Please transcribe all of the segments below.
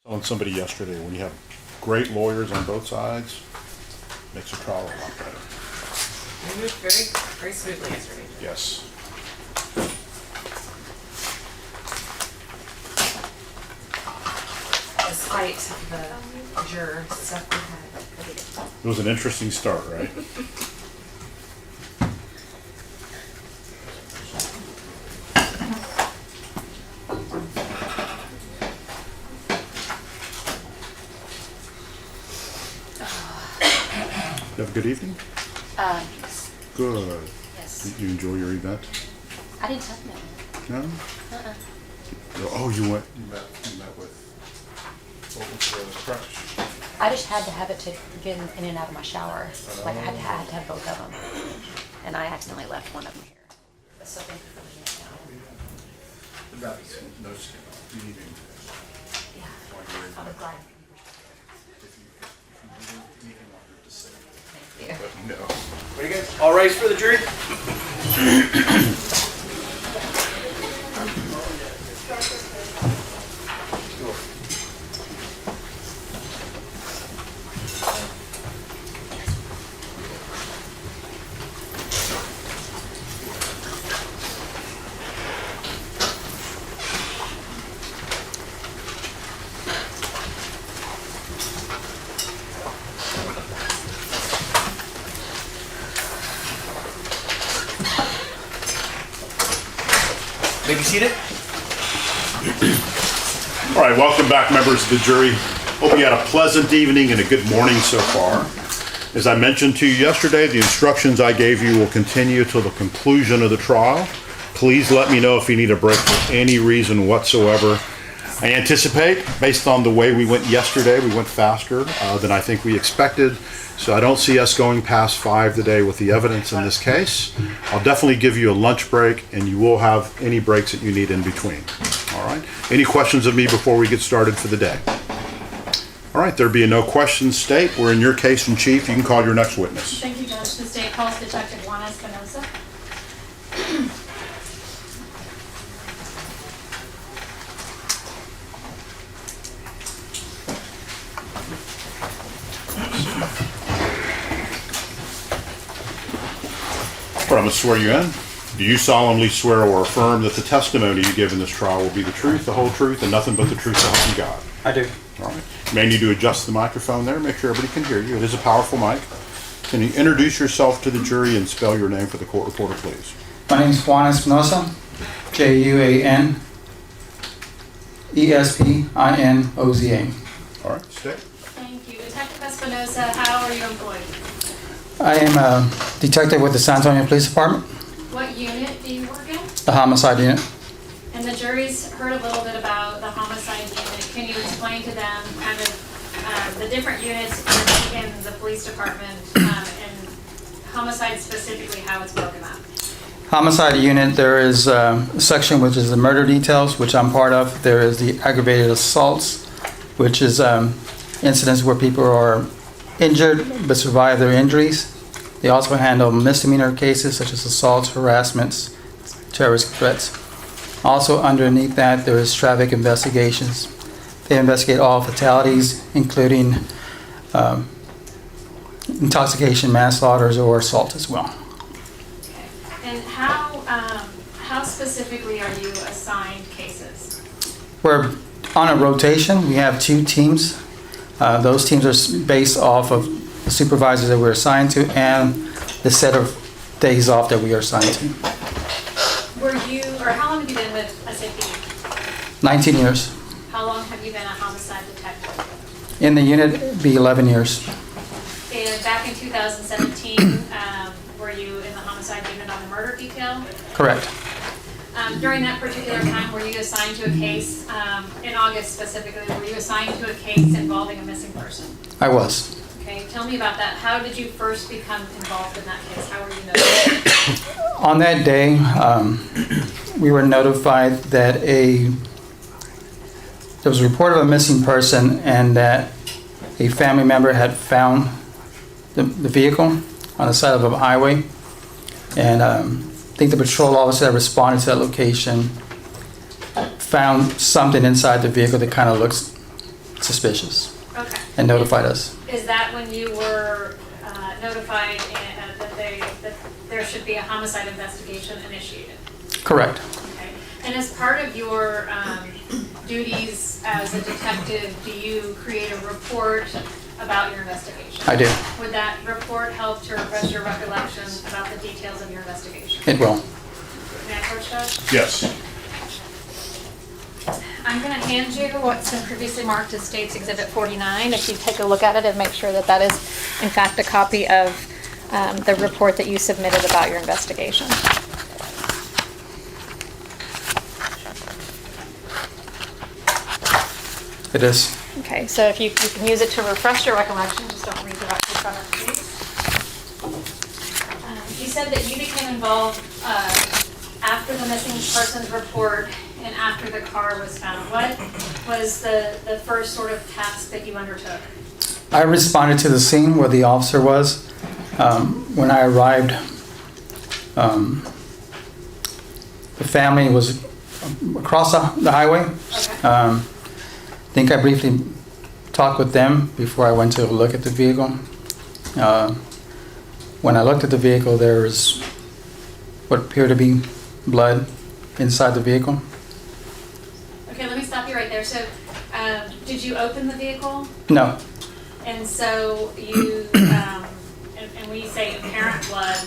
On somebody yesterday, when you have great lawyers on both sides, makes a trial a lot better. We moved very smoothly yesterday. Yes. Despite the juror stuff we had. It was an interesting start, right? You have a good evening? Yes. Good. Yes. Did you enjoy your event? I didn't have that. No? Oh, you met with Crush. I just had to have it to get in and out of my shower. Like I had to have both of them. And I accidentally left one of them here. So thank you for letting me know. About no skin off. You need anything. Yeah. I'm glad. If you need anything longer to say, Thank you. let me know. What do you guys? All rise for the jury. Maybe seated. All right, welcome back, members of the jury. Hope you had a pleasant evening and a good morning so far. As I mentioned to you yesterday, the instructions I gave you will continue till the conclusion of the trial. Please let me know if you need a break for any reason whatsoever. I anticipate, based on the way we went yesterday, we went faster than I think we expected. So I don't see us going past 5 today with the evidence in this case. I'll definitely give you a lunch break, and you will have any breaks that you need in between. All right? Any questions of me before we get started for the day? All right, there being no questions, State, we're in your case in chief. You can call your next witness. Thank you, Judge. The state calls Detective Juan Espinosa. All right, I'm going to swear you in. Do you solemnly swear or affirm that the testimony you give in this trial will be the truth, the whole truth, and nothing but the truth so help you God? I do. All right. You may need to adjust the microphone there, make sure everybody can hear you. It is a powerful mic. Can you introduce yourself to the jury and spell your name for the court reporter, please? My name is Juan Espinosa, Juanespinoza. All right, State. Thank you. Detective Espinosa, how are you employed? I am a detective with the San Antonio Police Department, What unit do you work in? the homicide unit. And the jury's heard a little bit about the homicide unit. Can you explain to them kind of the different units in the police department and homicide specifically, how it's broken up? Homicide unit, there is a section which is the murder details, which I'm part of. There is the aggravated assaults, which is incidents where people are injured but survive their injuries. They also handle misdemeanor cases such as assaults, harassments, terrorist threats. Also underneath that, there is traffic investigations. They investigate all fatalities, including intoxication, manslaughters, or assault as well. Okay. And how specifically are you assigned cases? We're on a rotation. We have 2 teams. Those teams are based off of the supervisors that we're assigned to and the set of days off that we are assigned to. How long have you been with SAP? 19 years. How long have you been a homicide detective? In the unit, it'd be 11 years. And back in 2017, were you in the homicide unit on the murder detail? Correct. During that particular time, were you assigned to a case, in August specifically, were you assigned to a case involving a missing person? I was. Okay, tell me about that. How did you first become involved in that case? How were you notified? On that day, we were notified that there was a report of a missing person and that a family member had found the vehicle on the side of a highway. And I think the patrol officer that responded to that location found something inside the vehicle that kind of looks suspicious Okay. and notified us. Is that when you were notified that there should be a homicide investigation initiated? Correct. Okay. And as part of your duties as a detective, do you create a report about your investigation? I do. Would that report help to refresh your recollection about the details of your investigation? It will. May I approach that? Yes. I'm going to hand you what's been previously marked as State's Exhibit 49. If you take a look at it and make sure that that is, in fact, a copy of the report that you submitted about your investigation. It is. Okay, so if you can use it to refresh your recollection, just don't read directly from it, please. You said that you became involved after the missing persons report and after the car was found. What was the first sort of task that you undertook? I responded to the scene where the officer was. When I arrived, the family was across the highway. Okay. I think I briefly talked with them before I went to look at the vehicle. When I looked at the vehicle, there was what appeared to be blood inside the vehicle. Okay, let me stop you right there. So, did you open the vehicle? No, And so you, and we say apparent blood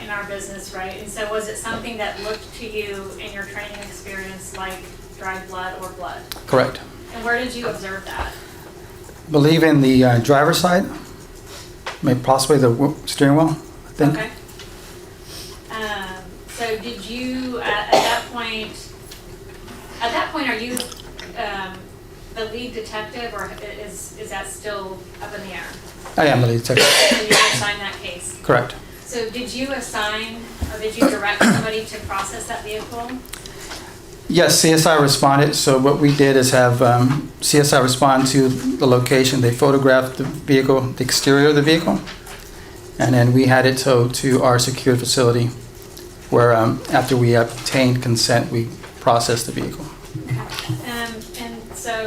in our business, right? And so was it something that looked to you in your training experience like dried blood or blood? correct. And where did you observe that? Believe in the driver's side, maybe possibly the steering wheel, I think. Okay. So did you, at that point, are you the lead detective, or is that still up in the air? I am the lead detective. So you assigned that case? Correct. So did you assign, or did you direct somebody to process that vehicle? Yes, CSI responded. So what we did is have CSI respond to the location. They photographed the vehicle, the exterior of the vehicle, and then we had it towed to our secured facility where after we obtained consent, we processed the vehicle. And so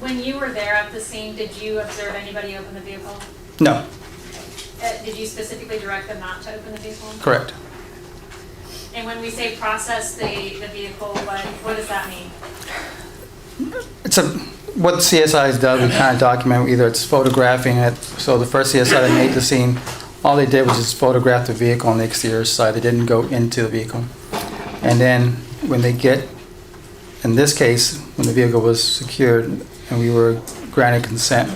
when you were there at the scene, did you observe anybody open the vehicle? No, Did you specifically direct them not to open the vehicle? correct. And when we say process the vehicle, what does that mean? It's what CSI does, we kind of document, either it's photographing it. So the first CSI that made the scene, all they did was just photograph the vehicle on the exterior side. They didn't go into the vehicle. And then when they get, in this case, when the vehicle was secured and we were granted consent,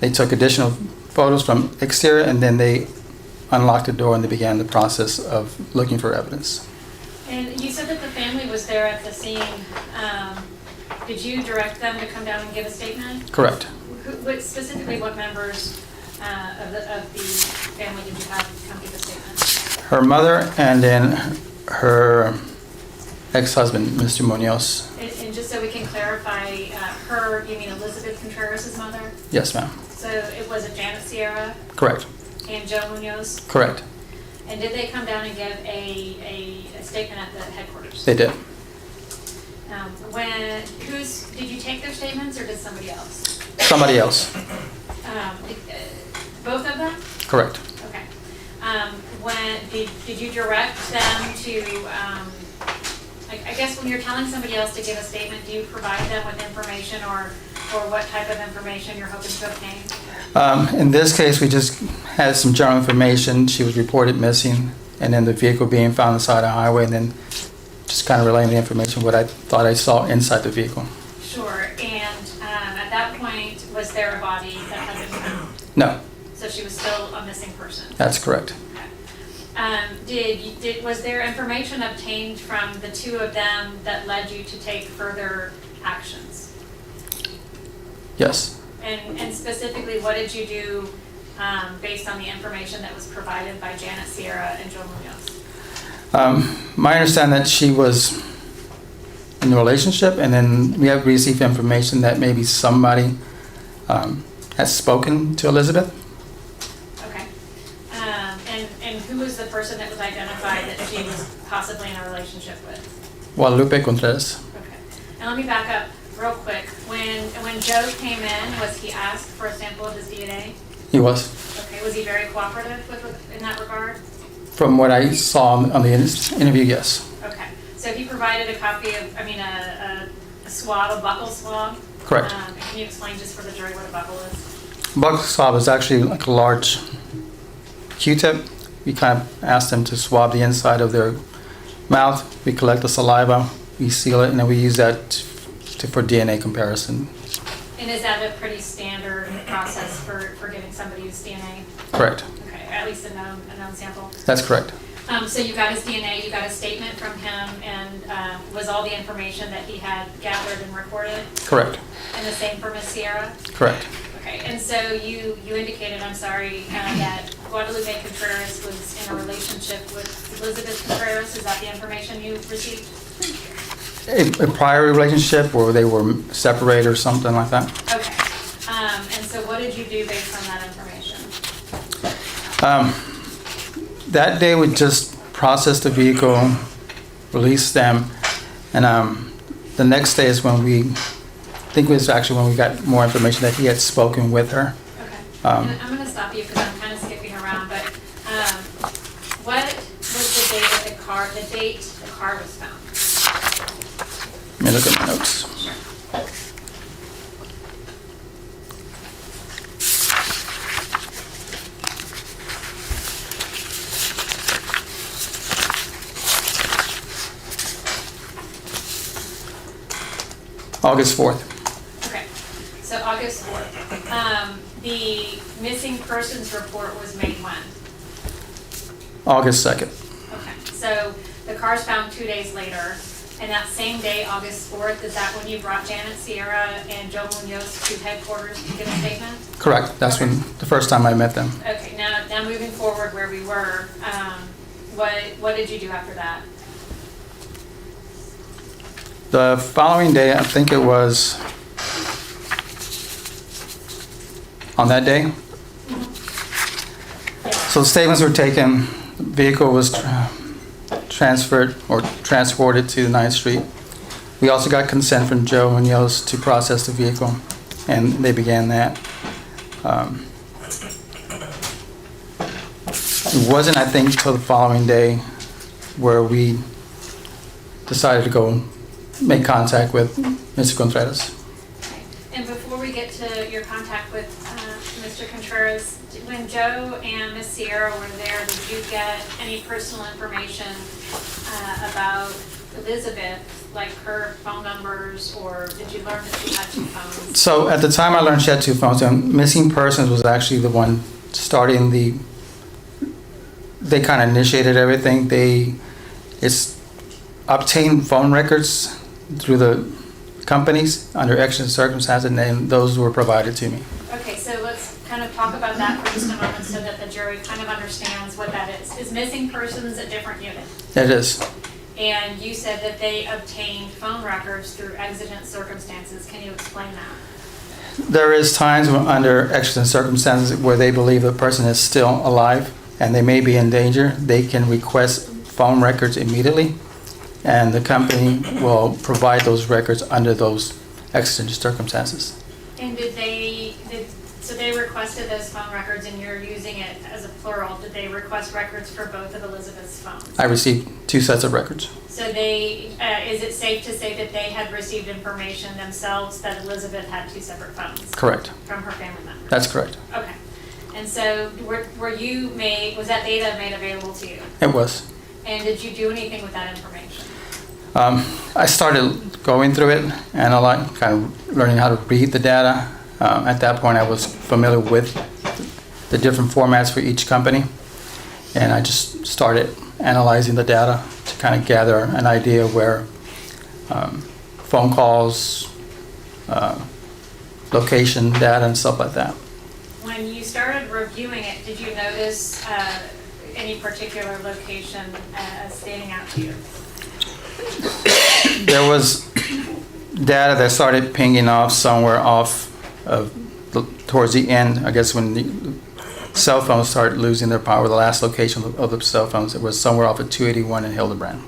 they took additional photos from exterior and then they unlocked the door and they began the process of looking for evidence. And you said that the family was there at the scene. Did you direct them to come down and give a statement? Correct. Specifically, what members of the family did you have come give a statement? Her mother and then her ex-husband, Mr. Munoz. And just so we can clarify, her, you mean Elizabeth Contreras' mother? Yes, ma'am. So it was a Janet Sierra Correct. and Joe Munoz? Correct. And did they come down and give a statement at the headquarters? They did. Did you take their statements or did somebody else? Somebody else. Both of them? Correct. Okay. Did you direct them to, I guess when you're telling somebody else to give a statement, do you provide them with information or what type of information you're hoping to obtain? In this case, we just had some general information. She was reported missing, and then the vehicle being found on the side of the highway, and then just kind of relaying the information, what I thought I saw inside the vehicle. Sure. And at that point, was there a body that had been found? No, So she was still a missing person? that's correct. Was there information obtained from the two of them that led you to take further actions? Yes. And specifically, what did you do based on the information that was provided by Janet Sierra and Joe Munoz? My understanding that she was in a relationship, and then we have received information that maybe somebody has spoken to Elizabeth. Okay. And who was the person that was identified that she was possibly in a relationship with? Guadalupe Contreras. Okay. And let me back up real quick, when Joe came in, was he asked for a sample of his DNA? He was. Okay, was he very cooperative in that regard? From what I saw on the interview, yes. Okay, so he provided a copy of, a swab, a buccal swab? Correct. Can you explain just for the jury what a buccal is? Buccal swab is actually like a large Q-tip. We kind of ask them to swab the inside of their mouth. We collect the saliva, we seal it, and then we use that for DNA comparison. And is that a pretty standard process for getting somebody's DNA? Correct. Okay, at least a known sample? That's correct. So you got his DNA, you got a statement from him, and was all the information that he had gathered and recorded? Correct. And the same for Ms. Sierra? Correct. Okay, and so you indicated, I'm sorry, that Guadalupe Contreras was in a relationship with Elizabeth Contreras. Is that the information you received? A prior relationship, or they were separated or something like that. Okay, and so what did you do based on that information? That day we just processed the vehicle, released them, and the next day is when I think it was actually when we got more information that he had spoken with her. Okay, and I'm going to stop you because I'm kind of skipping around, but what was the date that the car was found? Let me look at my notes. Sure. August 4th. Okay, so August 4th. The missing persons report was made when? August 2nd. Okay, so the car's found 2 days later, and that same day, August 4th, is that when you brought Janet Sierra and Joe Munoz to headquarters to give a statement? Correct. That's when the first time I met them. Okay, now moving forward where we were, what did you do after that? The following day, I think it was on that day. So statements were taken, the vehicle was transferred or transported to 9th Street. We also got consent from Joe Munoz to process the vehicle, and they began that. It wasn't, I think, till the following day where we decided to go make contact with Mr. Contreras. And before we get to your contact with Mr. Contreras, when Joe and Miss Sierra were there, did you get any personal information about Elizabeth, like her phone numbers, or did you learn that she had 2 phones? So at the time I learned she had 2 phones, and Missing Persons was actually the one starting they kind of initiated everything. It's obtained phone records through the companies under exigent circumstances, and then those were provided to me. Okay, so let's kind of talk about that for just a moment so that the jury kind of understands what that is. Is Missing Persons a different unit? It is. And you said that they obtained phone records through exigent circumstances. Can you explain that? There is times when under exigent circumstances where they believe the person is still alive and they may be in danger. They can request phone records immediately, and the company will provide those records under those exigent circumstances. And so they requested those phone records, and you're using it as a plural. Did they request records for both of Elizabeth's phones? I received 2 sets of records. So is it safe to say that they had received information themselves that Elizabeth had 2 separate phones? Correct. From her family members? That's correct. Okay. And so was that data made available to you? It was. And did you do anything with that information? I started going through it and kind of learning how to read the data. At that point, I was familiar with the different formats for each company, and I just started analyzing the data to kind of gather an idea where phone calls, location data, and stuff like that. When you started reviewing it, did you notice any particular location standing out to you? There was data that started pinging off somewhere towards the end, I guess when the cell phones started losing their power. The last location of the cell phones, it was somewhere off of 281 in Hildebrand.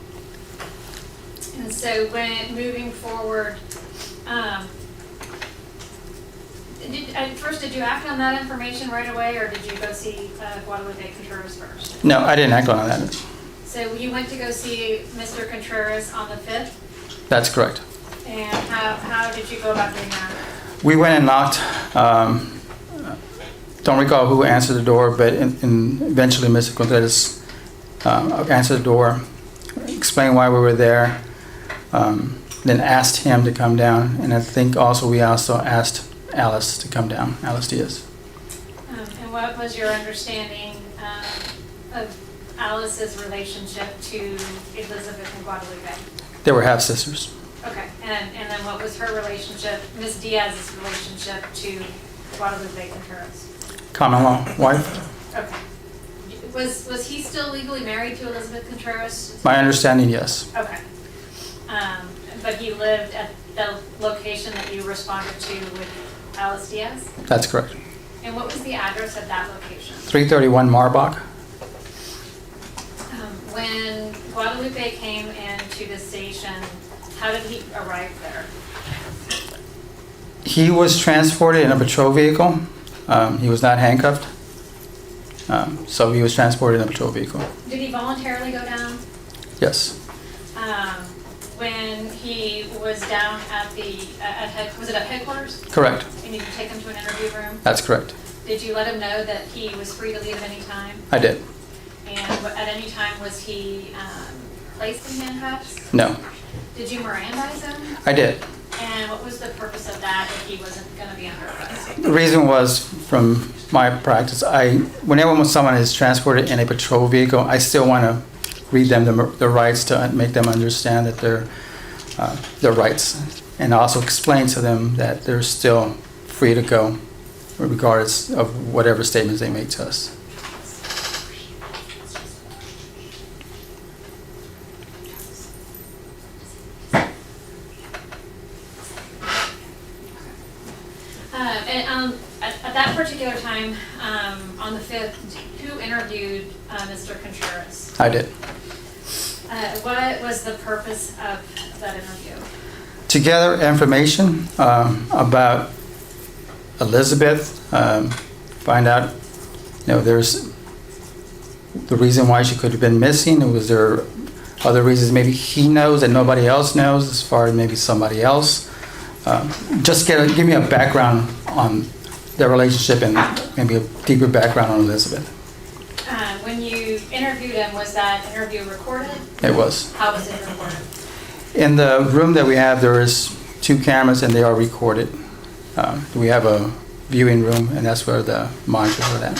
And so when moving forward, First, did you act on that information right away, or did you go see Guadalupe Contreras first? No, I didn't act on that. So you went to go see Mr. Contreras on the 5th, That's correct. and how did you go about doing that? We went and knocked. Don't recall who answered the door, but eventually Mr. Contreras answered the door, explained why we were there, then asked him to come down, and I think also we also asked Alice to come down, Alice Diaz. And what was your understanding of Alice's relationship to Elizabeth and Guadalupe? They were half-sisters. Okay, and then what was her relationship, Ms. Diaz's relationship to Guadalupe Contreras? Common law wife. Okay. Was he still legally married to Elizabeth Contreras? My understanding, yes. Okay. But he lived at the location that you responded to with Alice Diaz? That's correct. And what was the address of that location? 331 Marbach. When Guadalupe came into the station, how did he arrive there? He was transported in a patrol vehicle. He was not handcuffed. So he was transported in a patrol vehicle. Did he voluntarily go down? Yes. When he was down at was it at headquarters? Correct. And you take him to an interview room? That's correct. Did you let him know that he was free to leave at any time? I did. And at any time, was he placed in handcuffs? No. Did you Mirandize him? I did. And what was the purpose of that if he wasn't going to be under arrest? The reason was, from my practice, whenever someone is transported in a patrol vehicle, I still want to read them the rights to make them understand that their rights, and also explain to them that they're still free to go, regardless of whatever statements they make to us. And at that particular time, on the 5th, who interviewed Mr. Contreras? I did. What was the purpose of that interview? To gather information about Elizabeth, find out, there's the reason why she could have been missing. Was there other reasons maybe he knows that nobody else knows, as far as maybe somebody else? Just give me a background on their relationship and maybe a deeper background on Elizabeth. When you interviewed him, was that interview recorded? It was. How was it recorded? In the room that we have, there is 2 cameras and they are recorded. We have a viewing room, and that's where the monitors are at.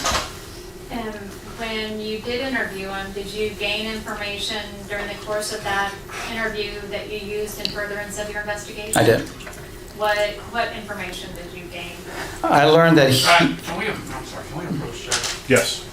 And when you did interview him, did you gain information during the course of that interview that you used in furtherance of your investigation? I did. What information did you gain? I learned that he... Can we approach that? Yes.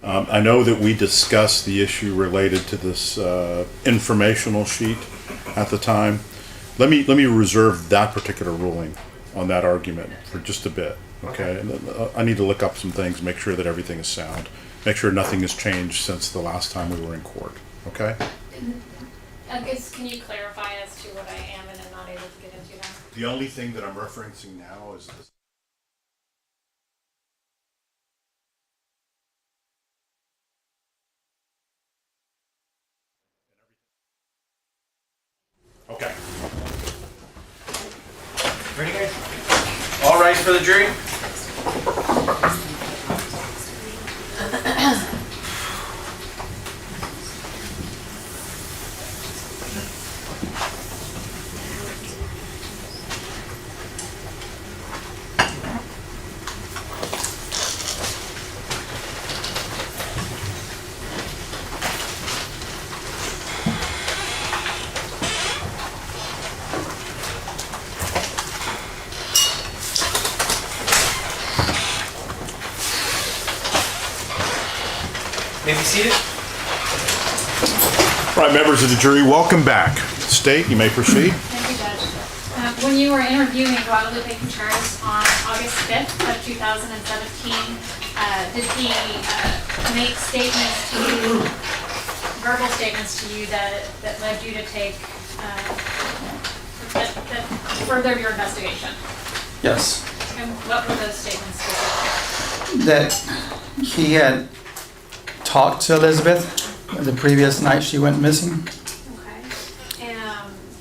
I know that we discussed the issue related to this informational sheet at the time. Let me reserve that particular ruling on that argument for just a bit, okay? And I need to look up some things, make sure that everything is sound, make sure nothing has changed since the last time we were in court, okay? I guess, can you clarify as to what I am and am not able to get into now? The only thing that I'm referencing now is this. Okay. Ready, guys? All rise for the jury. May be seated. All right, members of the jury, welcome back. State, you may proceed. Thank you, Judge. When you were interviewing Guadalupe Contreras on August 5th of 2017, did he make statements to you, verbal statements to you that led you to take, that furthered your investigation? Yes. And what were those statements specifically? That he had talked to Elizabeth the previous night she went missing. Okay.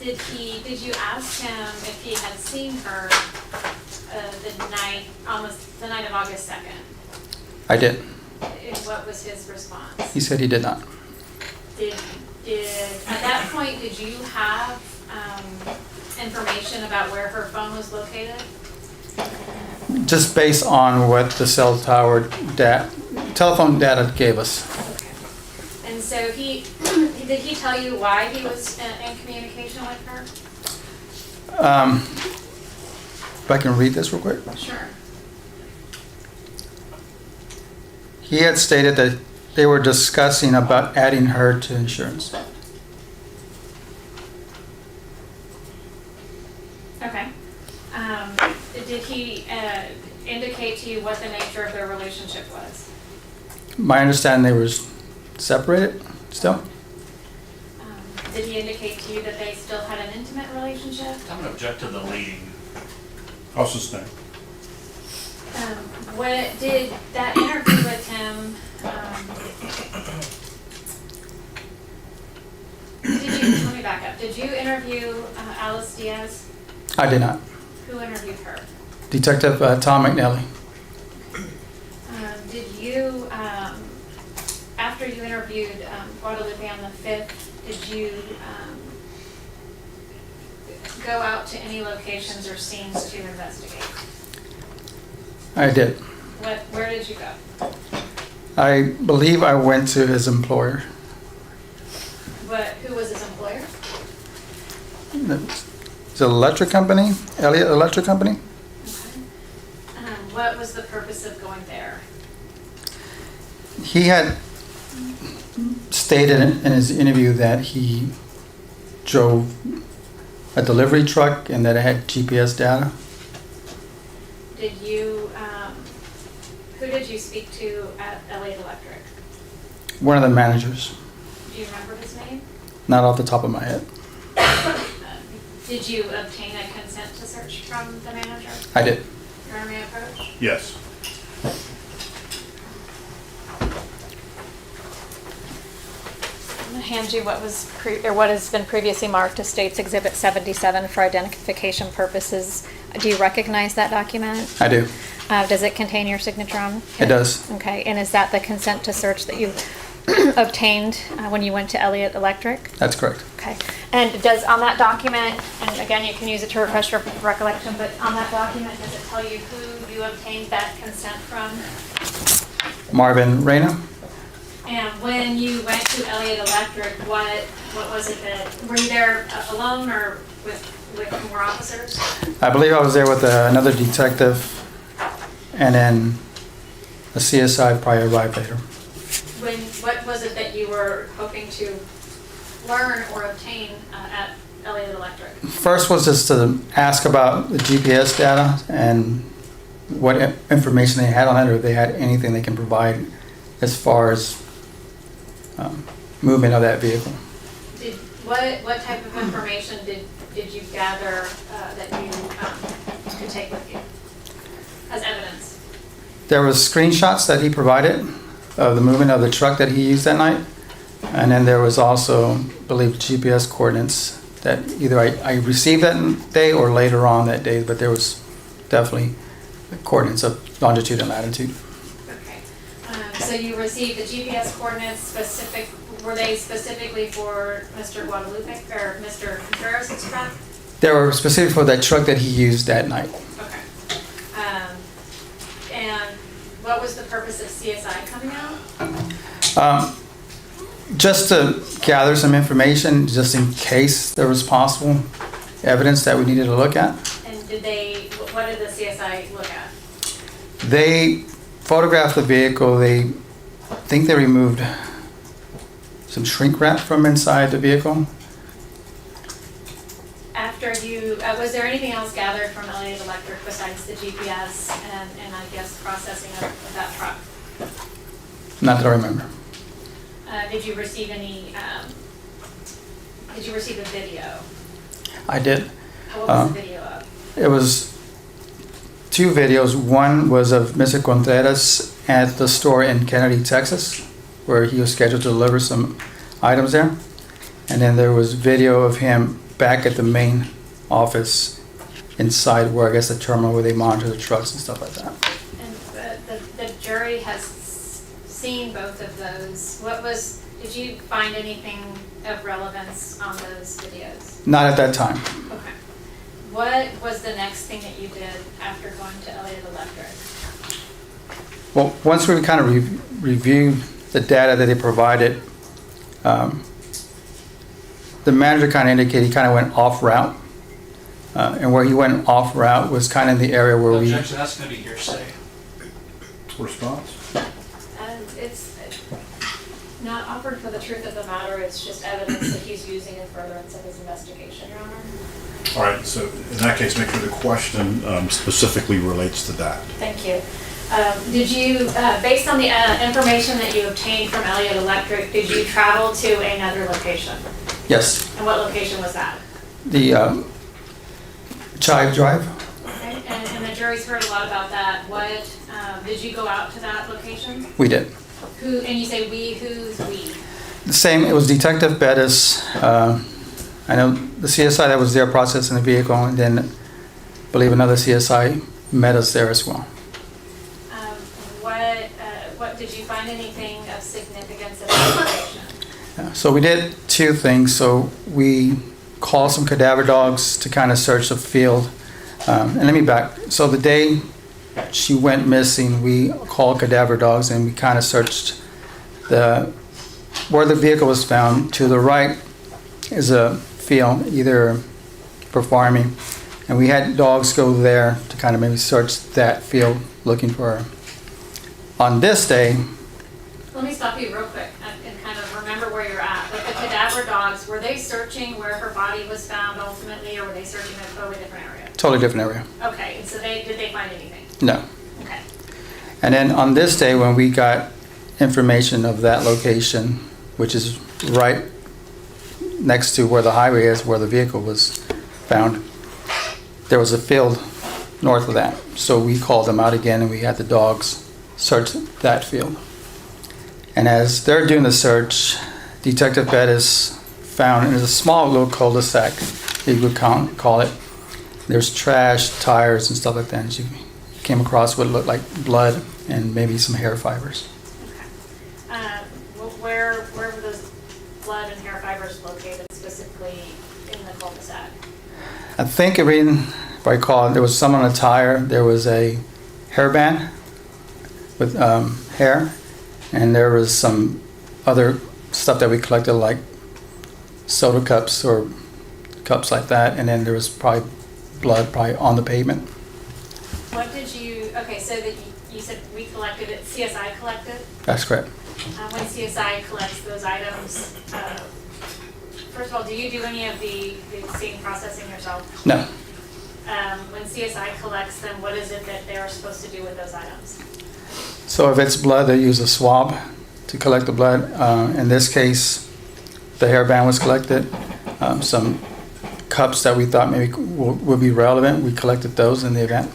Did you ask him if he had seen her the night of August 2nd? I did. And what was his response? He said he did not. At that point, did you have information about where her phone was located? Just based on what the cell tower telephone data gave us. And so did he tell you why he was in communication with her? If I can read this real quick. Sure. He had stated that they were discussing about adding her to insurance. Okay. Did he indicate to you what the nature of their relationship was? My understanding they were separated still. Did he indicate to you that they still had an intimate relationship? I'm gonna object to the leading. I'll sustain. What did that interview with him, let me back up. Did you interview Alice Diaz? I did not. Who interviewed her? Detective Tom McNally. Did you, after you interviewed Guadalupe on the 5th, did you go out to any locations or scenes to investigate? I did. Where did you go? I believe I went to his employer. Who was his employer? It's an electric company, Elliott Electric Company. Okay. What was the purpose of going there? He had stated in his interview that he drove a delivery truck and that it had GPS data. Did you, who did you speak to at Elliott Electric? One of the managers, Do you remember his name? not off the top of my head. Did you obtain a consent to search from the manager? I did. Your Honor, may I approach? Yes. I'm going to hand you what what has been previously marked as State's Exhibit 77 for identification purposes. Do you recognize that document? I do. Does it contain your signature on? It does. Okay, and is that the consent to search that you obtained when you went to Elliott Electric? That's correct. Okay, and does on that document, and again, you can use it to refresh your recollection, but on that document, does it tell you who you obtained that consent from? Marvin Reyna? And when you went to Elliott Electric, what was it that, were you there alone or with more officers? I believe I was there with another detective and then a CSI probably arrived later. what was it that you were hoping to learn or obtain at Elliott Electric? First was just to ask about the GPS data and what information they had on it, or if they had anything they can provide as far as movement of that vehicle. What type of information did you gather that you could take with you as evidence? There was screenshots that he provided of the movement of the truck that he used that night. And then there was also, I believe, GPS coordinates that either I received that day or later on that day, but there was definitely coordinates of longitude and latitude. Okay. So you received the GPS coordinates were they specifically for Mr. Guadalupe or Mr. Contreras' truck? They were specific for that truck that he used that night. Okay. And what was the purpose of CSI coming out? Just to gather some information, just in case there was possible evidence that we needed to look at. And what did the CSI look at? They photographed the vehicle. I think they removed some shrink wrap from inside the vehicle. After was there anything else gathered from Elliott Electric besides the GPS and I guess processing of that truck? Not that I remember. Did you receive a video? I did. What was the video of? It was two videos. One was of Mr. Contreras at the store in Kennedy, Texas, where he was scheduled to deliver some items there. And then there was video of him back at the main office inside where I guess the terminal where they monitor the trucks and stuff like that. And the jury has seen both of those. Did you find anything of relevance on those videos? Not at that time. Okay. What was the next thing that you did after going to Elliott Electric? Well, once we kind of reviewed the data that they provided, the manager kind of indicated he kind of went off route. And where he went off route was kind of in the area where Objection, that's going to be hearsay. Response? It's not offered for the truth of the matter, it's just evidence that he's using in furtherance of his investigation, Your Honor. All right, so in that case, make sure the question specifically relates to that. Thank you. Did you, based on the information that you obtained from Elliott Electric, did you travel to another location? Yes, And what location was that? the Chive Drive. Okay, and the jury's heard a lot about that. Did you go out to that location? We did. Who, and you say we, who's we? The same, it was Detective Bettis. I know the CSI that was there processing the vehicle, and then I believe another CSI met us there as well. What did you find anything of significance at that location? So we did two things. So we called some cadaver dogs to kind of search the field. And let me back. So the day she went missing, we called cadaver dogs and we kind of searched where the vehicle was found. To the right is a field, either for farming, and we had dogs go there to kind of maybe search that field looking for her. On this day, Let me stop you real quick and kind of remember where you're at. With the cadaver dogs, were they searching where her body was found ultimately, or were they searching a totally different area? totally different area. Okay, and so did they find anything? No. Okay. And then on this day, when we got information of that location, which is right next to where the highway is, where the vehicle was found, there was a field north of that. So we called them out again and we had the dogs search that field. And as they're doing the search, Detective Bettis found, there's a small little cul-de-sac, you would call it. There's trash, tires, and stuff like that. And she came across what looked like blood and maybe some hair fibers. Okay. Where were those blood and hair fibers located specifically in the cul-de-sac? I think, if I recall, there was some on a tire. There was a hairband with hair, and there was some other stuff that we collected, like soda cups or cups like that, and then there was probably blood on the pavement. What did you okay, so that you said we collected it, CSI collected? That's correct. When CSI collects those items, first of all, do you do any of the scene processing yourself? No. When CSI collects them, what is it that they are supposed to do with those items? So if it's blood, they use a swab to collect the blood. In this case, the hairband was collected. Some cups that we thought maybe would be relevant, we collected those in the event.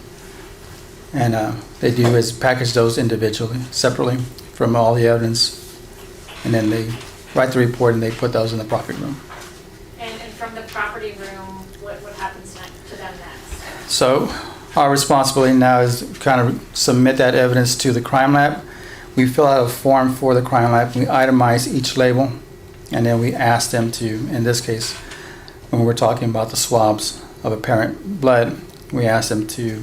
And they do is package those individually, separately from all the evidence. And then they write the report and they put those in the property room. And from the property room, what happens to them next? So our responsibility now is kind of submit that evidence to the crime lab. We fill out a form for the crime lab. We itemize each label, and then we ask them to, in this case, when we're talking about the swabs of apparent blood, we ask them to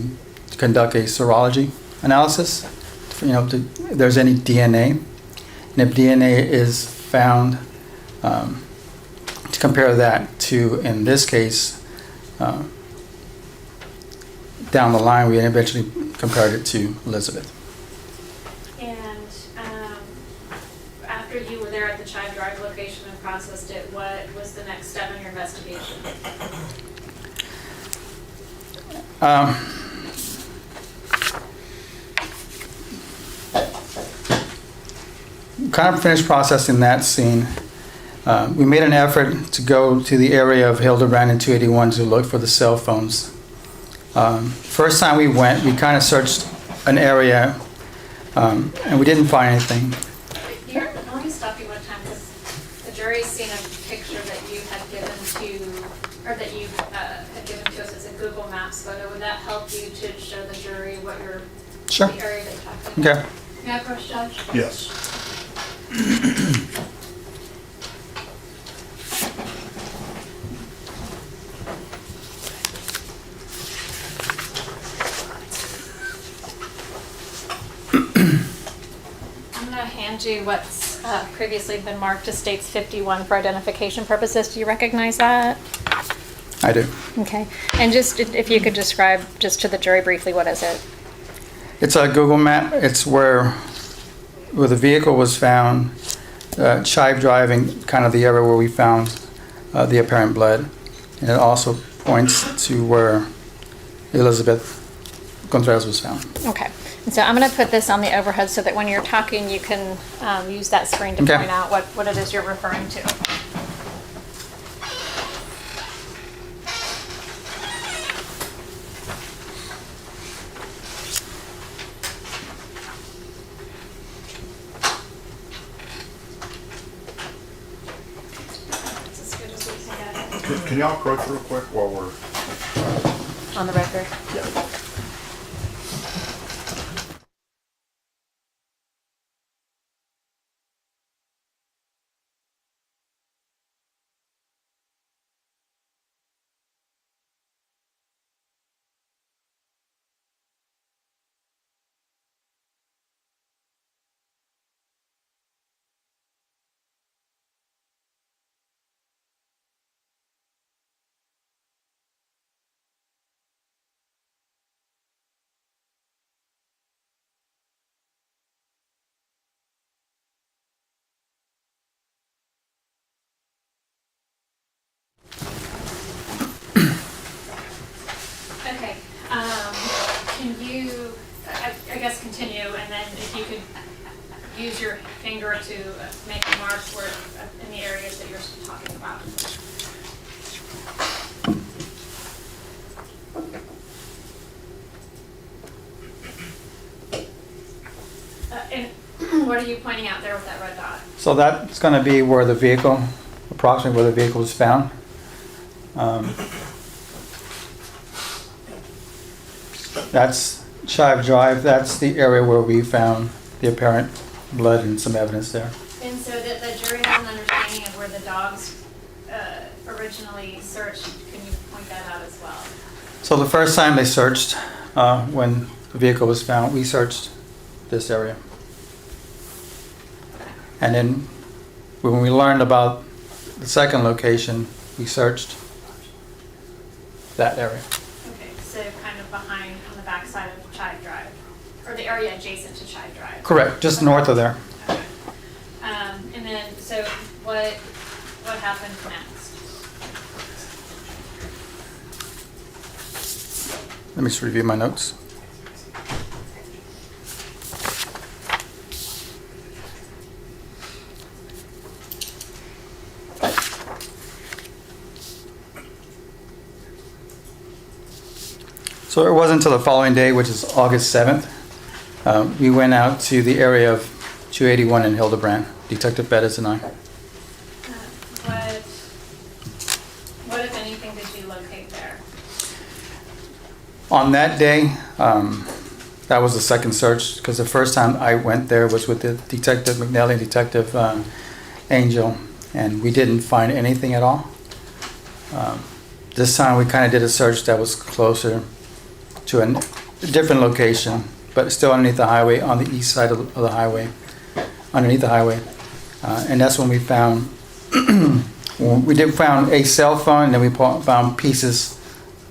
conduct a serology analysis, if there's any DNA. And if DNA is found, to compare that to, in this case, down the line, we eventually compared it to Elizabeth. And after you were there at the Chive Drive location and processed it, what was the next step in your investigation? Kind of finished processing that scene. We made an effort to go to the area of Hildebrand and 281 to look for the cell phones. First time we went, we kind of searched an area, and we didn't find anything. Let me stop you one time, because the jury's seen a picture that you had given to us as a Google Maps photo. Would that help you to show the jury what your Sure. the area that you're talking about? Okay. May I approach, Judge? Yes. I'm going to hand you what's previously been marked as States 51 for identification purposes. Do you recognize that? I do. Okay. And just if you could describe just to the jury briefly, what is it? It's a Google map. It's where the vehicle was found, Chive Drive, and kind of the area where we found the apparent blood. And it also points to where Elizabeth Contreras was found. Okay. And so I'm going to put this on the overhead so that when you're talking, you can use that screen to Okay. point out what it is you're referring to. It's as good as we can get. Can y'all approach real quick while we're... On the record. Yeah. Okay, can you, I guess continue, and then if you could use your finger to make a mark where, in the areas that you're talking about. And what are you pointing out there with that red dot? So that's going to be where the vehicle, approximately where the vehicle was found. That's Chive Drive. That's the area where we found the apparent blood and some evidence there. And so that the jury has an understanding of where the dogs originally searched. Can you point that out as well? So the first time they searched, when the vehicle was found, we searched this area. And then when we learned about the second location, we searched that area. Okay, so kind of behind on the backside of Chive Drive. the area adjacent to Chive Drive. Correct, just north of there. Okay. And then, so what happened next? Let me just review my notes. So it wasn't until the following day, which is August 7th, we went out to the area of 281 in Hildebrand, Detective Bettis and I. What if anything did you locate there? On that day, that was the second search, because the first time I went there was with the Detective McNally, Detective Angel, and we didn't find anything at all. This time we kind of did a search that was closer to a different location, but still underneath the highway, on the east side of the highway, underneath the highway. And that's when we found, we did found a cell phone, and then we found pieces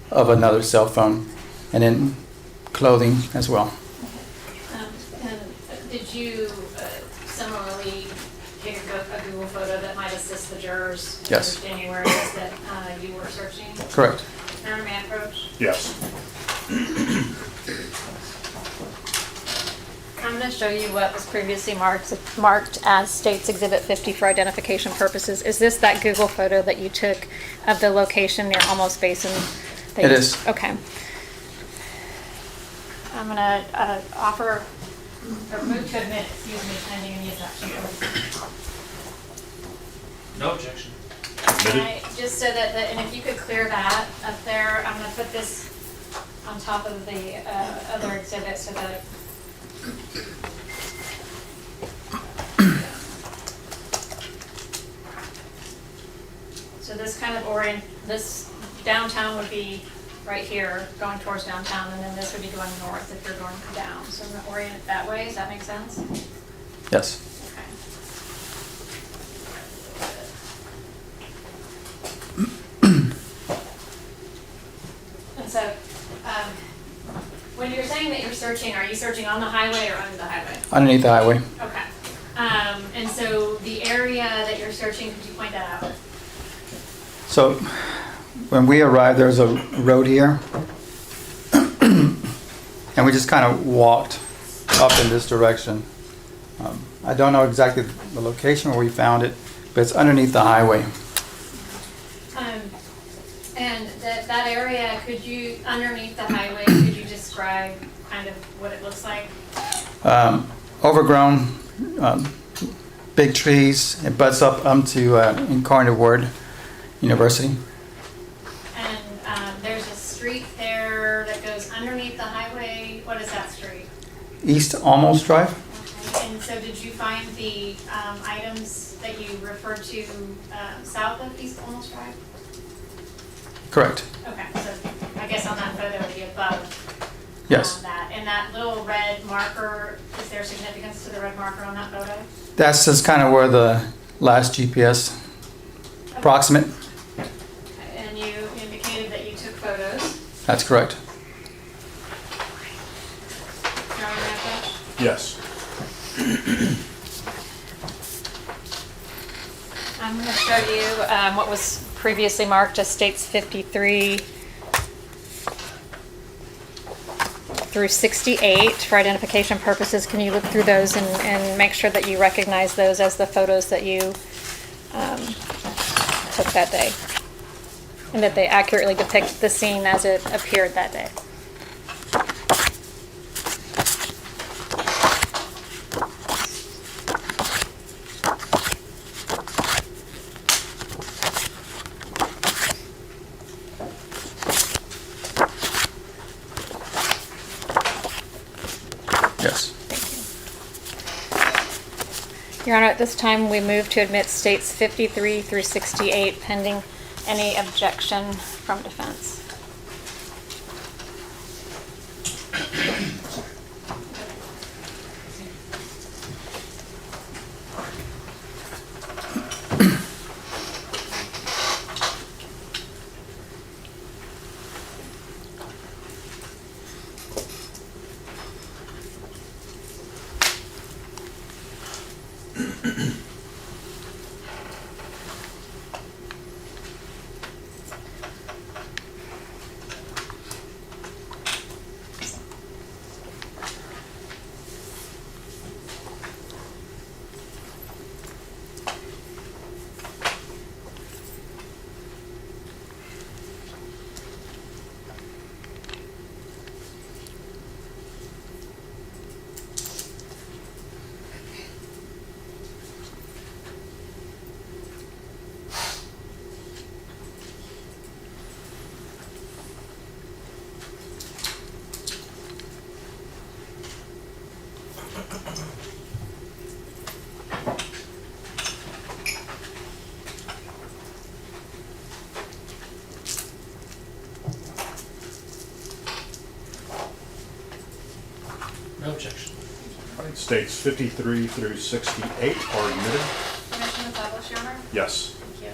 of another cell phone, and then clothing as well. And did you similarly take a Google photo that might assist the jurors in Yes. understanding where it is that you were searching? Correct. Mayor, may I approach? Yes. I'm going to show you what was previously marked as State's Exhibit 50 for identification purposes. Is this that Google photo that you took of the location near Almost Basin? It is. Okay. I'm going to offer, or move to admit, excuse me, pending any objection. No objection. Can I, just so that, and if you could clear that up there, I'm gonna put this on top of the other exhibit so that. So this kind of this downtown would be right here, going towards downtown, and then this would be going north if you're going down. So I'm gonna orient it that way, does that make sense? Yes. Okay. And so, when you're saying that you're searching, are you searching on the highway or under the highway? Underneath the highway. Okay. And so the area that you're searching, could you point that out? So when we arrived, there was a road here, and we just kind of walked up in this direction. I don't know exactly the location where we found it, but it's underneath the highway. And that area, underneath the highway, could you describe kind of what it looks like? Overgrown, big trees. It butts up to Incarnate Word University. And there's a street there that goes underneath the highway. What is that street? East Almost Drive. Okay. And so did you find the items that you referred to south of East Almost Drive? Correct. Okay, so I guess on that photo it would be above Yes. that. And that little red marker, is there significance to the red marker on that photo? That's just kind of where the last GPS approximate. And you indicated that you took photos. That's correct. Showing that photo? Yes. I'm going to show you what was previously marked as States 53 through 68 for identification purposes. Can you look through those and make sure that you recognize those as the photos that you took that day? And that they accurately depict the scene as it appeared that day. Yes. Your Honor, at this time, we move to admit States 53 through 68 pending any objection from defense. No objection. All right, states 53 through 68 are admitted. Permission to publish, Your Honor? Yes. Thank you.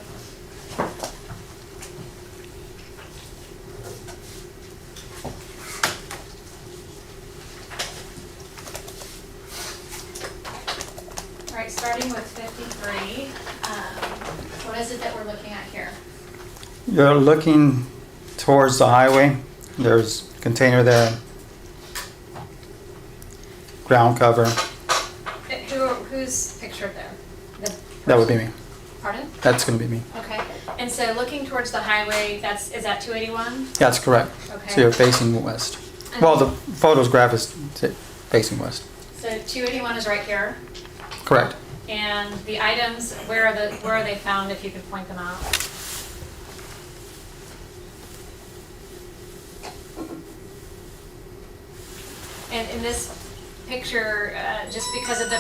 All right, starting with 53, what is it that we're looking at here? You're looking towards the highway. There's a container there. Ground cover. Who's pictured there? The That would be me. Pardon? That's going to be me. Okay, and so looking towards the highway, is that 281? That's correct. Okay. So you're facing west. Well, the photograph is facing west. So 281 is right here, Correct. and the items, where are they found, if you could point them out? And in this picture, just because of the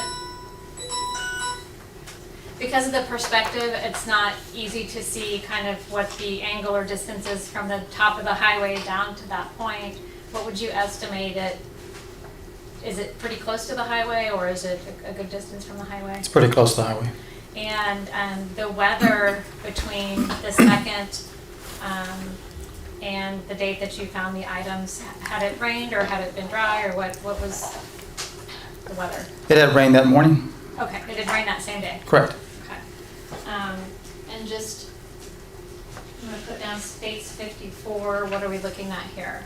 perspective, it's not easy to see kind of what the angle or distance is from the top of the highway down to that point. What would you estimate it? Is it pretty close to the highway, or is it a good distance from the highway? It's pretty close to the highway. And the weather between the second and the date that you found the items, had it rained or had it been dry, or what was the weather? It had rained that morning. Okay, it did rain that same day. Correct. Okay. And just, I'm gonna put down states 54, what are we looking at here?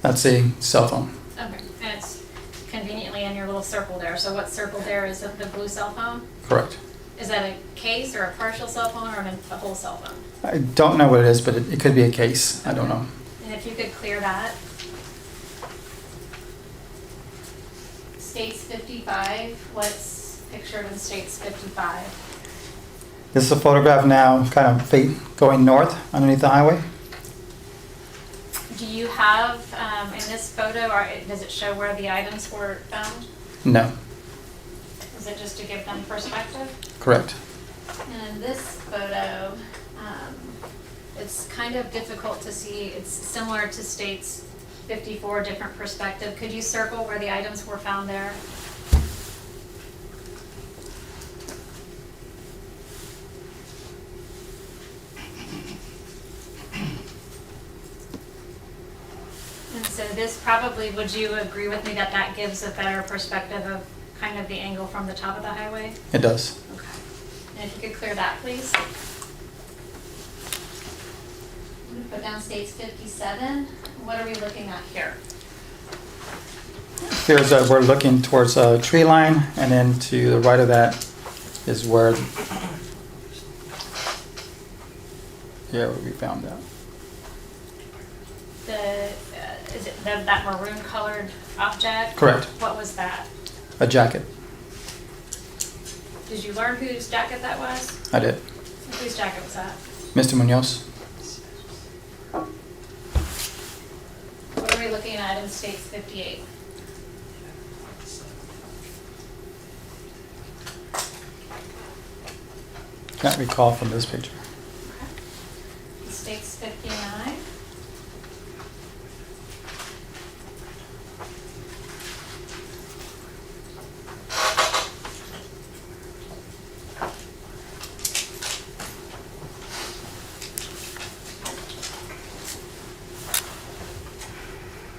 That's a cell phone. Okay, and it's conveniently in your little circle there, so what circle there is the blue cell phone? Correct. Is that a case or a partial cell phone or a whole cell phone? I don't know what it is, but it could be a case. I don't know. And if you could clear that. States 55, what's pictured in states 55? This is a photograph now, kind of going north underneath the highway. Do you have, in this photo, or does it show where the items were found? No. Is it just to give them perspective? Correct. And in this photo, it's kind of difficult to see. It's similar to states 54, different perspective. Could you circle where the items were found there? And so this probably, would you agree with me that that gives a better perspective of kind of the angle from the top of the highway? It does. Okay. And if you could clear that, please. I'm gonna put down states 57. What are we looking at here? Here's we're looking towards a tree line, and then to the right of that is where we found that. Is it that maroon colored object? Correct. What was that? A jacket. Did you learn whose jacket that was? I did. Whose jacket was that? Mr. Munoz. What are we looking at in states 58? Can't recall from this picture. States 59.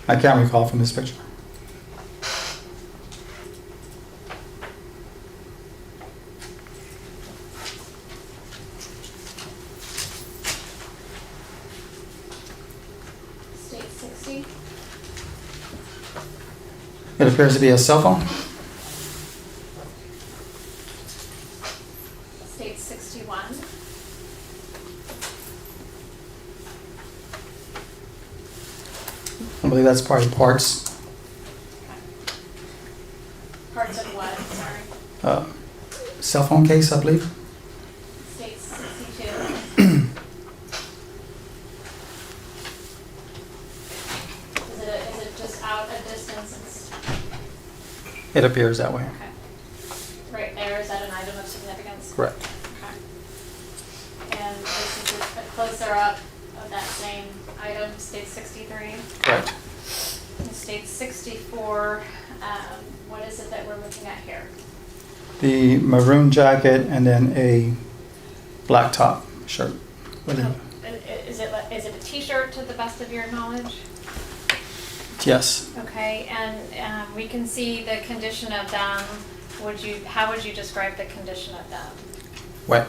I can't recall from this picture. It appears to be a cell phone. States 61. I believe that's part of parts. Parts of what, sorry? Cell phone case, I believe. States 62. Is it just out a distance? It appears that way. Okay. Right there, is that an item of significance? Correct. Okay. And this is a closer up of that same item, state 63. Correct. And state 64, what is it that we're looking at here? The maroon jacket and then a black top shirt. Is it a t-shirt to the best of your knowledge? Yes. Okay, and we can see the condition of them. How would you describe the condition of them? Wet.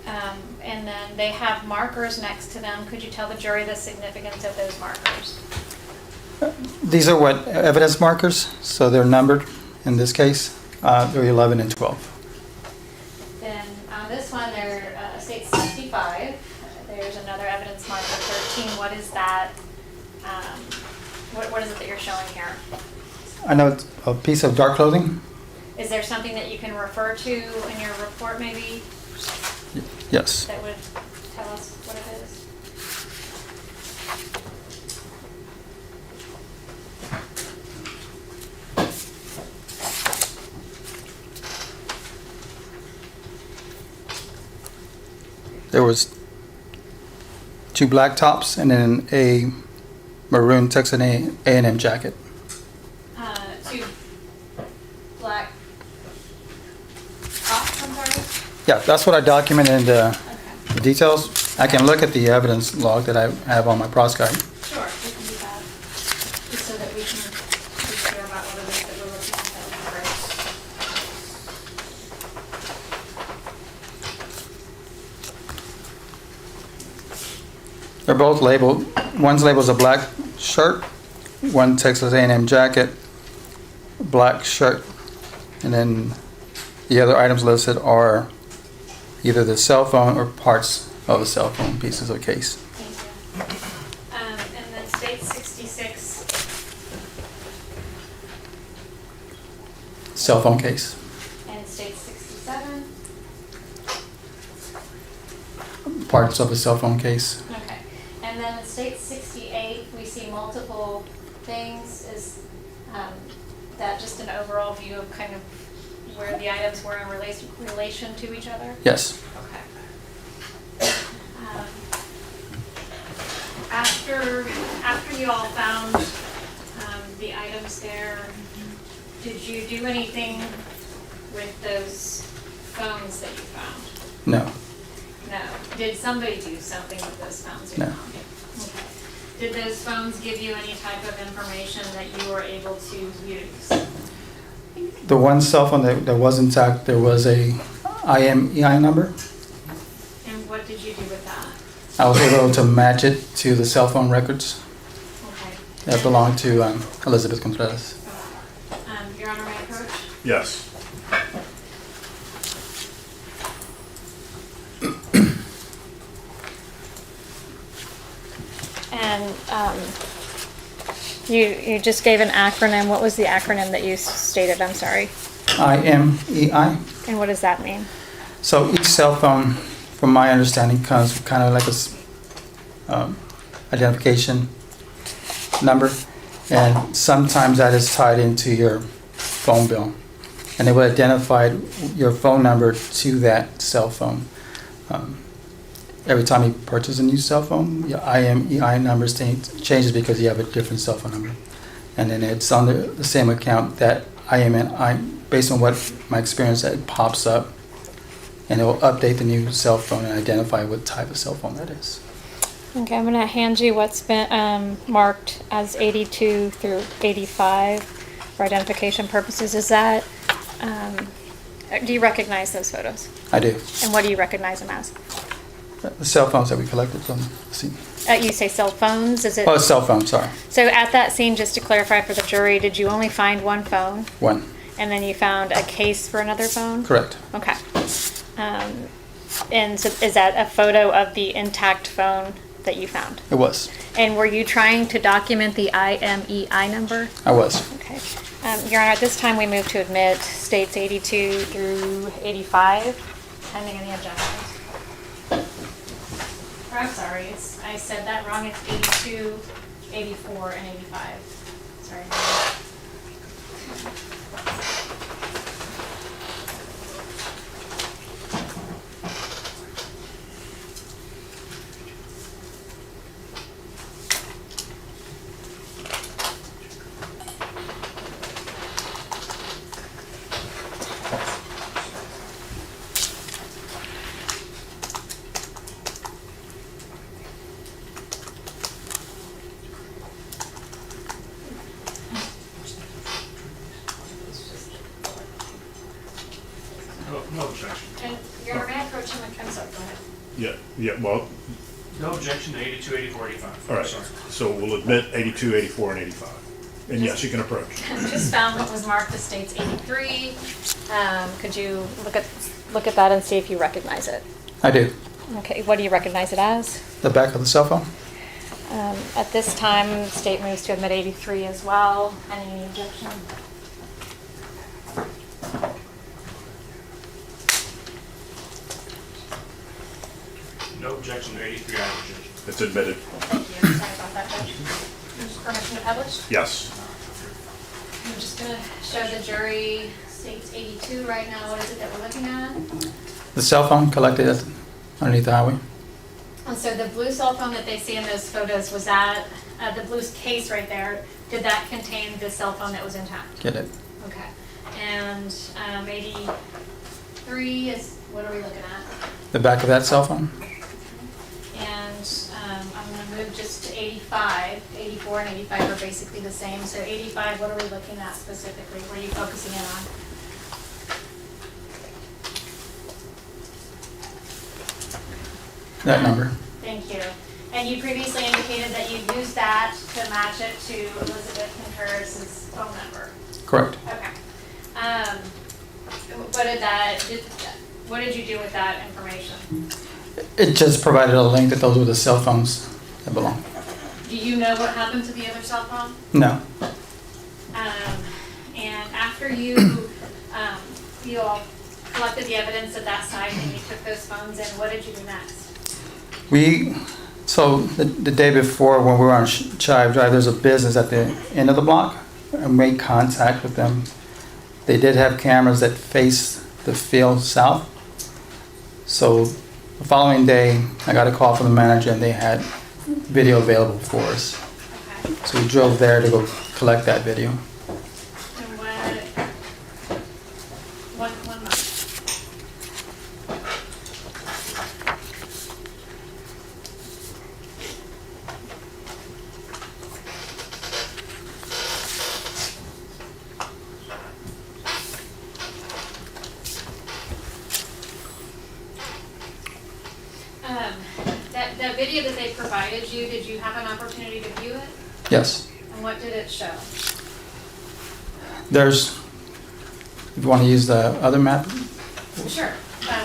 And then they have markers next to them. Could you tell the jury the significance of those markers? These are what evidence markers, so they're numbered in this case. They're 11 and 12. Then on this one, they're state 65. There's another evidence marker, 13. What is that? What is it that you're showing here? I know it's a piece of dark clothing. Is there something that you can refer to in your report maybe Yes. that would tell us what it is? There was 2 black tops and then a maroon Texas A&M jacket. 2 black tops, I'm sorry? Yeah, that's what I documented in the Okay. details. I can look at the evidence log that I have on my proscribe. Sure, we can do that. Just so that we can be clear about what it is that we're looking at. That would be great. They're both labeled. One's labeled as a black shirt, one Texas A&M jacket, black shirt, and then the other items listed are either the cell phone or parts of the cell phone, pieces of case. Thank you. And then state 66, Cell phone case. and state 67. Parts of a cell phone case. Okay. And then in state 68, we see multiple things. Is that just an overall view of kind of where the items were in relation to each other? Yes. Okay. After you all found the items there, did you do anything with those phones that you found? No. No. Did somebody do something with those phones you No. found? Okay. Did those phones give you any type of information that you were able to use? The one cell phone that was intact, there was a IMEI number. And what did you do with that? I was able to match it to the cell phone records Okay. that belonged to Elizabeth Contreras. Your Honor, may I approach? Yes. And you just gave an acronym. What was the acronym that you stated? I'm sorry. IMEI. And what does that mean? So each cell phone, from my understanding, comes with kind of like a identification number, and sometimes that is tied into your phone bill, and it will identify your phone number to that cell phone. Every time you purchase a new cell phone, your IMEI number changes because you have a different cell phone number, and then it's on the same account that IMEI, based on what my experience, it pops up, and it will update the new cell phone and identify what type of cell phone that is. Okay, I'm going to hand you what's been marked as 82 through 85 for identification purposes. Is that, do you recognize those photos? I do. And what do you recognize them as? The cell phones that we collected from the scene. You say cell phones, is it? Oh, cell phone, sorry. So at that scene, just to clarify for the jury, did you only find one phone? One, And then you found a case for another phone? correct. Okay. And so is that a photo of the intact phone that you found? It was. And were you trying to document the IMEI number? I was. Okay. Your Honor, at this time, we move to admit states 82 through 85, pending any objections. Or, I'm sorry, I said that wrong. It's 82, 84, and 85. Sorry. No objection. And Your Honor, may I approach him? I'm sorry, go ahead. Yeah, well, No objection to 82, 84, 85. all right, Sorry. so we'll admit 82, 84, and 85. And yes, you can approach. Just found what was marked as states 83. Could you look at that and see if you recognize it? I do. Okay, what do you recognize it as? The back of the cell phone? At this time, the state moves to admit 83 as well. Any objection? No objection to 83, I objection. It's admitted. Thank you. Sorry about that, Judge. Permission to publish? Yes. I'm just gonna show the jury states 82 right now. What is it that we're looking at? The cell phone collected underneath the highway? And so the blue cell phone that they see in those photos, was that, the blue case right there, did that contain the cell phone that was intact? Get it. Okay. And 83 is, what are we looking at? The back of that cell phone? And I'm gonna move just to 85. 84 and 85 are basically the same. So 85, what are we looking at specifically? What are you focusing in on? That number? Thank you. And you previously indicated that you used that to match it to Elizabeth Contreras' phone number. Correct. Okay. What did you do with that information? It just provided a link that those were the cell phones that belong. Do you know what happened to the other cell phone? No. And after you, you all collected the evidence at that site and you took those phones in, what did you do next? So the day before when we were on Chive Drive, there's a business at the end of the block. I made contact with them. They did have cameras that face the field south. So the following day, I got a call from the manager and they had video available for us. Okay. So we drove there to go collect that video. And one month. That video that they provided you, did you have an opportunity to view it? Yes. And what did it show? There's, if you want to use the other map, Sure.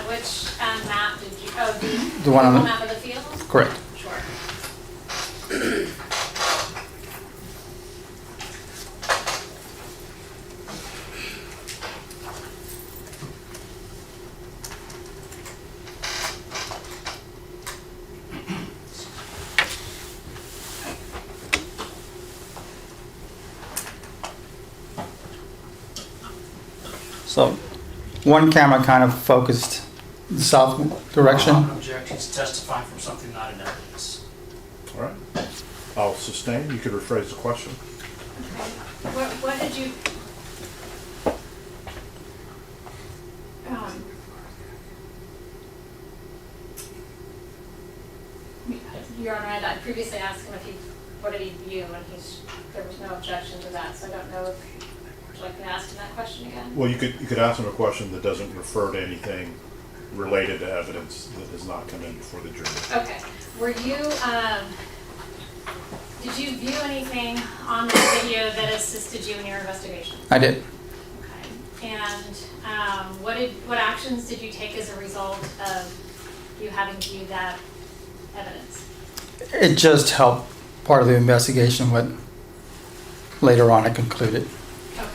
Which map did you, The one on the- map of the field? correct. Sure. So one camera kind of focused the south direction. Objections testifying from something not in evidence. All right. I'll sustain. You could rephrase the question. Okay. What did you? Your Honor, I previously asked him if he, what did he view, and there was no objection to that, so I don't know if, would you like me to ask him that question again? Well, you could ask him a question that doesn't refer to anything related to evidence that has not come in before the jury. Okay. Were you, did you view anything on the video that assisted you in your investigation? I did. Okay. And what actions did you take as a result of you having viewed that evidence? It just helped part of the investigation, what later on I concluded. Okay.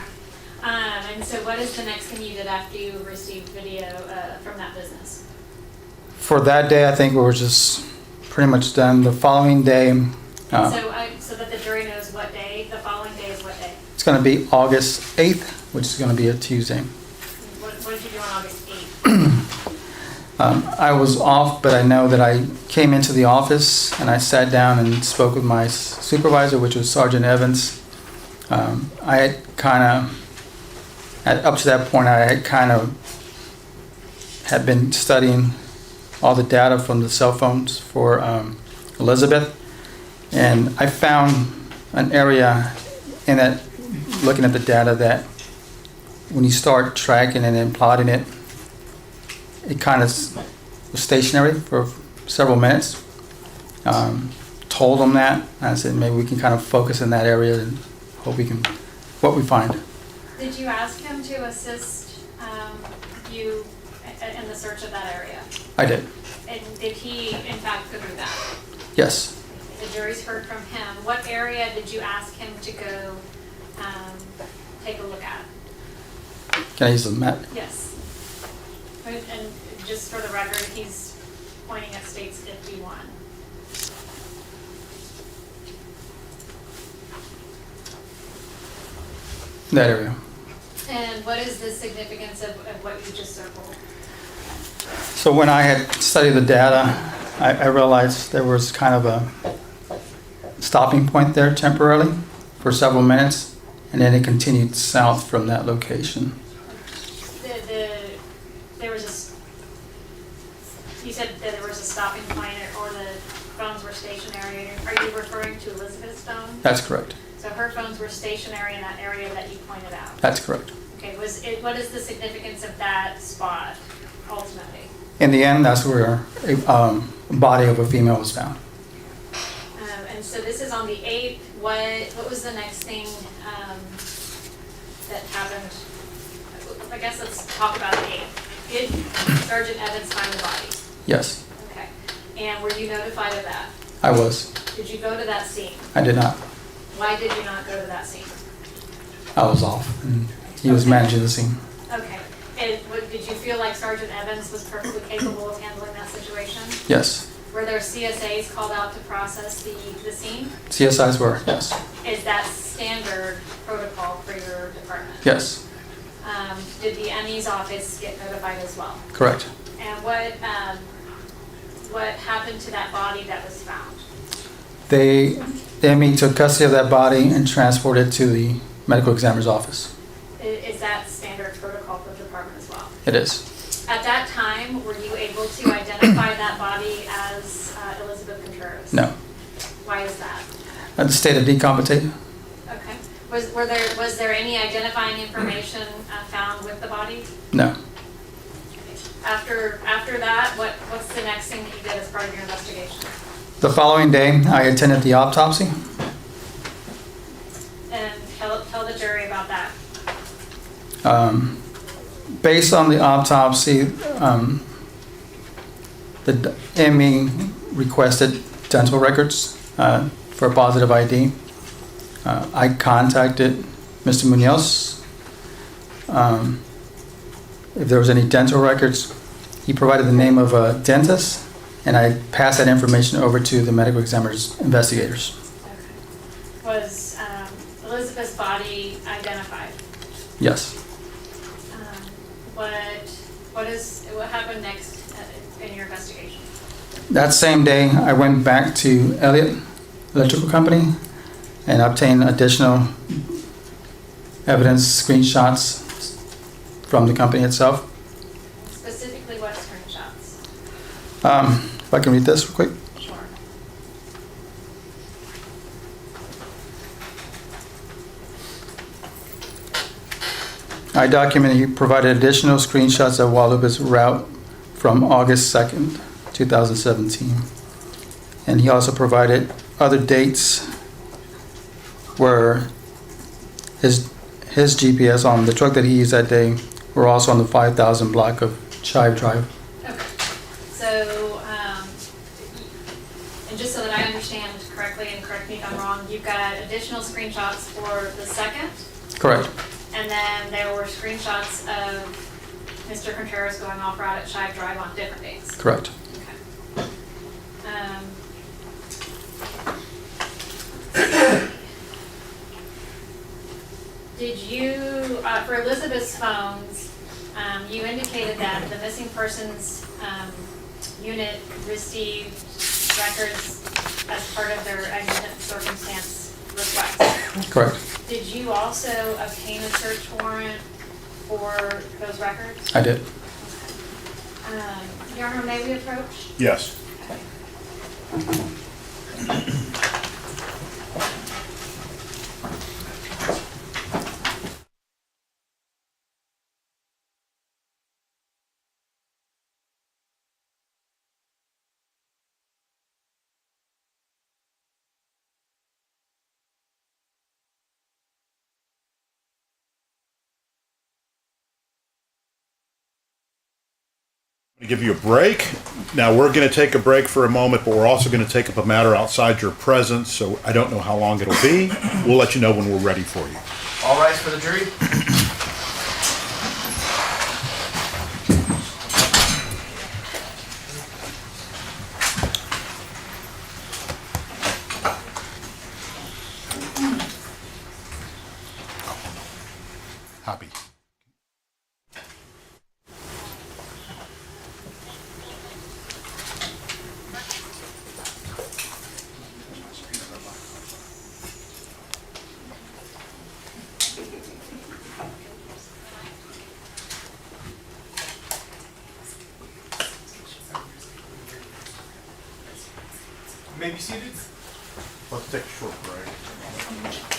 And so what is the next thing you did after you received video from that business? For that day, I think we were just pretty much done. The following day, So that the jury knows what day, the following day is what day? it's going to be August 8th, which is going to be a Tuesday. What did you do on August 8th? I was off, but I know that I came into the office and I sat down and spoke with my supervisor, which was Sergeant Evans. I had kind of, up to that point, I had been studying all the data from the cell phones for Elizabeth, and I found an area in that, looking at the data, that when you start tracking and then plotting it, it kind of was stationary for several minutes. Told them that. I said maybe we can kind of focus in that area and hope we can, what we find. Did you ask him to assist you in the search of that area? I did. And did he, in fact, go through that? Yes. The jury's heard from him. What area did you ask him to go take a look at? Can I use the map? Yes. And just for the record, he's pointing at States 51. That area. And what is the significance of what you just circled? So when I had studied the data, I realized there was kind of a stopping point there temporarily for several minutes, and then it continued south from that location. There was you said that there was a stopping point, or the phones were stationary. Are you referring to Elizabeth's phone? That's correct. So her phones were stationary in that area that you pointed out? That's correct. Okay, what is the significance of that spot, ultimately? In the end, that's where a body of a female was found. And so this is on the 8th. What was the next thing that happened? I guess let's talk about the 8th. Did Sergeant Evans find the body? Yes, Okay. And were you notified of that? I was. Did you go to that scene? I did not. Why did you not go to that scene? I was off, and he was Okay. managing the scene. Okay. And did you feel like Sergeant Evans was perfectly capable of handling that situation? Yes. Were there CSAs called out to process the scene? CSIs were, yes. Is that standard protocol for your department? Yes, Did the ME's office get notified as well? correct. And what happened to that body that was found? The ME took custody of that body and transported it to the medical examiner's office. Is that standard protocol for the department as well? It is. At that time, were you able to identify that body as Elizabeth Contreras? No. Why is that? The state of decompetency? Okay. Was there any identifying information found with the body? No. After that, what's the next thing that you did as part of your investigation? The following day, I attended the autopsy. And tell the jury about that. Based on the autopsy, the ME requested dental records for a positive ID. I contacted Mr. Munoz. If there was any dental records, he provided the name of a dentist, and I passed that information over to the medical examiner's investigators. Okay. Was Elizabeth's body identified? Yes. What happened next in your investigation? That same day, I went back to Elliott Electrical Company and obtained additional evidence, screenshots from the company itself. Specifically, what screenshots? If I can read this real quick. Sure. I documented you provided additional screenshots of Guadalupe's route from August 2nd, 2017. And he also provided other dates where his GPS on the truck that he used that day were also on the 5,000 block of Chive Drive. Okay, so, and just so that I understand correctly, and correct me if I'm wrong, you've got additional screenshots for the 2nd, Correct. and then there were screenshots of Mr. Contreras going off-route at Chive Drive on different dates. Correct. Okay. Did you, for Elizabeth's phones, you indicated that the missing persons unit received records as part of their exigent circumstance request. Correct. Did you also obtain a search warrant for those records? I did. Your Honor, may we approach? Yes. I'm going to give you a break. Now, we're going to take a break for a moment, but we're also going to take up a matter outside your presence, so I don't know how long it'll be. We'll let you know when we're ready for you. All rise for the jury. Happy. You may be seated. Let's take a short break.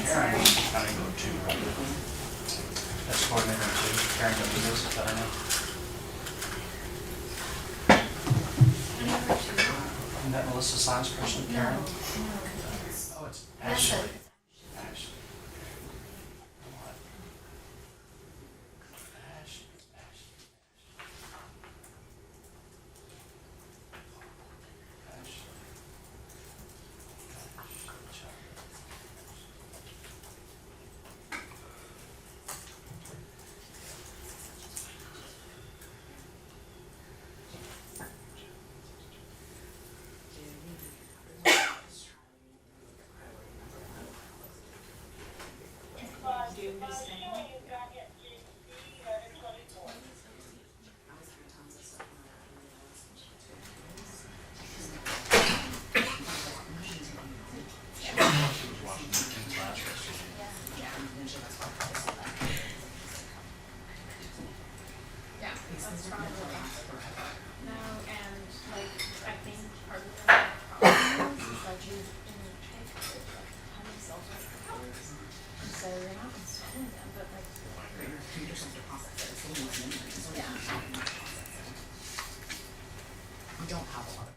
Karen, county road 2, right? That's coordinator 2. Karen Dominguez, is that her name? Isn't that Melissa Simon's person, Karen? Oh, it's Ashley. Ashley. What? Ashley. No, and like, I think part of the problem is that you take a ton of self-help products. So you're not installing them, but like. Yeah. We don't have a lot of.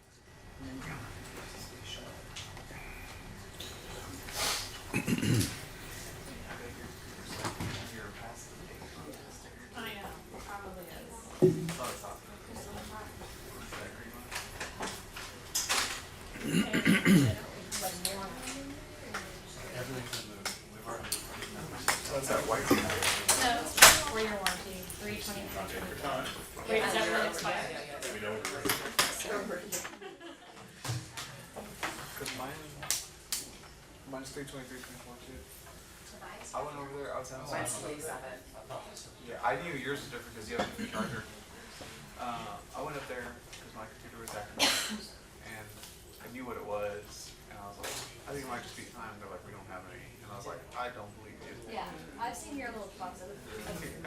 I know, probably is. What's that white thing? So, for your warranty, 3/24. Wait, is that really expired? Cause mine's 3/23/24 too. I went over there, I was having. Yeah, I knew yours was different because you have a different charger. I went up there because my computer was acting up, and I knew what it was, and I was like, I think it might just be time. They're like, we don't have any, and I was like, I don't believe you. Yeah, I've seen your little box of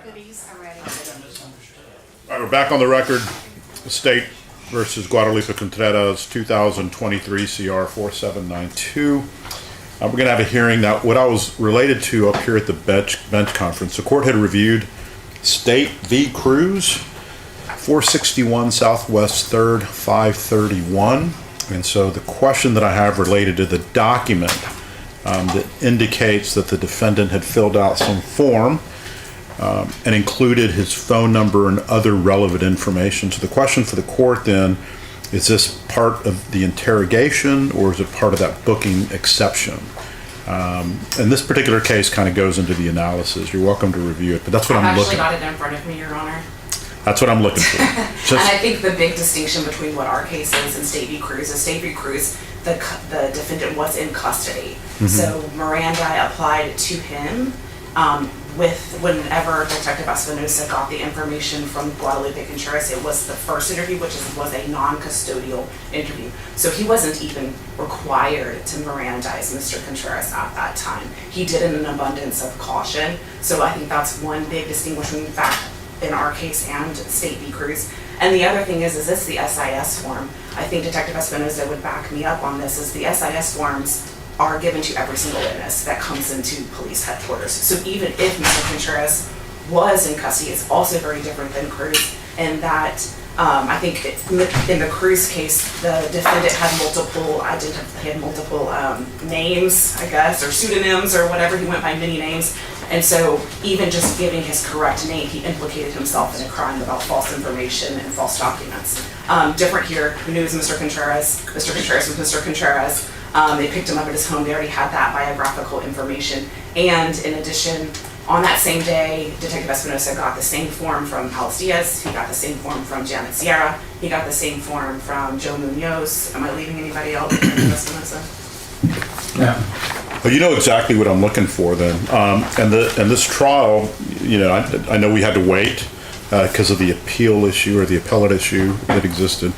goodies already. All right, we're back on the record. State versus Guadalupe Contreras, 2023 CR 4792. We're going to have a hearing. Now, what I was related to up here at the bench conference, the court had reviewed State v. Cruz, 461 Southwest 3rd, 531. And so the question that I have related to the document that indicates that the defendant had filled out some form and included his phone number and other relevant information. So the question for the court then, is this part of the interrogation or is it part of that booking exception? And this particular case kind of goes into the analysis. You're welcome to review it, but that's what I'm I've actually looking got it in front of me, Your Honor. That's what I'm looking for. And I think the big distinction between what our case is and State v. Cruz is State v. Cruz, the defendant was in custody. So Miranda applied to him whenever Detective Espinosa got the information from Guadalupe Contreras. It was the first interview, which was a non-custodial interview. So he wasn't even required to Mirandize Mr. Contreras at that time. He did in an abundance of caution. So I think that's one big distinguishing fact in our case and State v. Cruz. And the other thing is this the SIS form. I think Detective Espinosa would back me up on this, is the SIS forms are given to every single witness that comes into police headquarters. So even if Mr. Contreras was in custody, it's also very different than Cruz in that I think in the Cruz case, the defendant had multiple names, I guess, or pseudonyms or whatever. He went by many names. And so even just giving his correct name, he implicated himself in a crime about false information and false documents. Different here, who knew it was Mr. Contreras? Mr. Contreras was Mr. Contreras. They picked him up at his home. They already had that biographical information. And in addition, on that same day, Detective Espinosa got the same form from Alex Diaz. He got the same form from Janet Sierra. He got the same form from Joe Munoz. Am I leaving anybody else? Detective Espinosa? Yeah. Well, you know exactly what I'm looking for then. And this trial, you know, I know we had to wait because of the appeal issue or the appellate issue that existed.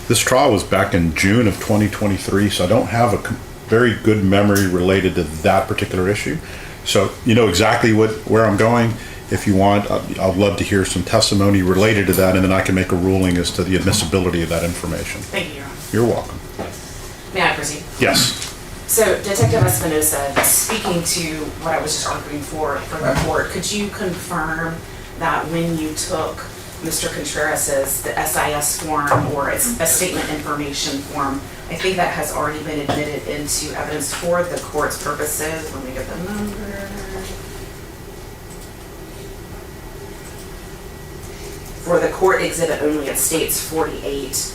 This trial was back in June of 2023, so I don't have a very good memory related to that particular issue. So you know exactly where I'm going. If you want, I'd love to hear some testimony related to that, and then I can make a ruling as to the admissibility of that information. Thank you, Your Honor. You're welcome. May I proceed? Yes. So Detective Espinosa, speaking to what I was just arguing for the court, could you confirm that when you took Mr. Contreras's, the SIS form or a statement information form, I think that has already been admitted into evidence for the court's purposes. Let me get the number. For the court exhibit only, it states 48.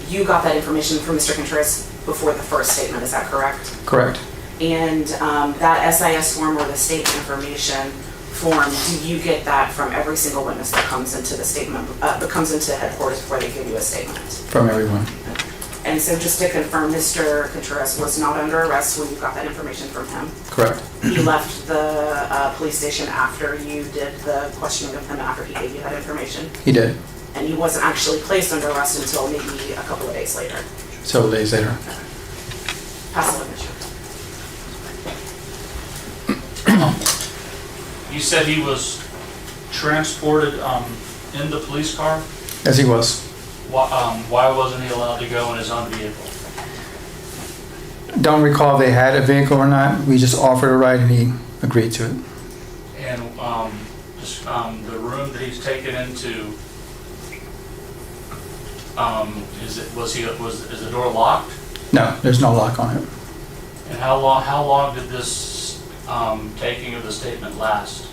You got that information from Mr. Contreras before the first statement, is that correct? Correct. And that SIS form or the statement information form, do you get that from every single witness that comes into the statement, that comes into headquarters before they give you a statement? From everyone. And so just to confirm, Mr. Contreras was not under arrest when you got that information from him? Correct. He left the police station after you did the questioning of him, after he gave you that information? He did. And he wasn't actually placed under arrest until maybe a couple of days later? Several days later. Pass the witness. You said he was transported in the police car? As he was. Why wasn't he allowed to go in his own vehicle? Don't recall if they had a vehicle or not. We just offered a ride and he agreed to it. And the room that he's taken into, is the door locked? No, there's no lock on it. And how long did this taking of the statement last?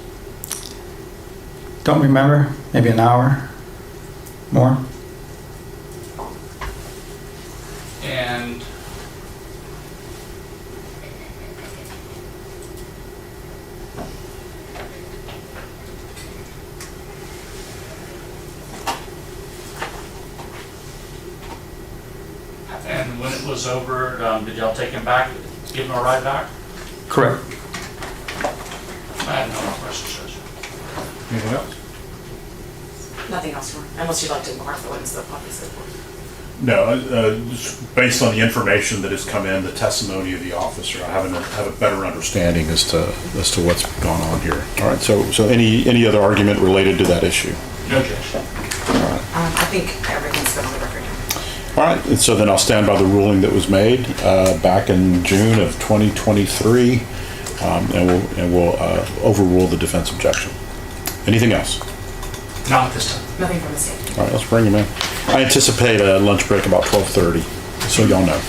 Don't remember. Maybe an hour. More. And when it was over, did y'all take him back, give him a ride back? Correct. I have no more questions, Judge. Anything else? Nothing else, unless you'd like to mark the witness that obviously. No, just based on the information that has come in, the testimony of the officer, I have a better understanding as to what's going on here. All right, so any other argument related to that issue? No, Judge. I think everything's been on the record. All right, and so then I'll stand by the ruling that was made back in June of 2023, and we'll overrule the defense objection. Anything else? Not at this time. Nothing from the state. All right, let's bring him in. I anticipate a lunch break about 12:30, so y'all know.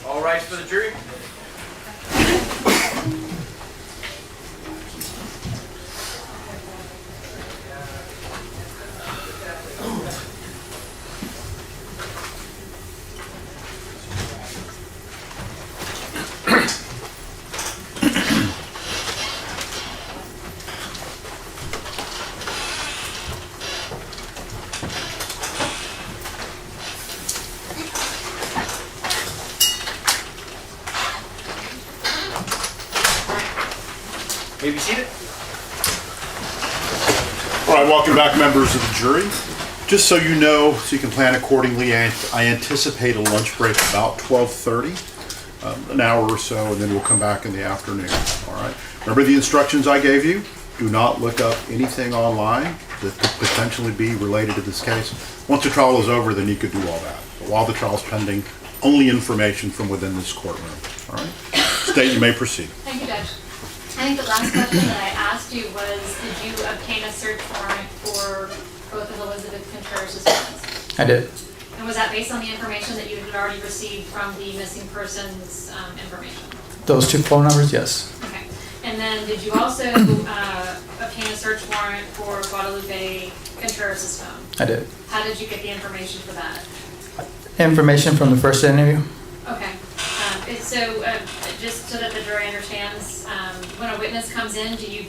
All rise for the jury. May be seated. All right, welcome back, members of the jury. Just so you know, so you can plan accordingly, I anticipate a lunch break about 12:30, an hour or so, and then we'll come back in the afternoon. All right. Remember the instructions I gave you? Do not look up anything online that could potentially be related to this case. Once the trial is over, then you could do all that. But while the trial's pending, only information from within this courtroom. All right? State, you may proceed. Thank you, Judge. I think the last question that I asked you was, did you obtain a search warrant for both of Elizabeth Contreras' phones? I did. And was that based on the information that you had already received from the missing persons information? Those 2 phone numbers, yes. Okay. And then did you also obtain a search warrant for Guadalupe Contreras' phone? I did. How did you get the information for that? Information from the first interview? Okay. Just so that the jury understands, when a witness comes in, do you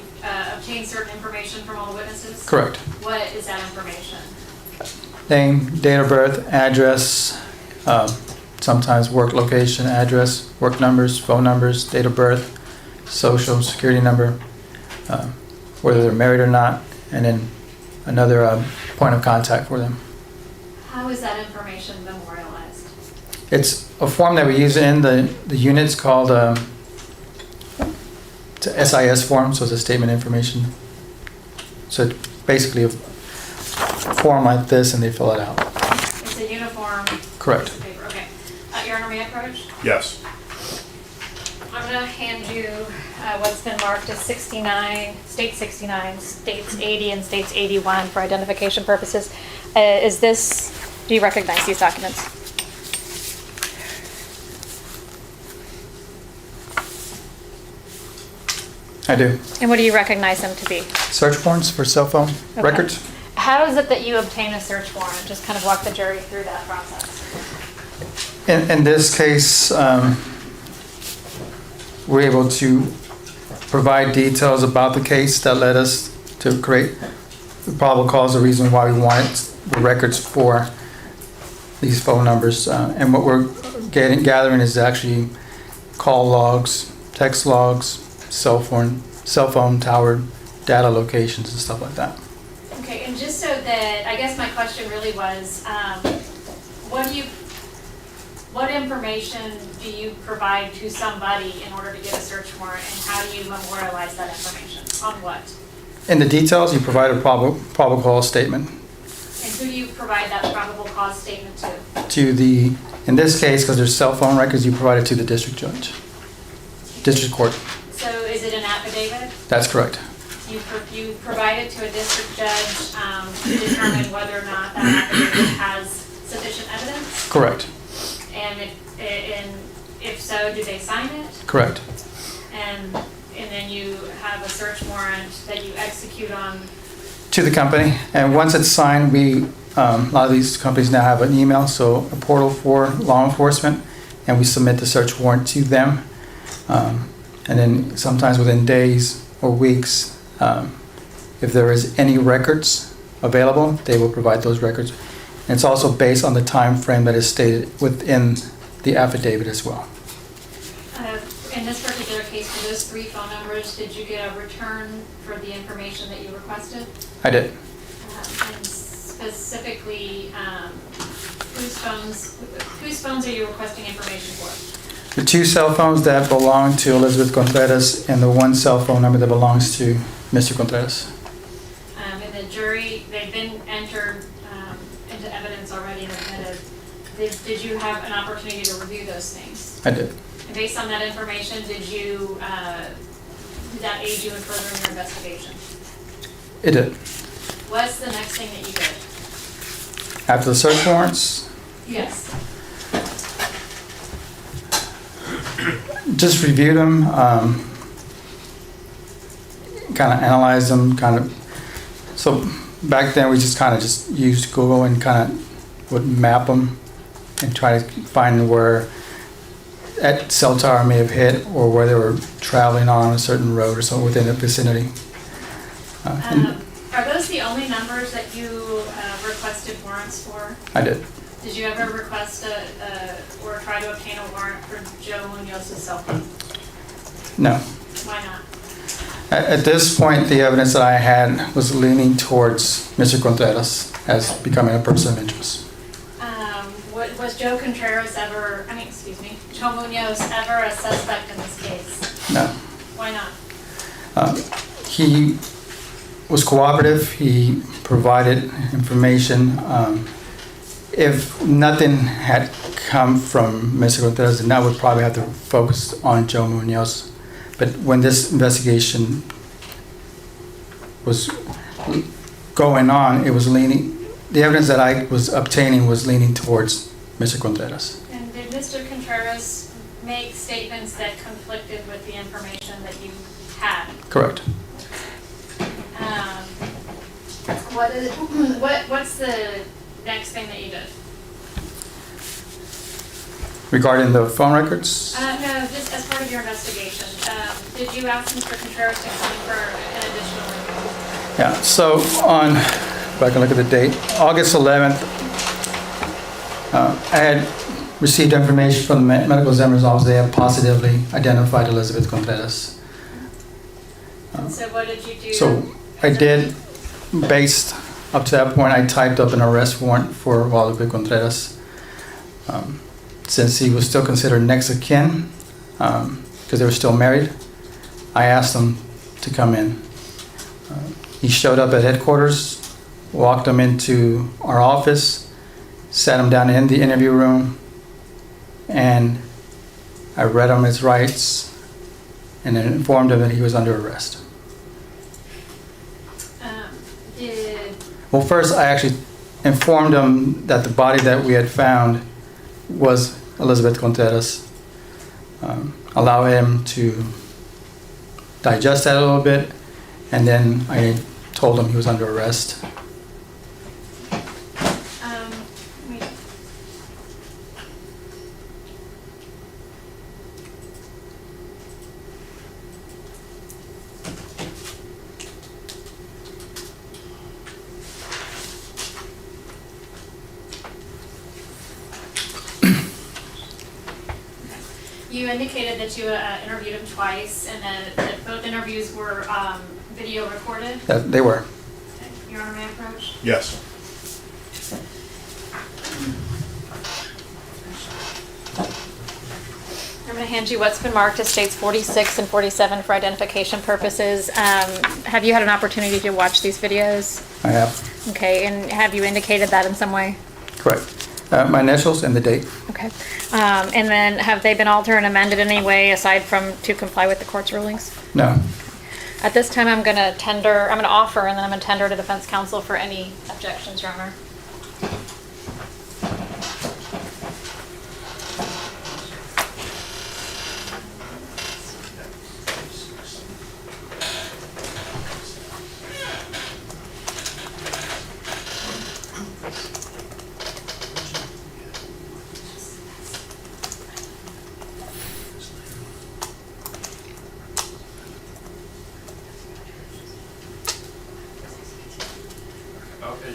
obtain certain information from all the witnesses? Correct. What is that information? Name, date of birth, address, sometimes work location, address, work numbers, phone numbers, date of birth, social security number, whether they're married or not, and then another point of contact for them. How is that information memorialized? It's a form that we use in the units called it's a SIS form, so it's a statement of information. So it's basically a form like this, and they fill it out. It's a uniform. Correct. Piece of paper. Okay. Your Honor, may I approach? Yes. I'm going to hand you what's been marked as 69, State 69, States 80, and States 81 for identification purposes. Do you recognize these documents? I do. And what do you recognize them to be? Search warrants for cell phone Okay. records? How is it that you obtain a search warrant? Just kind of walk the jury through that process. In this case, we're able to provide details about the case that led us to create the probable cause, the reason why we wanted the records for these phone numbers. And what we're gathering is actually call logs, text logs, cell phone tower data locations and stuff like that. Okay, and just so that, I guess my question really was, what information do you provide to somebody in order to get a search warrant, and how do you memorialize that information? On what? In the details, you provide a probable cause statement And who do you provide that probable cause statement to? in this case, because there's cell phone records, you provide it to the district judge, district court. So is it an affidavit? That's correct. You provide it to a district judge to determine whether or not that affidavit has sufficient evidence? Correct. And if so, do they sign it? Correct. And then you have a search warrant that you execute on? To the company, and once it's signed, a lot of these companies now have an email, so a portal for law enforcement, and we submit the search warrant to them. And then sometimes within days or weeks, if there is any records available, they will provide those records. And it's also based on the time frame that is stated within the affidavit as well. In this particular case, for those 3 phone numbers, did you get a return for the information that you requested? I did. And specifically, whose phones are you requesting information for? The 2 cell phones that belong to Elizabeth Contreras and the 1 cell phone number that belongs to Mr. Contreras. And the jury, they've been entered into evidence already and admitted. Did you have an opportunity to review those things? I did. And based on that information, did that aid you in furthering your investigation? It did. What's the next thing that you did? After the search warrants, Yes. just reviewed them, kind of analyzed them, so back then we just used Google and would map them and try to find where that cell tower may have hit or where they were traveling on a certain road or so within the vicinity. Are those the only numbers that you requested warrants for? I did. Did you ever request or try to obtain a warrant for Joe Munoz's cell phone? No. Why not? At this point, the evidence that I had was leaning towards Mr. Contreras as becoming a person of interest. Was Joe Contreras Joe Munoz ever a suspect in this case? No. Why not? He was cooperative. He provided information. If nothing had come from Mr. Contreras, then I would probably have to focus on Joe Munoz. But when this investigation was going on, it was leaning, the evidence that I was obtaining was leaning towards Mr. Contreras. And did Mr. Contreras make statements that conflicted with the information that you had? Correct. What's the next thing that you did? Regarding the phone records, No, just as part of your investigation. Did you ask Mr. Contreras to come for an additional review? yeah, so on, if I can look at the date, August 11th, I had received information from the medical examiner's office. They have positively identified Elizabeth Contreras. So what did you do? So I did, based up to that point, I typed up an arrest warrant for Guadalupe Contreras. Since he was still considered next of kin, because they were still married, I asked him to come in. He showed up at headquarters, walked him into our office, sat him down in the interview room, and I read him his rights and then informed him that he was under arrest. Well, first I actually informed him that the body that we had found was Elizabeth Contreras. Allow him to digest that a little bit, and then I told him he was under arrest. Wait. You indicated that you interviewed him twice and that both interviews were video recorded. They were. Your Honor, may I approach? Yes. I'm going to hand you what's been marked as states 46 and 47 for identification purposes. Have you had an opportunity to watch these videos? I have. Okay, and have you indicated that in some way? Correct. My initials and the date. Okay. And then have they been altered and amended in any way aside from to comply with the court's rulings? No. At this time, I'm going to offer, and then I'm going to tender to defense counsel for any objections, Your Honor. Okay.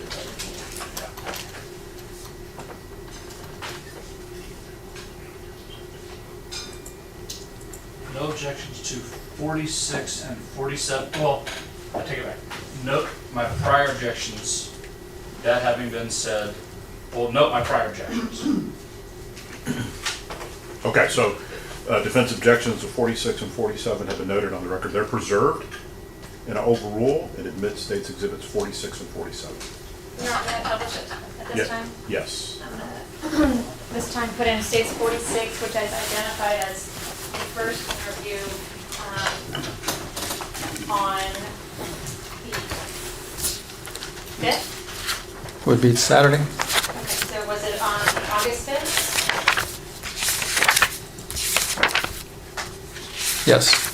No objections to 46 and 47, well, I take it back. Note my prior objections, that having been said, well, note my prior objections. Okay, so defense objections to 46 and 47 have been noted on the record. They're preserved, and I overrule and admit states exhibits 46 and 47. You're not going to publish it at this Yeah. time? Yes. I'm gonna this time put in states 46, which I've identified as the first interview on the 5th. Would be Saturday. Okay, so was it on August 5th? Yes.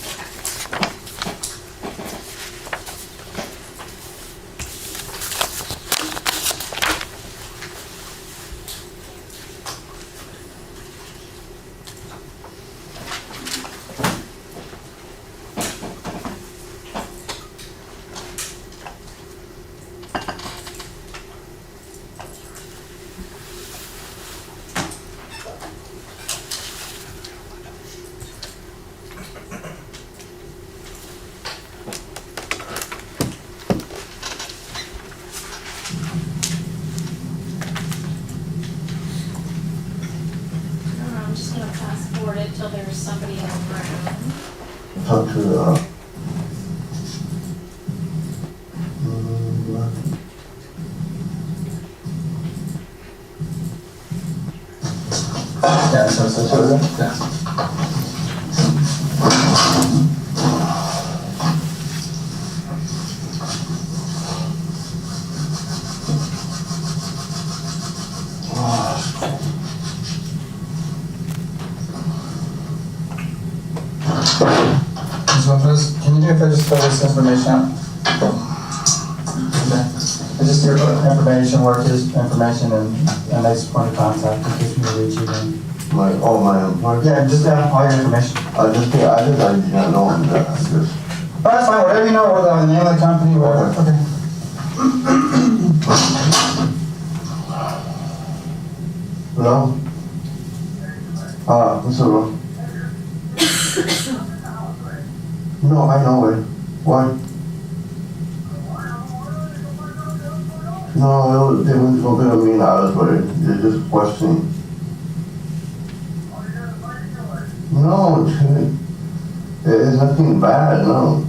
I'm just going to fast forward it till there's somebody in the room. Talk to Yeah, so, yeah. Ms. Lopez, can you do if I just fill this information out? Okay. I just hear information, work is information, and next point of contact in case we reach you then. My Yeah, just all your information. I did not know him, just. Oh, that's fine, whatever you know, whether the name of the company, whatever. Okay. Hello? What's up? No, I know it. Why? No, it was a bit of mean hours, but they're just questioning. No, it's nothing bad, no.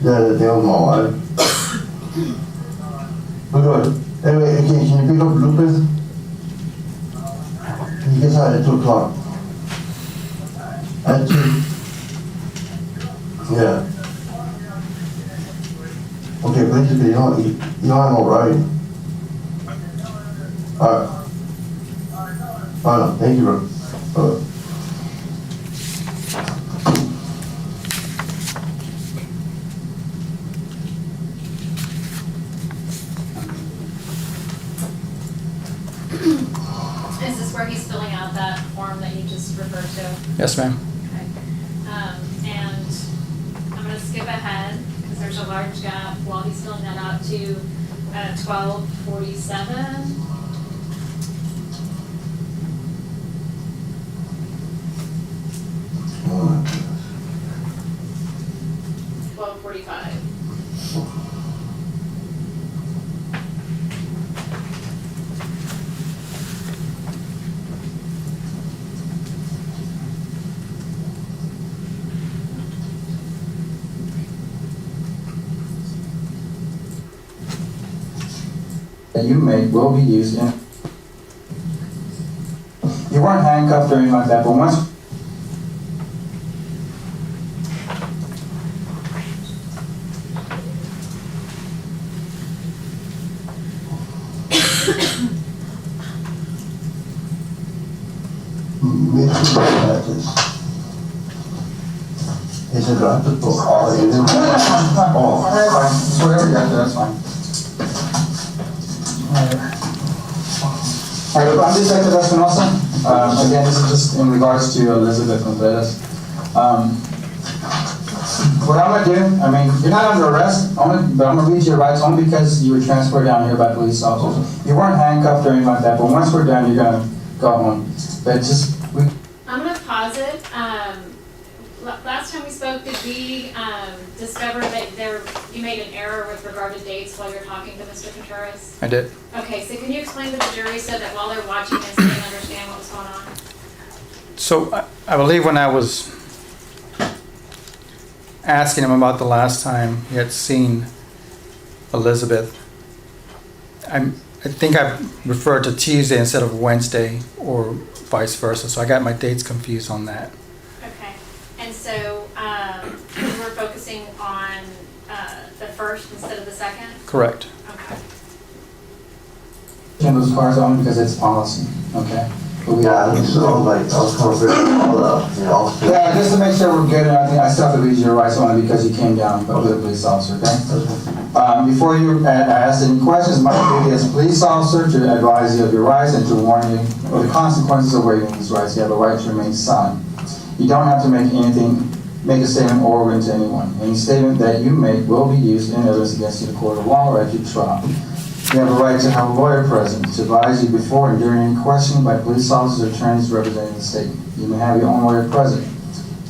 Yeah, the deal with my wife. Look, anyway, can you pick up Lucas? He gets out at 2 o'clock. At 2. Yeah. Okay, basically, you know I'm alright. Alright. Thank you, bro. Is this where he's filling out that form that you just referred to? Yes, ma'am. Okay. And I'm gonna skip ahead, because there's a large gap while he's filling that out to 12:47. Oh, 12:45. That you make will be used in. You weren't handcuffed or anything like that, but once. Is it right to put all in? Oh, that's fine. It's whatever you got there, that's fine. All right, I'm Detective Espinosa. Again, this is just in regards to Elizabeth Contreras. What I'm gonna do, I mean, you're not under arrest, but I'm gonna read your rights only because you were transferred down here by police officers. You weren't handcuffed or anything like that, but once we're done, you're gonna go home. But just, I'm gonna pause it. Last time we spoke, did we discover that you made an error with regard to dates while you're talking to Mr. Contreras? I did. Okay, so can you explain to the jury so that while they're watching this, they can understand what was going on? So I believe when I was asking him about the last time he had seen Elizabeth, I think I referred to Tuesday instead of Wednesday or vice versa, so I got my dates confused on that. Okay, and so we were focusing on the first instead of the second? Correct. Okay. In those cars only because it's policy, okay? But we Yeah, so like, I was confident all the, Yeah, just to make sure we're good, and I think I still have to read your rights only because you came down with a police officer, okay? Before you ask any questions, my duty as a police officer to advise you of your rights and to warn you of the consequences of waiving these rights. You have a right to remain silent. You don't have to make a statement or written to anyone. Any statement that you make will be used in evidence against you in a court of law or at your trial. You have a right to have a lawyer present to advise you before and during any questioning by police officers or attorneys representing the state. You may have your own lawyer present.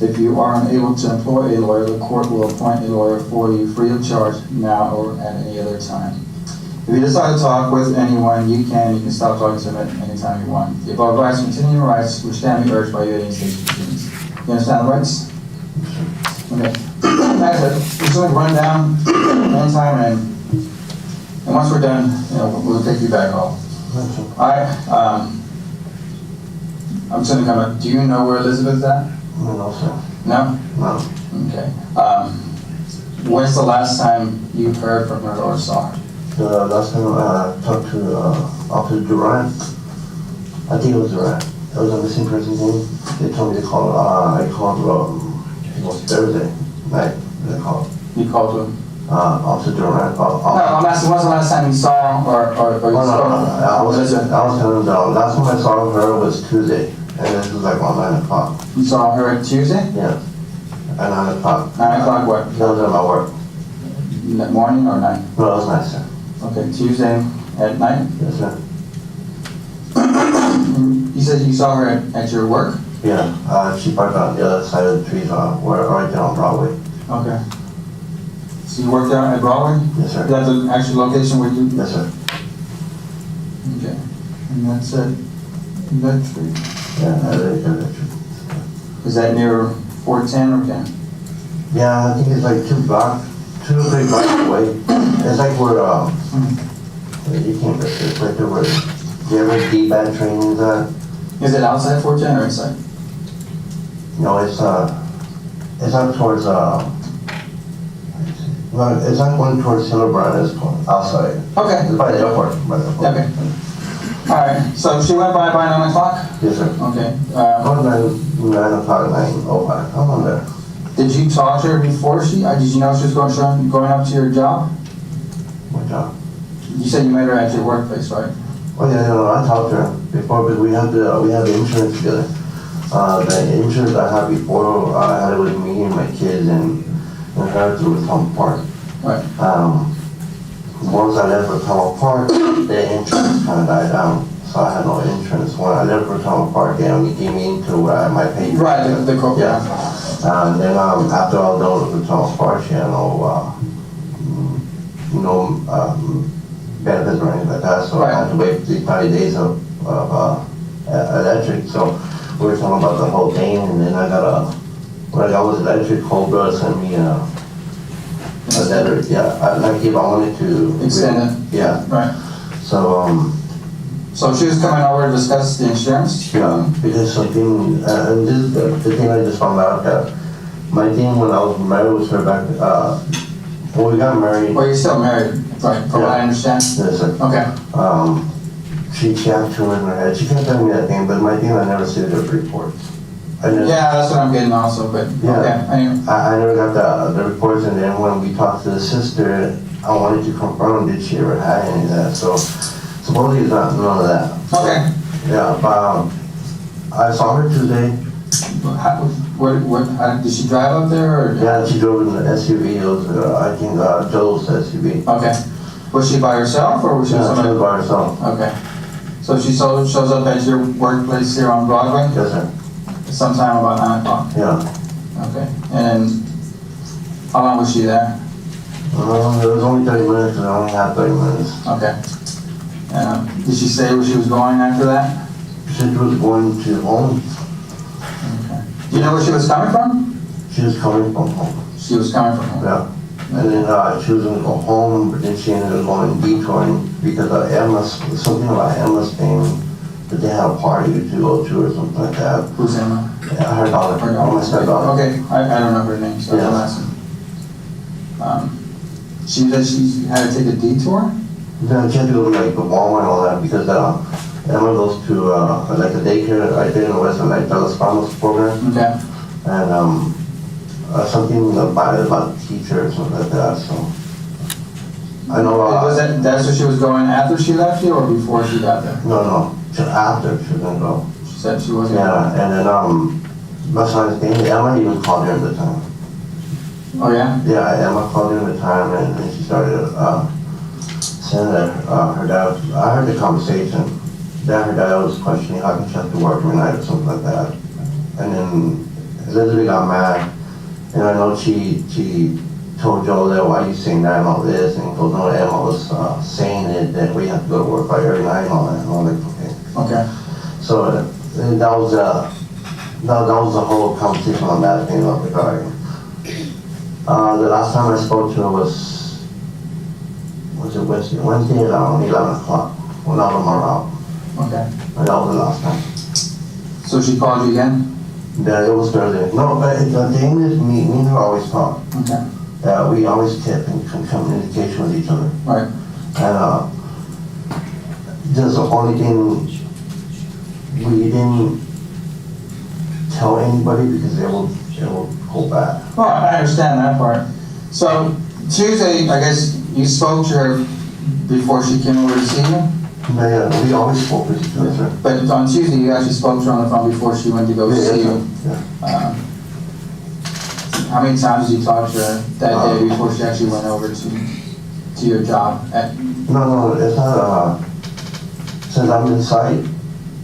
If you are unable to employ a lawyer, the court will appoint a lawyer for you free of charge now or at any other time. If you decide to talk with anyone, you can stop talking to them at any time you want. The above rights continue your rights, which can be urged by you at any stage proceedings. You understand the rights? Okay. That's it. Just like run down anytime and once we're done, we'll take you back home. All right, I'm just gonna come up, do you know where Elizabeth's at? No, sir. No? No. Okay. When's the last time you heard from her or saw her? The last time I talked to Officer Durant, I think it was Durant. It was a missing person thing. They told me to call. I called. It was Thursday night. They called. You called him? Officer Durant. No, I'm asking, when's the last time you saw or you Oh, no, spoke? I was telling them the last time I saw her was Tuesday, and this was like around 9 o'clock. You saw her Tuesday? Yeah, at 9 o'clock. 9 o'clock what? That was at my work. Morning or night? No, it was nice, sir. Okay, Tuesday at night? Yes, sir. You said you saw her at your work? Yeah, she parked on the other side of the trees, right there on Broadway. Okay. So you worked out at Broadway? Yes, sir. Is that the actual location where you? Yes, sir. Okay. And that's at that street? Yeah, that's true. Is that near 410 or 10? Yeah, I think it's like 2 or 3 blocks away. It's like where, you can't get this, like where, do you ever D-bag trainings at? Is it outside 410 or inside? No, it's not towards, no, it's not going towards Hillebrand, it's going outside. Okay. It's by the airport, by the airport. Okay. All right, so she went by 9 o'clock? Yes, sir. Okay. About 9 o'clock, 9:05, I'm on there. Did you talk to her before did you know she was going up to your job? What job? You said you met her at your workplace, right? Oh, yeah, no, I talked to her before, but we had the insurance together. The insurance I had before, I had it with me and my kids and her through Tom Park. Right. Once I left for Tom Park, the insurance kind of died down, so I had no insurance. When I left for Tom Park, they only gave me into my pay. Right, the corporate. Yeah. And then after I was done with Tom Park, she had no benefits or anything like that, so I had to wait 30 days of electric. So we were talking about the whole thing, and then when I got with electric, Cobra sent me a letter. Yeah, like if I wanted to Extend it. Yeah. Right. So So she was coming over to discuss the insurance? yeah, because something, and this is the thing I just found out that my thing when I was married with her back, when we got married. Well, you're still married, right, from what I understand? Yes, sir. Okay. She had two in her head. She kept telling me that thing, but my thing, I never see the reports. Yeah, that's what I'm getting also, but, okay, anyway. I never got the reports, and then when we talked to the sister, I wanted to confirm did she ever had any of that, so supposedly it's not none of that. Okay. Yeah, but I saw her Tuesday. Did she drive up there, or? Yeah, she drove in the SUV, it was, I think, Joe's SUV. Okay. Was she by herself, or was she with Yeah, she somebody? was by herself. Okay. So she shows up at your workplace here on Broadway? Yes, sir. Sometime about 9 o'clock? Yeah. Okay. And how long was she there? It was only 30 minutes, and I only had 30 minutes. Okay. Did she say where she was going after that? She said she was going to home. Okay. Do you know where she was coming from? She was coming from home. She was coming from home? Yeah. And then she was going to go home, but then she ended up going detouring because of Emma's, something about Emma's thing, that they had a party to go to or something like that. Who's Emma? Yeah, her daughter. Her daughter. My stepdaughter. Okay, I don't know her name, so Yeah. I'm asking. She said she had to take a detour? Then she had to go to like the Walmart and all that because Emma goes to like a daycare right there in the West, like the Espinosa program. Okay. And something about teacher or something like that, so. I know. That's where she was going after she left you, or before she got there? No, just after she was gonna go. She said she wasn't. Yeah, and then that's the thing. Emma even called her at the time. Oh yeah? Yeah, Emma called her at the time, and then she started saying that her dad. I heard the conversation. That her dad was questioning how can she have to work every night or something like that. And then Elizabeth got mad, and I know she told Joe that why are you saying that and all this, and he goes, no, Emma was saying it that we have to go to work by every night and all that, and I'm like, okay. Okay. So that was the whole conversation on that thing of the guy. The last time I spoke to her was was it Wednesday? Wednesday at 11 o'clock, when all of them are out. Okay. And that was the last time. So she called you again? Yeah, it was Thursday. No, but the thing is, me and her always talk. Okay. We always kept in communication with each other. Right. And just the only thing, we didn't tell anybody because they will go back. Well, I understand that part. So Tuesday, I guess you spoke to her before she came over to see you? Yeah, we always spoke with each other. But on Tuesday, you actually spoke to her on the phone before she went to go see you. Yeah. How many times did you talk to her that day before she actually went over to your job? No, it's not, since I'm inside,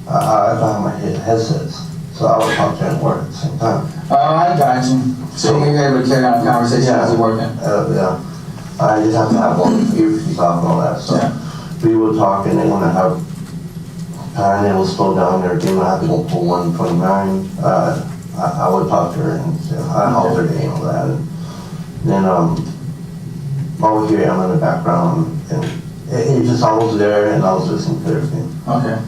I have my headsets, so I would talk to her and work at the same time. Oh, I got you. So you're able to carry on a conversation as you're working? Yeah. I just have to have all the earpiece off and all that, so. Yeah. We would talk, and then when I have, and it will slow down there, then I have to go pull 129, I would talk to her and say, how's her day and all that. And then, over here, I'm in the background, and it just, I was there and I was listening to everything. Okay.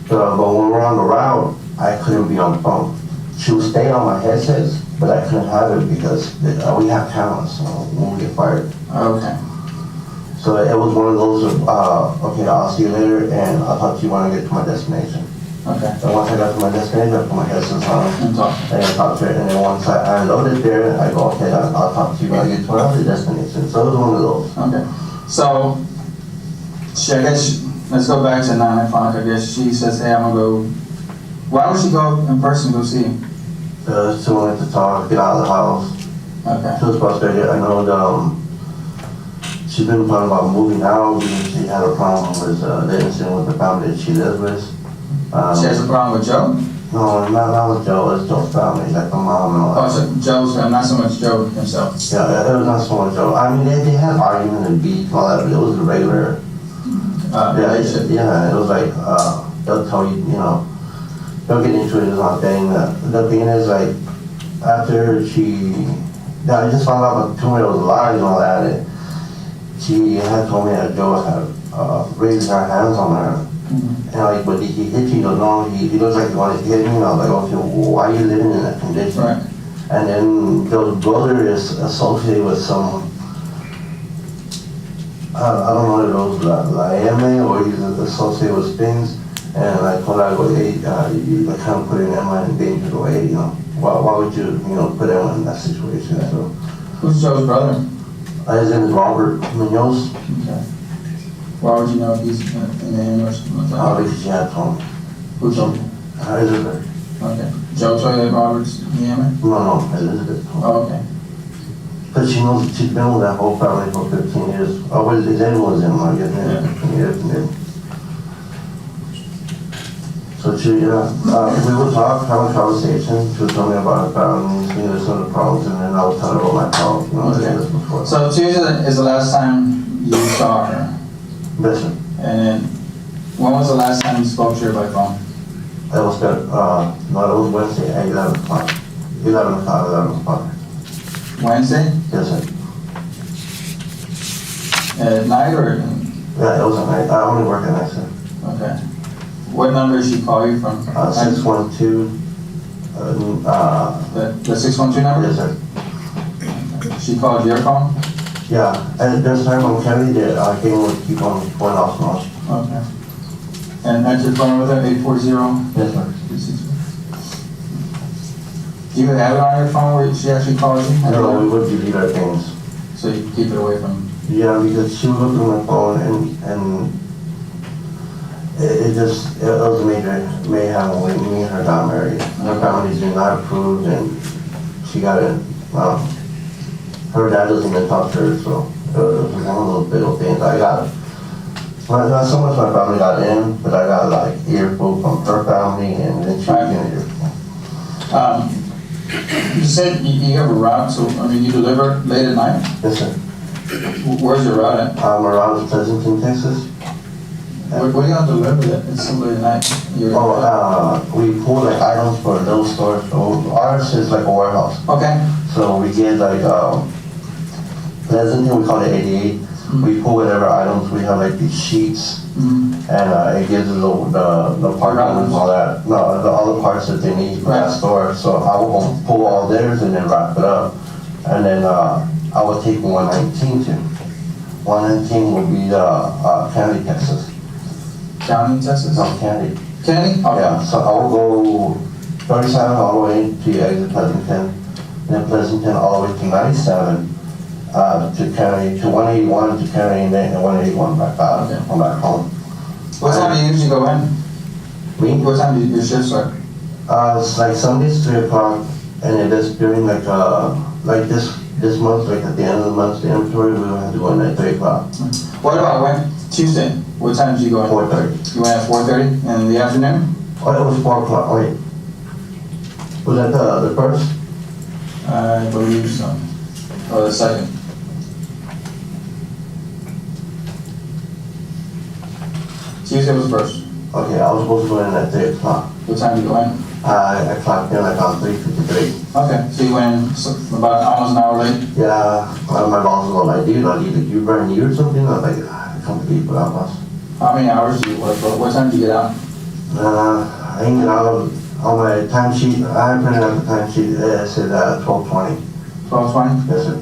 But when we're on the route, I couldn't be on the phone. She would stay on my headsets, but I couldn't have it because we have cameras, so when we get fired. Okay. So it was one of those, okay, I'll see you later, and I'll talk to you when I get to my destination. Okay. And once I got to my destination, I put my headsets on, And talk. and I talk to her, and then once I loaded there, I go, okay, I'll talk to you when I get to my other destination. So it was one of those. Okay. So, I guess, let's go back to 9 o'clock. I guess she says, hey, I'm gonna go. Why would she go in person to go see you? She wanted to talk, get out of the house. Okay. She was frustrated. I know she's been talking about moving out because she had a problem with the incident with the family that she lives with. She has a problem with Joe? No, not with Joe, it's Joe's family, like the mom and all that. Oh, so Joe's family, not so much Joe himself. Yeah, it was not so much Joe. I mean, they had argument and beef and all that, but it was a regular, Relationship. yeah, it was like, they'll tell you, they'll get into it, it's not thing. The thing is, like, after I just found out about too many of those lies and all that, she had told me that Joe had raised her hands on her. And like, but he hit you? He goes, no, he looks like he wanted to hit me. And I was like, okay, well, why are you living in that condition? Right. And then Joe's brother is associated with some, I don't know if it was La M or he's associated with things. And I told her, I go, hey, you kind of put an Emma in danger. Go, hey, why would you, put Emma in that situation? So, Who's Joe's brother? his name is Robert Munoz. Okay. Why would you know if he's in the ambulance or something like that? Because she had told me. Who told you? Elizabeth. Okay. Joe told you that Robert's in the ambulance? No, Elizabeth told me. Oh, okay. Because she knows, she's been with that whole family for 15 years. Oh, well, his name was in, I guess, 15 years. And then, so we would talk, have a conversation. She would tell me about her family, some of the problems, and then I would tell her about my problems, Okay. this before. So Tuesday is the last time you saw her? Listen, And then, when was the last time you spoke to her by phone? it was good, no, it was Wednesday at 11 o'clock. 11 o'clock. Wednesday? Yes, sir. At night or? Yeah, it was at night. I only work at night, sir. Okay. What number did she call you from? 612, The 612 number? yes, sir. She called your phone? Yeah, and there's time on Kennedy that I came with keep on going off and off. Okay. And that's your phone with her, 840? Yes, sir. Do you have it on your phone where she actually calls you? No, we would delete our things. So you keep it away from? Yeah, because she would look through my phone and it was a major mayhem when me and her got married. Her families did not approve and she got it, her dad doesn't even talk to her, so it was one of those little things. Not so much my family got in, but I got like earful from her family and then she was getting earful. You said you have a route, so, you deliver late at night? Yes, sir. Where's your route at? I'm around Pleasanton, Texas. Where do you deliver that? It's so late at night. We pull like items for those stores. So ours is like a warehouse. Okay. So we get like Pleasanton, we call it 88. We pull whatever items, we have like these sheets, and it gives them the part numbers and all that. No, all the parts that they need for that store. So I will pull all theirs and then wrap it up. And then I will take 119 to. 119 will be County, Texas. County, Texas? No, County. County? Okay. Yeah, so I will go 37 all the way to exit Pleasanton, then Pleasanton all the way to 97, to County, to 181 to County, and then 181 back out, Okay. I'm back home. What time do you usually go in? Me? What time do your shift start? It's like Sundays 3 o'clock, and it is during like this month, like at the end of the month, the inventory, we will have to go in at 3 o'clock, What about when? Tuesday? What time did you go in? 4:30. You went at 4:30 in the afternoon? Oh, it was 4 o'clock, wait. Was that the first? I believe so. Or the second. Tuesday was first. Okay, I was supposed to go in at 3 o'clock. What time did you go in? I clocked in like on 3:53. Okay, so you went in about almost an hour late? Yeah, my boss was like, dude, you burn you or something? I was like, I can't believe that, boss. How many hours do you work? What time did you get out? I ain't get out on my timesheet. I printed out the timesheet. It said 12:20. 12:20? Yes, sir.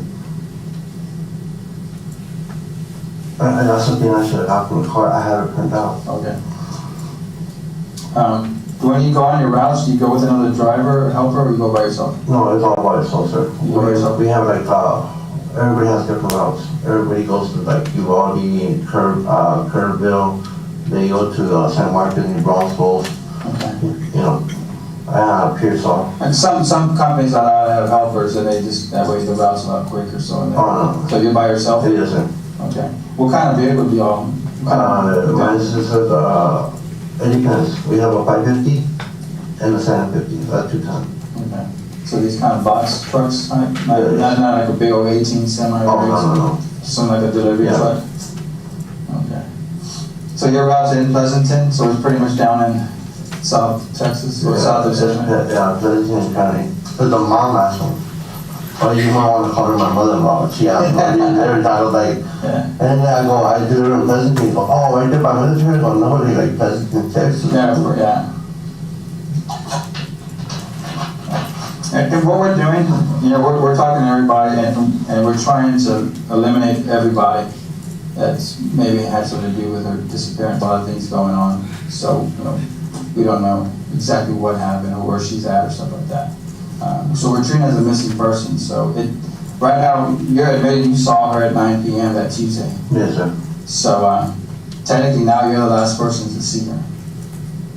And that's something I should have got from the car. I had it printed out. Okay. When you go on your routes, do you go with another driver or helper, or you go by yourself? No, it's all by itself, sir. You go by yourself? We have like, everybody has different routes. Everybody goes to like Uvalde, Kerrville. They go to San Marcos, New Braunfels, Okay. you know, Pearsall. And some companies allow to have helpers, and they just, that way the route's a lot quicker, so. And then- Oh, no. So you're by yourself? It isn't. Okay. What kind of vehicle do y'all? Mine is it depends. We have a 550 and a 750, that's 2 ton. Okay. So these kind of box trucks, right? Not like a big old 18 semi, Oh, no. something like a delivery Yeah. truck? Okay. So your route's in Pleasanton, so it's pretty much down in South Texas, or South of Cincinnati? Yeah, Pleasanton County. But the mom asked me, oh, you might want to call her my mother-in-law. She asked me, every time I was like, Yeah. and then I go, I do her in Pleasanton. Go, oh, right there by military? I go, no, like Pleasanton, Texas. Yeah. And what we're doing, you know, we're talking to everybody, and we're trying to eliminate everybody that's maybe had something to do with her disappearance, a lot of things going on. So, you know, we don't know exactly what happened or where she's at or stuff like that. So we're treating her as a missing person. So right now, you're admitting you saw her at 9 p.m. that Tuesday. Yes, sir. So technically now you're the last person to see her.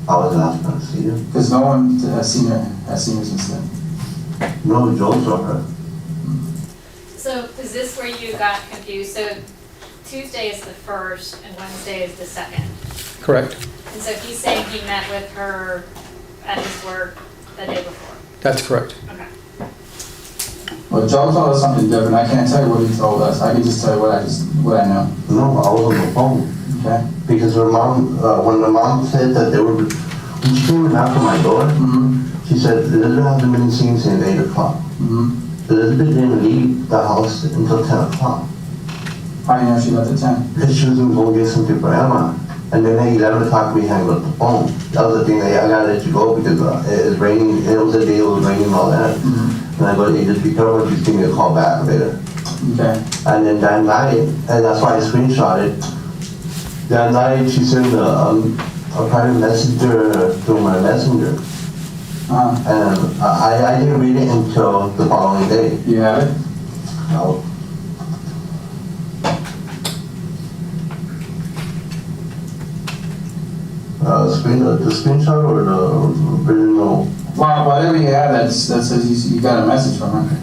I was the last one to see her. Because no one has seen her since then. No, Joe saw her. So is this where you got confused? So Tuesday is the first and Wednesday is the second. Correct. And so he's saying he met with her at his work the day before. That's correct. Okay. Well, Joe told us something different. I can't tell you what he told us. I can just tell you what I know. No, I was on the phone. Okay. Because her mom, when the mom said that they were, when she came after my door, she said, Elizabeth hasn't been seen since 8 o'clock. Elizabeth didn't leave the house until 10 o'clock. How do you know she left at 10? Because she was going to go get something for Emma. And then at 11 o'clock we hung up the phone. That was the thing, I gotta let you go because it's raining, it was a day it was raining and all that. And I go, hey, just be careful, just give me a call back later. Okay. And then that night, and that's why I screenshotted, that night she sent a private messenger through my messenger. And I didn't read it until the following day. You have it? No. The screenshot or the original? Well, whatever you have that says you got a message from her.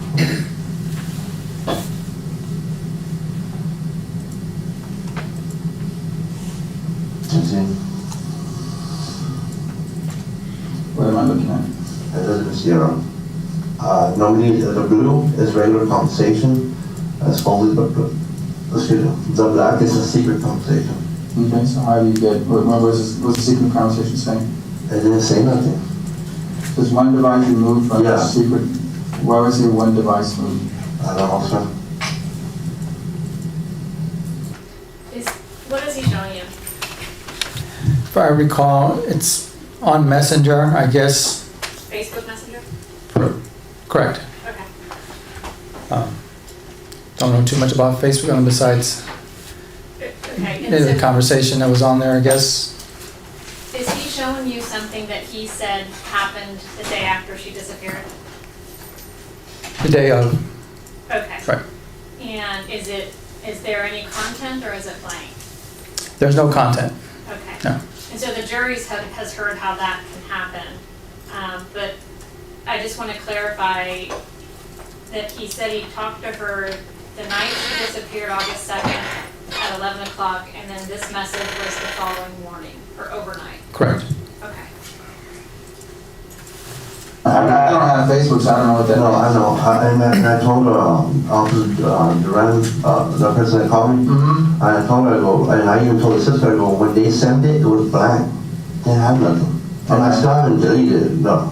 Let's see. What am I looking at? Elizabeth Sierra. Normally the blue is regular compensation, as follows the black is a secret compensation. Okay, so how do you get, what was the secret conversation saying? I didn't say nothing. Does one device removed from the Yeah. secret, why was your one device moved? I don't know, sir. What is he showing you? If I recall, it's on Messenger, I guess. Facebook Messenger? Correct. Okay. Don't know too much about Facebook besides Okay, the and so conversation that was on there, I guess. is he showing you something that he said happened the day after she disappeared? The day of. Okay. Right. And is there any content or is it blank? There's no content. Okay. No. And so the jury's has heard how that can happen. But I just want to clarify that he said he talked to her the night she disappeared, August 2nd at 11 o'clock, and then this message was the following morning or overnight. Correct. Okay. I don't have Facebook, so I don't know what that No, I know. And I told Officer Duran, the person that called me, Mm-hmm. I told her, I go, and I even told the sister, I go, when they sent it, it was blank. They didn't have nothing. And I still haven't deleted it, no.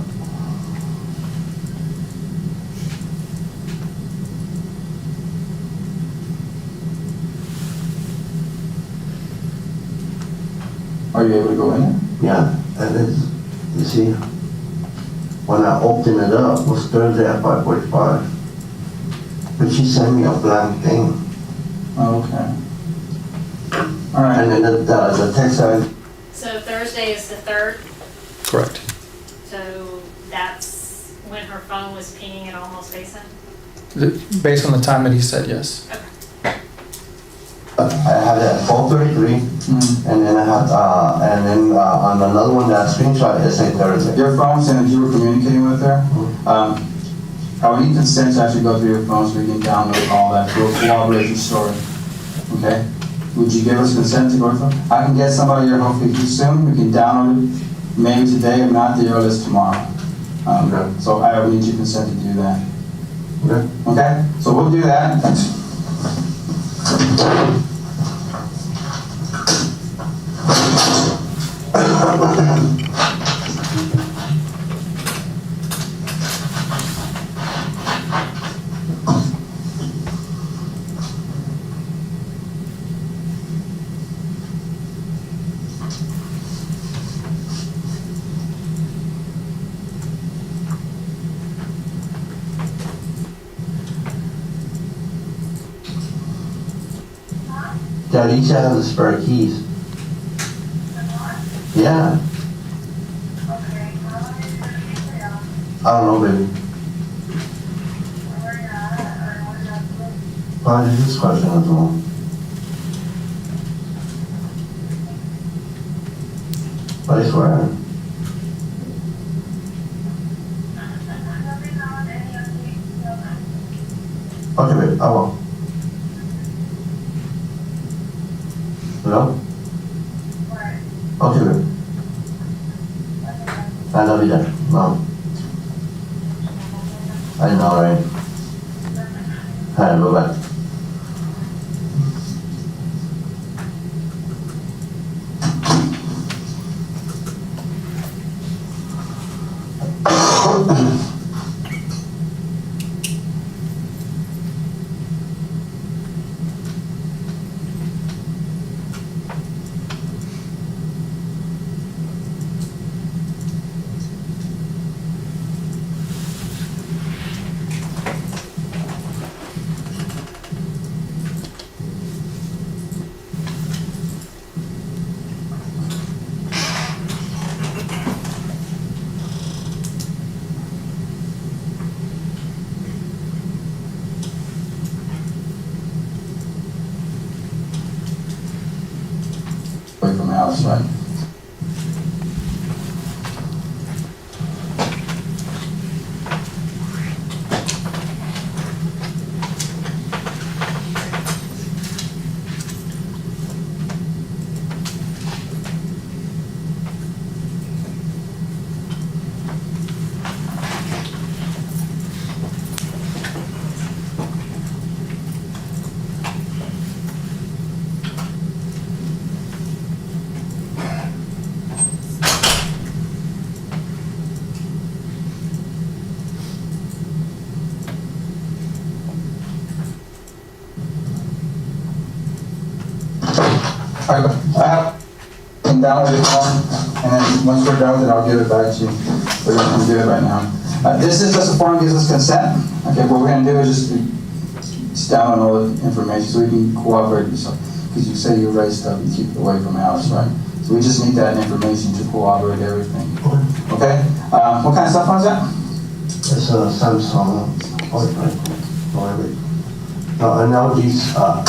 Are you able to go in there? Yeah, and it's, you see, when I opened it up, it was Thursday at 5:45. But she sent me a blank thing. Oh, okay. All right. And then the text I, So Thursday is the 3rd, Correct. so that's when her phone was pinging at Almost Basin? Based on the time that he said, yes. I had it at 4:33, Mm. and then I had, on another one, that screenshot, it said Thursday. Your phone saying that you were communicating with her? I would need consent to actually go through your phone so we can download all that, we'll corroborate your story. Okay? Would you give us consent to go through? I can get somebody here hopefully soon, we can download it, maybe today, if not the earliest tomorrow. Okay. So I would need your consent to do that. Okay. Okay? So we'll do that. Dad, each has the spare keys. Yeah. I don't know, baby. Probably this question as well. I swear. Okay, babe, I will. Hello? Okay, babe. I love you, Dad. Mom. I know, right? Alright, bye-bye. Away from the house, right? I have them download it form, and then once we're done with it, I'll give it back to you. We're not gonna do it right now. This is just a form that gives us consent. Okay, what we're gonna do is just download all the information so we can cooperate with yourself. Because you say you raise stuff, you keep it away from Alice, right? So we just need that information to cooperate everything. Okay? What kind of cell phone is that? It's a Samsung, an LG's,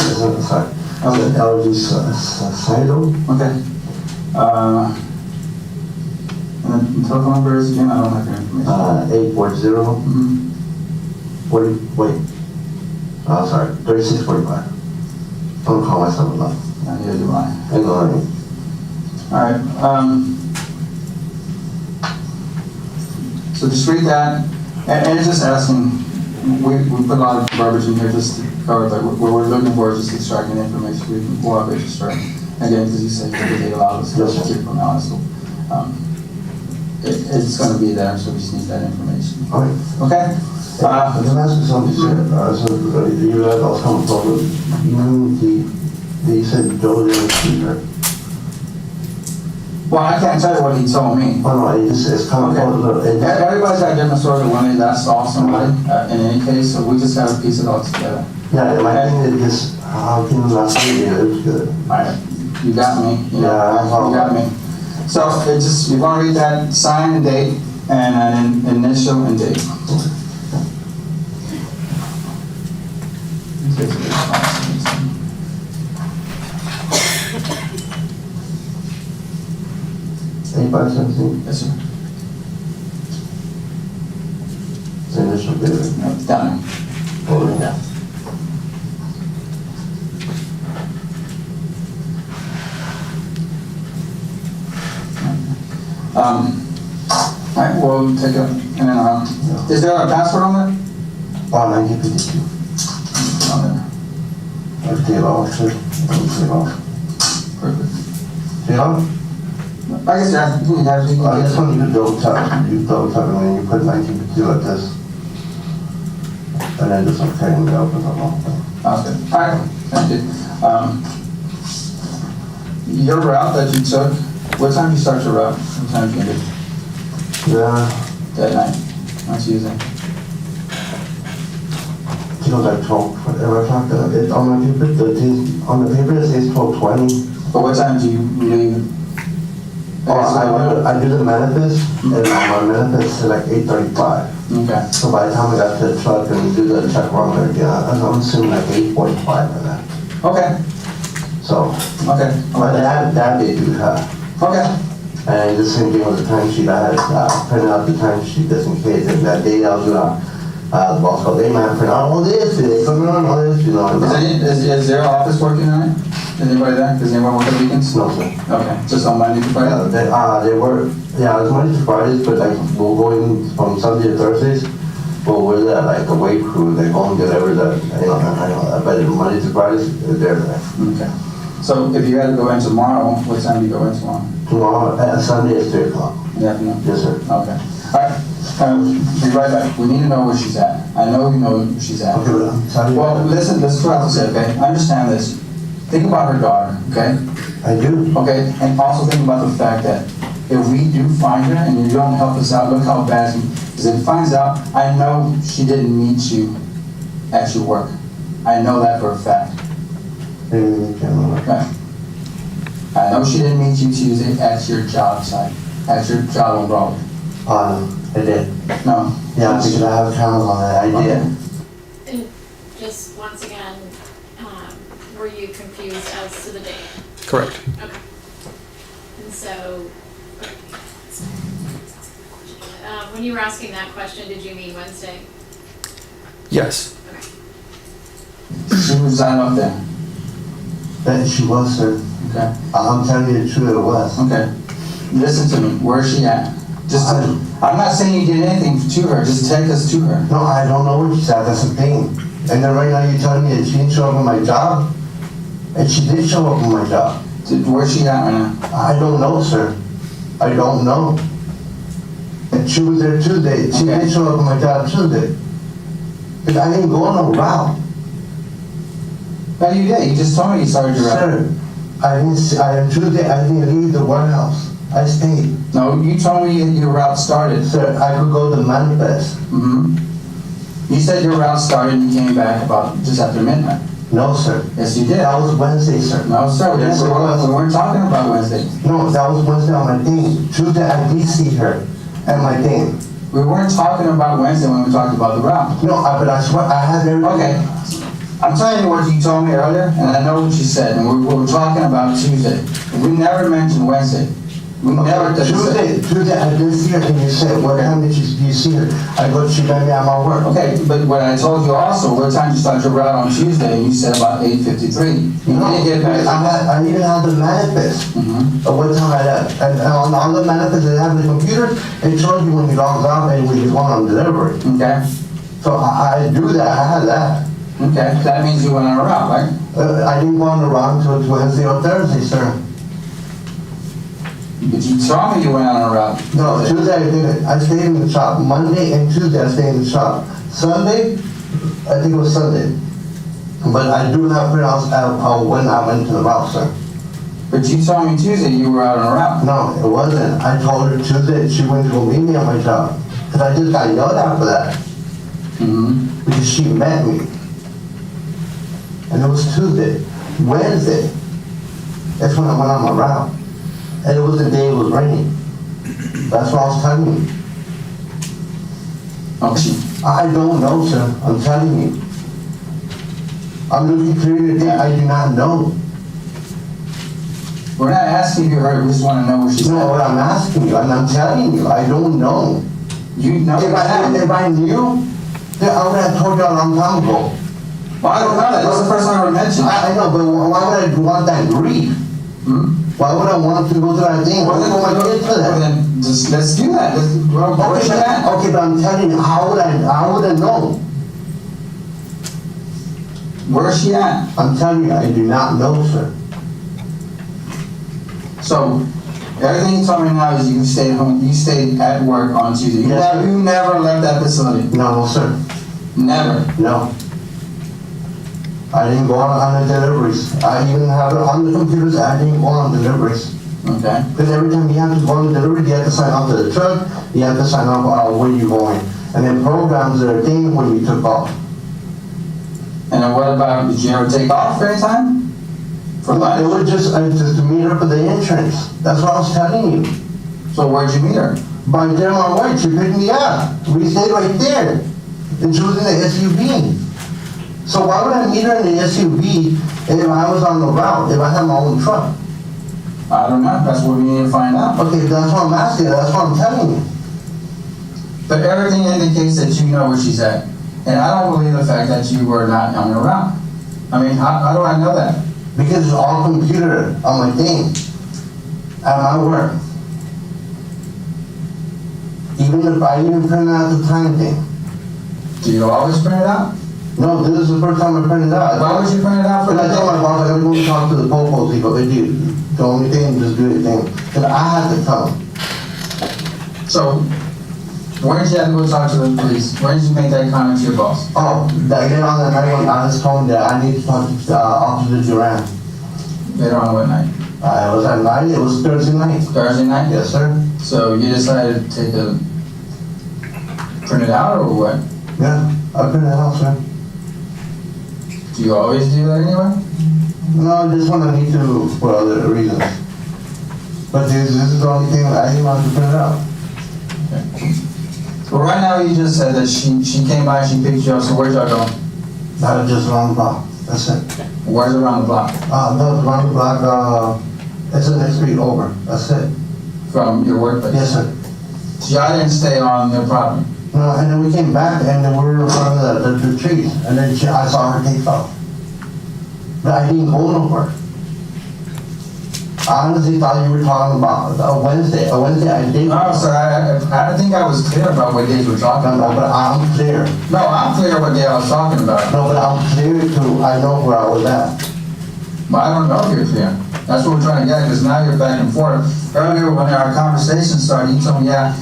isn't it, sorry, it's an LG's Cyto. Okay. And then the telephone number is again, I don't have your information. 840, Mhm. 40, wait, sorry, 3645. I'm gonna call myself a lot. Neither do I. Hang on. All right. So just read that, and it's just asking. We put a lot of verbiage in here just to cover that. What we're looking for is just extracting information. We can cooperate to extract. Again, because you said they allow us to keep from Alice. So it's going to be there. So we just need that information. All right. Okay. Let me ask you something, sir. So you guys all come forward. You said Joe didn't see her. Well, I can't tell you what he told me. Oh, no, it's coming forward. Everybody's got different stories when they last saw somebody. In any case, so we just got to piece it all together. Yeah, my thing is just, how can you not see it? It was good. All right. You got me. You got me. So it just, you're going to read that sign and date and an initial and date. Anybody something? Yes, sir. It's initial bid. No, it's done. Oh, Yeah. All right, we'll take a, and then, is there a password on there? 1952. On there. I'll take it off, sir. I'll take it off. Perfect. Take it off? I guess you can have, This one you double tap. You double tap and then you put 1952 like this. And then just okay and it opens up all. Sounds good. All right, thank you. Your route that you took, what time do you start your route? What time do you end it? Yeah. That night? That's Tuesday. It was like 12, whatever o'clock. It's on the paper, on the paper it says 12:20. But what time do you leave? I do the manifest, and on my manifest it's like 8:35. Okay. So by the time I got to the truck and do the check run there again, I'm assuming like 8:45 or that. Okay. So, Okay. but that they do have. Okay. And the same thing with the timesheet, I had printed out the timesheet just in case, and that day I'll do the boss call, they might print out all this, they come on all this, you know. Is there an office working on it? Anybody there? Does anyone work on weekends? No, sir. Okay, just on Monday to Friday? They were, yeah, it's Monday to Fridays, but like, we'll go in from Sunday to Thursdays. But we're there, like, the weight crew, they go and deliver the, I know that, but Monday to Fridays, they're there. Okay. So if you had to go in tomorrow, what time do you go in tomorrow? Tomorrow, Sunday is 3 o'clock. In the afternoon? Yes, sir. Okay. All right. Be right back. We need to know where she's at. I know you know where she's at. Okay, but I'm sorry. Well, listen, this is what I have to say, okay? Understand this. Think about her daughter, okay? I do. Okay, and also think about the fact that if we do find her and you don't help us out, look how bad because if it finds out, I know she didn't meet you at your work. I know that for a fact. Okay. I know she didn't meet you Tuesday at your job site, at your job on Broadway. I did. No. Yeah, because I have cameras on it. I did. And just once again, were you confused as to the date? Correct. Okay. And so, when you were asking that question, did you mean Wednesday? Yes. Okay. She was signed up there. That she was, sir. Okay. I'm telling you the truth, it was. Okay. Listen to me. Where is she at? Just, I'm not saying you did anything to her. Just take us to her. No, I don't know where she's at. That's the thing. And then right now you're telling me that she didn't show up on my job? And she did show up on my job. Where's she at right now? I don't know, sir. I don't know. And she was there Tuesday. She didn't show up on my job Tuesday. Because I didn't go on no route. No, you did. You just told me you started your route. Sir, On Tuesday, I didn't leave the warehouse. I stayed. No, you told me your route started. Sir, I could go to Manifest. Mm-hmm. You said your route started and you came back about just after midnight. No, sir. Yes, you did. That was Wednesday, sir. No, sir, Yes, it was. we weren't talking about Wednesday. No, that was Wednesday on my thing. Tuesday, I did see her at my thing. We weren't talking about Wednesday when we talked about the route. No, but I swear, I had everything. Okay. I'm telling you what you told me earlier, and I know what you said, and we were talking about Tuesday. We never mentioned Wednesday. We never did. Tuesday, I did see her, and you said, what time did you see her? I go, she met me at my work. Okay, but what I told you also, what time you started your route on Tuesday, and you said about 8:53. You No, didn't get back. I even had the manifest Mm-hmm. of what time I left. And on the manifest, they have the computer, it shows you when you log out and when you go on delivery. Okay, So I do that, I had that. okay, that means you went on a route, right? I didn't go on the round until Wednesday or Thursday, sir. But you told me you went on a route. No, Tuesday I didn't. I stayed in the shop. Monday and Tuesday I stayed in the shop. Sunday, I think it was Sunday. But I do have printouts of when I went to the route, sir. But you told me Tuesday you were out on a route. No, it wasn't. I told her Tuesday she went to go meet me at my job. Because I just got yelled at for that. Mm-hmm. Because she met me. And it was Tuesday. Wednesday, that's when I went on my route. And it was the day it was raining. That's what I was telling you. Okay. I don't know, sir. I'm telling you. I'm looking clear today. I do not know. We're not asking if you heard, we just want to know what she You know said. what I'm asking you, and I'm telling you, I don't know. You know If I knew, then I would have told you a long time ago. Well, I don't know that. That's the first time I ever mentioned. I know, but why would I want that grief? Hmm? Why would I want to go to that thing? Why would I want my kids for that? Then just, let's do that. Where's she at? Okay, but I'm telling you, how would I know? Where's she at? I'm telling you, I do not know, sir. So, everything you told me now is you stayed home, you stayed at work on Tuesday. You Yes, never, sir. you never left that facility. No, sir. Never. No. I didn't go on the deliveries. I even have it on the computers, I didn't go on deliveries. Okay. Because every time you have to go on the delivery, you have to sign off to the truck, you have to sign off where you're going. And then programs are a thing when you took off. And then what about, did you ever take off for any time? For It lunch? was just to meet her for the entrance. That's what I was telling you. So where'd you meet her? By there my wife, she picked me up. We stayed right there. And she was in the SUV. So why would I meet her in the SUV if I was on the route, if I had my own truck? I don't know. That's what we need to find out. Okay, that's what I'm asking, that's what I'm telling you. But everything indicates that you know where she's at. And I don't believe the fact that you were not on the route. I mean, how do I know that? Because it's all computer on my thing, at my work. Even if I even print out the time thing. Do you always print it out? No, this is the first time I printed it out. Why would you print it out for But I the told my day? boss, I gotta go talk to the popo people, they do. The only thing, just do the thing. And I had to come. So, where did you have to go talk to the police? Where did you make that comment to your boss? Oh, that day on the night when I was told that I need to talk to Officer Duran. Later on what night? It was at night, it was Thursday night. Thursday night? Yes, sir. So you decided to print it out or what? Yeah, I printed it out, sir. Do you always do that anyway? No, this one I need to, for other reasons. But this is the only thing I didn't want to print it out. Well, right now you just said that she came by and she picked you up, so where'd y'all go? That was just around the block, that's it. Where's around the block? No, around the block, it's the next street over, that's it. From your workplace? Yes, sir. So y'all didn't stay on their property? No, and then we came back and then we were in front of the trees, and then I saw her take off. But I didn't go nowhere. I honestly thought you were talking about a Wednesday. A Wednesday I did. No, sir, I think I was clear about what days we're talking No, but about. I'm clear. No, I'm clear what day I was talking about. No, but I'm clear too. I know where I was at. But I don't know if you're clear. That's what we're trying to get, because now you're back and forth. Earlier, when our conversation started, you told me, yeah,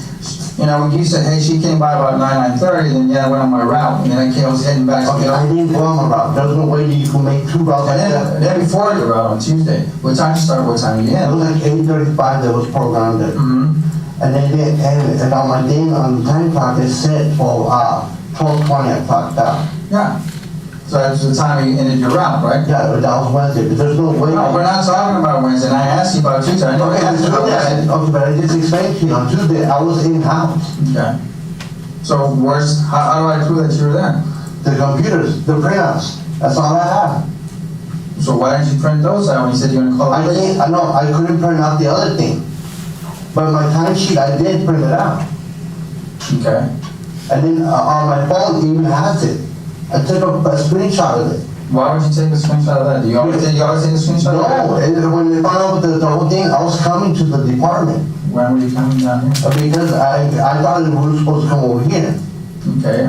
You know, when you said, hey, she came by about 9:30, then yeah, I went on my route, and then I was heading back. Okay, I didn't go on my route. There's no way that you can make 2 routes like that. And then before the route on Tuesday, what time you start, what time you It end? was like 8:35 that was programmed there. Mm-hmm. And then and on my thing, on the time clock, it said 12:20 I clocked out. Yeah. So that's the time you ended your route, right? Yeah, but that was Wednesday, but there's no way. No, we're not talking about Wednesday, and I asked you about Tuesday. I know we Okay, asked you about Wednesday. okay, but I just explained to you, on Tuesday, I was in-house. Okay. So how do I prove that you were there? The computers, the printouts, that's all I have. So why didn't you print those out when you said you were gonna call I it? didn't, I know, I couldn't print out the other thing. But my timesheet, I did print it out. Okay. And then on my phone, it even has it. I took a screenshot of it. Why would you take a screenshot of that? Do you always take a screenshot of that? No, and when they found out the whole thing, I was coming to the department. When were you coming down here? Because I thought we were supposed to come over here. Okay,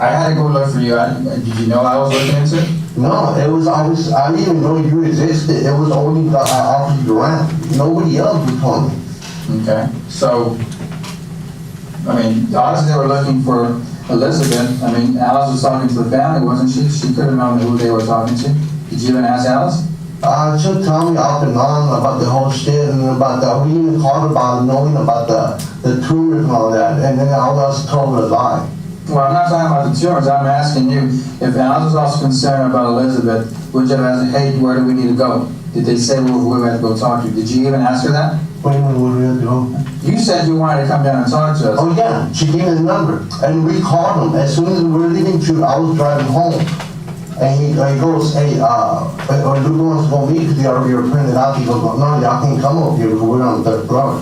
I had to go look for you. Did you know I was looking into it? No, it was always, I didn't even know you existed. It was only Officer Durant. Nobody else would tell me. Okay, so, I mean, obviously they were looking for Elizabeth. I mean, Alice was talking to the family, wasn't she? She could have known who they were talking to. Did you even ask Alice? She'll tell me off and on about the whole shit and about the, we even called about knowing about the tumors and all that. And then all of us told her a lie. Well, I'm not talking about the tumors. I'm asking you, if Alice was also concerned about Elizabeth, would you have asked, hey, where do we need to go? Did they say who we had to go talk to? Did you even ask her that? What do you mean, what do we have to go? You said you wanted to come down and talk to us. Oh yeah, she gave me the number. And we called him. As soon as we were leaving, I was driving home. And he goes, hey, Luke wants to go meet because he already printed out. He goes, no, y'all can't come over here because we're on the 3rd floor.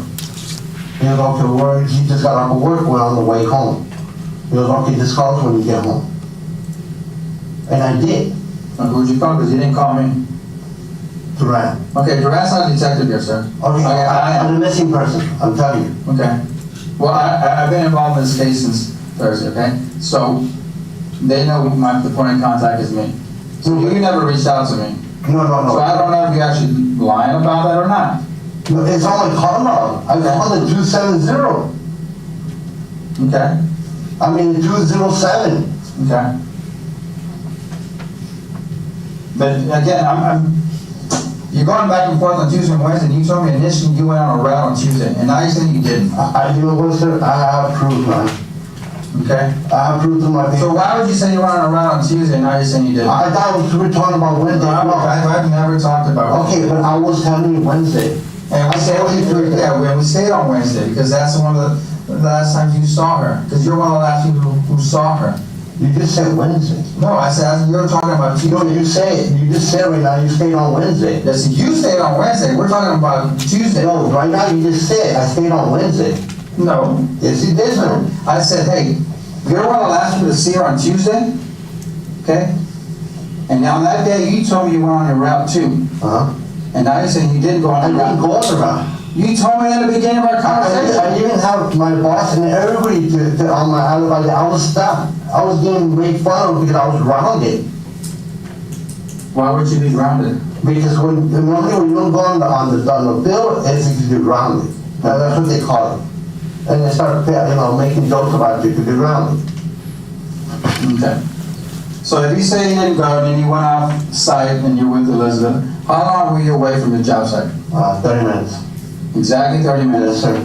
He goes, okay, he just got off of work, we're on the way home. He goes, okay, just call us when you get home. And I did. And who'd you call? Because you didn't call me. Durant. Okay, Durant's not a detective here, sir. Okay, I'm a missing person, I'm telling you. Okay. Well, I've been involved in this case since Thursday, okay? So, they know the point of contact is me. So you never reached out to me. No. So I don't know if you're actually lying about that or not. No, it's on my call log. I called it 270. Okay? I mean, 207. Okay. But again, you're going back and forth on Tuesday and Wednesday, and you told me initially you went on a route on Tuesday, and now you're saying you didn't. You know what, sir? I have proof, man. Okay? I have proof in my paper. So why would you say you went on a route on Tuesday, and now you're saying you didn't? I thought we were talking about Wednesday. I've never talked about it. Okay, but I was telling you Wednesday. And we stayed on Wednesday, because that's one of the last times you saw her, because you're one of the last people who saw her. You just said Wednesday. No, I said, you're talking about Tuesday. No, you just said right now you stayed on Wednesday. Yes, you stayed on Wednesday, we're talking about Tuesday. No, right now you just said I stayed on Wednesday. No. Yes, you did, sir. I said, hey, you're one of the last people to see her on Tuesday, okay? And now that day, you told me you went on your route too. Uh-huh. And now you're saying you didn't go I on your didn't route. go on the route. You told me in the beginning of our conversation. I didn't have my boss and everybody on my alibi. I was stopped. I was getting made fun of because I was grounded. Why would you be grounded? Because normally when you don't go on the bill, it's because you're grounded. Now, that's what they call it. And they start, making jokes about you because you're grounded. Okay. So if you say you didn't go and then you went off site and you're with Elizabeth, how long were you away from the job site? 30 minutes. Exactly 30 minutes. Yes, sir.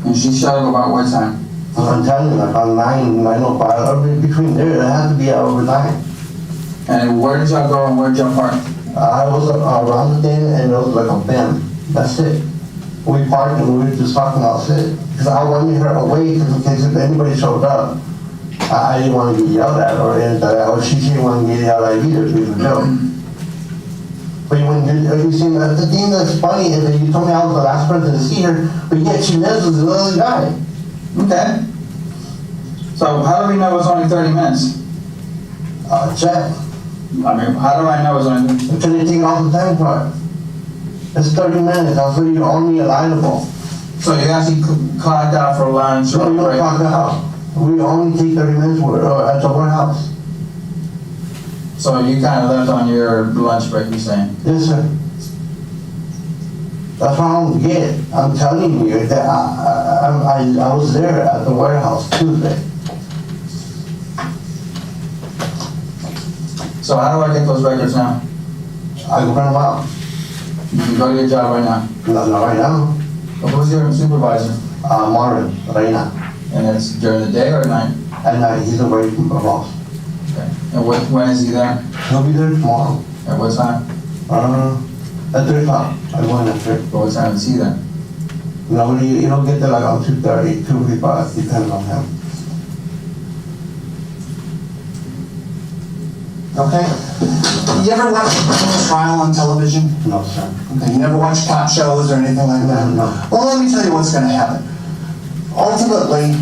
And she showed up about what time? I'm telling you, like on 9:05, between there, it had to be over 9. And where did y'all go and where did y'all park? I was around the thing and it was like a bend. That's it. We parked and we were just talking about shit. Because I wanted her away in case if anybody showed up. I didn't want to get yelled at or anything like that. Or she didn't want to get yelled at either. It was a joke. But when you see the thing that's funny is that you told me I was the last person to see her, but yet she lives with another guy. Okay. So how do we know it's only 30 minutes? Check. I mean, how do I know it's only 30 minutes? Because they take all the time for it. It's 30 minutes. I was really only alignable. So you actually clocked out for lunch So or you don't break? clock out. We only take 30 minutes at the warehouse. So you kind of left on your lunch break, you're saying? Yes, sir. That's what I don't get. I'm telling you that I was there at the warehouse Tuesday. So how do I get those records now? I can print them out. You can go to your job right now. Not right now. Well, who's your supervisor? Marvin, right now. And it's during the day or at night? At night, he's away from the boss. Okay. And when is he there? He'll be there tomorrow. At what time? At 3 o'clock. I go in at 3. But what time is he there? Nobody, you don't get there like on 2:30, 2:45, depending on him. Okay. You ever watch a criminal trial on television? No, sir. Okay, you never watch cop shows or anything like that? No. Well, let me tell you what's gonna happen. Ultimately,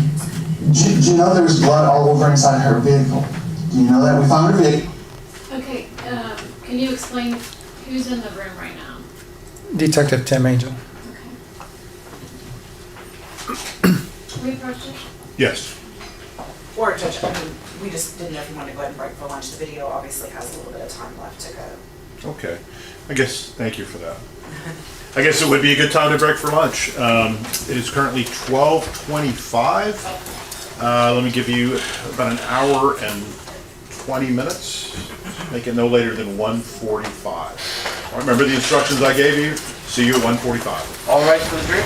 do you know there was blood all over inside her vehicle? Do you know that? We found her vehicle. Okay, can you explain who's in the room right now? Detective Tim Angel. Okay. We approached it? Yes. Or Judge, I mean, we just didn't know if you wanted to go ahead and break for lunch. The video obviously has a little bit of time left to go. Okay. I guess, thank you for that. I guess it would be a good time to break for lunch. It is currently 12:25. Let me give you about an hour and 20 minutes. Make it no later than 1:45. All right, remember the instructions I gave you? See you at 1:45. All right for the drink?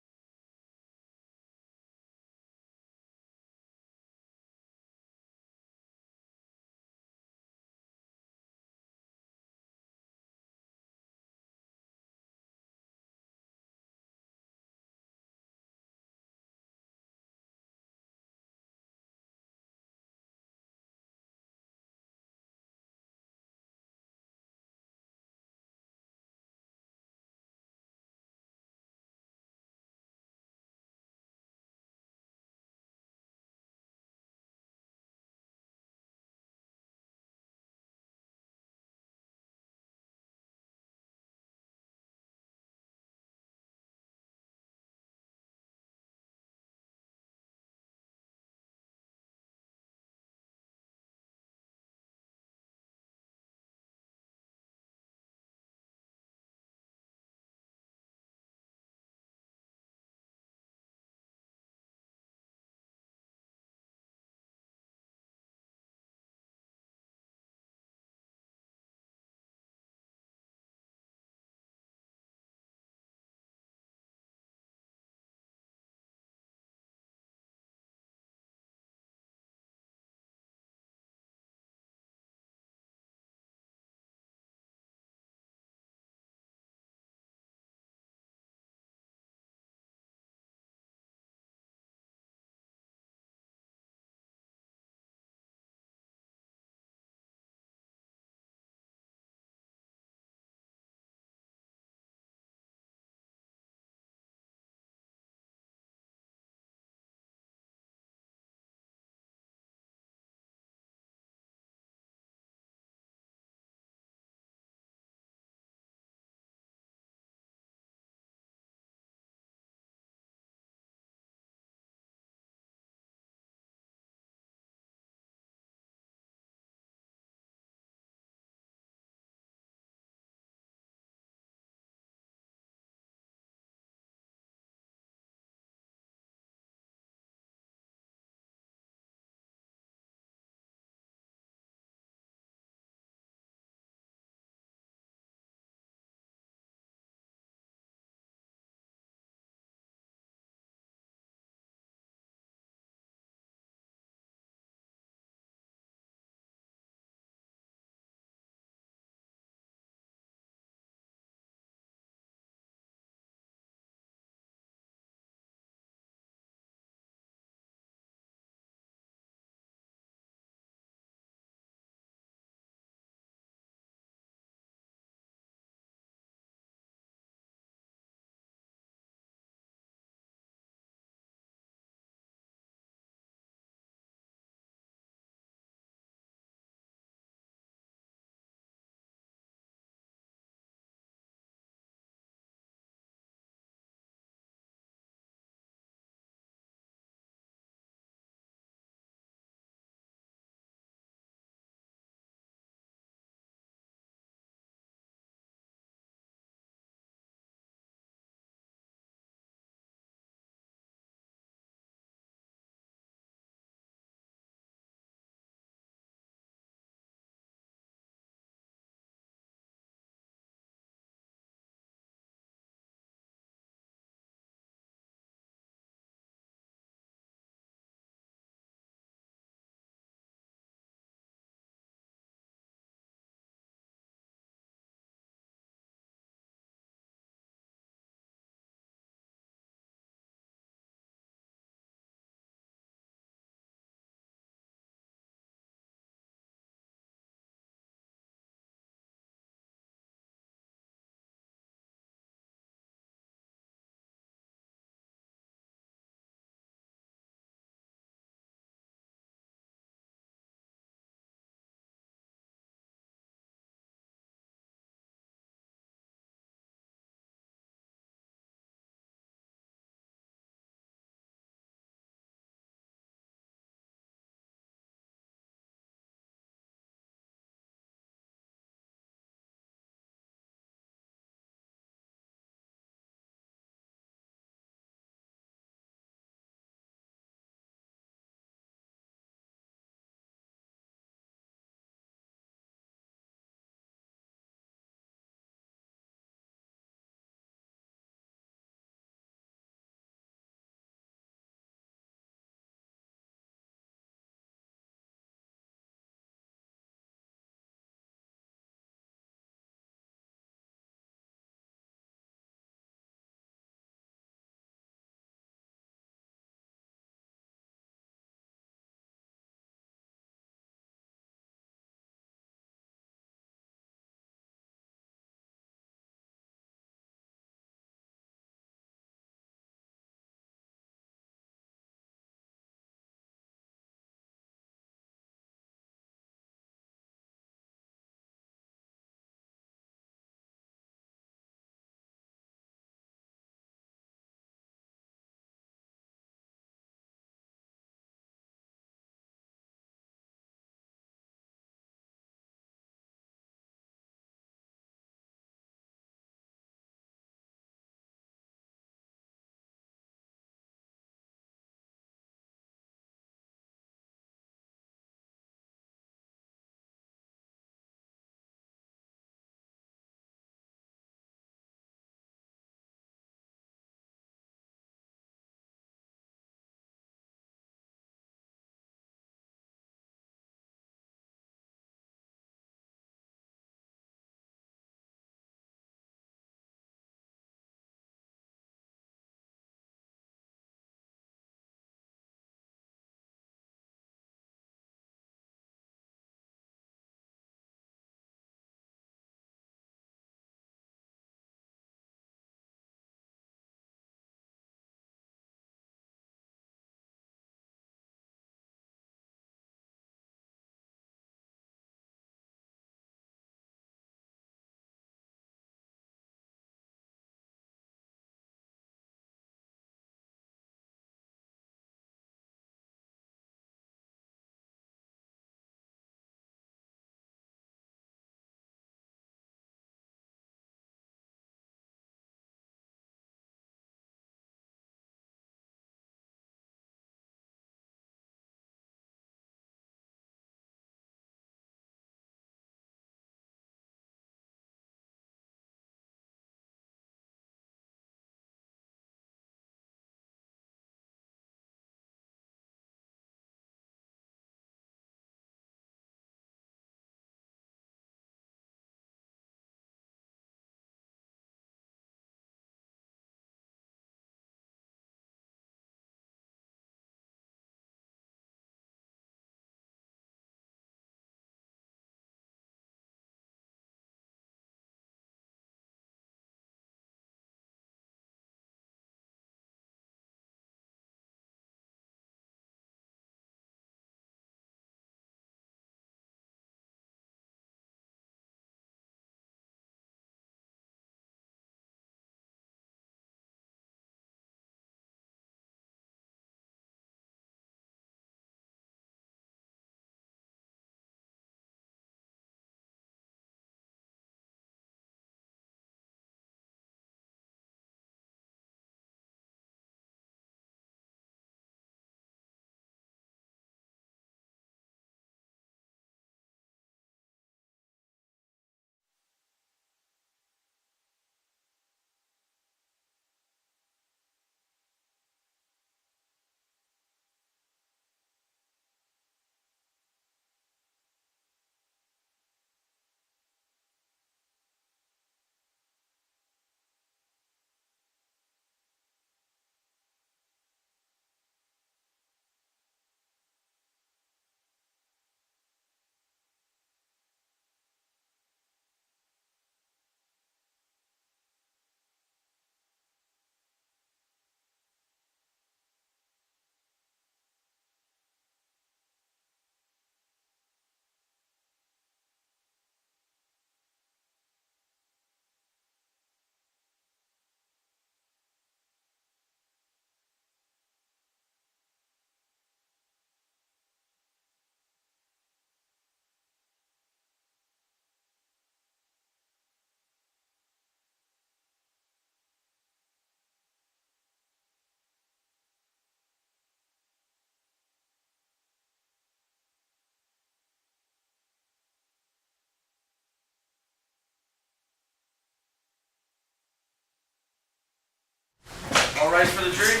advice for the jury?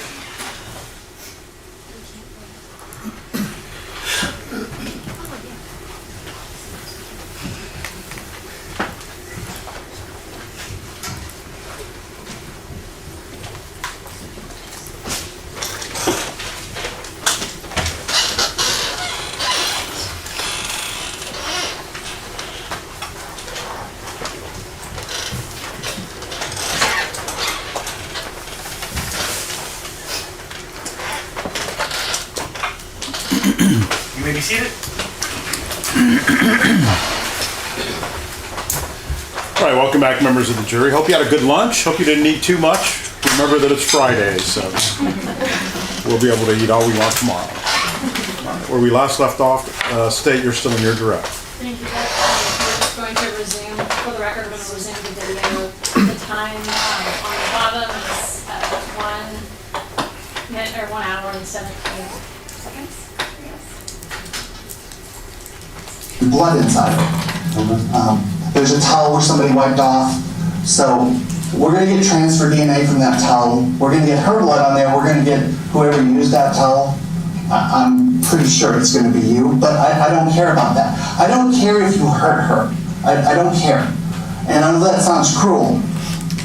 You may be seated. All right, welcome back, members of the jury. Hope you had a good lunch. Hope you didn't eat too much. Remember that it's Friday, so we'll be able to eat all we want tomorrow. All right, where we last left off, State, you're still in your direct. Thank you, Judge. We're just going to resume, for the record, I'm going to resume the video. The time on the bottom is 1 minute or 1 hour and 17 seconds. Blood inside it. There's a towel where somebody wiped off. So we're going to get transfer DNA from that towel. We're going to get her blood on there. We're going to get whoever used that towel. I'm pretty sure it's going to be you, but I don't care about that. I don't care if you hurt her. I don't care. And I know that sounds cruel,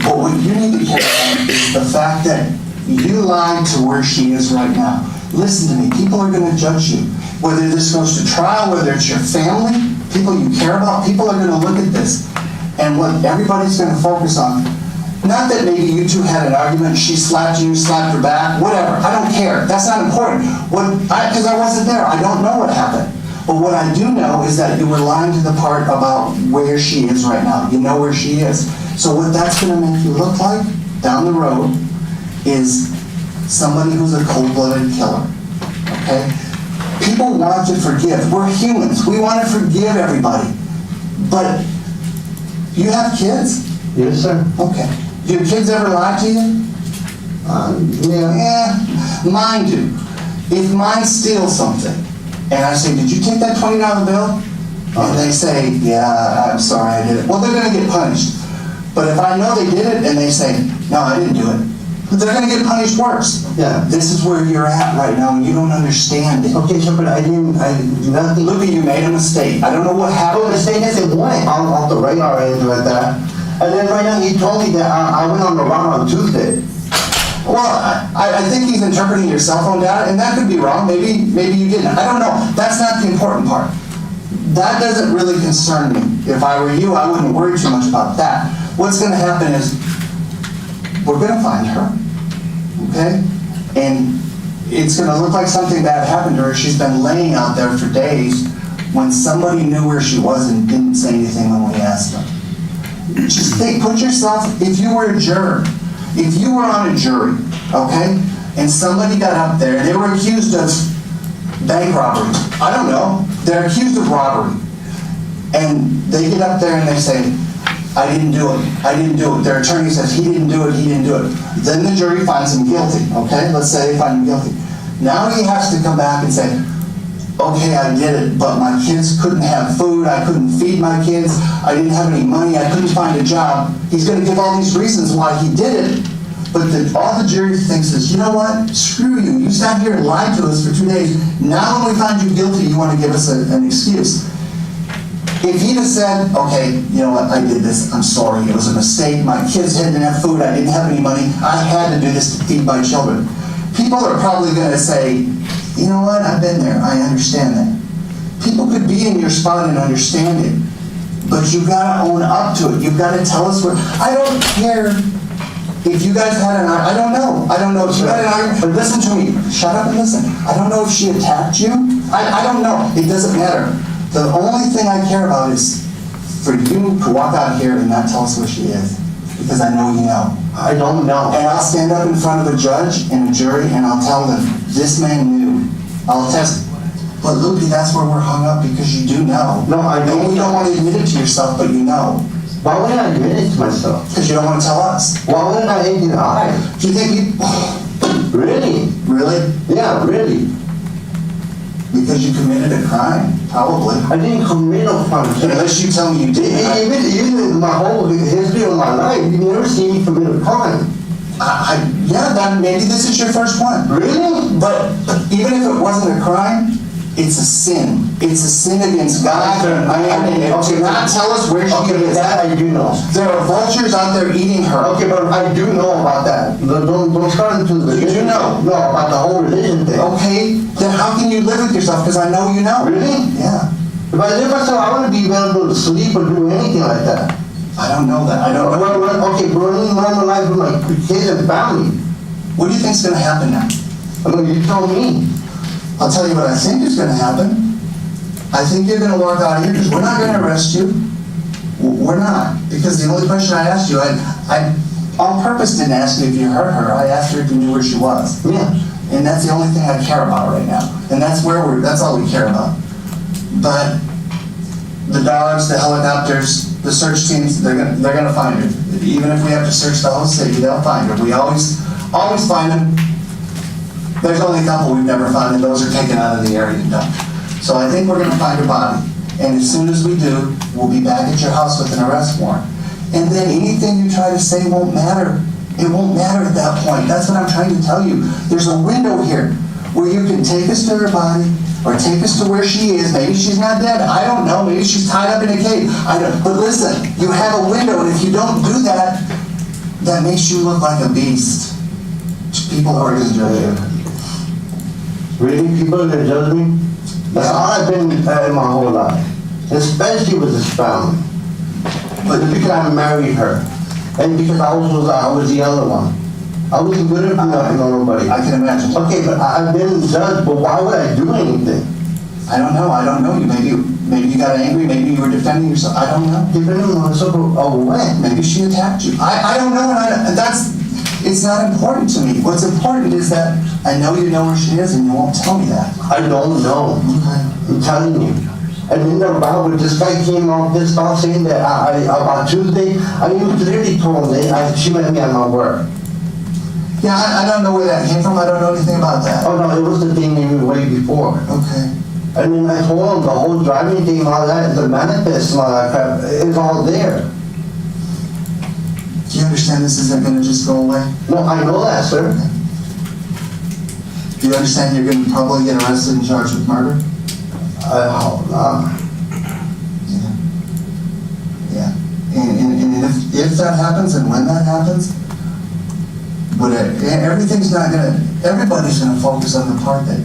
but what you need to care about is the fact that you lied to where she is right now. Listen to me. People are going to judge you. Whether this goes to trial, whether it's your family, people you care about, people are going to look at this. And what everybody's going to focus on, not that maybe you two had an argument, she slapped you, slapped her back, whatever. I don't care. That's not important. Because I wasn't there. I don't know what happened. But what I do know is that you were lying to the part about where she is right now. You know where she is. So what that's going to make you look like down the road is somebody who's a cold-blooded killer. Okay? People want to forgive. We're humans. We want to forgive everybody. But you have kids? Yes, sir. Okay. Do your kids ever lie to you? Yeah. Yeah. Mine do. If mine steals something, and I say, did you take that $20 bill? And they say, yeah, I'm sorry, I did it. Well, they're going to get punished. But if I know they did it, and they say, no, I didn't do it, they're going to get punished worse. Yeah. This is where you're at right now, and you don't understand it. Okay, sir, but I did nothing. Look, you made a mistake. I don't know what happened. Oh, the state hasn't won it off the radar or anything like that. And then right now, he told me that I went on the run on Tuesday. Well, I think he's interpreting your cell phone data, and that could be wrong. Maybe you didn't. I don't know. That's not the important part. That doesn't really concern me. If I were you, I wouldn't worry too much about that. What's going to happen is we're going to find her, okay? And it's going to look like something bad happened to her. She's been laying out there for days when somebody knew where she was and didn't say anything when we asked them. Just think, put yourself, if you were a juror, if you were on a jury, okay, and somebody got up there and they were accused of bank robbery, I don't know, they're accused of robbery, and they get up there and they say, I didn't do it, I didn't do it. Their attorney says, he didn't do it, he didn't do it. Then the jury finds him guilty, okay, let's say they find him guilty. Now he has to come back and say, okay, I did it, but my kids couldn't have food, I couldn't feed my kids, I didn't have any money, I couldn't find a job. He's going to give all these reasons why he did it, but all the jury thinks is, you know what, screw you, you sat here and lied to us for 2 days, now when we find you guilty, you want to give us an excuse. If he'd have said, okay, you know what, I did this, I'm sorry, it was a mistake, my kids didn't have food, I didn't have any money, I had to do this to feed my children. People are probably going to say, you know what, I've been there, I understand that. People could be in your spot and understand it, but you've got to own up to it. You've got to tell us where. I don't care if you guys had an argument. I don't know if you had an argument, but listen to me. Shut up and listen. I don't know if she attacked you. I don't know. It doesn't matter. The only thing I care about is for you to walk out here and not tell us where she is, because I know you know. I don't know. And I'll stand up in front of a judge and a jury and I'll tell them, this man knew. I'll test. But Lupe, that's where we're hung up, because you do know. No, I don't. And you don't want to admit it to yourself, but you know. Why would I admit it to myself? Because you don't want to tell us. Why wouldn't I lie? Do you think you... Really? Really? Yeah, really. Because you committed a crime, probably. I didn't commit no crime. Unless you tell me you did. Even in my whole history of my life, you never seen me commit a crime. Yeah, then maybe this is your first one. Really? But even if it wasn't a crime, it's a sin. It's a sin against God. Okay, Not tell us where she Okay, is. that I do know. There are vultures out there eating her. Okay, but I do know about that. Don't start into the You do know? No, about the whole religion thing. Okay, then how can you live with yourself? Because I know you know. Really? Yeah. If I live myself, I want to be able to sleep or do anything like that. I don't know that. I don't know. Okay, but running normal life with my kids and family. What do you think's going to happen now? I mean, you tell me. I'll tell you what I think is going to happen. I think you're going to walk out of here because we're not going to arrest you. We're not. Because the only question I asked you, I on purpose didn't ask you if you hurt her. I asked her if you knew where she was. Yeah. And that's the only thing I care about right now. And that's all we care about. But the dogs, the helicopters, the search teams, they're gonna find her. Even if we have to search the whole city, they'll find her. We always find them. There's only a couple we've never found, and those are taken out of the area and dumped. So I think we're gonna find her body. And as soon as we do, we'll be back at your house with an arrest warrant. And then anything you try to say won't matter. It won't matter at that point. That's what I'm trying to tell you. There's a window here where you can take us to her body or take us to where she is. Maybe she's not dead. I don't know. Maybe she's tied up in a cage. I don't. But listen, you have a window, and if you don't do that, that makes you look like a beast. People are going to judge you. Really, people that judge me? That's all I've been in my whole life. Especially with this family. But because I married her. And because I was the other one. I wasn't good enough to know nobody. I can imagine. Okay, but I've been judged, but why would I do anything? I don't know. I don't know you. Maybe you got angry. Maybe you were defending yourself. I don't know. Depending on myself, when? Maybe she attacked you. I don't know, and it's not important to me. What's important is that I know you know where she is, and you won't tell me that. I don't know. Okay. I'm telling you. And in the Bible, this guy came out this call saying that about Tuesday, I even literally told him she met me at my work. Yeah, I don't know where that came from. I don't know anything about that. Oh no, it was the thing even way before. Okay. And then I told him the whole driving thing and all that, the manifest and all that crap, it's all there. Do you understand this isn't going to just go away? No, I know that, sir. Do you understand you're going to probably get arrested and charged with murder? Yeah. And if that happens and when that happens, but everybody's going to focus on the part that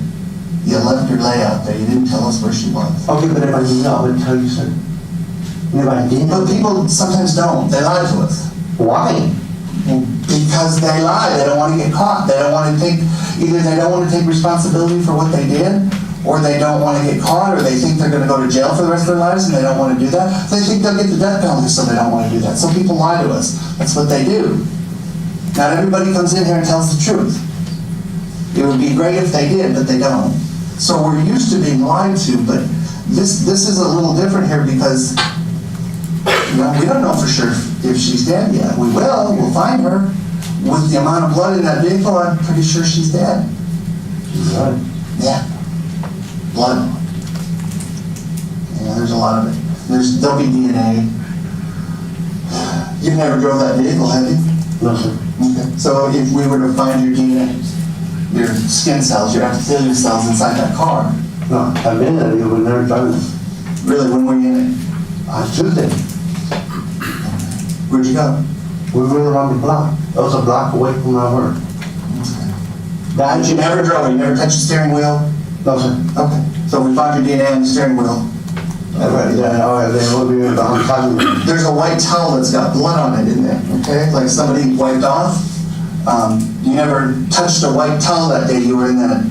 you left her lay out there. You didn't tell us where she was. Okay, but if I did, I would tell you, sir. If I didn't. But people sometimes don't. They lie to us. Why? Because they lie. They don't want to get caught. They don't want to either they don't want to take responsibility for what they did, or they don't want to get caught, or they think they're going to go to jail for the rest of their lives and they don't want to do that. They think they'll get the death penalty, so they don't want to do that. So people lie to us. That's what they do. Not everybody comes in here and tells the truth. It would be great if they did, but they don't. So we're used to being lied to, but this is a little different here because we don't know for sure if she's dead yet. We will. We'll find her. With the amount of blood in that vehicle, I'm pretty sure she's dead. She's right. Yeah. Blood. Yeah, there's a lot of it. There'll be DNA. You've never drove that vehicle, have you? No, sir. Okay. So if we were to find your DNA, your skin cells, your epithelial cells inside that car, No, I've been in it, but never done it. really, when were you in it? Tuesday. Where'd you go? We went around the block. It was a block away from my work. But you never drove it? You never touched the steering wheel? No, sir. Okay. So we found your DNA on the steering wheel. They will be on top of me. There's a white towel that's got blood on it, isn't there? Okay, like somebody wiped off. You never touched a white towel that day you were in that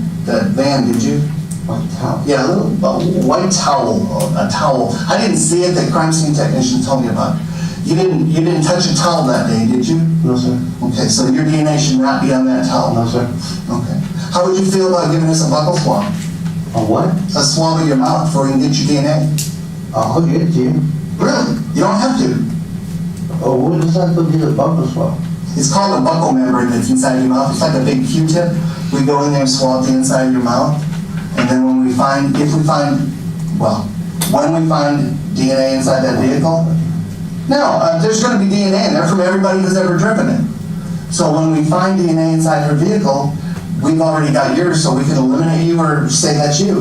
van, did you? White towel. Yeah, a little white towel, a towel. I didn't see it. The crime scene technician told me about it. You didn't touch a towel that day, did you? No, sir. Okay, so your DNA should not be on that towel. No, sir. Okay. How would you feel about giving us a buccal swab? A what? A swab of your mouth before we can get your DNA? I'll get it to you. Really? You don't have to. Oh, what does that do to the buckle swab? It's called a buccal membrane that's inside your mouth. It's like a big Q-tip. We go in there and swab the inside of your mouth. And then when we find DNA inside that vehicle, no, there's going to be DNA in there from everybody who's ever driven it. So when we find DNA inside her vehicle, we've already got yours, so we can eliminate you or say that's you.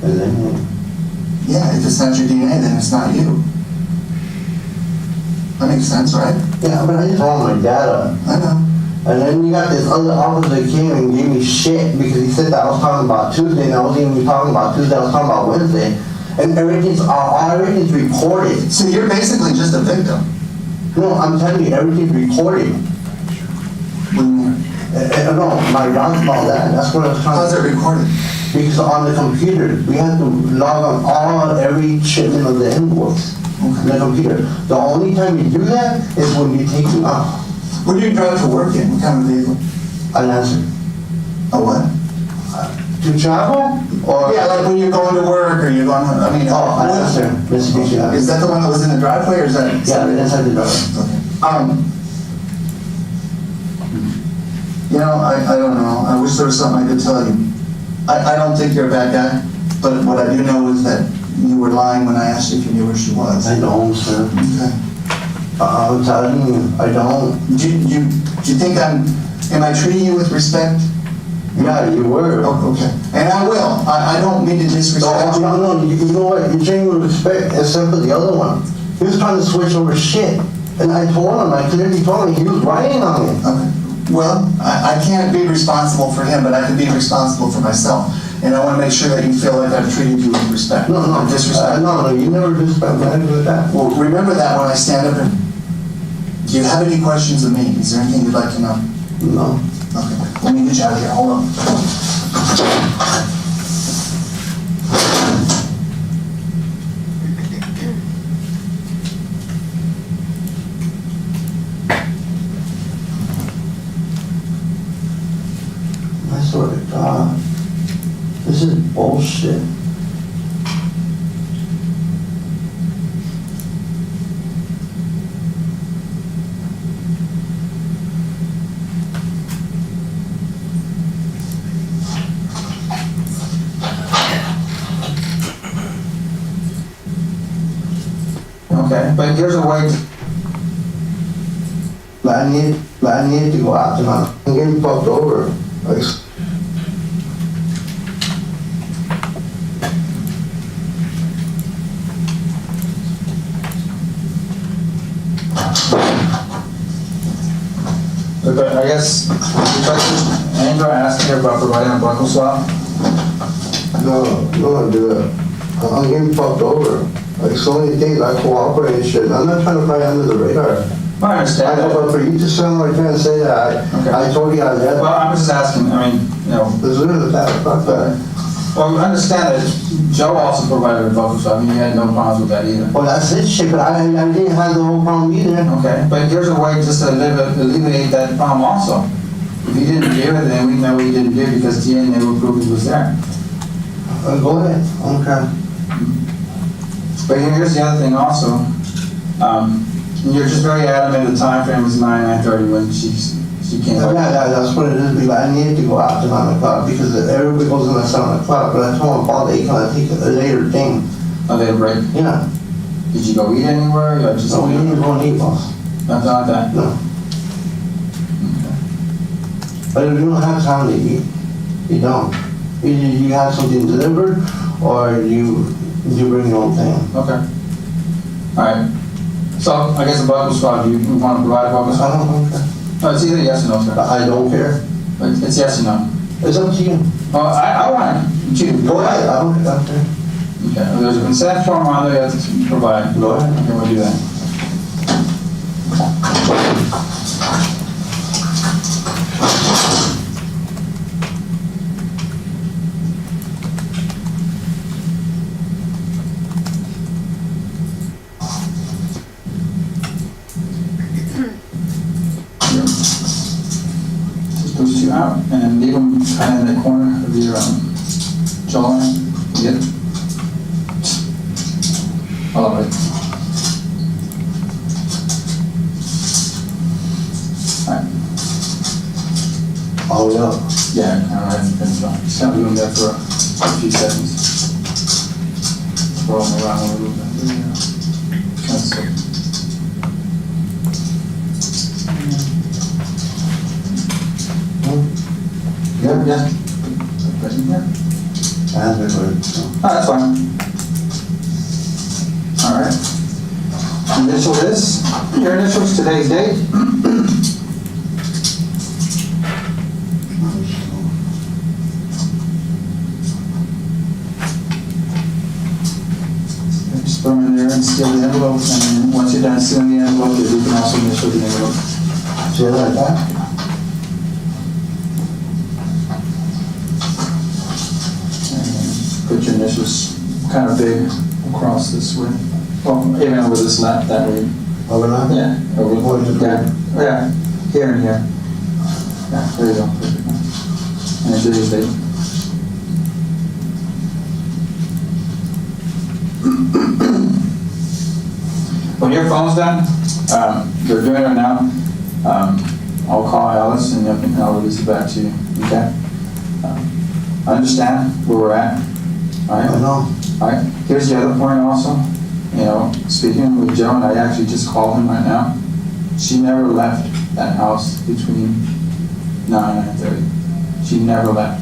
And then, Yeah, if it's not your DNA, then it's not you. That makes sense, right? yeah, but I just want my data. I know. And then you got this other officer that came and gave me shit because he said that I was talking about Tuesday and I wasn't even talking about Tuesday, I was talking about Wednesday. And everything's recorded. So you're basically just a victim. No, I'm telling you, everything's recorded. What do you mean? No, my rounds about that, that's what I was trying How's to. it recorded? Because on the computer, we have to log on every shipment of the invoice on the computer. The only time you do that is when you take it off. What do you drive to work in? What kind of vehicle? An answer. A what? To travel? Or? Yeah, like when you're going to work or you're going, I mean, Oh, an answer. Mitsubishi Lancer. is that the one that was in the driveway or is that? Yeah, inside the door. Okay. You know, I don't know. I wish there was something I could tell you. I don't think you're a bad guy, but what I do know is that you were lying when I asked you if you knew where she was. I don't, sir. Okay. I'm telling you, I don't. Do you think am I treating you with respect? Yeah, you were. Oh, okay. And I will. I don't mean to disrespect you. No, you know what? You're treating me with respect except for the other one. He was trying to switch over shit. And I told him, I clearly told him, he was writing on me. Okay. Well, I can't be responsible for him, but I can be responsible for myself. And I want to make sure that you feel like I've treated you with respect. No, Disrespect. no, you never disrespect me. I didn't do that. Well, remember that when I stand up and, do you have any questions of me? Is there anything you'd like to know? No. Okay, let me get you out of here, hold on. I swear to God. This is bullshit. Okay, but here's a way to, But I need to go out tonight. I'm getting fucked over. Like, But I guess, Andrew asked me about providing a buckle swap. no, don't do it. I'm getting fucked over. Like, so many things, I cooperate and shit. I'm not trying to fly under the radar. I understand I know, but that. for you to sound like that and say that, Okay. I told you I had Well, I'm just asking, I mean, you know, There's literally that, fuck that. well, I understand that Joe also provided a buckle swap, and he had no problems with that either. Well, that's it, shit, but I didn't have the whole problem either. Okay, but here's a way just to alleviate that problem also. If he didn't do it, then we know he didn't do it because DNA will prove he was there. Go ahead, okay. But here's the other thing also. You're just very adamant the time frame was 9:30 when she came Yeah, back. that's what it is, because I needed to go out to 9 o'clock, because everybody goes in at 7 o'clock, but I told them about 8 o'clock, I take a later thing. Oh, they had a break. Yeah, Did you go eat anywhere? Or just so we didn't go and eat, boss. nothing like that? No. But if you don't have time to eat, you don't. Either you have something delivered, or you bring your own thing. Okay. All right. So I guess a buckle swap. You want to provide a buckle I swap? don't care. No, it's either yes or no, sir. I don't care. It's yes or no. It's up to you. Well, I want you to Go ahead, I don't care. Okay. Well, there's a consent form on there you have to provide. Go ahead. Okay, we'll do that. Take those two out and leave them kind of in the corner of your jawline. You get it? All of it. Alright. Oh, yeah. Yeah, kind of right in the finish line. Just kind of doing that for a few seconds. Roll them around a little bit. There you go. That's it. here, yes. Present here. And we would, Oh, that's fine. All right. Initial this, your initials, today's date. Just throw them in there and seal the envelope, and then once you're done sealing the envelope, you can also initial the envelope. see like that? And put your initials kind of big across this way. Well, even over this lap, that way. Overlap? Yeah, over, What is it? yeah, here and here. Yeah, there you go. Perfect. And today's date. When your phone's done, they're doing it right now, I'll call Alice and I'll release it back to you, okay? I understand where we're at, all right? I know. All right, here's the other point also, you know, speaking with Joe, and I actually just called him right now, she never left that house between 9 and 9:30. She never left.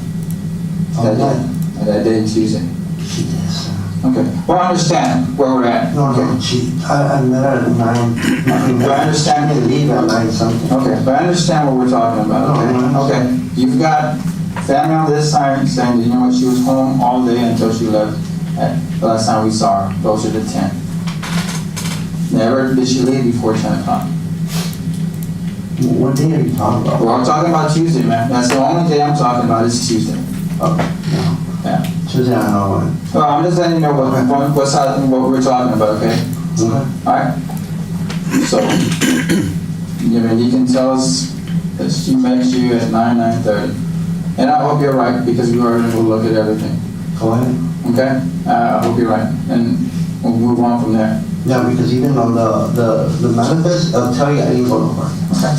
That day, that day, Tuesday. She is. Okay, well, I understand where we're at. No, no, I met her at 9. But I understand you leave at 9 something. Okay, but I understand what we're talking about, okay? Okay, you've got family on this side saying that, you know what, she was home all day until she left at the last time we saw her, closer to 10. Never did she leave before 10 o'clock. What day are you talking about? Well, I'm talking about Tuesday, man. That's the only day I'm talking about is Tuesday. Okay, no. Yeah. Tuesday, I know when. Well, I'm just letting you know what we're talking about, okay? Okay. Alright? So, you mean, you can tell us that she met you at 9:30. And I hope you're right, because we were able to look at everything. Go ahead. Okay? I hope you're right. And we'll move on from there. Yeah, because even on the manifest, I'll tell you I didn't go nowhere. Okay?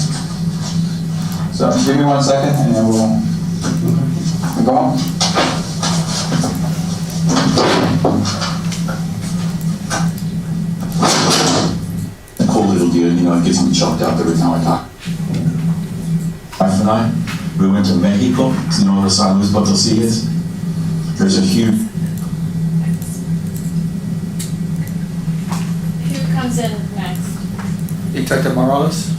So, give me 1 second, and then we'll go on. A cool little deal, you know, it gets me choked up every time I talk. Wife and I, we went to Mexico, you know where San Luis Potosí is? There's a huge, Who comes in next? Detective Morales?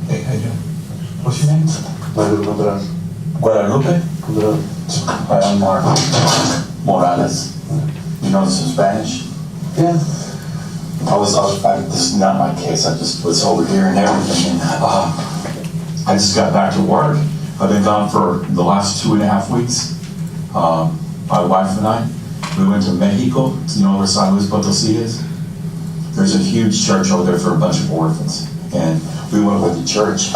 hey, how you doing? What's your name? Mario Contreras. Guadalupe? Contreras. Hi, I'm Mark Morales. You know some Spanish? Yeah. This is not my case, I just was over here and everything, and I just got back to work. I've been gone for the last 2.5 weeks. My wife and I, we went to Mexico, you know where San Luis Potosí is? There's a huge church over there for a bunch of orphans, and we went with the church.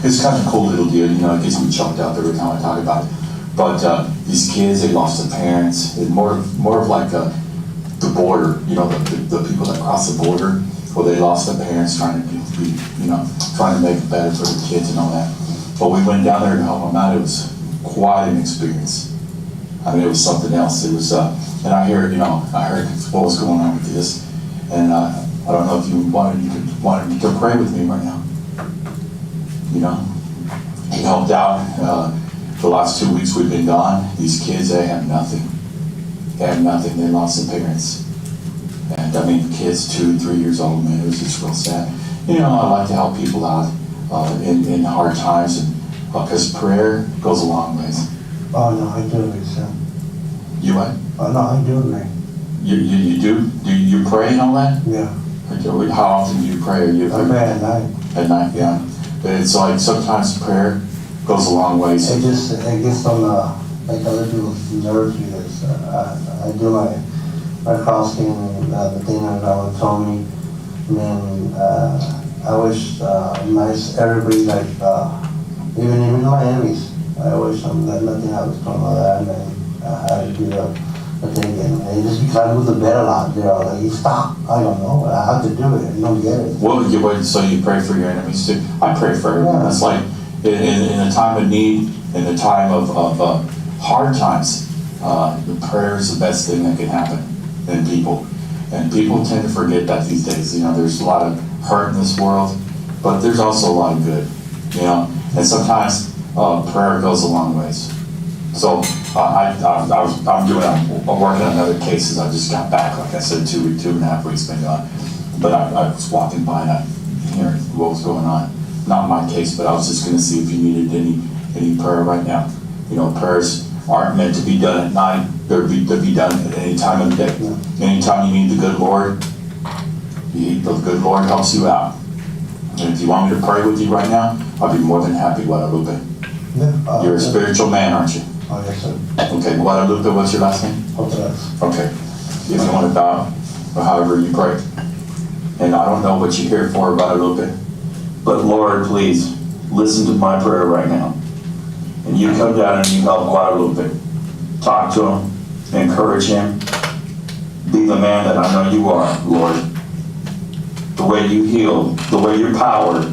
It's kind of a cool little deal, you know, it gets me choked up every time I talk about it. But these kids, they lost their parents, and more of like the border, you know, the people that cross the border, well, they lost their parents trying to be, you know, trying to make it better for the kids and all that. But we went down there to help them out. It was quite an experience. I mean, it was something else. It was, and I heard what was going on with this, and I don't know if you wanted to pray with me right now. You know, he helped out. The last 2 weeks we've been gone. These kids, they have nothing. They have nothing. They lost their parents. And I mean, kids 2, 3 years old, man, it was just real sad. You know, I like to help people out in hard times, and because prayer goes a long ways. Oh, no, I do it, sir. You what? Oh, no, I do it, man. You do? Do you pray and all that? Yeah. How often do you pray? I pray at night. At night, yeah. But it's like sometimes prayer goes a long ways. It gets on like a little nerve because I do my crossing and the thing that God told me. And then I wish everybody like even my enemies. I wish them that nothing happens to them like that. And then I had to do But then again, just because I move the bed a lot, they're all like, stop. I don't know. I have to do it. You don't get it. Well, so you pray for your enemies too? I pray for everyone. Yeah. It's like, in a time of need, in a time of hard times, the prayer is the best thing that can happen in people. And people tend to forget that these days. You know, there's a lot of hurt in this world, but there's also a lot of good, you know. And sometimes prayer goes a long ways. So I'm working on other cases. I just got back, like I said, 2.5 weeks been gone. But I was walking by and I hearing what was going on. Not my case, but I was just going to see if you needed any prayer right now. You know, prayers aren't meant to be done at night. They're to be done at any time of the day. Anytime you need the good Lord, the good Lord helps you out. And if you want me to pray with you right now, I'll be more than happy, Guadalupe. Yeah, You're a spiritual man, aren't you? Oh, yes, sir. Okay, Guadalupe, what's your last name? Contreras. Okay. If you want to bow, or however you pray. And I don't know what you're here for, Guadalupe, but Lord, please, listen to my prayer right now. And you come down and you help Guadalupe. Talk to him, encourage him. Be the man that I know you are, Lord. The way you heal, the way you're powered,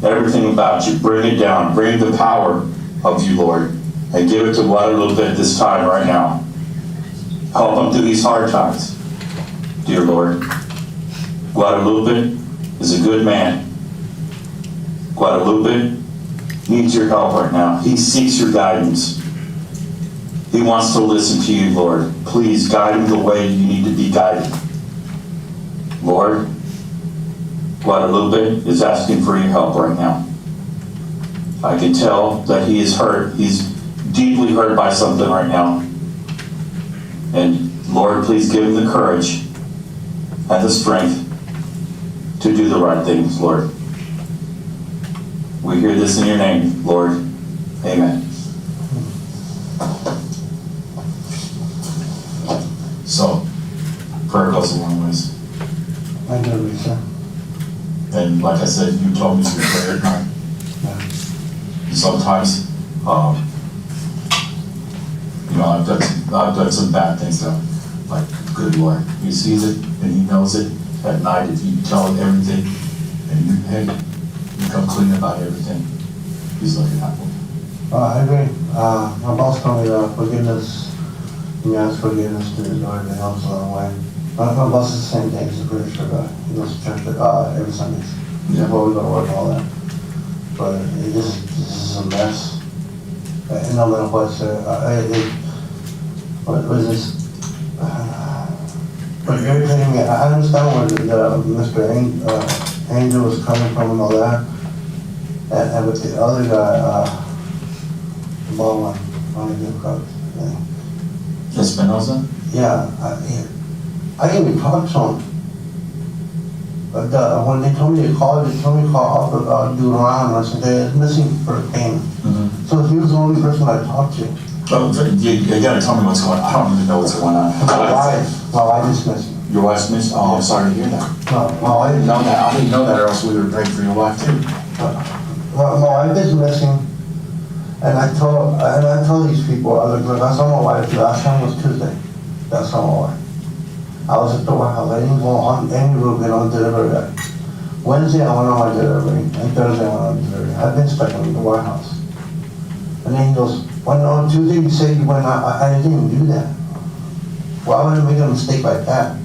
everything about you, bring it down. Bring the power of you, Lord, and give it to Guadalupe at this time right now. Help him through these hard times, dear Lord. Guadalupe is a good man. Guadalupe needs your help right now. He seeks your guidance. He wants to listen to you, Lord. Please guide him the way you need to be guided. Lord, Guadalupe is asking for your help right now. I can tell that he is hurt. He's deeply hurt by something right now. And Lord, please give him the courage and the strength to do the right things, Lord. We hear this in your name, Lord. Amen. So, prayer goes a long ways. I know, sir. And like I said, you told me to pray at night. Yeah. Sometimes, you know, I've done some bad things though. Like, good Lord, He sees it and He knows it. At night, if you tell Him everything, and you come clean about everything, He's looking out for you. I agree. My boss told me forgiveness, you ask forgiveness to the Lord, it helps a long way. My boss is the same thing, he's a pretty sure guy. He goes to church every Sunday. Yeah. Before we go to work and all that. But this is a mess. And no matter what, what is this? But you're irritating me. I understand where Mr. Angel was coming from and all that. And with the other guy, the ball one, on the good coach. Espinosa? Yeah, I didn't even talk to him. But when they told me to call, they told me to call off do around, and I said, hey, it's missing for a payment. Mm-hmm. So he was the only person I talked to. Oh, you gotta tell me what's going on. I don't even know what's going on. My wife is missing. Your wife's missing? Oh, I'm sorry to hear that. No, my wife is No, I didn't know that, or else we would have prayed for your wife too. my wife is missing. And I told these people, I saw my wife, last time was Tuesday. That's saw my wife. I was at the warehouse. I didn't go on any route on delivery. Wednesday I went on my delivery, and Thursday I went on delivery. I've been stuck in the warehouse. And then he goes, well, on Tuesday you said you went out. I didn't even do that. Why would I make a mistake like that?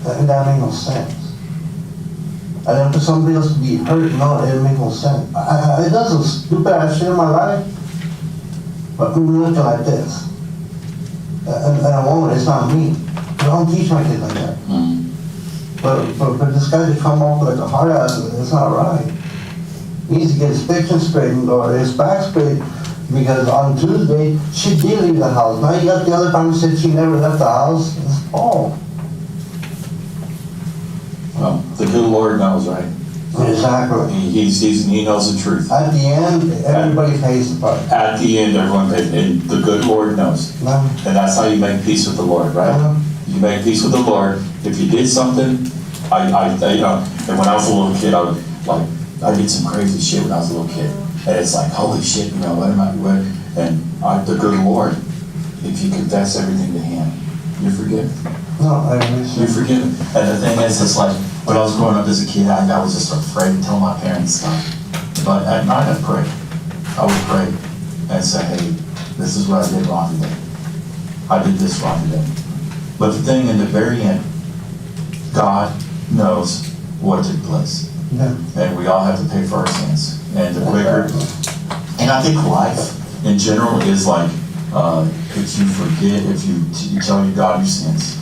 That made no sense. And then for somebody else to be hurt, no, it didn't make no sense. I done some stupid ass shit in my life, but I'm looking like this. And a woman, it's not me. I don't teach my kids like that. But this guy to come off like a hard ass, it's not right. He needs to get his picture straightened or his back straight, because on Tuesday, she did leave the house. Now you got the other time who said she never left the house. It's all. Well, the good Lord knows, right? Exactly. He knows the truth. At the end, everybody pays the price. At the end, everyone pays, and the good Lord knows. No. And that's how you make peace with the Lord, right? You make peace with the Lord. If you did something, you know, and when I was a little kid, I did some crazy shit when I was a little kid. And it's like, holy shit, you know, what am I doing? And the good Lord, if you confess everything to Him, You forgive? No, I wish. You forgive? And the thing is, it's like, when I was growing up as a kid, I was just afraid to tell my parents stuff. But at night I'd pray. I would pray and say, hey, this is what I did wrong today. I did this wrong today. But the thing in the very end, God knows what took place. Yeah. And we all have to pay for our sins. And the quicker, and I think life in general is like, if you forget, if you tell your God your sins.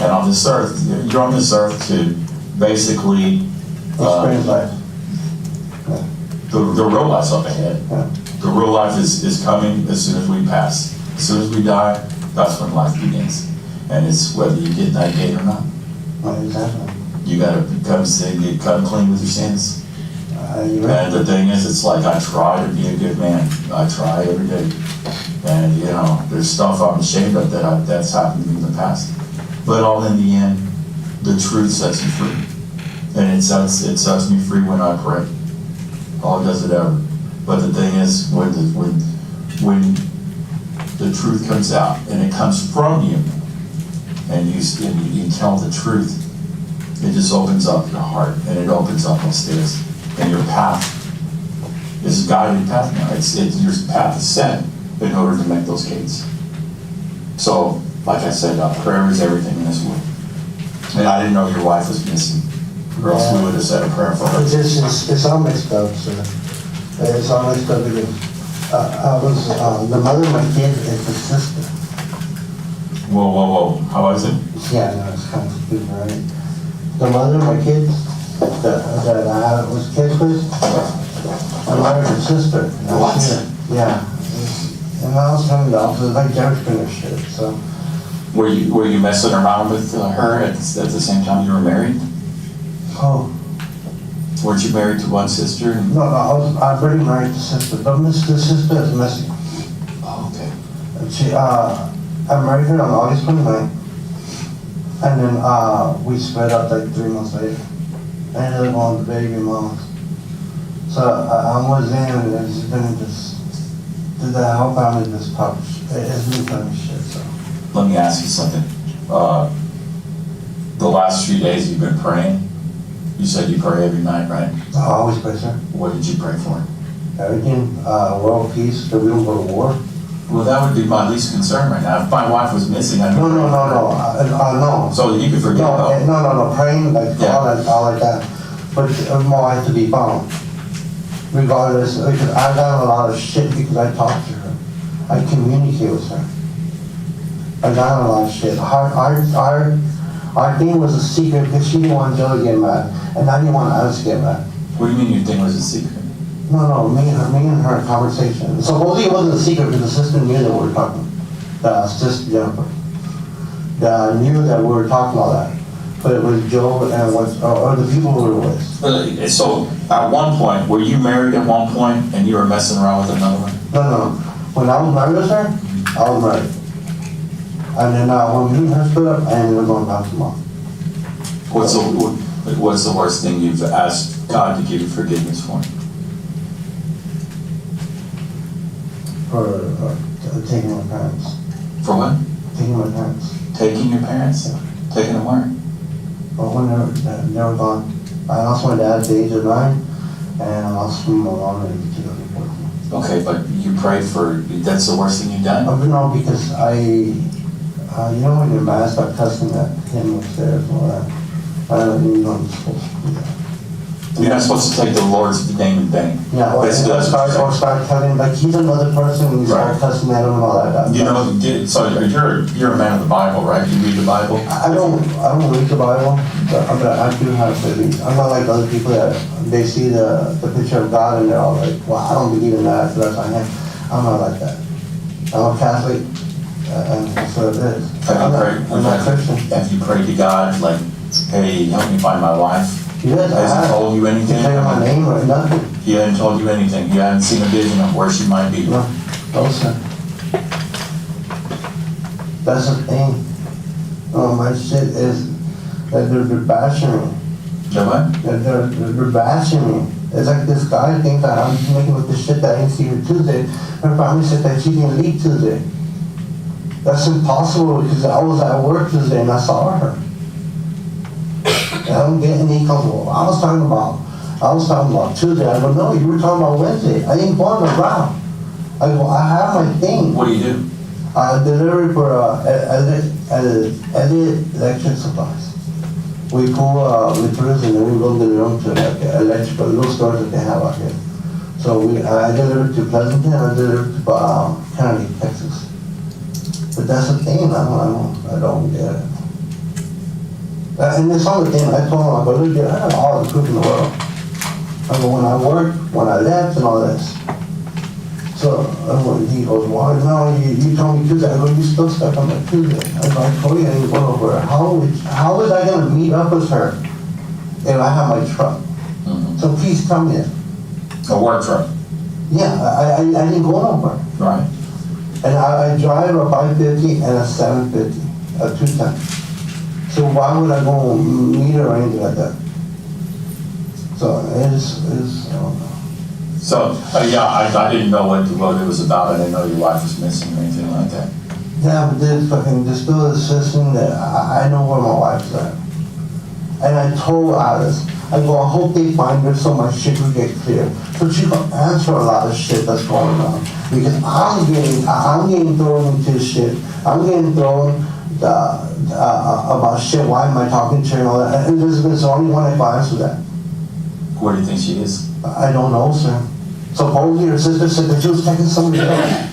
And on this earth, you're on this earth to basically, Experience life. the real life's up ahead. Yeah. The real life is coming as soon as we pass. As soon as we die, that's when life begins. And it's whether you get in that gate or not. Exactly. You gotta become clean with your sins. You're right. And the thing is, it's like I try to be a good man. I try every day. And you know, there's stuff I'm ashamed of that's happened to me in the past. But all in the end, the truth sets you free. And it sets me free when I pray. All does it ever. But the thing is, when the truth comes out and it comes from you, and you tell the truth, it just opens up your heart and it opens up those stairs. And your path is a guided path now. Your path is set in order to make those gates. So, like I said, prayer is everything in this world. And I didn't know your wife was missing, or else we would have said a prayer for her. It's all mixed up, sir. It's all mixed up because I was, the mother of my kid is the sister. Whoa. How is it? Yeah, no, it's kind of stupid, right? The mother of my kids that I was kids with, I married her sister. What? Yeah. And I was coming off, it was like Jerry shit, so. Were you messing around with her at the same time you were married? Oh, Weren't you married to one sister? no, I already married the sister, but the sister is missing. Oh, okay. I married her on August 29th, and then we split up like 3 months later. I ended up going to baby mama's. So I was in, and it's been just, the whole family just popped. It's been funny shit, so. Let me ask you something. The last few days you've been praying. You said you pray every night, right? I always pray, sir. What did you pray for? Everything, world peace, that we don't go to war. Well, that would be my least concern right now. If my wife was missing, I'd be No, praying for her. no. So you can forget about it. No, praying like Yeah. all like that. But more has to be found. Regardless, because I got a lot of shit because I talk to her. I communicate with her. I got a lot of shit. Our thing was a secret because she didn't want Joe to get mad, and I didn't want us to get mad. What do you mean your thing was a secret? No, me and her conversation. Supposedly it wasn't a secret because the sister knew that we were talking. The sister Jennifer. Knew that we were talking all that. But it was Joe and or the people we were with. So at one point, were you married at one point and you were messing around with another one? No. When I was married with her, I was married. And then when me and her split up, I ended up going back to mom. What's the worst thing you've asked God to give you forgiveness for? For taking my parents. For what? Taking my parents. Taking your parents? Yeah. Taking them where? But when they were gone. I lost my dad at the age of 9, and I lost my mom at 2014. Okay, but you prayed for, that's the worst thing you've done? No, because you know when you're mad, start cussing at him upstairs and all that. I don't even know I'm supposed to do that. You're not supposed to take the Lord's name in vain. Yeah, or Basically, that's what you're saying. start telling, like, he's another person, and you start Right. cussing at him and all that. You know, so you're a man of the Bible, right? You read the Bible? I don't read the Bible, but I do have to read. I'm not like other people that they see the picture of God and they're all like, well, I don't believe in that, so that's on him. I'm not like that. I'm a Catholic, and that's what it is. I'm not Christian. Have you prayed to God, like, hey, help me find my wife? Yes, I Has he have. told you anything? He tell you my name or nothing. He hadn't told you anything. You hadn't seen a vision of where she might be. No, sir. That's the thing. My shit is that they're bashing me. The what? That they're bashing me. It's like this guy thinks that I'm just making with the shit that I didn't see her Tuesday. Her family said that she didn't leave Tuesday. That's impossible because I was at work today and I saw her. And I don't get any comfortable. I was talking about Tuesday. I go, no, you were talking about Wednesday. I ain't going around. I go, I have my thing. What do you do? I deliver for Elliott Electric Supplies. We pull returns and then we go deliver them to like electrical little stores that they have out here. So I deliver to Pleasanton, I deliver to Kennedy, Texas. But that's the thing, I don't get it. And it's all the thing, I told him, I go, look, I have all the proof in the world. I go, when I worked, when I left, and all this. So he goes, well, no, you told me Tuesday. I go, you still stuck on that Tuesday. I go, I told you I didn't go over her. How was I going to meet up with her if I have my truck? Mm-hmm. So please tell me that. A work truck. Yeah, I didn't go nowhere. Right. And I drive a 550 and a 750, a 210. So why would I go meet her or anything like that? So it's I don't know. So, yeah, I didn't know what it was about. I didn't know your wife was missing or anything like that. Yeah, but there's still a system that I know where my wife's at. And I told Alice, I go, I hope they find her so my shit will get clear. So she can answer a lot of shit that's going on. Because I'm getting thrown into shit. I'm getting thrown about shit. Why am I talking to her and all that? And Elizabeth's the only one that can answer that. Where do you think she is? I don't know, sir. Supposedly her sister said that she was taking somebody else.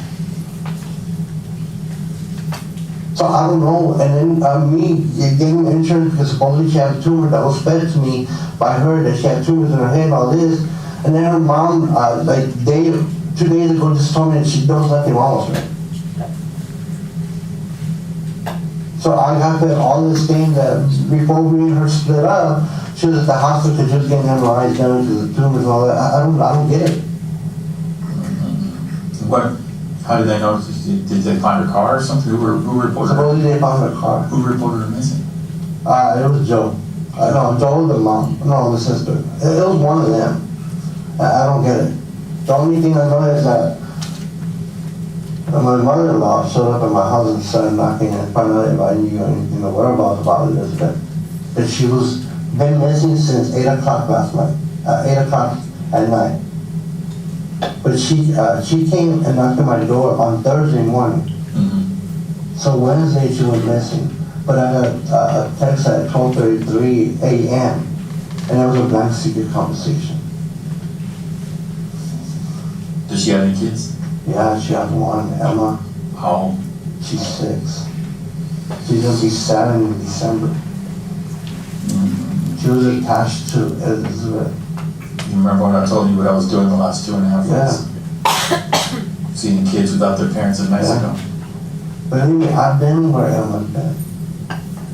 So I don't know, and then me getting insurance because supposedly she had a tumor that was fed to me by her, that she had tumors in her head, all this. And then her mom, 2 days ago, just told me that she knows nothing wrong with her. So I got all this thing that before we and her split up, she was at the hospital because she was getting MRIs done to the tumors and all that. I don't get it. How did they know? Did they find her car or something? Who reported her? Supposedly they found her car. Who reported her missing? It was Joe. No, Joe was the mom. No, the sister. It was one of them. I don't get it. The only thing I know is that my mother-in-law showed up at my house and started knocking and found out if I knew anything, the whereabouts about Elizabeth. That she was been missing since 8 o'clock last night. 8 o'clock at night. But she came and knocked on my door on Thursday morning. Mm-hmm. So Wednesday she was missing. But I got a text at 12:33 a.m. and it was a blank secret conversation. Does she have any kids? Yeah, she has one, Emma. How old? She's 6. She's gonna be 7 in December. Mm-hmm. She was attached to Elizabeth. You remember when I told you what I was doing the last 2.5 weeks? Yeah. Seeing kids without their parents in Mexico. Yeah. But anyway, I've been where Emma's been.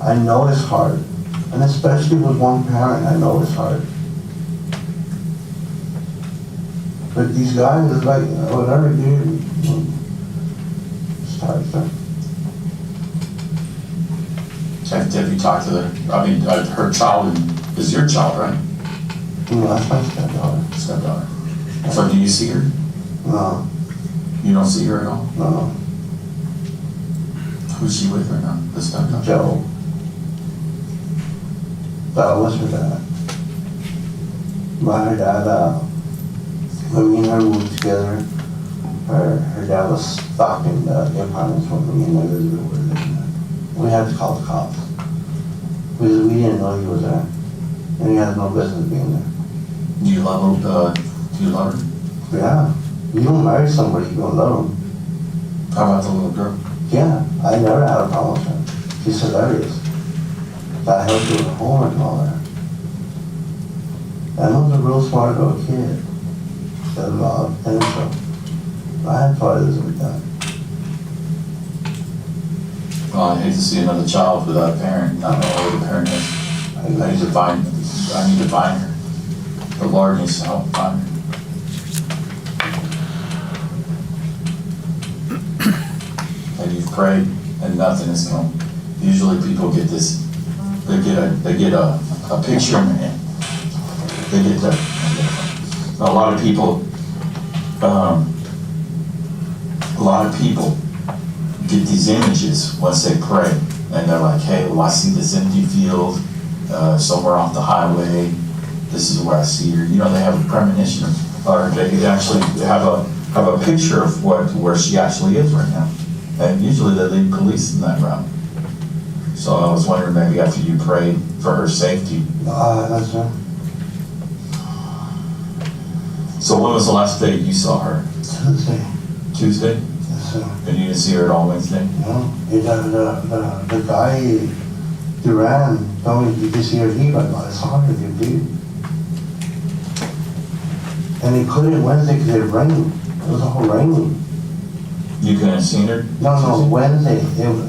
I know it's hard. And especially with one parent, I know it's hard. But these guys, it's like, whatever, dude. It's hard, sir. Have you talked to her? I mean, her child is your child, right? No, that's my stepdaughter. Stepdaughter. So do you see her? No, You don't see her at all? no. Who's she with right now? The stepdaughter? Joe. That was her dad. But her dad, when me and her moved together, her dad was stalking the apartments where me and Elizabeth were living in. We had to call the cops. Because we didn't know he was there. And he had no business being there. Do you love her? Do you love her? Yeah. You don't marry somebody, you don't love them. How about the little girl? Yeah, I never had a problem with her. She's hilarious. I helped her with homework and all that. And I was a real smart little kid. She had a lot of potential. I had thought Elizabeth died. Well, I hate to see another child without a parent, not know who the parent is. I need to find her. The Lord needs to help find her. And you've prayed and nothing is going. Usually people get this, they get a picture in their head. They get a lot of people get these images once they pray. And they're like, hey, well, I see this empty field somewhere off the highway. This is where I see her. You know, they have a premonition, or they actually have a picture of where she actually is right now. And usually they lead police in that route. So I was wondering, maybe after you prayed for her safety. That's right. So when was the last day you saw her? Tuesday. Tuesday? Yes, sir. And you didn't see her at all Wednesday? No, the guy, Duran, told me, did you see her leave? I go, I saw her leave. And he couldn't Wednesday because it rained. It was all raining. You couldn't have seen her? No, Wednesday.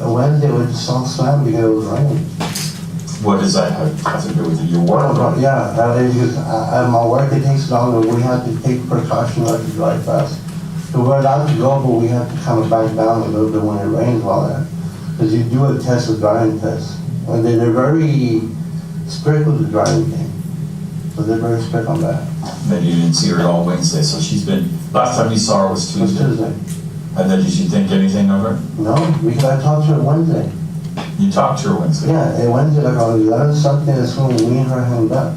Wednesday was so slammed because it was raining. What does that have to do with your work? Yeah, at my work it takes longer. We have to take precaution not to drive fast. So we're allowed to go, but we have to kind of back down a little bit when it rains while there. Because you do a test, a driving test. And they're very strict with the driving thing. So they're very strict on that. Then you didn't see her at all Wednesday, so she's been, last time you saw her was It was Tuesday. Tuesday. And then did you think anything of her? No, because I talked to her Wednesday. You talked to her Wednesday? Yeah, and Wednesday like around 11 something, that's when me and her hung up.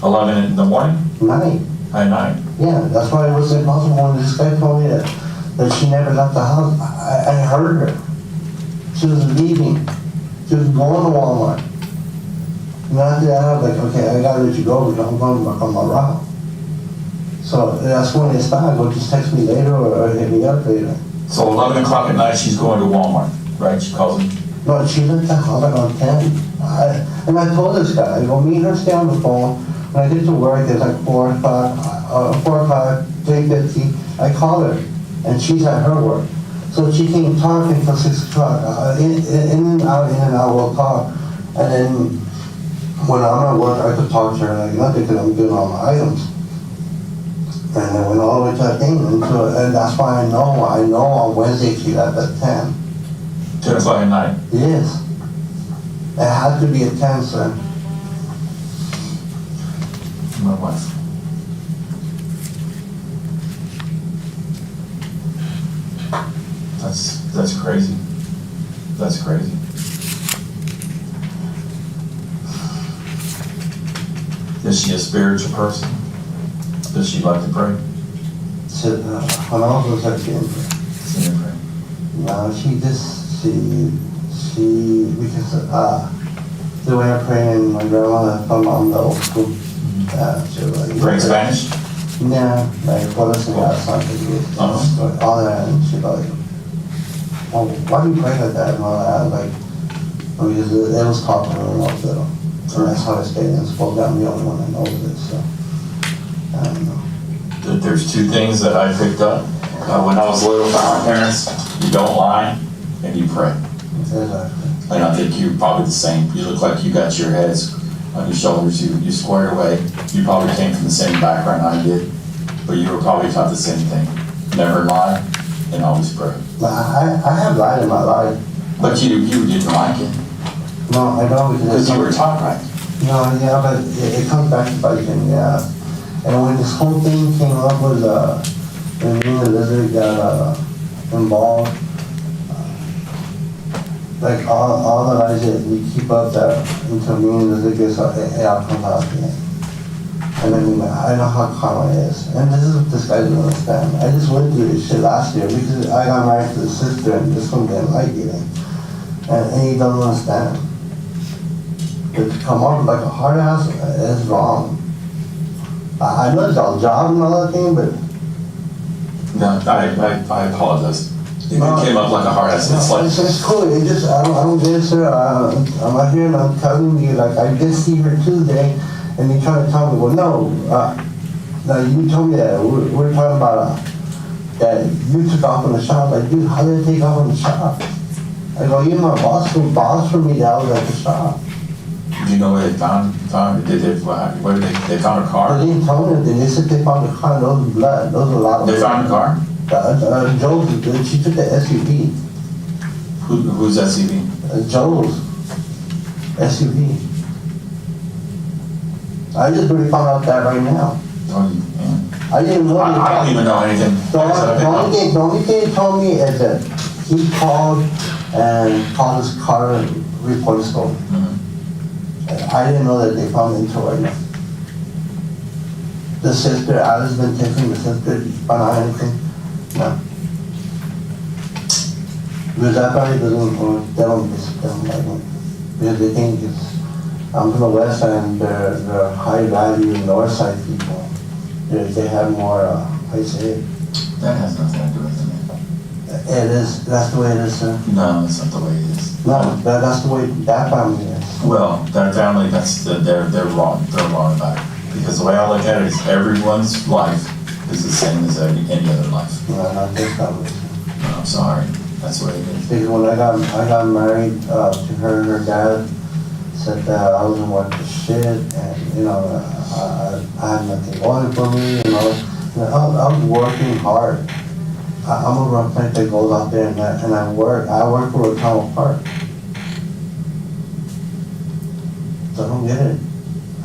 11 in the morning? 9. At night? Yeah, that's why it was impossible when this guy told me that she never left the house. I heard her. She was leaving. She was going to Walmart. And after that, I was like, okay, I gotta let you go because I'm going back on my route. So that's when it started. Go just text me later or hit me up later. So 11 o'clock at night, she's going to Walmart, right? She calls him? No, she left the house like on 10. And I told this guy, I go, me and her stay on the phone. When I get to work, it's like 4 o'clock, 3:50. I call her, and she's at her work. So she came talking till 6 o'clock. In and out, we'll talk. And then when I'm at work, I could talk to her like nothing because I'm doing all my items. And I went all the way to that thing, and that's why I know on Wednesday she left at 10. 10 o'clock at night? Yes. It had to be at 10, sir. My wife. That's crazy. That's crazy. Is she a spiritual person? Does she like to pray? So, when I was at the end, See her pray. no, because the way I pray and my grandmother, my mom, the old school, she was like, Pray in Spanish? yeah, like, what is that, something, all that, and she like, well, why do you pray like that, and all that, like, because it was taught to me when I was little, and that's how I stayed in school, I'm the only one that knows it, so, I don't know. There's two things that I picked up when I was little from my parents. You don't lie and you pray. Exactly. And I think you're probably the same. You look like you got your heads on your shoulders. You squared away. You probably came from the same background I did, but you were probably taught the same thing. Never lie and always pray. I have lied in my life. But you didn't like it No, I don't. because you were taught right. No, yeah, but it comes back to biting, yeah. And when this whole thing came up with, when me and Elizabeth got involved, like all the lies that we keep up that until me and Elizabeth gets it all comes out again. And I mean, I know how karma is. And this is what this guy doesn't understand. I just went through this shit last year because I got married to his sister and this one didn't like it. And he doesn't understand. To come up with like a hard ass is wrong. I know it's all job and all that thing, but No, I apologize. It came up like a hard ass. It's like it's cool. It just I don't get it, sir. I'm out here and I'm telling you, like I did see her Tuesday, and you trying to tell me, well, no, you told me that we're talking about that you took off in the shop. Like, dude, how did I take off in the shop? I go, you're my boss for me that I was at the shop. Do you know where they found did they found a car? They didn't tell me anything. They said they found the car. Those were blood. Those were a lot of They found a car? Joe's, she took the SUV. Who's SUV? Joe's SUV. I just really found out that right now. Oh, yeah. I didn't know. I don't even know anything. The only thing they told me is that he called and called his car and reported stolen. I didn't know that they found him until right now. The sister, Alice been taking the sister, found out anything? No. Because that probably doesn't, they don't like me. Because they think it's, I'm from the west side and they're high value north side people. They have more, how you say it? That has nothing to do with it. It is, that's the way it is, sir. No, that's not the way it is. No, that's the way that family is. Well, that family, they're wrong. They're wrong about it. Because the way I look at it is everyone's life is the same as any other life. No, not this family. No, I'm sorry. That's the way it is. Because when I got married to her and her dad said that I wasn't worth the shit and, you know, I had nothing going for me, you know. I was working hard. I'm a rough type that goes out there and I work for a town park. So I don't get it.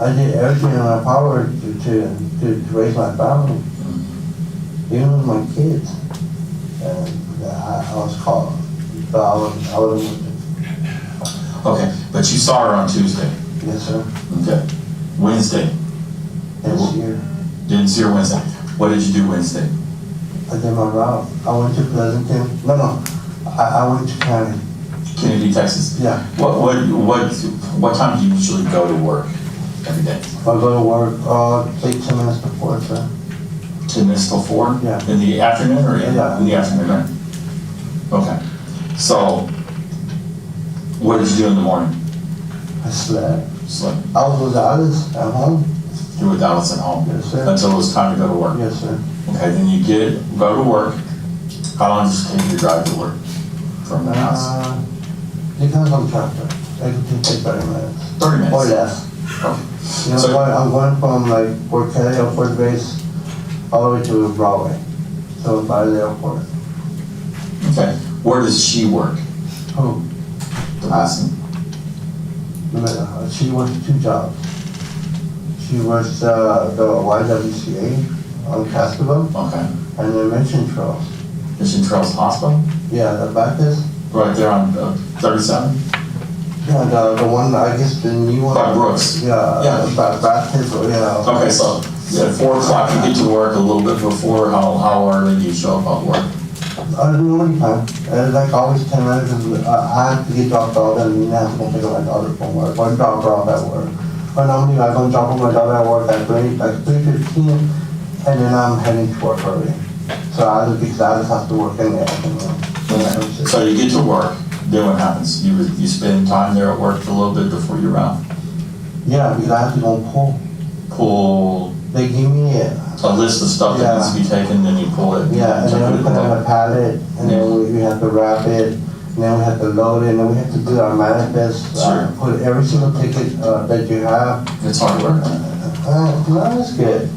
I did everything in my power to raise my family, even with my kids. And I was called, but I wasn't. Okay, but you saw her on Tuesday. Yes, sir. Okay. Wednesday. This year. Didn't see her Wednesday. What did you do Wednesday? I did my route. I went to Pleasanton. No. I went to Kennedy. Kennedy, Texas. Yeah. What time do you usually go to work every day? I go to work take 10 minutes before, sir. 10 minutes till 4? Yeah. In the afternoon or in Yeah. the afternoon? Okay. So, what did you do in the morning? I slept. Slept. I was with Alice at home. You were with Dallas at home? Yes, sir. Until it was time to go to work? Yes, sir. Okay, then you go to work. How long does it take you to drive to work from the house? Depends on traffic. It can take 30 minutes. 30 minutes? Or less. Okay. You know, So- I'm going from like Fort Kelly or Fort Base all the way to Broadway. So by the airport. Okay. Where does she work? Who? The person? She works 2 jobs. She works the YWCA on Cascaville Okay. and the Mission Trails. Mission Trails Hospital? Yeah, the Baptist. Right there on 37? Yeah, the one, I guess the new one. By Brooks. Yeah, Yeah. Baptist, yeah. Okay, so at 4 o'clock you get to work a little bit before. How early do you show up at work? Morning time. Like always 10 minutes, I have to get dropped off and I have to go pick up my daughter from work, or drop her off at work. But normally I'm going to drop off my daughter at work at 3:15, and then I'm heading to work early. So because I just have to work in the afternoon. So you get to work, then what happens? You spend time there at work a little bit before you're out? Yeah, because I have to go pull. Pull They give me a list of stuff that needs to be taken, then you pull it. yeah, and then we put it on a pallet, and then we have to wrap it, and then we have to load it, and then we have to do our manifest, Sure. put every single ticket that you have. It's hard work. No, it's good.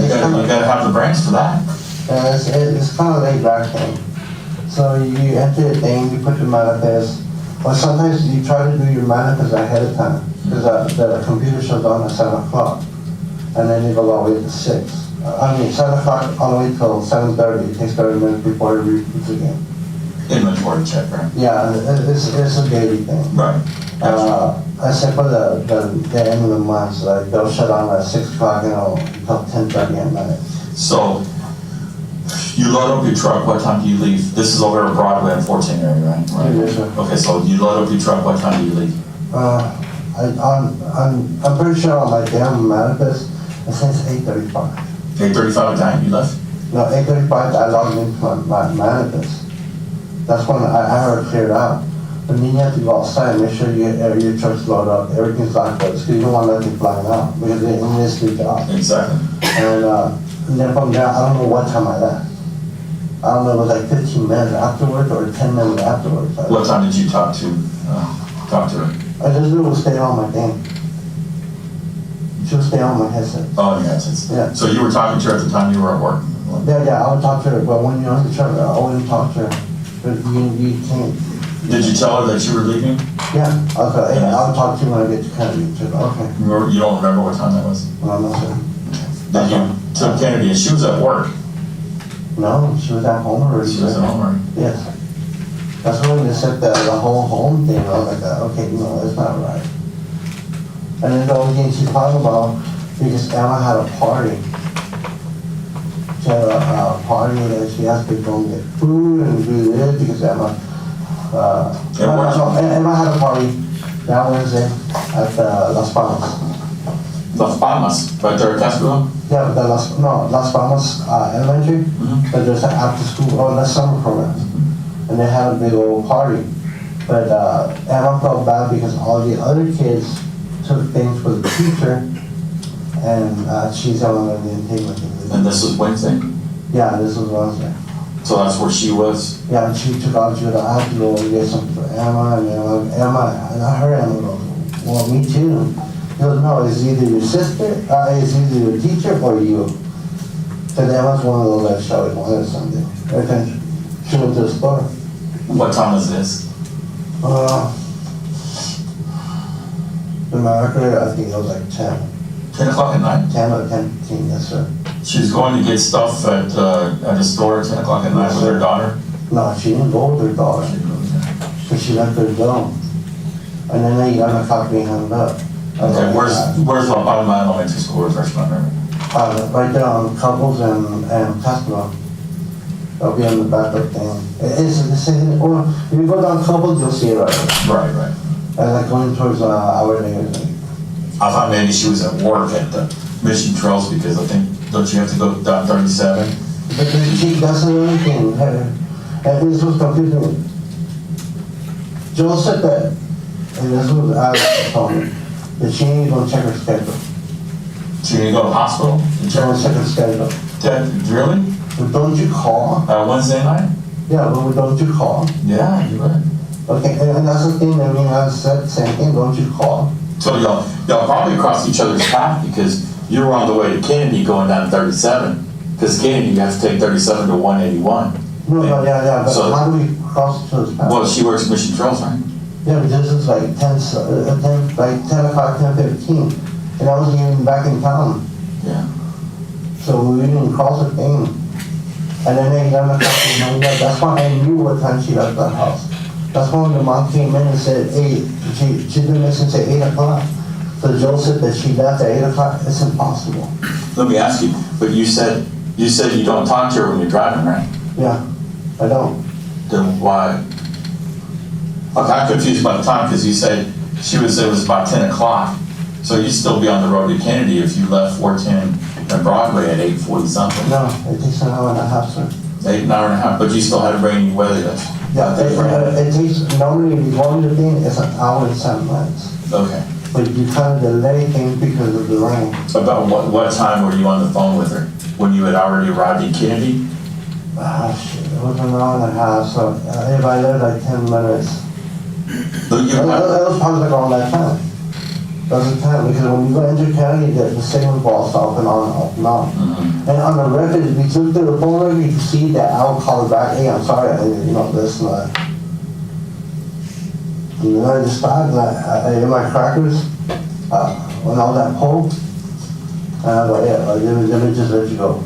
You gotta have the brains for that. It's kind of laid back thing. So you enter the thing, you put your manifest, or sometimes you try to do your manifest ahead of time, because the computer shuts down at 7 o'clock, and then you go all the way to 6. 7 o'clock all the way till 7:30. It takes 30 minutes before it reboots again. Inventory check, right? Yeah, it's a daily thing. Right. Except for the end of the month, so like they'll shut down at 6 o'clock, until 10:30 at night. So, you load up your truck, what time do you leave? This is over at Broadway and 14 area, right? Yes, sir. Okay, so you load up your truck, what time do you leave? I'm pretty sure on my damn manifest, it says 8:35. 8:35 at night, you left? No, 8:35, I logged into my manifest. That's when I have it cleared out. But then you have to go outside and make sure your truck's loaded up, everything's locked up, because you don't want nothing flying out, because it is the job. Exactly. And then from there, I don't know what time I left. I don't know, it was like 15 minutes afterwards or 10 minutes afterwards. What time did you talk to her? I just knew it was staying on my thing. She was staying on my headset. Oh, yes. Yeah. So you were talking to her at the time you were at work? Yeah, I would talk to her, but when you're on the truck, I wouldn't talk to her. But you can't. Did you tell her that you were leaving? Yeah, okay, yeah, I'll talk to you when I get to Kennedy. She said, okay. You don't remember what time that was? No, no, sir. Then you took Kennedy, and she was at work. No, she was at home already. She was at home already. Yes. That's when they said the whole home thing, I was like, okay, no, it's not right. And then the only thing she's talking about, because Emma had a party. She had a party and she asked me to go and get food and do this because Emma, Emma had a party that Wednesday at Las Palmas. Las Palmas, right there at Casco? Yeah, but Las Palmas Elementary, but there's an after school, or the summer program. And they had a big old party. But Emma felt bad because all the other kids took things for the teacher, and she's the one that didn't take anything. And this was Wednesday? Yeah, this was Wednesday. So that's where she was? Yeah, and she took out, she goes, I have to go and get something for Emma, and Emma, and I heard Emma go, well, me too. He goes, no, it's either your sister, it's either your teacher or you. Because Emma's one of those that shouted wanted something. Every time she went to the store. What time was this? The marker, I think it was like 10. 10 o'clock at night? 10 or 10:15, yes, sir. She was going to get stuff at a store at 10 o'clock at night with her daughter? No, she didn't go with her daughter. Because she left her alone. And then they got a cop being hung up. Okay, where's La Palma Elementary School, refresh my memory? Right there on Couples and Casco. It'll be on the back of the thing. It's or if you go down Couples, you'll see it right there. Right. And like going towards our neighbors. I thought maybe she was at work at the Mission Trails because I think, don't you have to go down 37? But that's another thing. And this was confusing me. Joel said that, and this was I told me, that she ain't gonna check her schedule. She didn't go to the hospital? She gonna check her schedule. Really? But don't you call? Wednesday night? Yeah, but don't you call? Yeah, you would. Okay, and that's the thing, I mean, I said the same thing, don't you call? So y'all probably crossed each other's path because you were on the way to Kennedy going down 37. Because Kennedy, you have to take 37 to 181. No, yeah, but So- how do we cross each other's path? Well, she works at Mission Trails, right? Yeah, but this is like 10 o'clock, 10:15, and I wasn't even back in town, Yeah. so we didn't cross a thing. And then they got a couple of that's why I knew what time she left the house. That's when the mom came in and said 8, she's been missing since 8 o'clock. So Joe said that she left at 8 o'clock, it's impossible. Let me ask you, but you said you don't talk to her when you're driving, right? Yeah, I don't. Then why? I got confused by the time because you said it was about 10 o'clock. So you'd still be on the road to Kennedy if you left 410 and Broadway at 8:40 something. No, it takes an hour and a half, sir. An hour and a half, but you still had rainy weather. Yeah, it takes, normally if you go on the thing, it's an hour and 7 minutes. Okay. But you kind of delay things because of the rain. About what time were you on the phone with her? When you had already arrived in Kennedy? Shit, it was an hour and a half, so if I lived like 10 minutes. But you It had, was probably like around that time. That was the time, because when you go into county, the signal falls off and on, off and on. And on the record, if you look through the phone record, you can see that I'll call her back, hey, I'm sorry, this and that. And then I just started, I ate my crackers, when I was at home, and I was like, yeah, let me just let you go.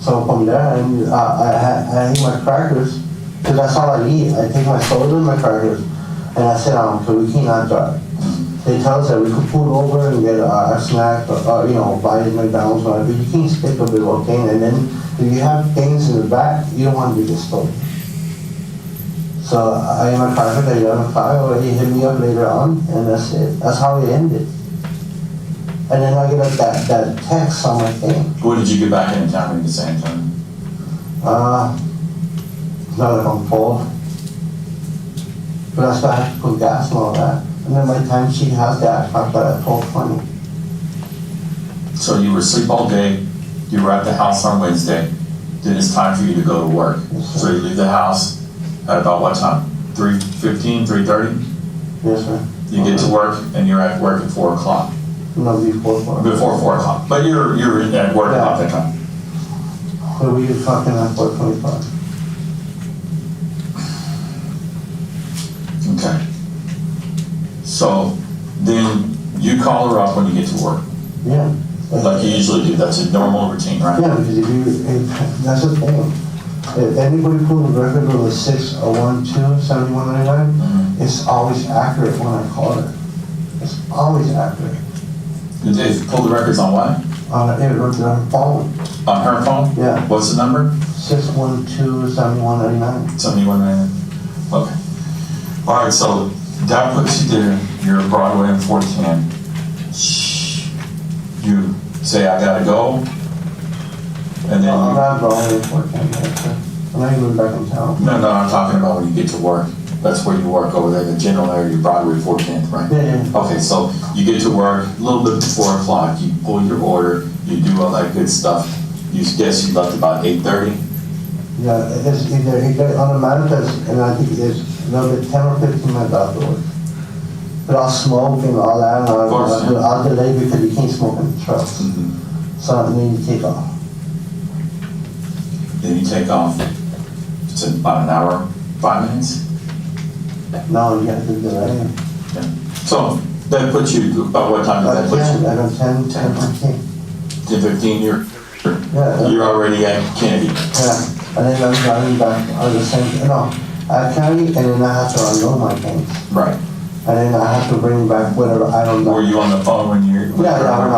So from there, I ate my crackers, because that's all I eat. I take my soda and my crackers, and I sit down, because we cannot drive. They tell us that we can pull over and get a snack, or buy McDonald's, whatever. You can't stick a big old thing, and then if you have things in the back, you don't want to get stolen. So I ate my crackers at 11 o'clock, or he hit me up later on, and that's it. That's how it ended. And then I get that text on my thing. when did you get back into town at the same time? Not like I'm full. But that's why I have to put gas and all that. And then by the time she has gas, I got at 12:20. So you were asleep all day, you were at the house on Wednesday, then it's time for you to go to work. Yes, sir. So you leave the house at about what time? 3:15, 3:30? Yes, sir. You get to work and you're at work at 4 o'clock, No, before 4. before 4 o'clock. But you're in at work about that time. So we were talking at 4:25. Okay. So then you call her up when you get to work, Yeah. like you usually do. That's a normal routine, right? Yeah, because that's the thing. If anybody pulls the record with a 6/12/7199, it's always accurate when I call it. It's always accurate. They pulled the records on what? On the phone, On her phone? Yeah. What's the number? 6/12/7199. 7199. Okay. All right, so that puts you there. You're at Broadway and 410. You say, I gotta go. And then I'm you, not going for it. I'm not even back in town. no, I'm talking about when you get to work. That's where you work over there, the general area, Broadway 410th, right? Yeah. Okay, so you get to work a little bit before 4 o'clock. You pull your order. You do all that good stuff. You guess you left about 8:30. Yeah, it's either on the manifest, and I think it's another 10 or 15 minutes afterwards. But I'll smoke and all that, and course, I'll delay because you can't smoke in the truck. So I need to take off. Then you take off. It's about an hour, 5 minutes. No, you have to delay. Yeah. So that puts you about what time does that put you? Like 10, 15. 10:15. Yeah. You're already at Kennedy. Yeah, and then I'm driving back on the same, no, I carry, and then I have to unload my things. Right. And then I have to bring back whatever I don't know. Were you on the phone when you're? Yeah, when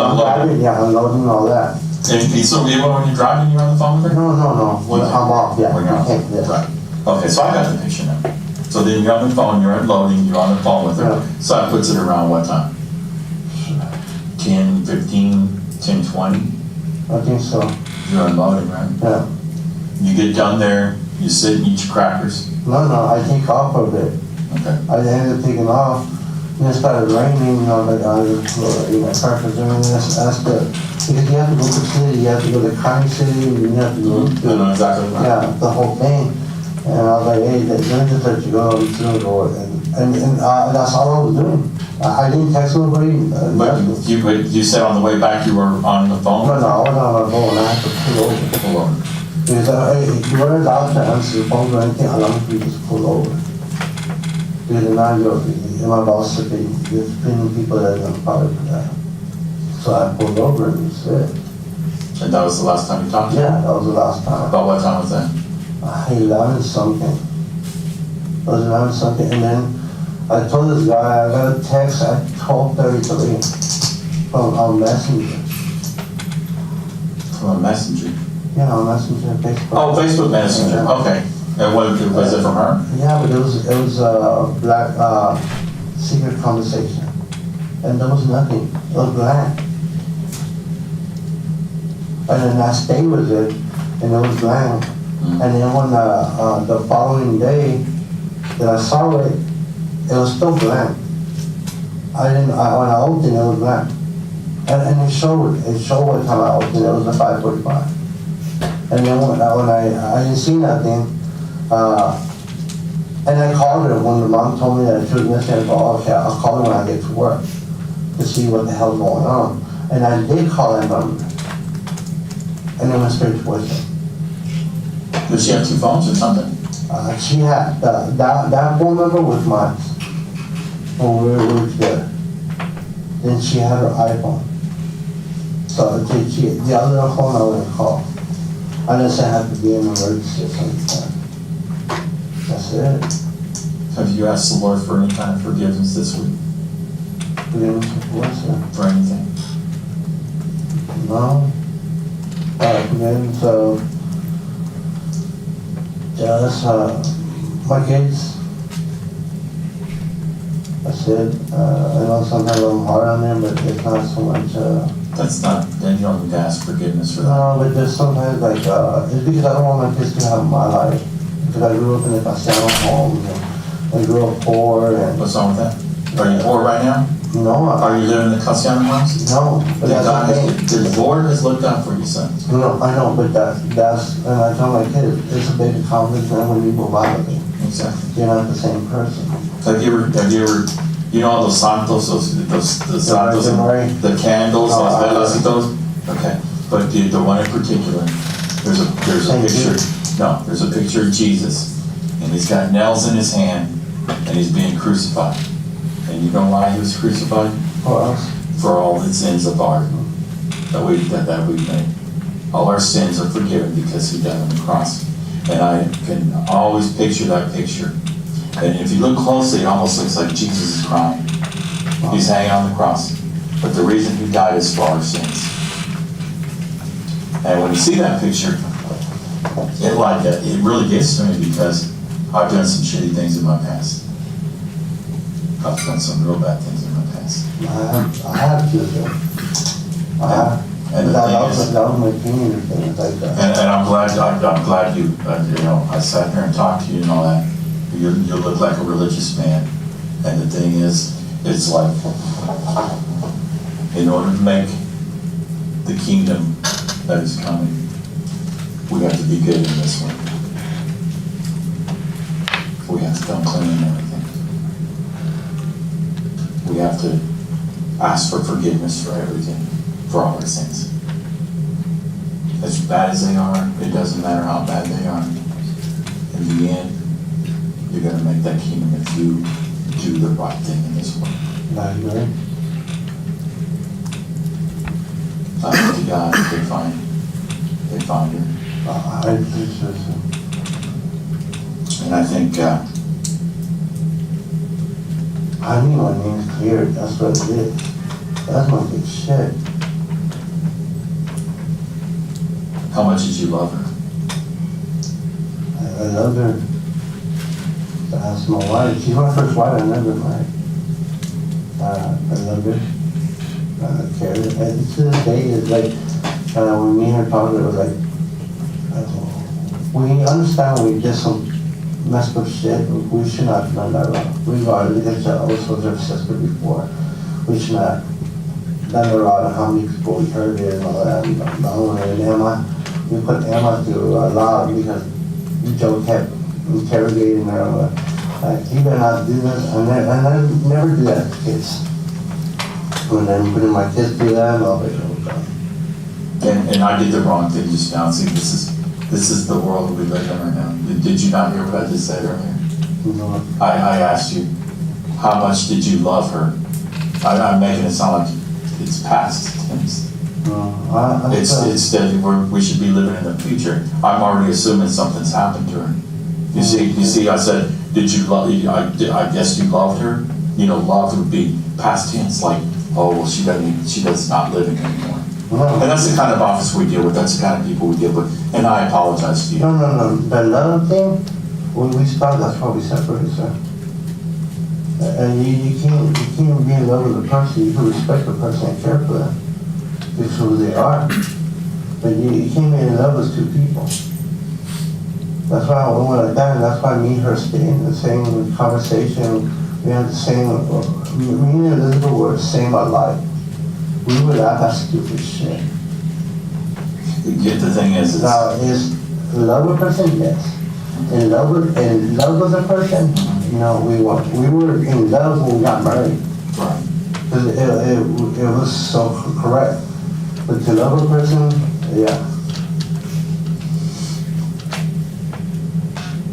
I'm driving, yeah, unloading all that. And so even when you're driving, you're on the phone with her? No, when I'm off, yeah. When you're I on. can't, yeah. Right. Okay, so I got the picture now. So then you're on the phone, you're unloading, you're on the phone with her. Yeah. So that puts it around what time? 10, 15, 10, 20? I think so, You're unloading, right? yeah. You get done there, you sit and eat your crackers. No, I take off a bit. Okay. I ended up taking off, and it started raining, you know, like I was, you know, crackers, and that's good. Because you have to go to the city, you have to go to County City, and you have to go I know to, exactly right. yeah, the whole thing. And I was like, hey, let me just let you go, I'm just gonna go, and that's all I was doing. I didn't text nobody, But you said on the way back you were on the phone? no, I was on my phone, I had to pull over. Pull over. Because if you weren't allowed to answer the phone or anything, I want you to just pull over. Because now you're my boss said there's plenty of people that are gonna fire for that. So I pulled over and that's it. And that was the last time you talked to her? Yeah, that was the last time. About what time was that? 11 something. It was 11 something, and then I told this guy, I got a text at 12:33 from Messenger. From a messenger? Yeah, on Messenger, Facebook. Oh, Facebook Messenger, Yeah. okay. And was it from her? Yeah, but it was a black, secret conversation. And there was nothing, it was blank. And then I stayed with it, and it was blank. And then when the following day that I saw it, it was still blank. When I opened it, was blank. And it showed what time I opened it, was at 5:45. And then when I didn't see nothing, and I called her when the mom told me that she was missing. I thought, okay, I'll call her when I get to work to see what the hell's going on. And I did call that number, and it went straight to voicemail. Did she have two phones or something? She had that phone number was mine when we were together. Then she had her iPhone. So the other phone I wouldn't call. Unless I have to be in an emergency or something. That's it. Have you asked the Lord for any kind of forgiveness this week? Forgiveness of what, sir? For anything? No. Forgiveness of just my kids. That's it. I know sometimes I'm hard on them, but it's not so much. That's not, then you don't need to ask forgiveness for that. No, but there's sometimes like, it's because I don't want my kids to have my life. Because I grew up in a Castellano home, and I grew up poor, and What's wrong with that? Are you poor right now? no, Are you living in the Castellano house? no, but that's the thing. The Lord has looked out for you, son. No, I know, but that's, and I tell my kids, it's a big accomplishment when you move out of it. Exactly. You're not the same person. Have you ever, you know all those santos, the santos, Virgin Mary? the candles, Oh, those velas and those? Okay, but the one in particular, there's a Thank you. picture, no, there's a picture of Jesus, and he's got nails in his hand, and he's being crucified. And you know why he was crucified? For us, For all the sins of ours that we made. All our sins are forgiven because he died on the cross. And I can always picture that picture. And if you look closely, it almost looks like Jesus is crying. He's hanging on the cross. But the reason he died is for our sins. And when you see that picture, it really gets to me because I've done some shitty things in my past. I've done some real bad things in my past. I have to, sir. I have. And the That thing was is, my opinion and things like that. and I'm glad you, I sat there and talked to you and all that. You look like a religious man. And the thing is, it's like, in order to make the kingdom that is coming, we have to be good in this one. We have to come clean and everything. We have to ask for forgiveness for everything, for all our sins. As bad as they are, it doesn't matter how bad they are. In the end, you're going to make that kingdom if you do the right thing in this world. I agree. I hope to God they find her. I think so, sir. And I think, I need my name's cleared, that's what it is. That's my big shit. how much did you love her? I love her. That's my wife. She's my first wife I never married. I love her. Care. And to this day, it's like, when me and her talked, it was like, we understand we did some messed up shit, but we should not have done that wrong. We've already did that. I was her sister before. We should not have done the wrong and how many people we hurt it and all that. And Emma, we put Emma through a lot because Joe kept interrogating her. Like, you better not do this. And I never do that to kids. And then putting my kids through that and all that. And I did the wrong thing just now. See, this is the world we live in right now. Did you not hear what I just said earlier? No. I asked you, how much did you love her? I'm making it sound like it's past tense. It's that we should be living in the future. I'm already assuming something's happened to her. You see, I said, did you love? I guess you loved her. You know, love would be past tense, like, oh well, she does not living anymore. And that's the kind of office we deal with. That's the kind of people we deal with. And I apologize to you. No. The love thing, when we stopped, that's why we separated, sir. And you can't be in love with a person. You can respect the person and care for them. It's who they are. But you can't be in love with two people. That's why I went like that, and that's why me and her stayed in the same conversation. We had the same, me and Elizabeth were the same about life. We would laugh at stupid shit. The thing is Now, is love a person? Yes. In love with a person? No, we weren't. We were in love when we got married. right. Because it was so correct. But to love a person, yeah.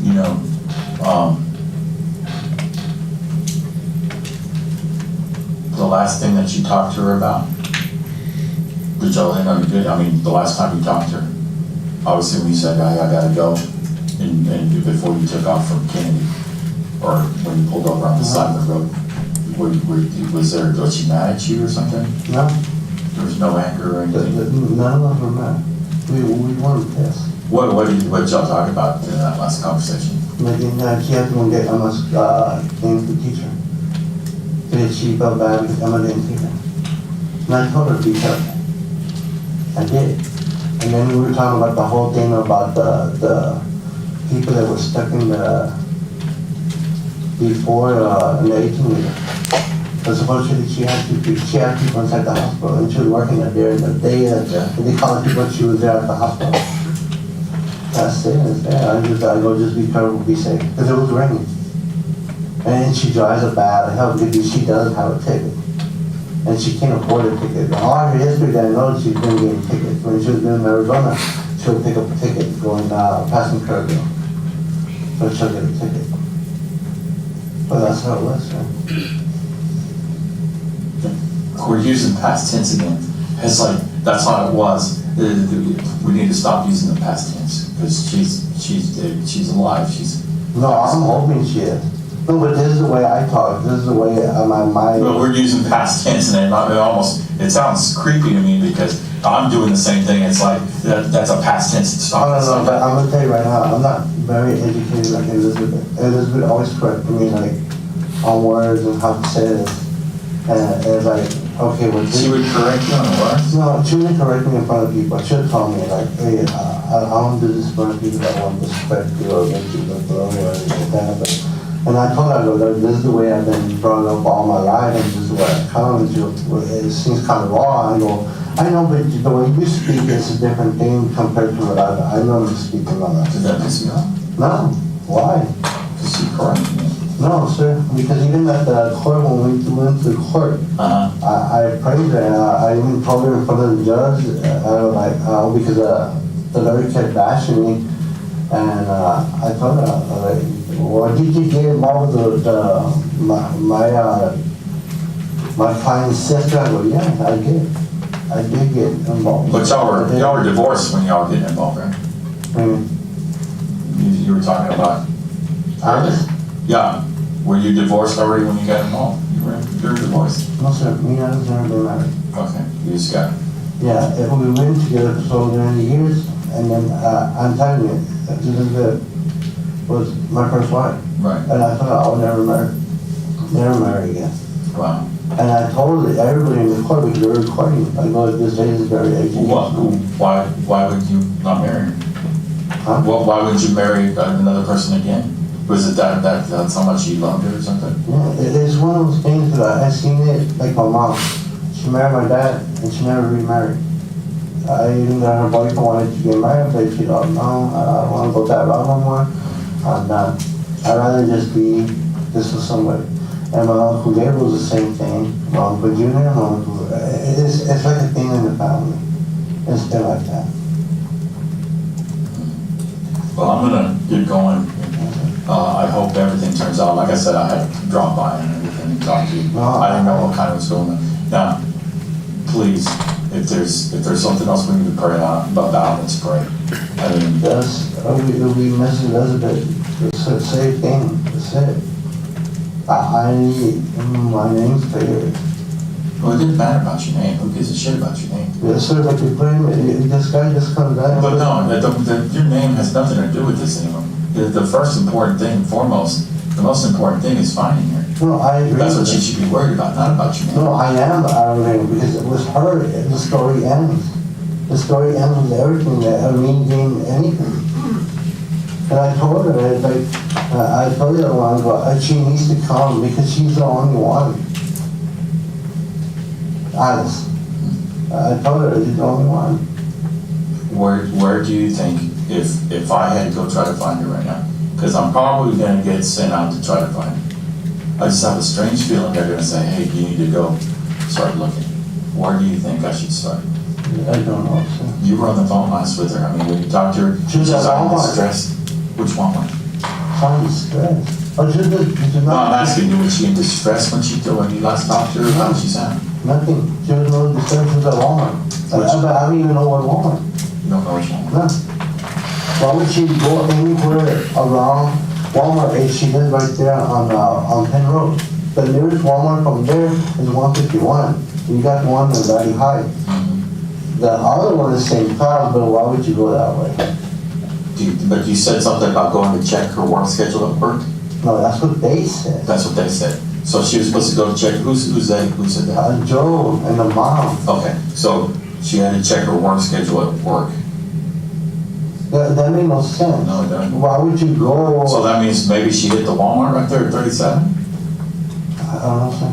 You know, the last thing that you talked to her about, did y'all end up good? I mean, the last time you talked to her, obviously when you said, I gotta go, and before you took off from Kennedy, or when you pulled over on the side of the road, was she mad at you or something? No, There was no anger or anything? none of us were mad. We weren't pissed. What did y'all talk about in that last conversation? Maybe she had to get Emma's name to teach her. She felt bad because Emma didn't teach her. And I told her to be careful. I did. And then we were talking about the whole thing about the people that were stuck in before in the 18-meter. But supposedly she had people inside the hospital, and she was working there the day that they called people, she was there at the hospital. That's it, it's there. I go just be careful, be safe, because it was raining. And she drives a bad hell because she does have a ticket. And she can't afford a ticket. All her history, I know she's been getting tickets. When she was in Arizona, she'll pick up a ticket going passing Kerrville. So she'll get a ticket. But that's how it was, right? We're using past tense again. It's like, that's how it was. We need to stop using the past tense, because she's dead, she's alive, she's. No, I'm hoping she is. No, but this is the way I talk, this is the way my mind. But we're using past tense, and it sounds creepy to me, because I'm doing the same thing. It's like, that's a past tense. Stop. No, but I'm gonna tell you right now, I'm not very educated like Elizabeth. Elizabeth always corrected me like on words and how to say it. And it's like, okay, well, She would correct you on the words? no, she wouldn't correct me in front of people. She would tell me like, hey, I don't do this in front of people that want to disrespect you or make you look low or anything like that. And I told her, I go, this is the way I've been brought up all my life, and this is what I come to. It seems kind of raw. I go, I know, but the way you speak is a different thing compared to what I normally speak in my life. Does that piss you off? No, why? Because she corrected me. No, sir, because even at the court, when we went to the court, I praised her, and I even told her in front of the judge, because the lawyer kept bashing me, and I told her, like, well, did you get involved with my client's sister? I go, yeah, I did. I did get involved. But y'all were divorced when y'all getting involved, right? You were talking about. Alice? Yeah. Were you divorced already when you got involved? You were divorced? No, sir, me and Alice never been married. Okay, you just got. Yeah, if we went together for so many years, and then I'm telling you, Elizabeth was my first wife. Right. And I thought I would never marry again. Wow. And I told everybody in the court, because they were recording, I go, this lady is very educational. Why would you not marry her? Huh? Why would you marry another person again? Was it that's how much you loved her or something? Yeah, it's one of those things that I seen it, like my mom. She married my dad, and she never remarried. I even got her boyfriend wanted to get married, but she thought, no, I don't want to go that route no more. I'm done. I'd rather just be this with somebody. And my Uncle Gabriel was the same thing. My Uncle Junior, my Uncle, it's like a thing in the family. It's been like that. Well, I'm gonna get going. I hope everything turns out. Like I said, I had to drop by and everything and talk to you. I didn't know what kind of was going on. Now, please, if there's something else we need to pray about, let's pray. I mean, We miss Elizabeth. It's the same thing. That's it. My name's clear. well, it didn't matter about your name. Who gives a shit about your name? Yes, sir, but you put him, this guy just comes back. But no, your name has nothing to do with this anymore. The first important thing, the most important thing is finding her. No, I agree. That's what with you that. should be worried about, not about your name. No, I am irritated because it was her, the story ends. The story ends with everything, that me getting anything. And I told her, I told her a while ago, she needs to come because she's the only one. Alice. I told her she's the only one. Where do you think, if I had to go try to find her right now, because I'm probably going to get sent out to try to find her. I just have a strange feeling they're going to say, hey, you need to go start looking. Where do you think I should start? I don't know, sir. You were on the phone last with her. I mean, when you talked to her, She was at Walmart. distressed. Which Walmart? Sounds distressed. Oh, did you No, I'm not? asking you, was she in distress when you last talked to her? How did she sound? Nothing. She was no distressed. She was at Walmart. I don't even know what Walmart. You don't know which Walmart? No. Why would she go anywhere around Walmart if she lives right there on Penn Road? The nearest Walmart from there is 151. You got one in Valley High. The other one is St. Cloud, but why would you go that way? But you said something about going to check her work schedule at work? No, that's what they said. That's what they said. So she was supposed to go check, who's they, who said that? Joe and the mom. Okay, so she had to check her work schedule at work. That made no sense. No, it doesn't. Why would you go? So that means maybe she hit the Walmart right there at 37? I don't know, sir.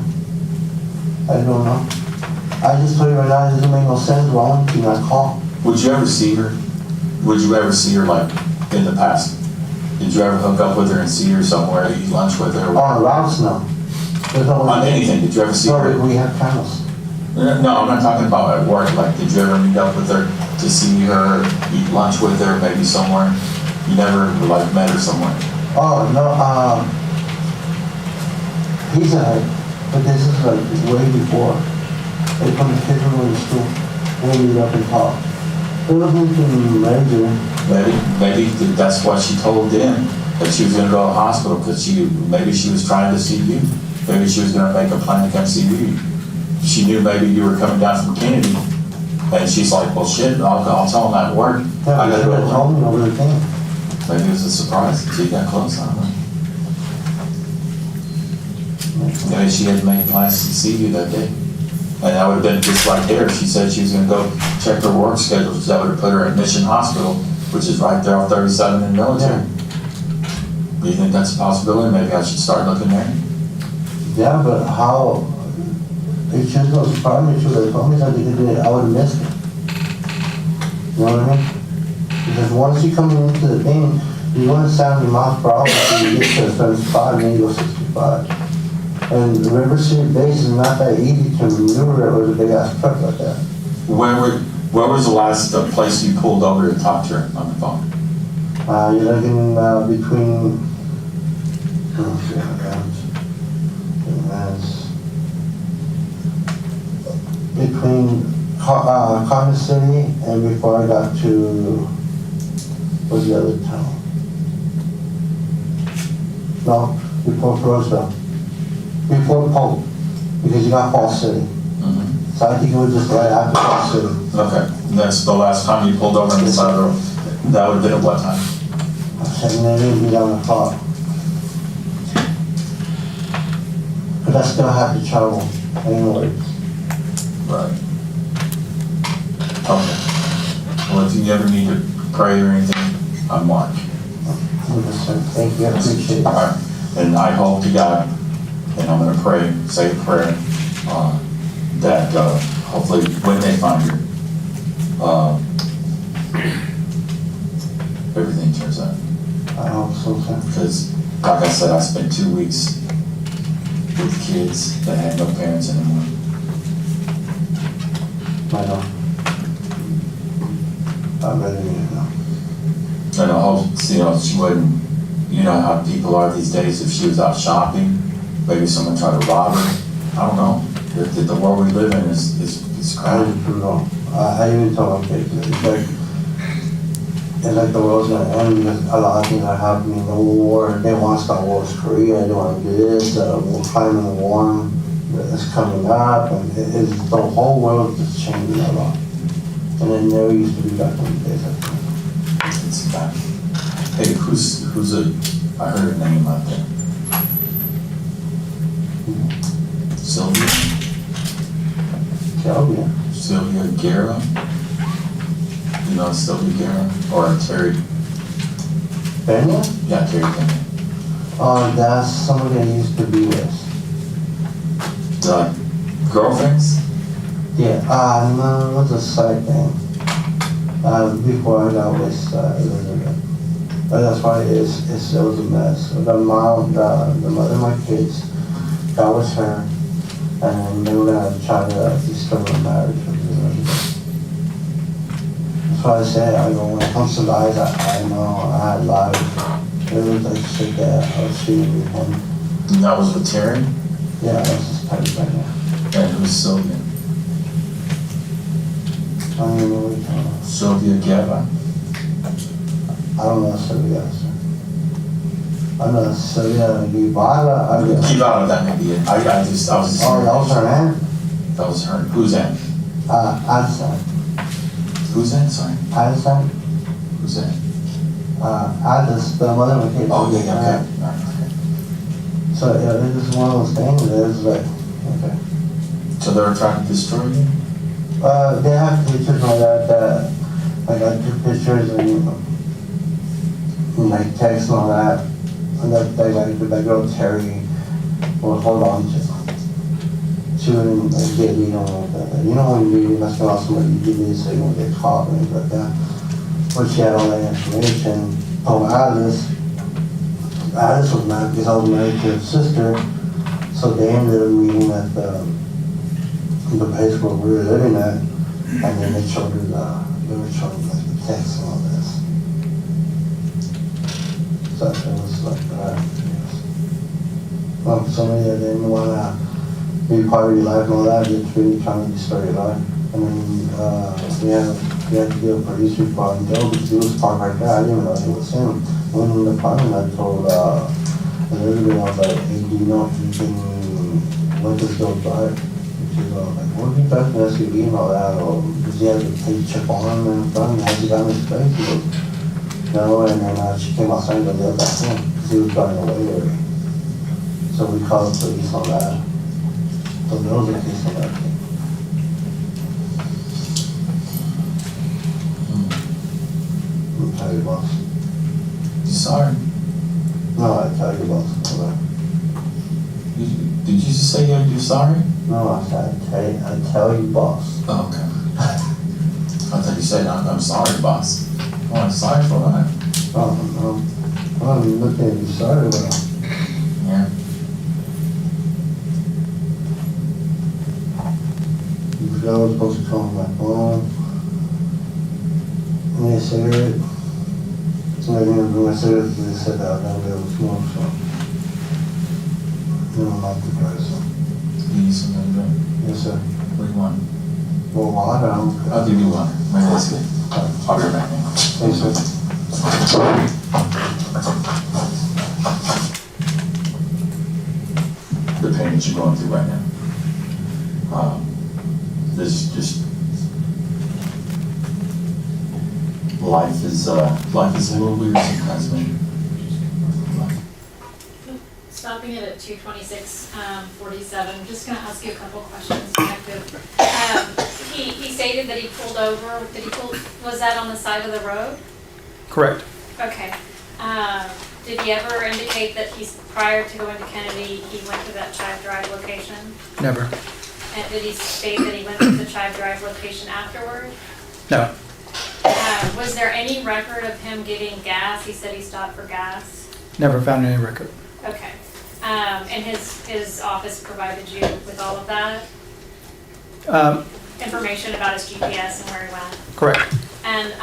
I don't know. I just told you right now, it doesn't make no sense. Why would you not call? Would you ever see her? Would you ever see her like in the past? Did you ever hook up with her and see her somewhere, eat lunch with her? On routes, no. There's no On anything, did you ever see her? No, we have cameras. No, I'm not talking about at work. Like, did you ever meet up with her to see her, eat lunch with her, maybe somewhere? You never like met her somewhere? Oh, no, he's but this is like way before. They come to kids when we were in school. We meet up and talk. They're looking to measure. Maybe that's what she told them, that she was gonna go to the hospital, because maybe she was trying to see you. Maybe she was gonna make a plan to come see you. She knew maybe you were coming down from Kennedy, and she's like, well, shit, I'll tell them at work. Yeah, I gotta they go. told me over the thing. Maybe it was a surprise until you got close, I don't know. Maybe she had made plans to see you that day. And that would have been just right there. She said she was gonna go check her work schedule, because that would have put her at Mission Hospital, which is right there on 37 in military. Do you think that's a possibility? Maybe I should start looking there? Yeah, but how? It should go surprise me. Should have told me that they did it. I would have missed it. You know what I mean? Because once you come into the thing, you want 70 miles per hour until you get to 75, and then you go 65. And the River City base is not that easy to maneuver with a big ass truck like that. Where was the last place you pulled over to talk to her on the phone? You're looking between. Oh, shit, between Cotton City and before I got to, what's the other town? No, before Roseville. Before Polk, because you got Falls City. Mm-hmm. So I think it was just right after Falls City. Okay, that's the last time you pulled over on the side of the road. That would have been at what time? I said, and they didn't be down the clock. But I still have to travel anyways. Right. Okay. Well, if you ever need to pray or anything, I'm Mark. Thank you, I appreciate it. All right. And I hope to God, and I'm gonna pray, say a prayer, that hopefully when they find her, everything turns out. I hope so, sir. Because, like I said, I spent 2 weeks with kids that had no parents anymore. I know. I really need to know. And I hope, she wouldn't, you know how people are these days, if she was out shopping, maybe someone tried to rob her. I don't know. The world we live in is I crowded. really don't know. I even told my kids, it's like the world's gonna end because a lot of things are happening. The war, they want to start World Korea, they want to do this, we're climbing the warm that's coming up, and it's the whole world is changing a lot. And it never used to be back in the days. It's bad. Hey, I heard her name out there. Sylvia Guerra. You know Sylvia Guerra? Or Terry? Benya? Yeah, Terry Benya. Oh, that's somebody I used to be with. The girlfriends? Yeah, no, it was a side thing. Before I got with Elizabeth. But that's why it was a mess. The mom, the mother of my kids, got with her, and they were gonna try to destroy my marriage with Elizabeth. That's why I say, I go, when it comes to lies, I know I had lies. It was like shit that I was cheating with him. And that was with Terry? Yeah, that's just type of thing, yeah. And who's Sylvia? I don't even know what you're talking about. Sylvia Guerra? I don't know Sylvia, sir. I know Sylvia Guevara. Keep out of that maybe. I was just. Oh, that was her aunt? That was her. Who's that? Addison. Who's that? Sorry. Addison? Who's that? Addis, the mother of my kids. Oh, yeah, okay. All right, okay. So, yeah, it's just one of those things that is like, okay. So they're trying to destroy you? They have pictures like that, I got 2 pictures and like text and all that. And that girl Terry will hold on to. She wouldn't like, get lead on like that. You know when you're messing around somebody, you do this so you won't get caught and things like that. But she had all that information. Oh, Alice was mad because I was married to her sister. So they ended up meeting at the place where we were living at. And then they showed her they were showing like the text and all this. So it was like, yes. Well, somebody that didn't want to be part of your life and all that, just really trying to destroy your life. And then we have he had to do a police report and go because he was parked right there. I didn't even know it was him. Went in the apartment, I told Elizabeth, I was like, hey, do you know if you can let this go drive? She's like, what if he drives an SUV and all that? Or does he have to take chip on him in front? Has he got his face? He goes, no, and then she came outside and goes, that's him, because he was driving away already. So we called the police on that. So there was a case on that. I'm tired, boss. You sorry? No, I tell you, boss. Did you just say you're sorry? No, I said, I tell you, boss. Oh, okay. I thought you said, I'm sorry, boss. Oh, I'm sorry for that. Oh, no. Well, I'm looking at you, sorry, but Yeah. you forgot I was supposed to call my phone. And they said it. So I didn't do my cigarette because they said that I was going to be able to smoke, so. You don't like the price, so. You need something to drink? Yes, sir. What do you want? Well, water, I'll give you water. Maybe that's good. I'll be right back now. Thanks, sir. The pain that you're going through right now. This is just life is a little weird sometimes, man. Stopping it at 226:47, I'm just gonna ask you a couple questions, Detective. He stated that he pulled over, was that on the side of the road? Correct. Okay. Did he ever indicate that prior to going to Kennedy, he went to that Chive Drive location? Never. And did he state that he went to the Chive Drive location afterward? No. Was there any record of him getting gas? He said he stopped for gas. Never found any record. Okay. And his office provided you with all of that information about his GPS and where he went? Correct. And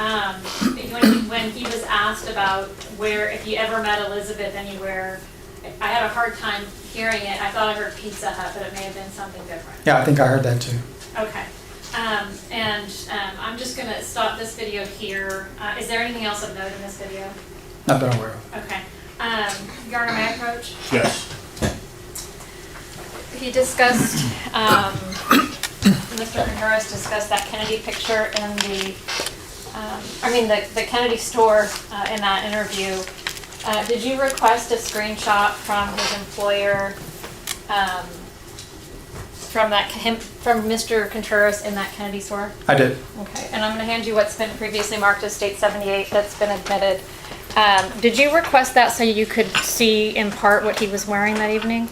when he was asked about if you ever met Elizabeth anywhere, I had a hard time hearing it. I thought I heard Pizza Hut, but it may have been something different. Yeah, I think I heard that too. Okay. I'm just going to stop this video here. Is there anything else of note in this video? Not that I'm aware of. Okay. Garner, may I approach? Yes. He discussed, Mr. Contreras discussed that Kennedy picture in the Kennedy store in that interview. Did you request a screenshot from his employer, from Mr. Contreras in that Kennedy store? I did. Okay, and I'm going to hand you what's been previously marked as State 78 that's been admitted. Did you request that so you could see in part what he was wearing that evening?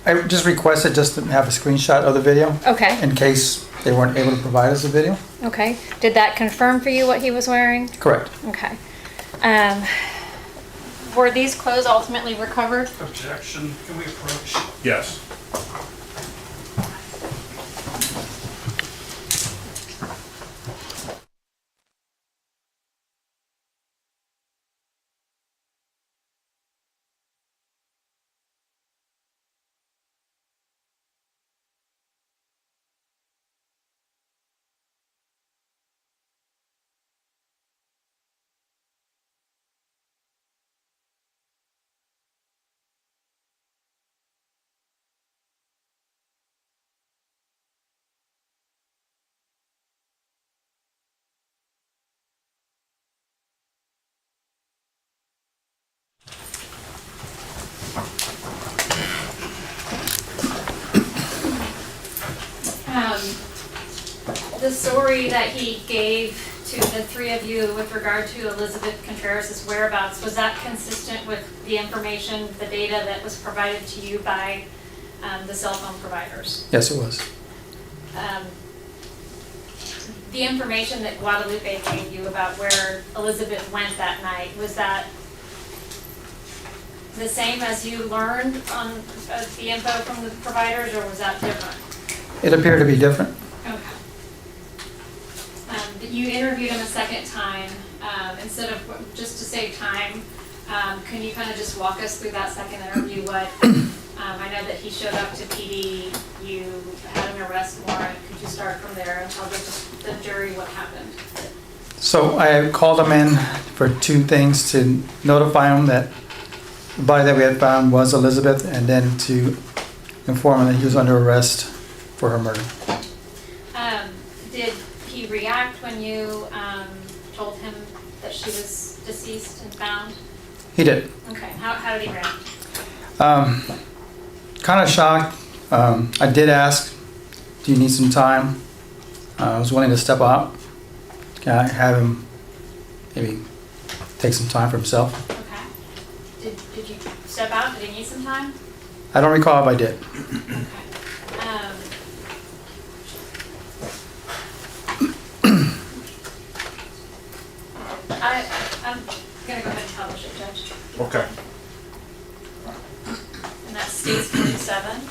I just requested just to have a screenshot of the video Okay, in case they weren't able to provide us a video. okay. Did that confirm for you what he was wearing? Correct. Okay. Were these clothes ultimately recovered? Objection, can we approach? Yes. The story that he gave to the three of you with regard to Elizabeth Contreras' whereabouts, was that consistent with the information, the data that was provided to you by the cell phone providers? Yes, it was. The information that Guadalupe gave you about where Elizabeth went that night, was that the same as you learned on the info from the providers, or was that different? It appeared to be different. Okay. You interviewed him a second time. Instead of, just to save time, can you kind of just walk us through that second interview, I know that he showed up to PD, you had an arrest warrant. Could you start from there and tell the jury what happened? So I called them in for two things: to notify them that the body that we had found was Elizabeth, and then to inform him that he was under arrest for her murder. Did he react when you told him that she was deceased and found? He did. Okay, how did he react? Kind of shocked. I did ask, do you need some time? I was willing to step out. Can I have him maybe take some time for himself? Okay. Did you step out? Did he need some time? I don't recall if I did. Okay. I'm gonna go ahead and publish it, Judge. Okay. And that's states 47.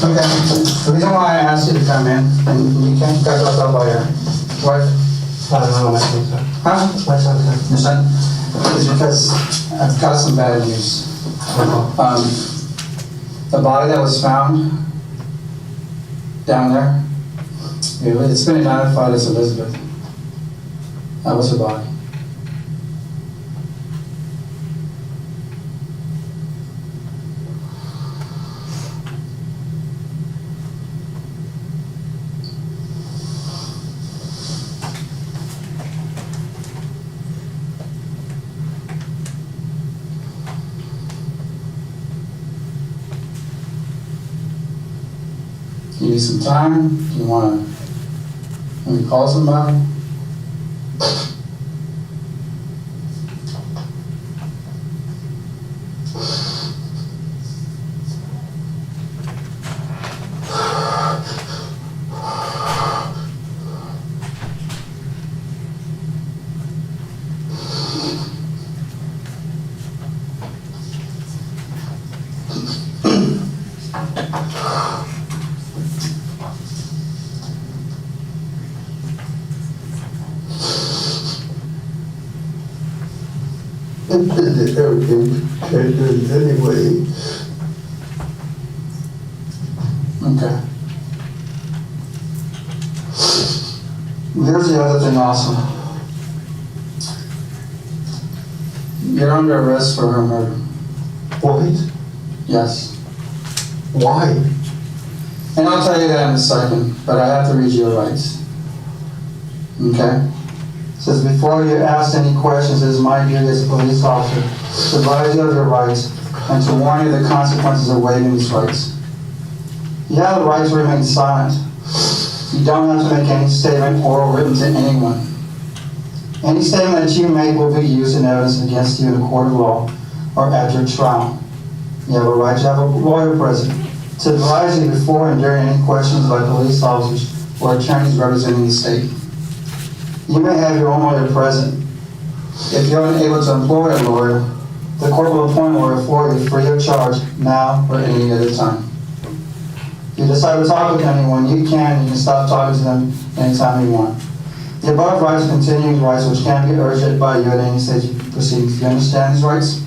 Okay, the reason why I asked you to come in, and you can't cut us off by your wife. I don't know, my son, sir. Huh? My son, sir. Your son? Is because I've got some bad news. The body that was found down there, it's been identified as Elizabeth. That was her body. You need some time? You want to maybe call somebody? Everything changes anyway. Okay. Here's the other thing also. You're under arrest for her murder. What? Yes. Why? And I'll tell you that in a second, but I have to read your rights. Okay? It says, before you ask any questions, it is my duty as a police officer to advise you of your rights and to warn you of the consequences of waiving these rights. You have the right to remain silent. You don't have to make any statement, oral or written, to anyone. Any statement that you make will be used in evidence against you in a court of law or at your trial. You have a right to have a lawyer present to advise you before and during any questions by police officers or attorneys representing the state. You may have your own lawyer present. If you're unable to employ a lawyer, the court will appoint a lawyer for you free of charge now or any other time. If you decide to talk with anyone, you can stop talking to them anytime you want. The above rights continuing rights which can be urged by you at any stage of proceedings. Do you understand these rights?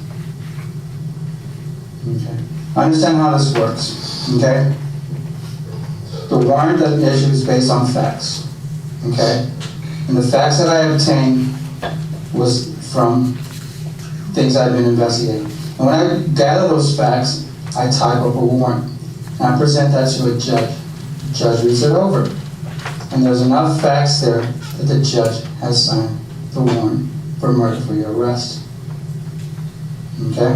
Okay. I understand how this works, okay? The warrant that issued is based on facts, okay? And the facts that I obtained was from things I've been investigating. And when I gather those facts, I type up a warrant. And I present that to a judge. The judge reads it over. And there's enough facts there that the judge has signed the warrant for murder for your arrest. Okay?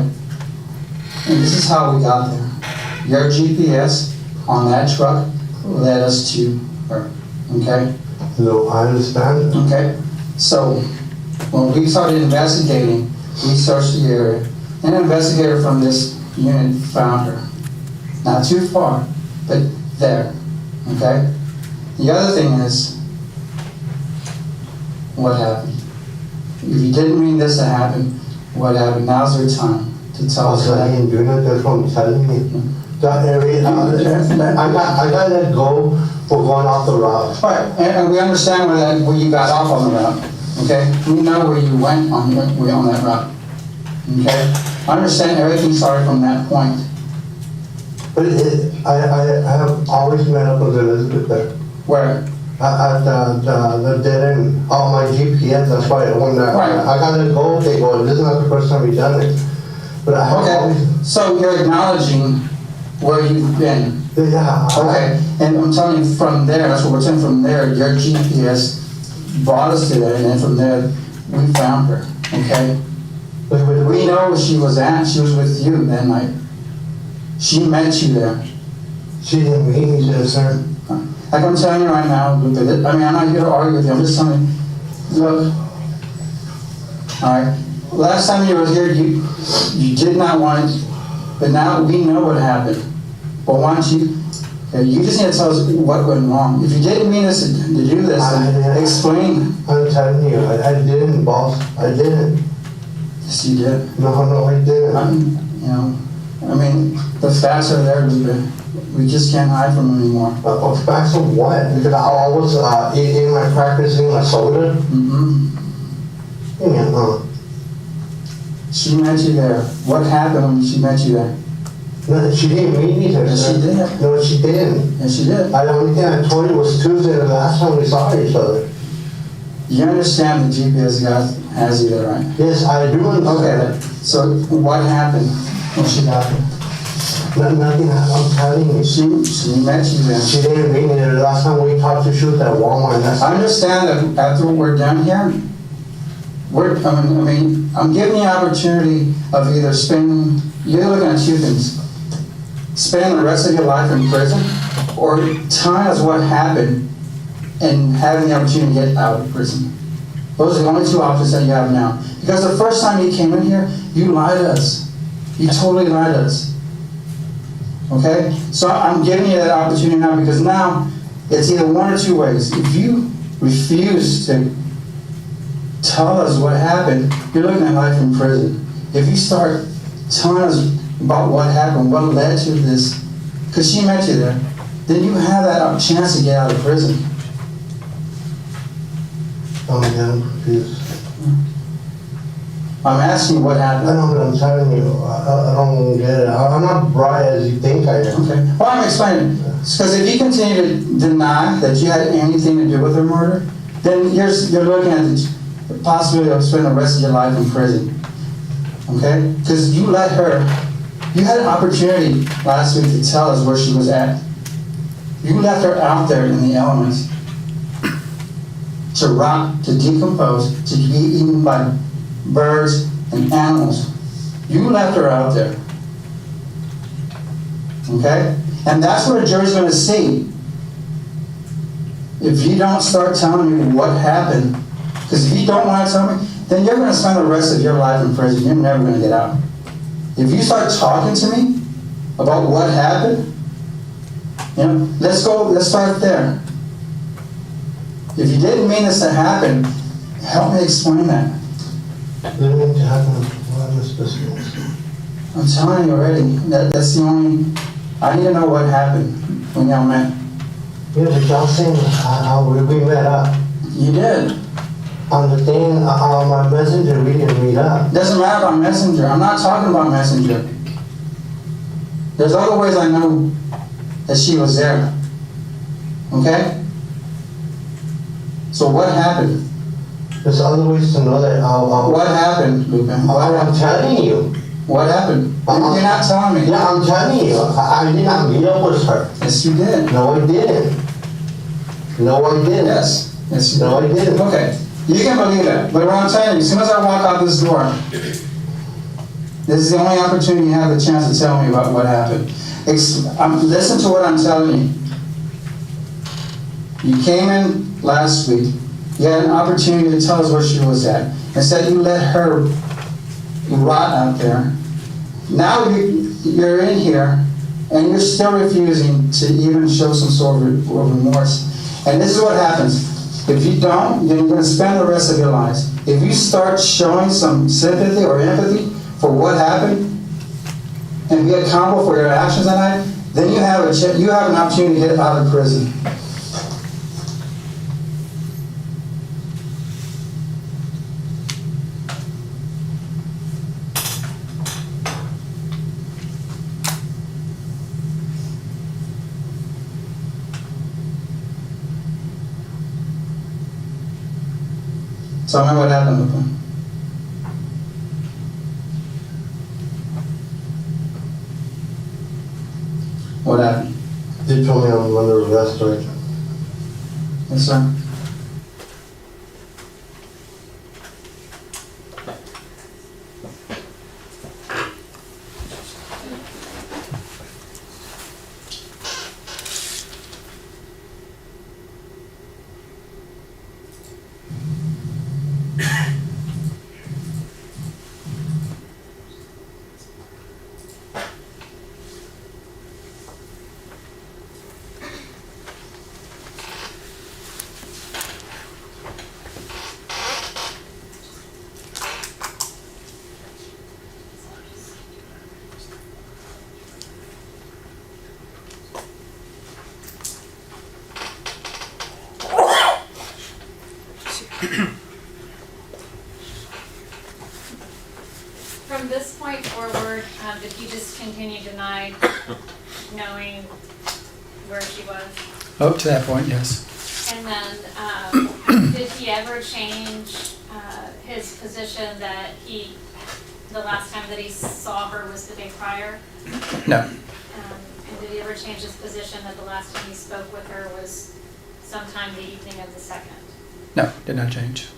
And this is how we got there. Your GPS on that truck led us to her. Okay? No, I understand. Okay? So, when we started investigating, we searched the area. An investigator from this unit found her. Not too far, but there. Okay? The other thing is, what happened? If you didn't mean this to happen, what happened? Now's your time to tell us what happened. You know, that's what I'm telling you. That area, I got let go for going off the route. Right, and we understand where you got off on the route, okay? We know where you went on that route, okay? I understand everything started from that point. But I have always met up with Elizabeth there. Where? At the dead end, on my GPS, that's why when I got let go, they go, this is not the first time we done it. But I have always... Okay, so you're acknowledging where you've been. Yeah. Okay, and I'm telling you from there, that's what we're saying, from there, your GPS brought us to there, and then from there, we found her, okay? We know where she was at, she was with you that night. She met you there. She didn't meet me there, sir. Like I'm telling you right now, I'm not here to argue with you, I'm just telling you, look, all right, last time you were here, you did not want it, but now we know what happened. But why don't you just need to tell us what went wrong. If you didn't mean us to do this, then explain. I'm telling you, I didn't, boss, I didn't. Yes, you did. No, I didn't. The facts are there, we just can't hide from them anymore. Facts of what? Because I was eating my crackers, eating my soda. Yeah, She met you there. What happened when she met you there? No, she didn't meet me there. Yes, she did. No, she didn't. Yes, she did. The only thing I told you was Tuesday, the last time we saw each other. You understand the GPS guy has you there, right? Yes, I do understand. Okay, then. So what happened when she got there? Nothing, I'm telling you. She met you there. She didn't meet me there. The last time we talked to shoot at Walmart. I understand that after we're done here, I'm giving you an opportunity of either you're looking at two things. Spending the rest of your life in prison, or telling us what happened and having the opportunity to get out of prison. Those are the only two options that you have now. Because the first time you came in here, you lied to us. You totally lied to us. Okay? So I'm giving you that opportunity now, because now it's either one or two ways. If you refuse to tell us what happened, you're looking at life in prison. If you start telling us about what happened, what led to this, because she met you there, then you have that chance to get out of prison. Oh, yeah, I'm confused. I'm asking you what I happened. know, but I'm telling you, I don't get it. I'm not bright as you think I am. Okay. Well, I'm explaining. Because if you continue to deny that you had anything to do with her murder, then you're looking at the possibility of spending the rest of your life in prison. Okay? Because you had an opportunity last week to tell us where she was at. You left her out there in the elements to rot, to decompose, to be eaten by birds and animals. You left her out there. Okay? And that's what a jury's going to see. If you don't start telling me what happened, because if you don't want to tell me, then you're going to spend the rest of your life in prison. You're never going to get out. If you start talking to me about what happened, let's start there. If you didn't mean this to happen, help me explain that. Didn't mean to happen. What is this? I'm telling you already, that's the only, I need to know what happened when y'all met. Yeah, but y'all saying we met up. You did. On the thing, on my messenger, we didn't meet up. Doesn't matter about messenger. I'm not talking about messenger. There's other ways I know that she was there. Okay? So what happened? There's other ways to know that What happened, Lupin? What I'm happened? telling you. What happened? You're not telling me. Yeah, I'm telling you. I did not meet up with her. Yes, you did. No, I didn't. No, I didn't. Yes. Yes, you No, I didn't. Okay. You can believe that. But what I'm telling you, as soon as I walk out this door, this is the only opportunity you have the chance to tell me about what happened. Listen to what I'm telling you. You came in last week. You had an opportunity to tell us where she was at. Instead, you let her rot out there. Now you're in here, and you're still refusing to even show some sort of remorse. And this is what happens. If you don't, then you're going to spend the rest of your lives. If you start showing some sympathy or empathy for what happened, and be accountable for your actions that night, then you have an opportunity to get out of prison. Tell me what happened with them. What happened? They told me I'm under arrest right now. Yes, sir. From this point forward, did he just continue denied knowing where she was? Up to that point, yes. And then, did he ever change his position that the last time that he saw her was the day prior? No, And did he ever change his position that the last time he spoke with her was sometime the evening of the 2nd? no, did not change.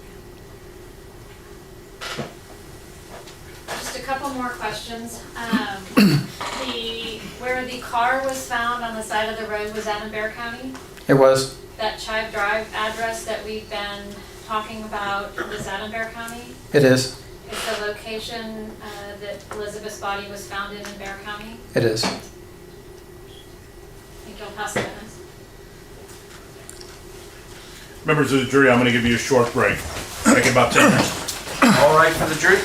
Just a couple more questions. Where the car was found on the side of the road, was that in Bear County? It was, That Chive Drive address that we've been talking about, is that in Bear County? it is, Is the location that Elizabeth's body was found in Bear County? it is. I think you'll pass the minutes. Members of the jury, I'm going to give you a short break. Take about 10 minutes. All right for the jury?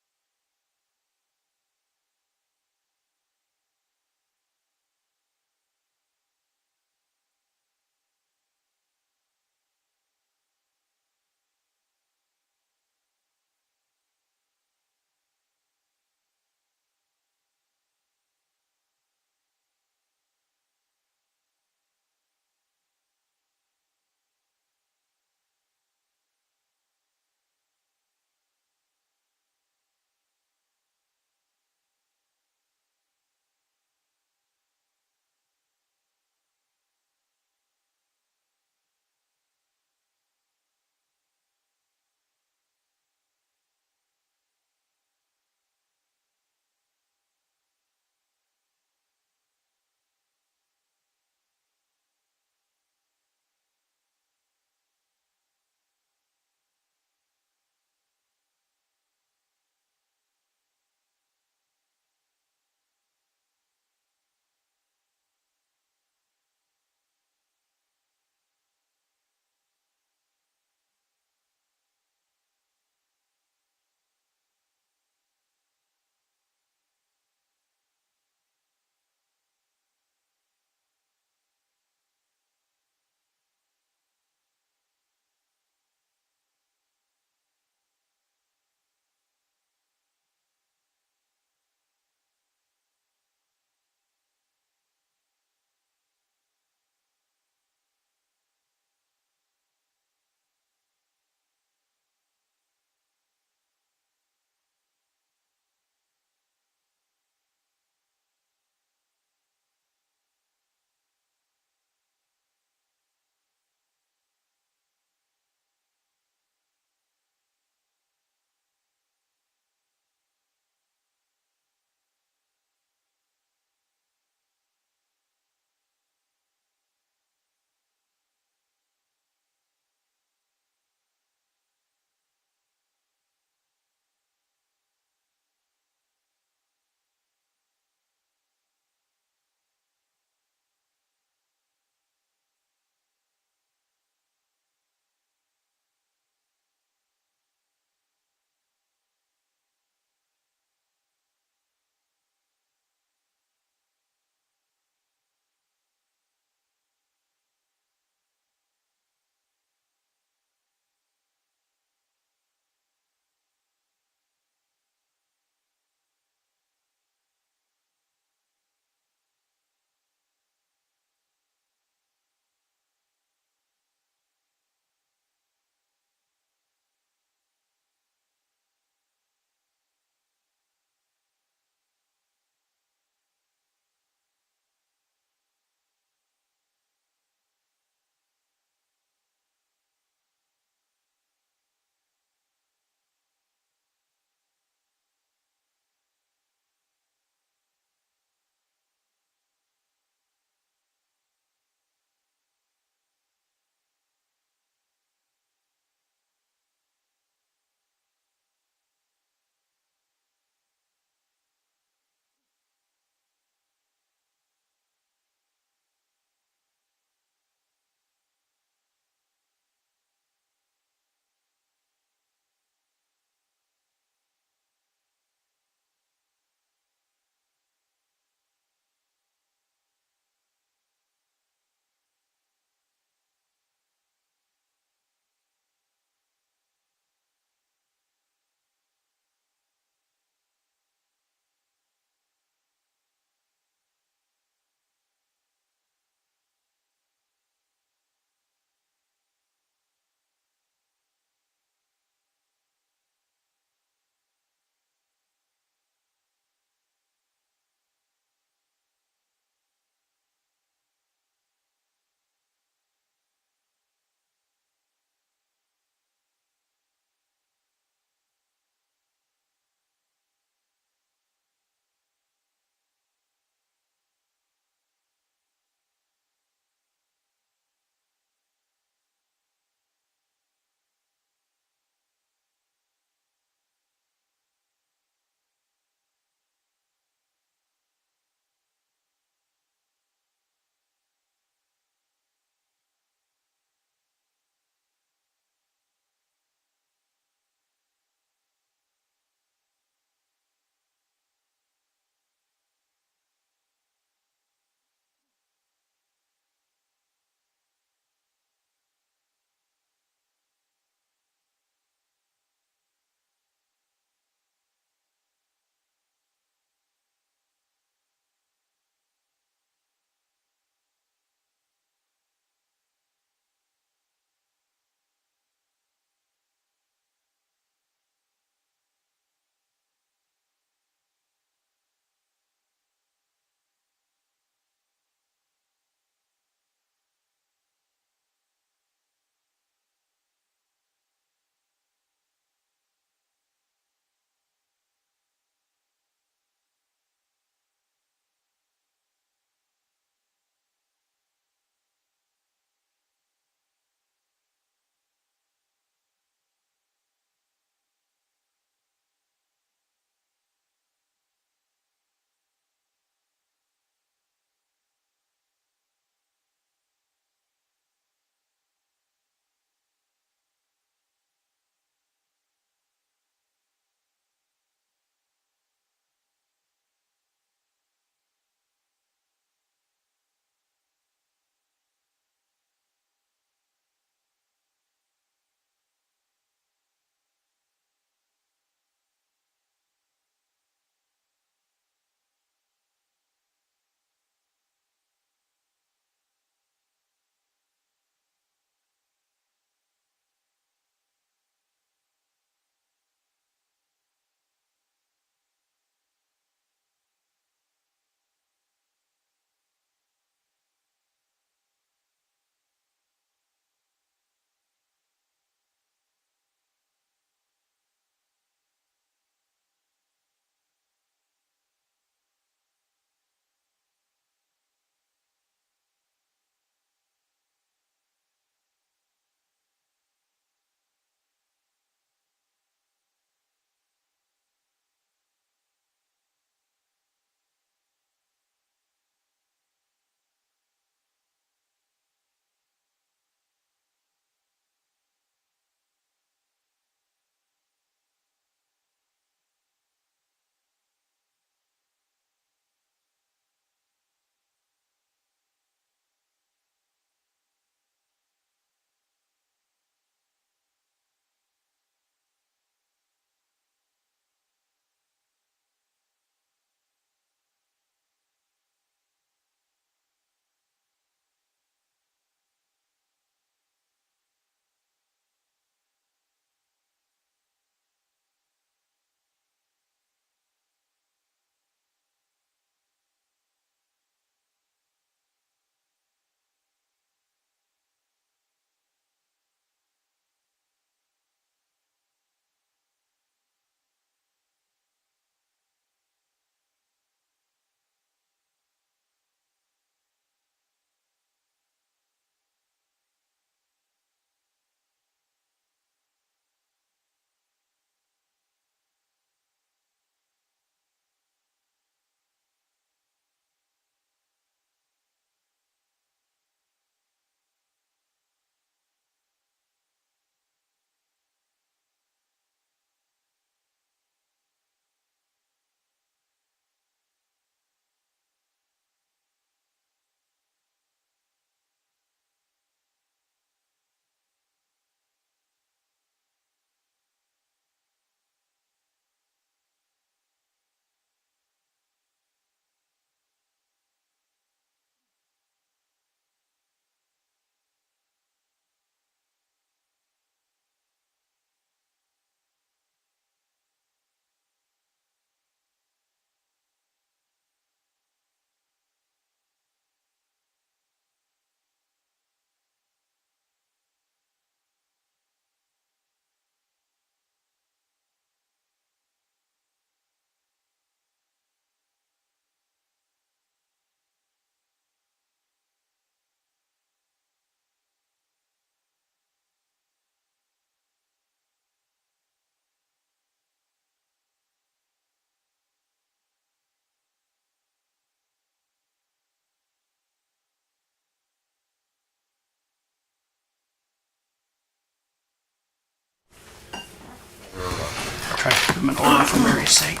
them in order for Mary's sake.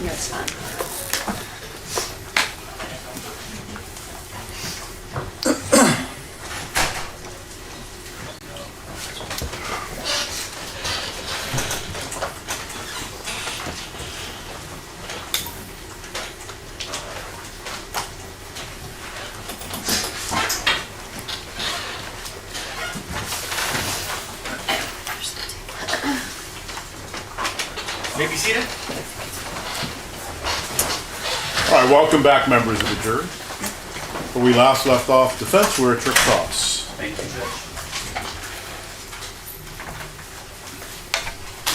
That's fine. May be seated. All right, welcome back, members of the jury. Where we last left off, defense, we're at your cross. Thank you, Judge.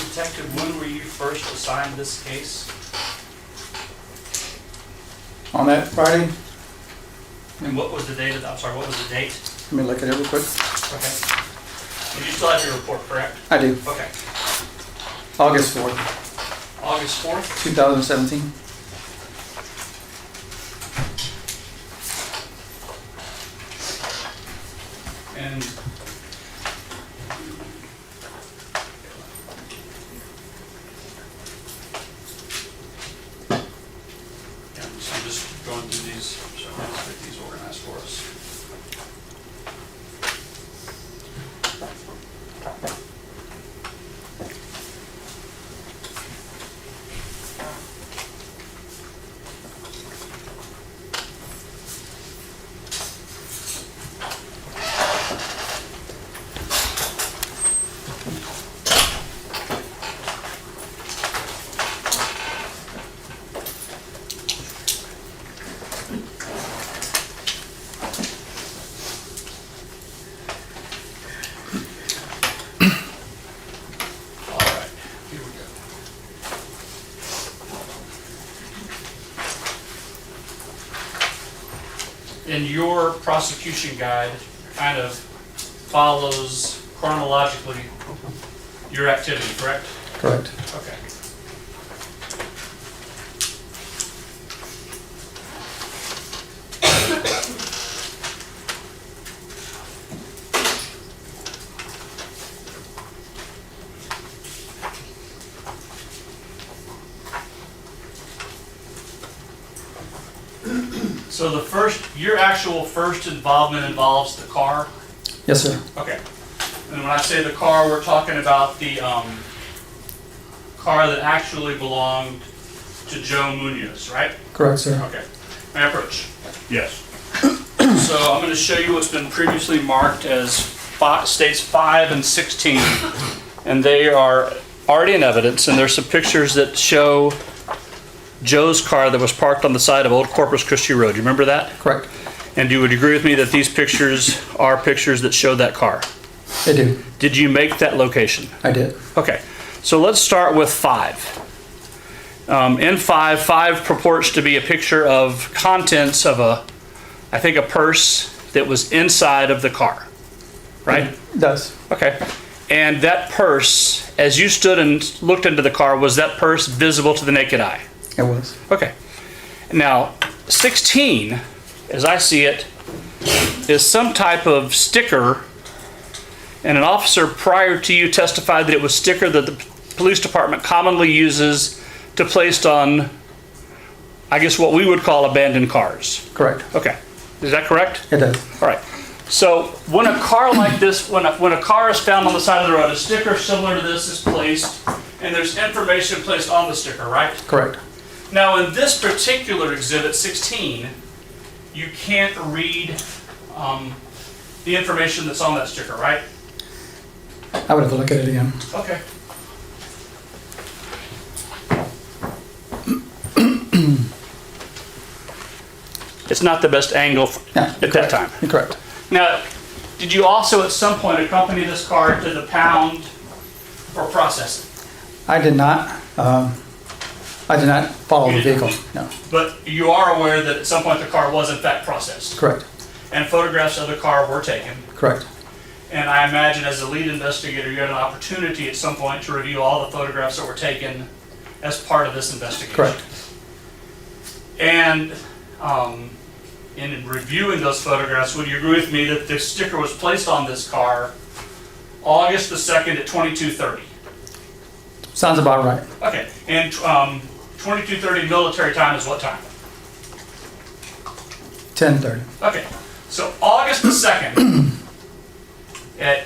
Detective, when were you first assigned this case? On that Friday, And what was the date of, I'm sorry, what was the date? let me look at it real quick. Okay. And you still have your report, correct? I do. Okay. August 4th, August 4th? 2017. And yeah, so I'm just going through these, so let's get these organized for us. All right, here we go. And your prosecution guide kind of follows chronologically your activity, correct? Correct. Okay. So the first, your actual first involvement involves the car? Yes, sir. Okay. And when I say the car, we're talking about the car that actually belonged to Joe Munoz, right? Correct, sir. Okay. May I approach? Yes. So I'm going to show you what's been previously marked as states 5 and 16. And they are already in evidence, and there's some pictures that show Joe's car that was parked on the side of Old Corpus Christi Road. You remember that? Correct. And you would agree with me that these pictures are pictures that show that car? I do. Did you make that location? I did. Okay, so let's start with 5. In 5 purports to be a picture of contents of I think a purse that was inside of the car, right? It does. Okay, and that purse, as you stood and looked into the car, was that purse visible to the naked eye? It was. Okay, now 16, as I see it, is some type of sticker, and an officer prior to you testified that it was sticker that the police department commonly uses to place on, I guess, what we would call abandoned cars. Correct. Okay, is that correct? It does. All right. So when a car like this, when a car is found on the side of the road, a sticker similar to this is placed, and there's information placed on the sticker, right? Correct. Now, in this particular exhibit 16, you can't read the information that's on that sticker, right? I would have to look at it again. Okay. It's not the best angle Yeah, at that time. You're correct. Now, did you also at some point accompany this car to the pound for processing? I did not. I did not follow the You didn't? vehicle. No. But you are aware that at some point the car was in fact processed, Correct. and photographs of the car were taken. Correct. And I imagine as the lead investigator, you had an opportunity at some point to review all the photographs that were taken as part of this investigation. Correct. And in reviewing those photographs, would you agree with me that the sticker was placed on this car August the 2nd at 22:30? Sounds about right. Okay, and 22:30 military time is what time? 10:30. Okay, so August the 2nd, at,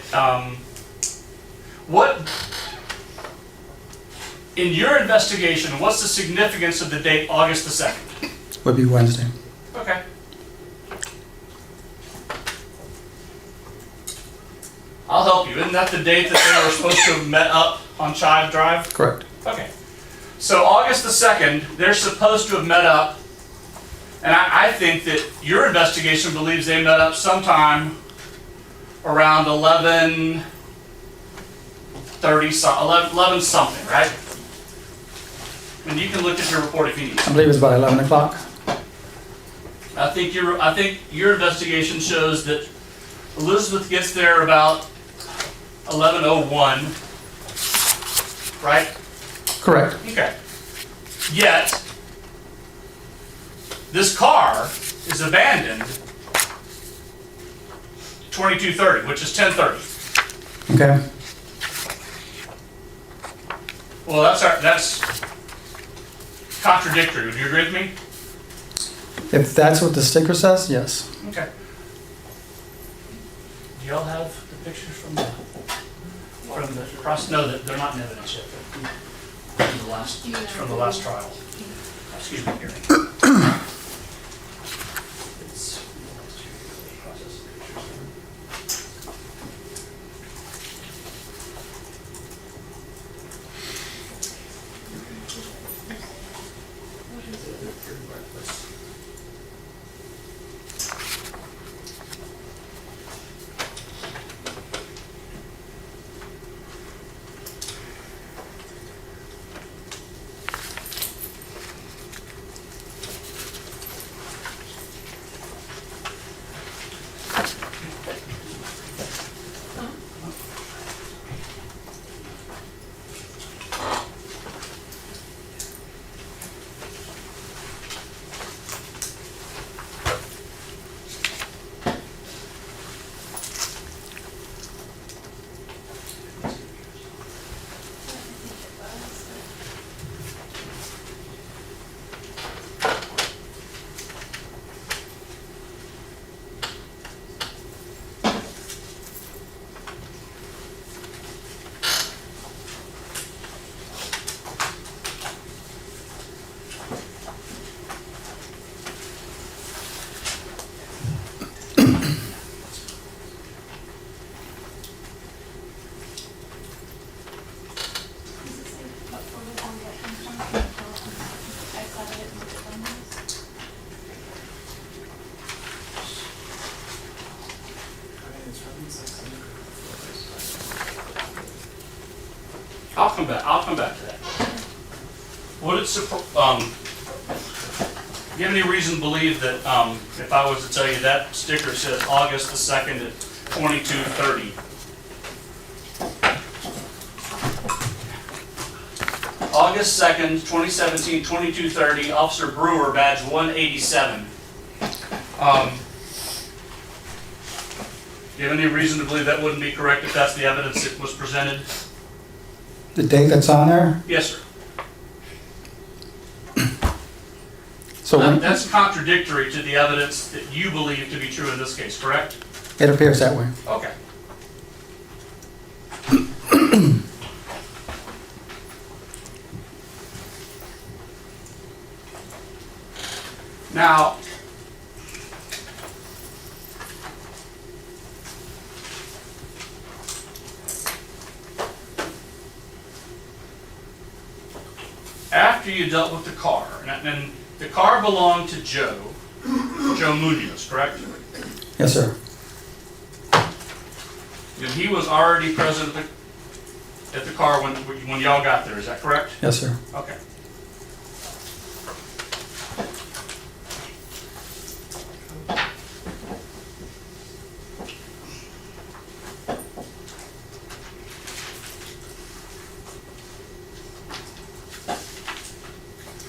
what, in your investigation, what's the significance of the date August the 2nd? Would be Wednesday. Okay. I'll help you. Isn't that the date that they were supposed to have met up on Chive Drive? Correct. Okay. So August the 2nd, they're supposed to have met up, and I think that your investigation believes they met up sometime around 11:30, 11 something, right? And you can look at your report if you need. I believe it's about 11 o'clock. I think your investigation shows that Elizabeth gets there about 11:01, right? Correct. Okay. Yet, this car is abandoned 22:30, which is 10:30. Okay. Well, that's contradictory. Would you agree with me? If that's what the sticker says, yes. Okay. Do y'all have the pictures from the process? No, they're not in evidence yet. From the last trial. Excuse me, hearing. I'll come back to that. Would it do you have any reason to believe that if I was to tell you that sticker says August the 2nd at 22:30? August 2nd, 2017, 22:30, Officer Brewer, badge 187. Do you have any reason to believe that wouldn't be correct if that's the evidence that was presented? The date that's on there? Yes, sir. So That's contradictory to the evidence that you believe to be true in this case, correct? it appears that way. Okay. Now, after you dealt with the car, and the car belonged to Joe Munoz, correct? Yes, sir. And he was already present at the car when y'all got there, is that correct? Yes, sir. Okay.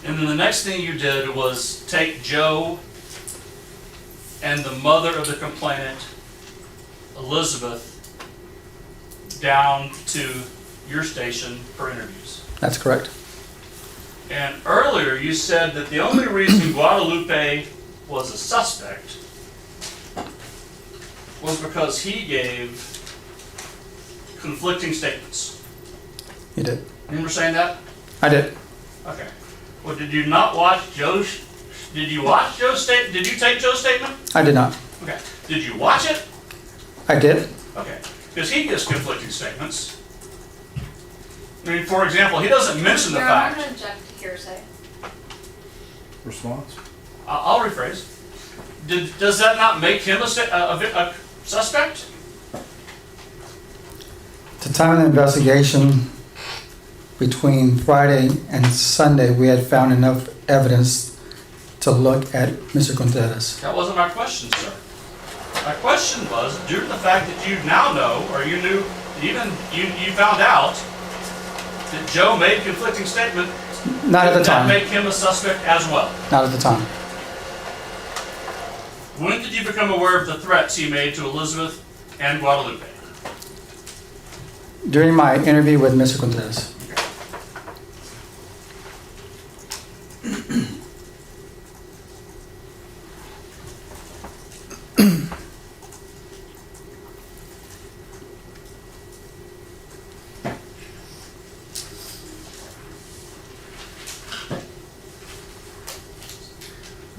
And then the next thing you did was take Joe and the mother of the complainant, Elizabeth, down to your station for interviews. That's correct. And earlier you said that the only reason Guadalupe was a suspect was because he gave conflicting statements. You did. Remember saying that? I did. Okay. Well, did you not watch Joe's? Did you watch Joe's statement? Did you take Joe's statement? I did not. Okay. Did you watch it? I did. Okay. Because he gives conflicting statements. I mean, for example, he doesn't mention the Your Honor, I'm fact. gonna object to hearsay. Response? I'll rephrase. Does that not make him a suspect? At the time of the investigation, between Friday and Sunday, we had found enough evidence to look at Mr. Contreras. That wasn't my question, sir. My question was, due to the fact that you now know, or you knew, even you found out that Joe made conflicting statements, Not at the did that time. make him a suspect as well? Not at the time. When did you become aware of the threats he made to Elizabeth and Guadalupe? During my interview with Mr. Contreras.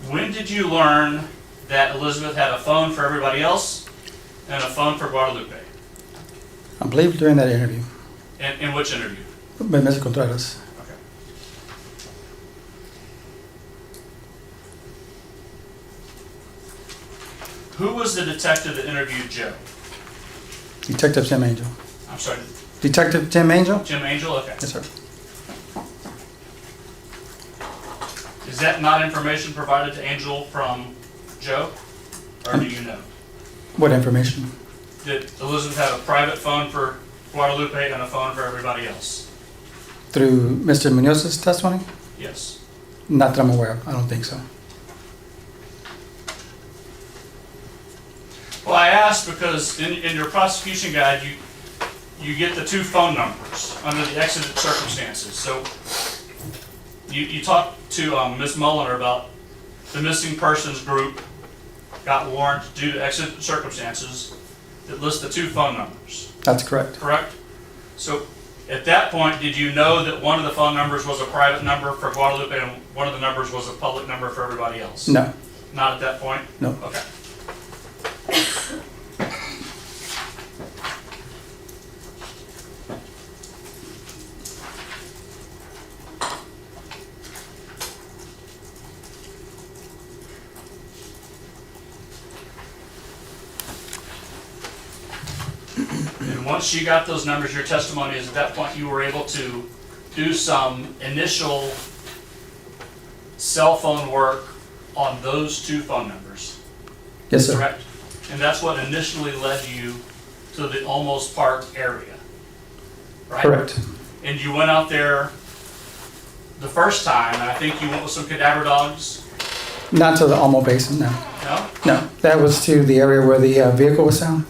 When did you learn that Elizabeth had a phone for everybody else and a phone for Guadalupe? I believe during that interview In which interview? with Mr. Contreras. Okay. Who was the detective that interviewed Joe? Detective Tim Angel. I'm sorry, Detective Tim Angel? Jim Angel? Okay. Yes, sir. Is that not information provided to Angel from Joe? Or do you know? What information? Did Elizabeth have a private phone for Guadalupe and a phone for everybody else? Through Mr. Munoz's testimony? Yes. Not that I'm aware of. I don't think so. Well, I asked because in your prosecution guide, you get the two phone numbers under the exigent circumstances. So you talked to Ms. Mulliner about the missing persons group got warrant due to exigent circumstances that list the two phone numbers, That's correct. correct? So at that point, did you know that one of the phone numbers was a private number for Guadalupe and one of the numbers was a public number for everybody else? No. Not at that point? No. Okay. And once you got those numbers, your testimony is at that point you were able to do some initial cell phone work on those two phone numbers, Yes, sir. correct? And that's what initially led you to the Almost Park area, right? Correct. And you went out there the first time, and I think you went with some cadaver dogs, Not to the Almo Basin, no. no? No, that was to the area where the vehicle was found.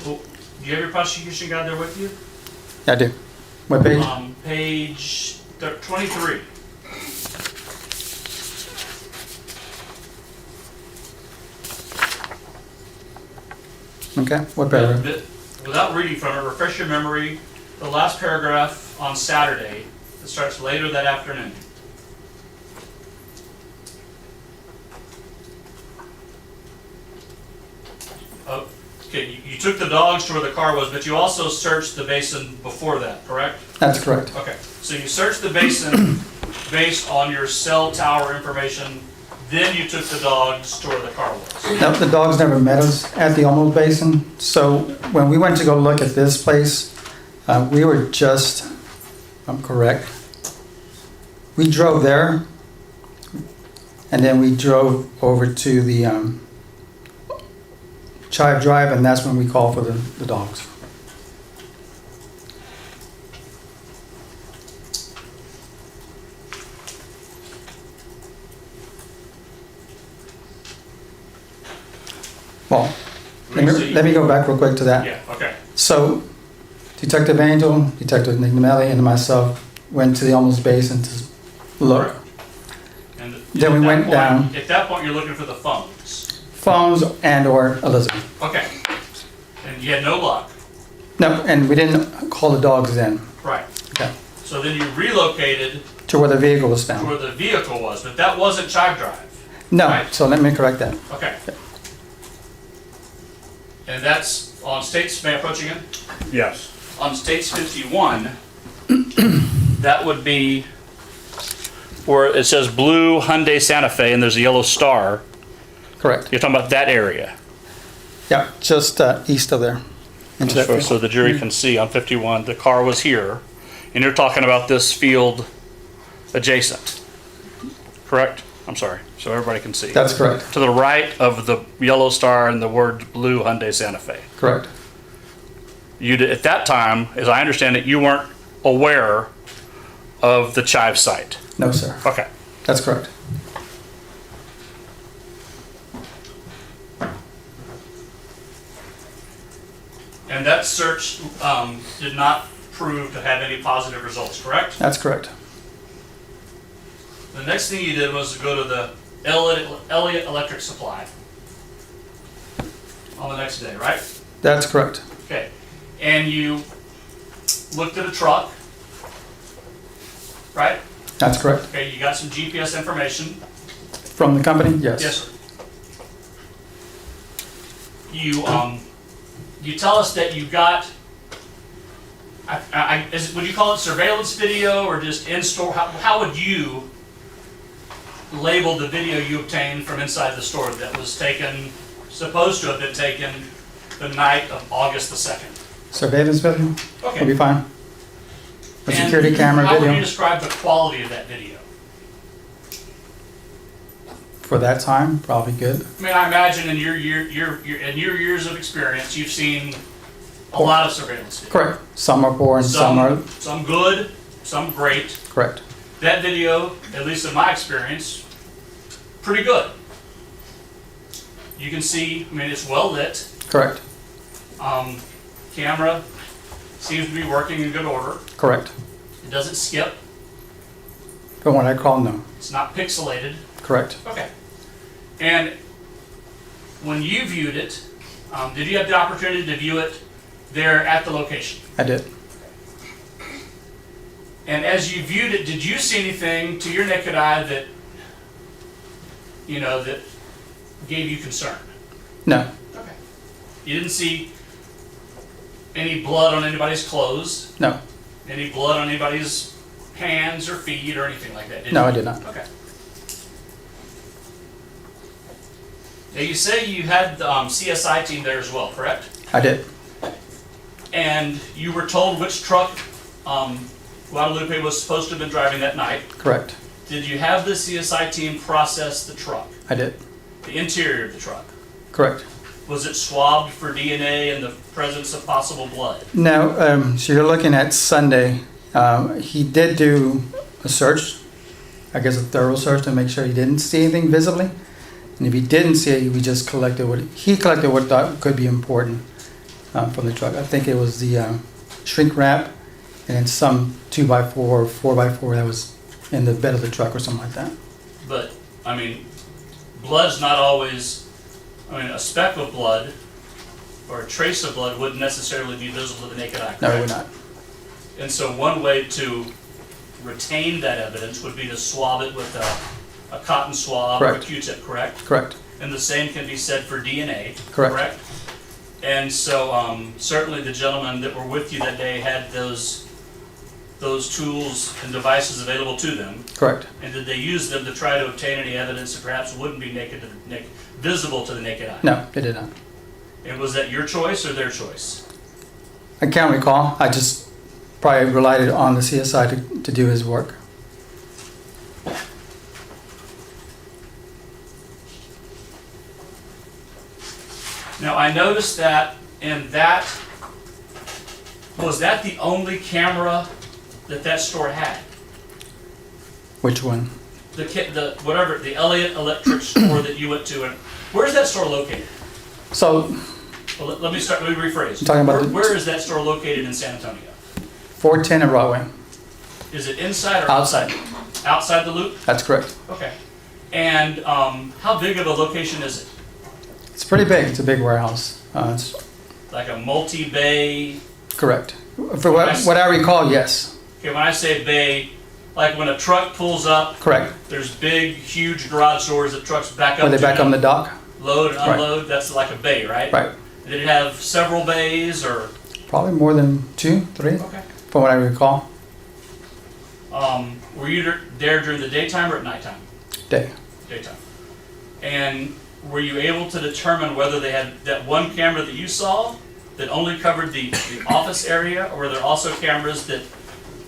Well, do you have your prosecution guide there with you? I do. What page? Page 23. Okay, what paragraph? Without reading from it, refresh your memory, the last paragraph on Saturday, that starts later that afternoon. Okay, you took the dogs to where the car was, but you also searched the basin before that, correct? That's correct. Okay, so you searched the basin based on your cell tower information, then you took the dogs to where the car was. No, the dogs never met us at the Almo Basin. So when we went to go look at this place, we were just, I'm correct, we drove there, and then we drove over to the Chive Drive, and that's when we called for the dogs. Well, let me go back real quick to that. Yeah, okay. So, Detective Angel, Detective Nicomelli, and myself went to the almost basin to look. And Then we at that went point- down. At that point, you're looking for the phones. Phones and/or Elizabeth. Okay. And you had no luck. No, and we didn't call the dogs in. Right. Okay. So then you relocated To where the vehicle was to found. where the vehicle was, but that wasn't Chive Drive. No, Right. so let me correct that. Okay. And that's on States, may I approach again? Yes. On States 51, that would be where it says blue Hyundai Santa Fe and there's a yellow star. Correct. You're talking about that area. Yeah, just east of there. Into that So field. the jury can see on 51, the car was here, and you're talking about this field adjacent, correct? I'm sorry, so everybody can see. That's correct. To the right of the yellow star and the word blue Hyundai Santa Fe. Correct. You did, at that time, as I understand it, you weren't aware of the Chive site. No, sir. Okay. That's correct. And that search did not prove to have any positive results, correct? That's correct. The next thing you did was to go to the Elliott Electric Supply on the next day, right? That's correct. Okay. And you looked at a truck, right? That's correct. Okay, you got some GPS information. From the company? Yes. Yes, sir. You tell us that you got, would you call it surveillance video or just in-store? How would you label the video you obtained from inside the store that was taken, supposed to have been taken the night of August the 2nd? Surveillance video? Okay. Will be fine. A And security camera how would you video describe the quality of that video? for that time, probably good. I mean, I imagine in your years of experience, you've seen a lot of surveillance video. Correct. Some are poor and some are Some good, some great. correct. That video, at least in my experience, pretty good. You can see, I mean, it's well lit. Correct. Camera seems to be working in good order. Correct. It doesn't skip. From what I call no. It's not pixelated. Correct. Okay. And when you viewed it, did you have the opportunity to view it there at the location? I did. And as you viewed it, did you see anything to your naked eye that, you know, that gave you concern? No. Okay. You didn't see any blood on anybody's clothes? No. Any blood on anybody's hands or feet or anything like that? Did No, you? I did not. Okay. Now you say you had the CSI team there as well, correct? I did. And you were told which truck Guadalupe was supposed to have been driving that night. Correct. Did you have the CSI team process the truck, I did. the interior of the truck? Correct. Was it swabbed for DNA and the presence of possible blood? Now, so you're looking at Sunday. He did do a search, I guess a thorough search to make sure he didn't see anything visibly. And if he didn't see it, we just collected what he collected what thought could be important from the truck. I think it was the shrink wrap and then some 2x4 or 4x4 that was in the bed of the truck or something like that. But, I mean, blood's not always, I mean, a speck of blood or a trace of blood wouldn't necessarily be visible to the naked eye, correct? No, it would not. And so one way to retain that evidence would be to swab it with a cotton swab or a Correct. Q-tip, correct? Correct. And the same can be said for DNA, Correct. correct? And so certainly the gentlemen that were with you that day had those tools and devices available to them. Correct. And did they use them to try to obtain any evidence that perhaps wouldn't be visible to the naked eye? No, it did not. And was that your choice or their choice? I can't recall. I just probably relied on the CSI to do his work. Now, I noticed that was that the only camera that store had? Which one? The Elliott Electric store that you went to, and where's that store located? So, Well, let me rephrase. You're talking about Where is that store located in San Antonio? 410 and Broadway, Is it inside or outside. outside the loop? That's correct. Okay. And how big of a location is it? It's pretty big. It's a big warehouse. It's Like a multi-bay? correct. For what I recall, yes. Okay, when I say bay, like when a truck pulls up, Correct. there's big, huge garage doors that trucks back up When they to back on the dock? load and Right. unload. That's like a bay, right? Right. Did it have several bays or? Probably more than 2, 3, Okay. from what I recall. Were you there during the daytime or at nighttime? Day. Daytime. And were you able to determine whether they had that one camera that you saw that only covered the office area, or were there also cameras that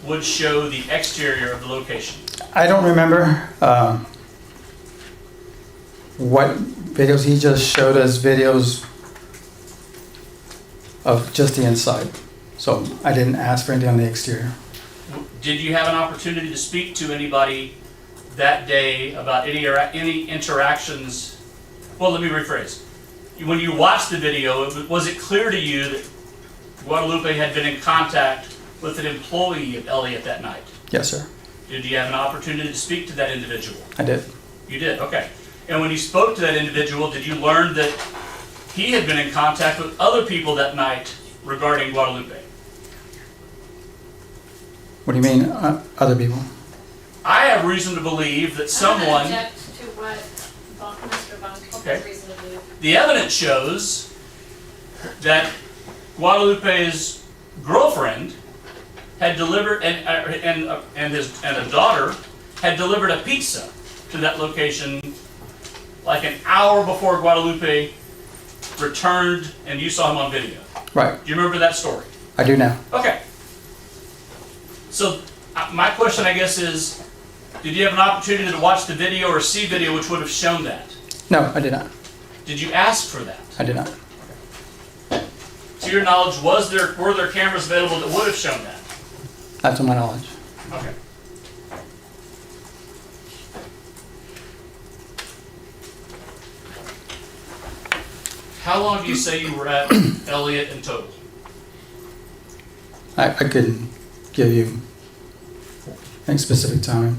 would show the exterior of the location? I don't remember what videos. He just showed us videos of just the inside. So I didn't ask for anything on the exterior. Did you have an opportunity to speak to anybody that day about any interactions? Well, let me rephrase. When you watched the video, was it clear to you that Guadalupe had been in contact with an employee of Elliott that night? Yes, sir. Did you have an opportunity to speak to that individual? I did. You did, okay. And when you spoke to that individual, did you learn that he had been in contact with other people that night regarding Guadalupe? What do you mean, other people? I have reason to believe that I'm someone, gonna object to what Mr. Bunk Okay. has reason to believe. the evidence shows that Guadalupe's girlfriend had delivered, and a daughter had delivered a pizza to that location like an hour before Guadalupe returned, and you saw him on video. Right. Do you remember that story? I do now. Okay. So my question, I guess, is, did you have an opportunity to watch the video or see video which would have shown that? No, I did not. Did you ask for that? I did not. To your knowledge, were there cameras available that would have shown that? Not to my knowledge. Okay. How long do you say you were at Elliott in total? I couldn't give you any specific time.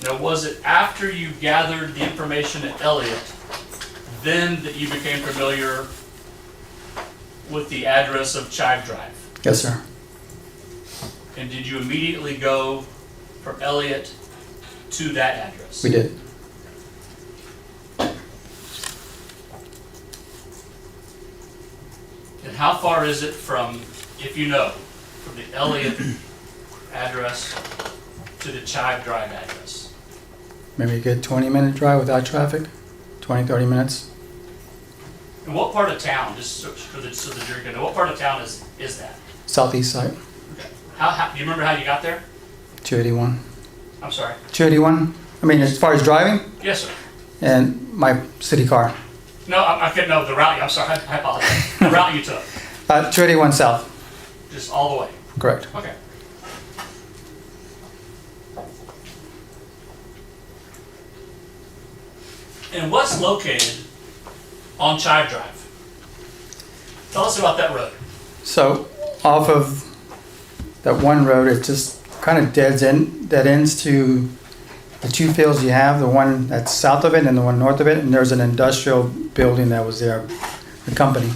Now, was it after you gathered the information at Elliott, then that you became familiar with the address of Chive Drive? Yes, sir. And did you immediately go from Elliott to that address? We did. And how far is it from, if you know, from the Elliott address to the Chive Drive address? Maybe a good 20-minute drive without traffic. 20, 30 minutes. And what part of town, just so the jury can know, what part of town is that? Southeast side. Okay. How, do you remember how you got there? 281. I'm sorry. 281. I mean, as far as driving, Yes, sir. and my city car. No, I couldn't know the route. I'm sorry. I apologize. The route you took, 281 south. just all the way. Correct. Okay. And what's located on Chive Drive? Tell us about that road. So off of that one road, it just kind of dead ends to the two fields you have, the one that's south of it and the one north of it, and there's an industrial building that was there, the company.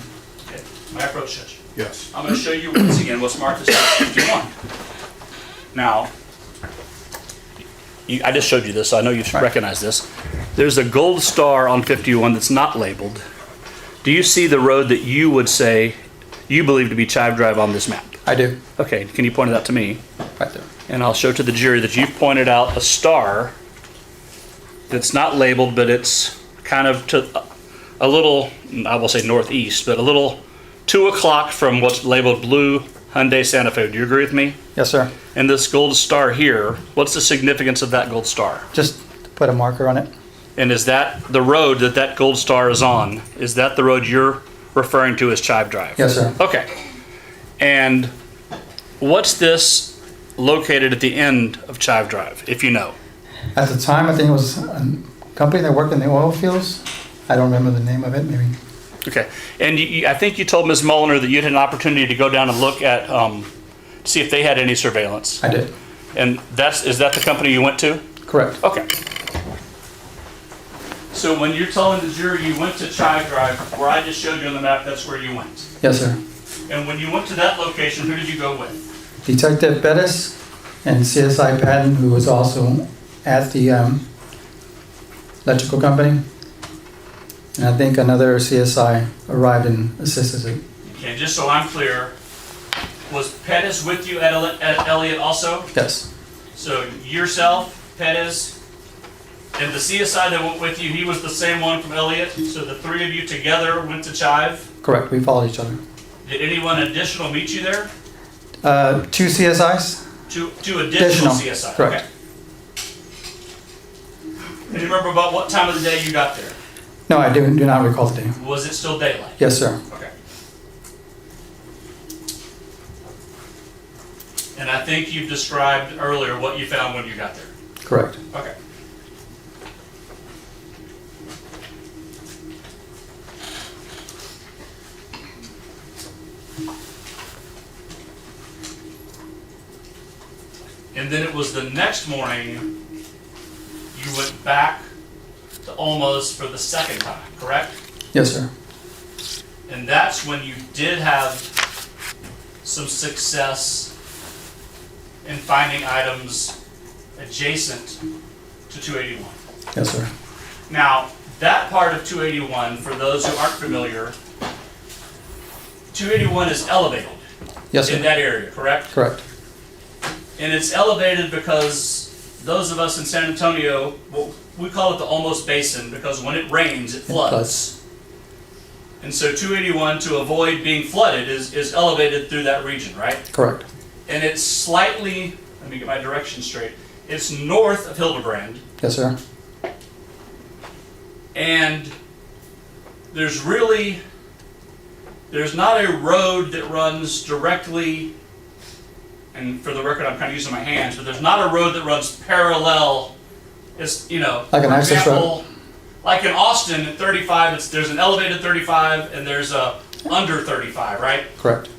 Okay. My approach judge. Yes. I'm going to show you once again what's marked as 51. Now, I just showed you this, so I know you Right. recognize this. There's a gold star on 51 that's not labeled. Do you see the road that you would say you believe to be Chive Drive on this map? I do, Okay, can you point it out to me? right there. And I'll show to the jury that you've pointed out a star that's not labeled, but it's kind of to a little, I will say northeast, but a little 2 o'clock from what's labeled blue Hyundai Santa Fe. Do you agree with me? Yes, sir. And this gold star here, what's the significance of that gold star? Just put a marker on it. And is that the road that gold star is on? Is that the road you're referring to as Chive Drive? Yes, sir. Okay. And what's this located at the end of Chive Drive, if you know? At the time, I think it was a company that worked in the oil fields. I don't remember the name of it, maybe. Okay. And I think you told Ms. Mulliner that you had an opportunity to go down and look at, see if they had any surveillance. I did. And is that the company you went to? Correct. Okay. So when you're telling the jury you went to Chive Drive, where I just showed you on the map, that's where you went. Yes, sir. And when you went to that location, who did you go with? Detective Bettis and CSI Patton, who was also at the electrical company. And I think another CSI arrived and assisted. Okay, just so I'm clear, was Pettis with you at Elliott also? Yes, So yourself, Pettis, and the CSI that went with you, he was the same one from Elliott? So the three of you together went to Chive? correct. We followed each other. Did anyone additional meet you there? 2 CSIs? Two additional CSI? Correct. Okay. And you remember about what time of the day you got there? No, I do not recall the name. Was it still daylight? Yes, sir. Okay. And I think you've described earlier what you found when you got there. Correct. Okay. And then it was the next morning you went back to Olmos for the second time, correct? Yes, sir. And that's when you did have some success in finding items adjacent to 281. Yes, sir. Now, that part of 281, for those who aren't familiar, 281 is elevated Yes, in sir. that area, correct? Correct. And it's elevated because those of us in San Antonio, well, we call it the almost basin because when it rains, it floods. And so 281, to avoid being flooded, is elevated through that region, right? Correct. And it's slightly, let me get my direction straight, it's north of Hildebrand. Yes, sir. And there's not a road that runs directly, and for the record, I'm kind of using my hands, but there's not a road that runs parallel. It's, Like an for access example, like in Austin at 35, there's an elevated 35 and there's a under 35, right? Correct.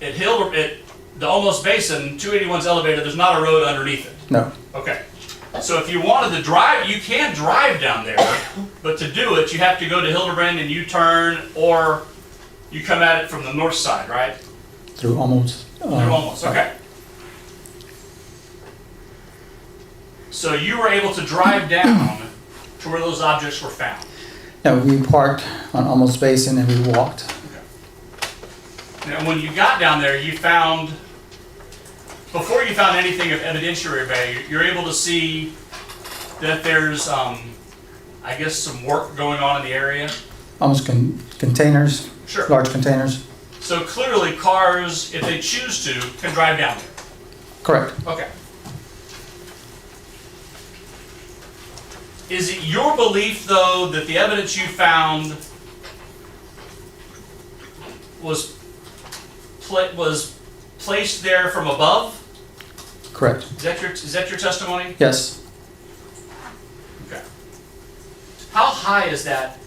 At the Almost Basin, 281's elevated, there's not a road underneath it. No. Okay. So if you wanted to drive, you can drive down there, but to do it, you have to go to Hildebrand and U-turn, or you come at it from the north side, right? Through almost. Through Almost, okay. So you were able to drive down to where those objects were found. No, we parked on Almost Basin and we walked. And when you got down there, you found, before you found anything of evidentiary value, you're able to see that there's, I guess, some work going on in the area. Almost containers. Sure. Large containers. So clearly cars, if they choose to, can drive down there. Correct. Okay. Is it your belief, though, that the evidence you found was placed there from above? Correct. Is that your testimony? Yes. Okay. How high is that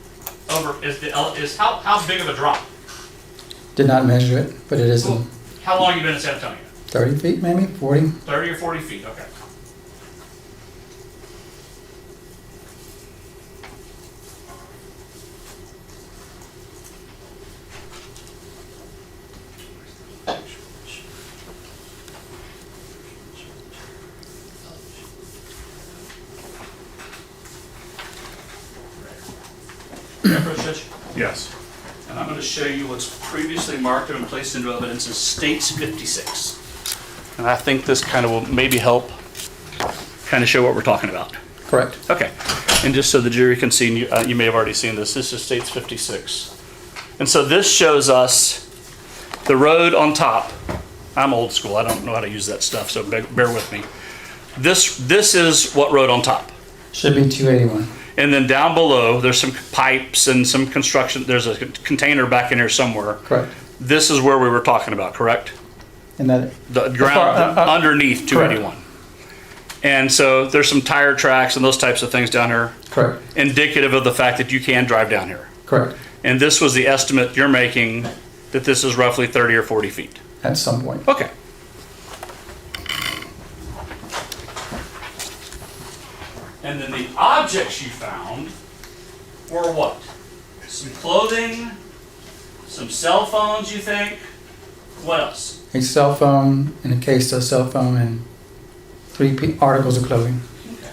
how big of a drop? Did not measure it, but it is Cool. How long have you been in San Antonio? 30 feet, maybe 40. 30 or 40 feet, okay. Yes. And I'm going to show you what's previously marked and placed into evidence as States 56. And I think this kind of will maybe help kind of show what we're talking about. Correct. Okay. And just so the jury can see, you may have already seen this, this is States 56. And so this shows us the road on top. I'm old school, I don't know how to use that stuff, so bear with me. This is what road on top. Should be 281. And then down below, there's some pipes and some construction. There's a container back in here somewhere. Correct. This is where we were talking about, correct? And that. The ground underneath 281. And so there's some tire tracks and those types of things down here, Correct. indicative of the fact that you can drive down here. Correct. And this was the estimate you're making, that this is roughly 30 or 40 feet. At some point. Okay. And then the objects you found were what? Some clothing, some cell phones, you think? What else? A cell phone, and a case of cell phone, and 3 articles of clothing. Okay.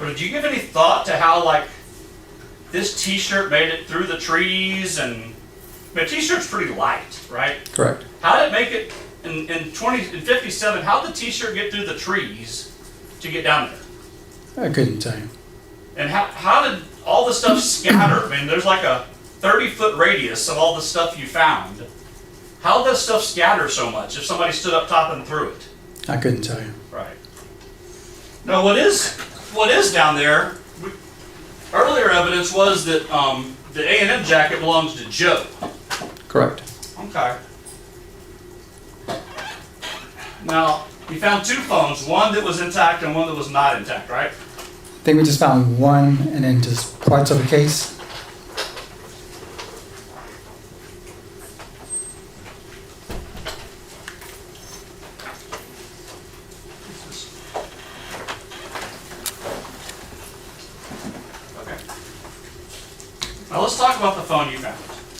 Or did you give any thought to how, like, this T-shirt made it through the trees? And I mean, a T-shirt's pretty light, right? Correct. How did it make it in 57? How did the T-shirt get through the trees to get down there? I couldn't tell you. And how did all the stuff scatter? I mean, there's like a 30-foot radius of all the stuff you found. How did that stuff scatter so much if somebody stood up top and threw it? I couldn't tell you. Right. Now, what is down there? Earlier evidence was that the A&M jacket belongs to Joe. Correct. Okay. Now, you found 2 phones, one that was intact and one that was not intact, right? I think we just found one, and then just parts of the case. Okay. Now let's talk about the phone you found.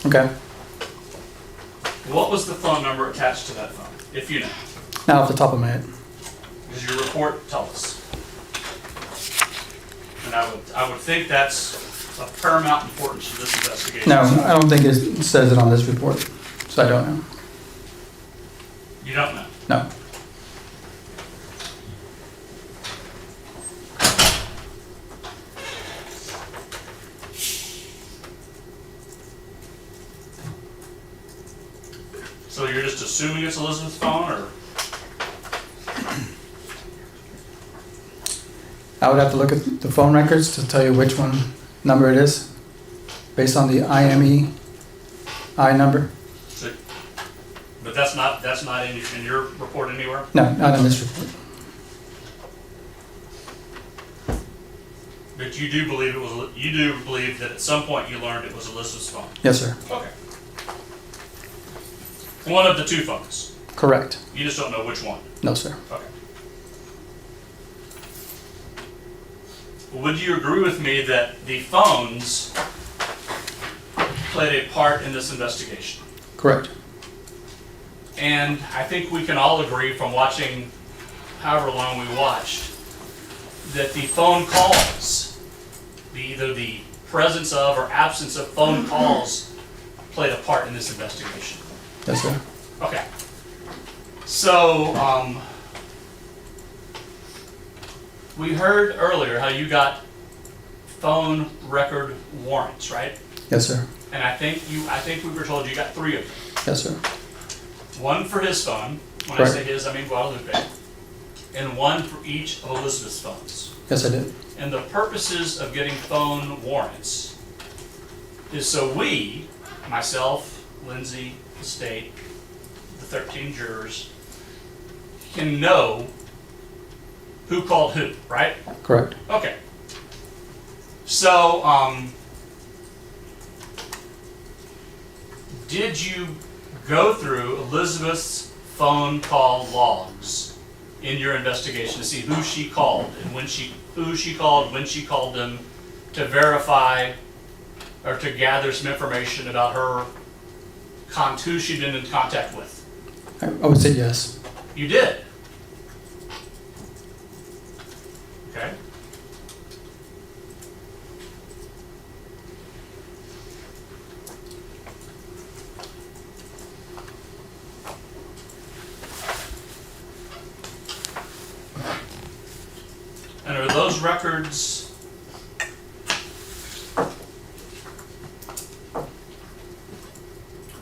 Okay. What was the phone number attached to that phone, if you know? Now off the top of my head. Does your report tell us? And I would think that's of paramount importance to this investigation. No, I don't think it says it on this report, so I don't know. You don't know? No. So you're just assuming it's Elizabeth's phone, or? I would have to look at the phone records to tell you which one number it is, based on the IMEI number. But that's not in your report anywhere? No, not in this report. But you do believe that at some point you learned it was Elizabeth's phone? Yes, sir. Okay. One of the 2 phones? Correct. You just don't know which one? No, sir. Okay. Would you agree with me that the phones played a part in this investigation? Correct. And I think we can all agree from watching however long we watched that the phone calls, either the presence of or absence of phone calls, played a part in this investigation. Yes, sir. Okay. So, we heard earlier how you got phone record warrants, right? Yes, sir. And I think we were told you got 3 of them. Yes, sir. One for his phone. When Correct. I say his, I mean Guadalupe. And one for each of Elizabeth's phones. Yes, I did. And the purposes of getting phone warrants is so we, myself, Lindsay, the state, the 13 jurors, can know who called who, right? Correct. Okay. So, did you go through Elizabeth's phone call logs in your investigation to see who she called and when she called them, to verify or to gather some information about her, who she'd been in contact with? I would say yes. You did? Okay. And are those records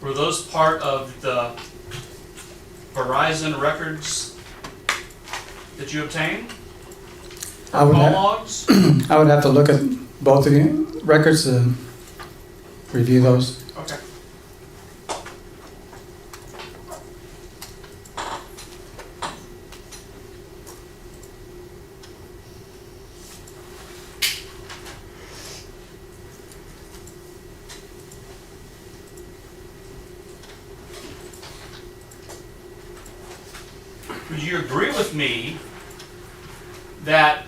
were those part of the Verizon records that you obtained? I would call have- logs? I would have to look at both of the records and review those. Okay. Would you agree with me that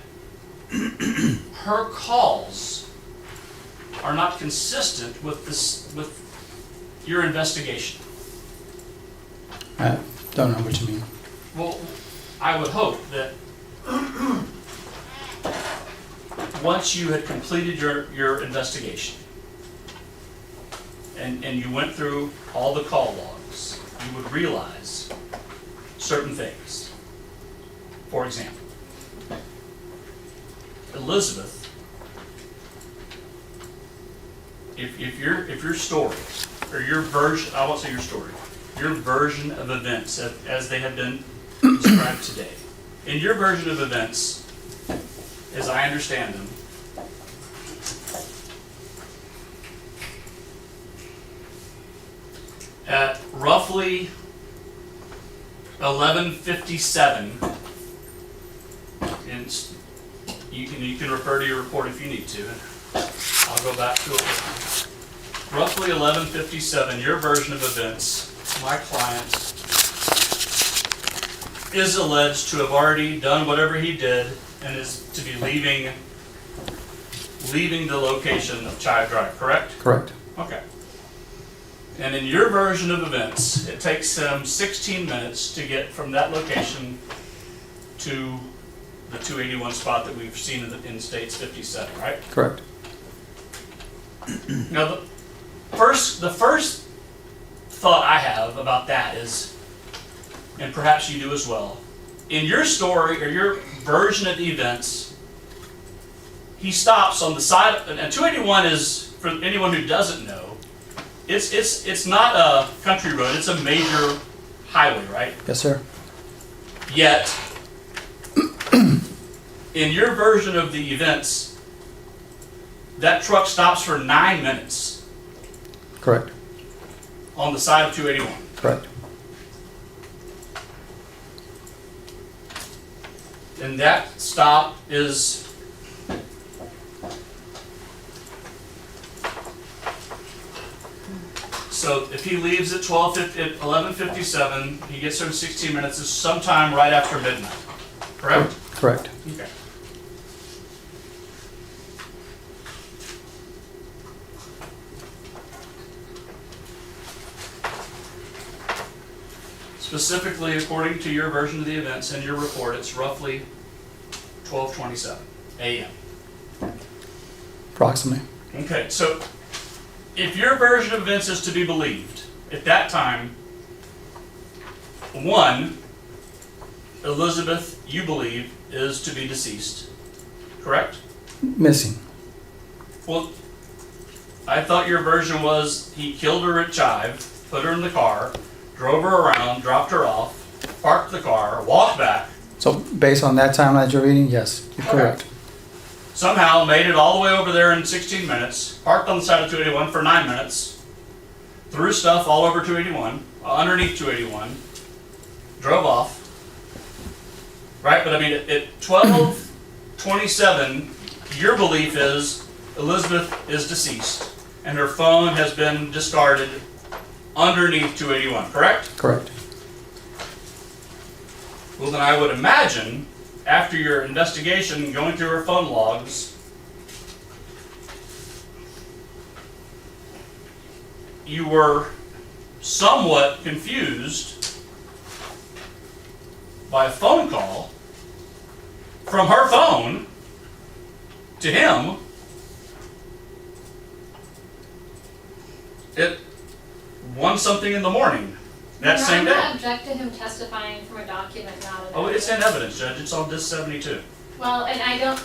her calls are not consistent with this, with your investigation? I don't know what you mean. Well, I would hope that once you had completed your investigation and you went through all the call logs, you would realize certain things. For example, Elizabeth, if your story, or your version, I won't say your story, your version of events as they have been described today. In your version of events, as I understand them, at roughly 11:57, and you can refer to your report if you need to. I'll go back to it. Roughly 11:57, your version of events, my client is alleged to have already done whatever he did and is to be leaving the location of Chive Drive, correct? Correct. Okay. And in your version of events, it takes him 16 minutes to get from that location to the 281 spot that we've seen in States 57, right? Correct. Now, the first thought I have about that is, and perhaps you do as well, in your story or your version of the events, he stops on the side, and 281 is, for anyone who doesn't know, it's not a country road, it's a major highway, right? Yes, sir. Yet, in your version of the events, that truck stops for 9 minutes Correct. on the side of 281. Correct. And that stop is so if he leaves at 11:57, he gets there in 16 minutes, is sometime right after midnight, correct? Correct. Okay. Specifically, according to your version of the events in your report, it's roughly 12:27 a.m. Approximately. Okay, so if your version of events is to be believed, at that time, one, Elizabeth, you believe, is to be deceased, correct? Missing. Well, I thought your version was he killed her at Chive, put her in the car, drove her around, dropped her off, parked the car, walked back, So based on that timeline you're reading, yes, you're correct. somehow made it all the way over there in 16 minutes, parked on the side of 281 for 9 minutes, threw stuff all over 281, underneath 281, drove off. Right? But I mean, at 12:27, your belief is Elizabeth is deceased and her phone has been discarded underneath 281, correct? Correct. Well, then I would imagine, after your investigation, going through her phone logs, you were somewhat confused by a phone call from her phone to him at 1-something in the morning that same I'm day. not object to him testifying from a document, not an Oh, it's in evidence. evidence, Judge. It's on disc 72. Well, and I don't,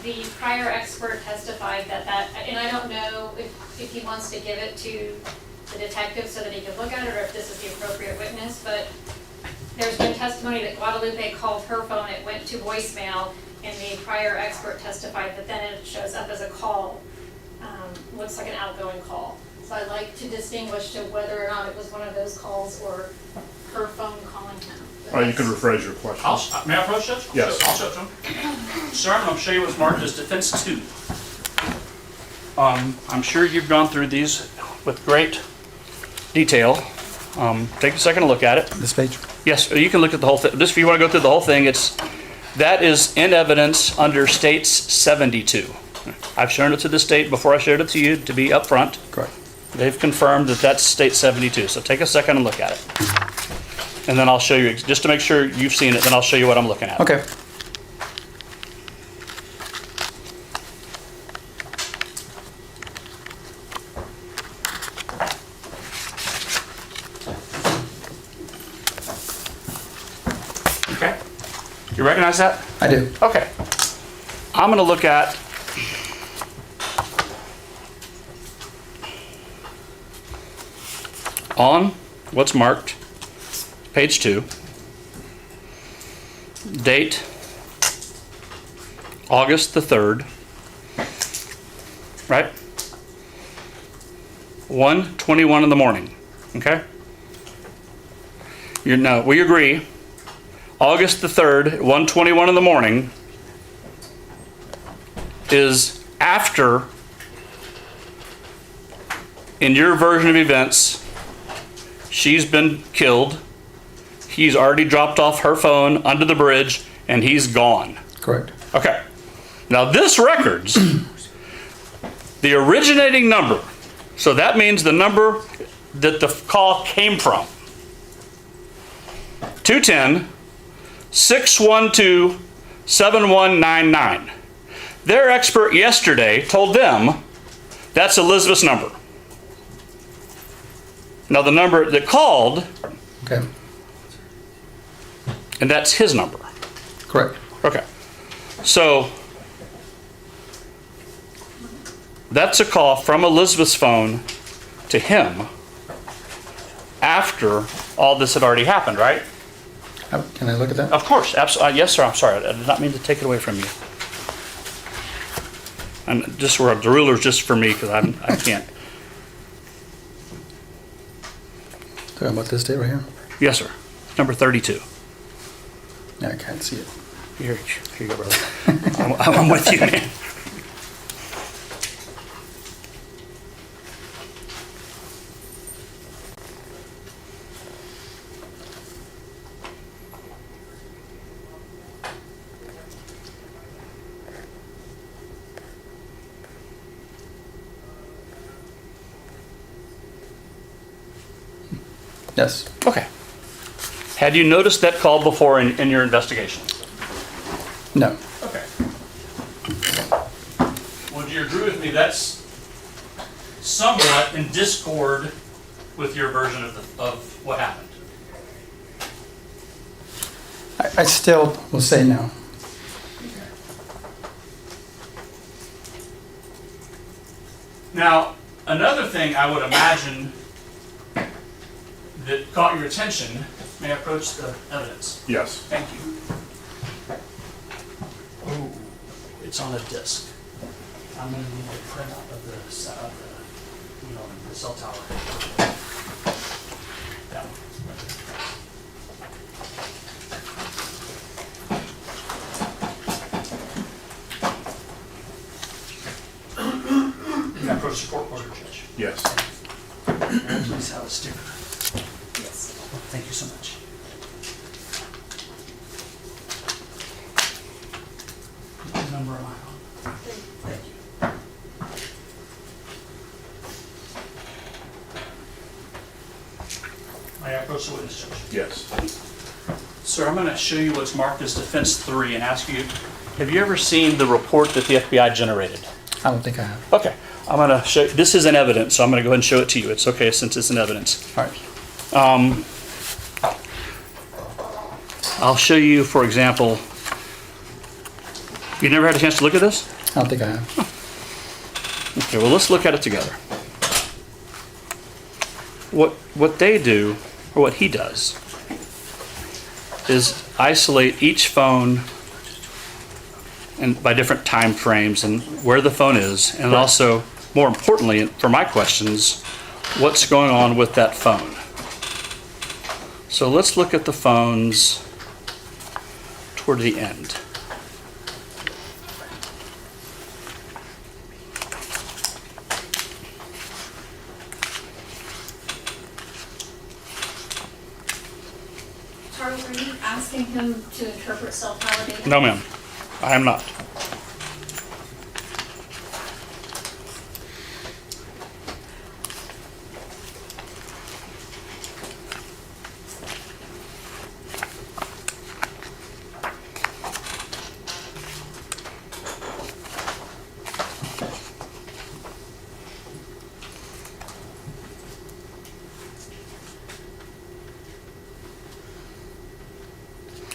the prior expert testified that, and I don't know if he wants to give it to the detective so that he can look at it, or if this is the appropriate witness, but there's been testimony that Guadalupe called her phone, it went to voicemail, and the prior expert testified that then it shows up as a call, looks like an outgoing call. So I'd like to distinguish to whether or not it was one of those calls or her phone calling him. All right, you can rephrase your question. May I approach Judge? Yes. I'll show it to him. Sir, I'm going to show you what's marked as defense 2. I'm sure you've gone through these with great detail. Take a second to look at it. This page? Yes, you can look at the whole thing. Just if you want to go through the whole thing, that is in evidence under States 72. I've shown it to the state before I showed it to you to be upfront. Correct. They've confirmed that that's State 72. So take a second and look at it. And then I'll show you, just to make sure you've seen it, then I'll show you what I'm looking at. Okay. Okay. You recognize that? I do. Okay. I'm going to look at on what's marked, page 2, date August the 3rd, right? 1:21 in the morning, okay? We agree, August the 3rd, 1:21 in the morning is after, in your version of events, she's been killed, he's already dropped off her phone under the bridge, and he's gone. Correct. Okay. Now this records the originating number. So that means the number that the call came from. 210-612-7199. Their expert yesterday told them that's Elizabeth's number. Now the number that called, Okay. and that's his number. Correct. Okay. So that's a call from Elizabeth's phone to him after all this had already happened, right? Can I look at that? Of course. Absolutely. Yes, sir. I'm sorry. I did not mean to take it away from you. And just where the ruler's just for me because I can't. Talking about this date right here? Yes, sir. Number 32. Yeah, I can't see it. Here you go, brother. I'm with you, man. Yes. Okay. Had you noticed that call before in your investigation? No. Okay. Would you agree with me that's somewhat in discord with your version of what happened? I still will say no. Now, another thing I would imagine that caught your attention, may I approach the evidence? Yes. Thank you. Oh, it's on a disc. I'm going to need a printout of the cell tower. That one. Can I approach the court order, Judge? Yes. Please have a sticker. Yes. Thank you so much. What number am I on? Thank you. May I approach the witness, Judge? Yes. Sir, I'm going to show you what's marked as defense 3 and ask you, have you ever seen the report that the FBI generated? I don't think I have. Okay. I'm going to show, this is in evidence, so I'm going to go ahead and show it to you. It's okay since it's in evidence. All right. I'll show you, for example, you never had a chance to look at this? I don't think I have. Okay, well, let's look at it together. What they do, or what he does, is isolate each phone and by different time frames and where the phone is, and also, more importantly, for my questions, what's going on with that phone. So let's look at the phones toward the end. Charles, are you asking him to interpret self-validating? No, ma'am, I am not.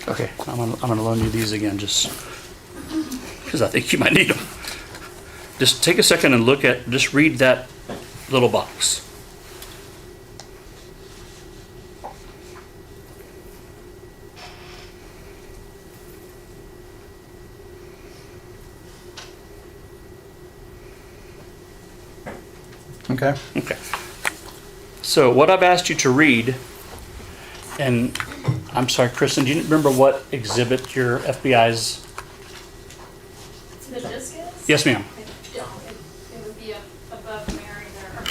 Okay, I'm gonna loan you these again, just because I think you might need them. Just take a second and just read that little box. Okay. Okay. So what I've asked you to read, and I'm sorry, Kristen, do you remember what exhibit your FBI's? The disc is? Yes, ma'am. I don't. It would be above Mary there.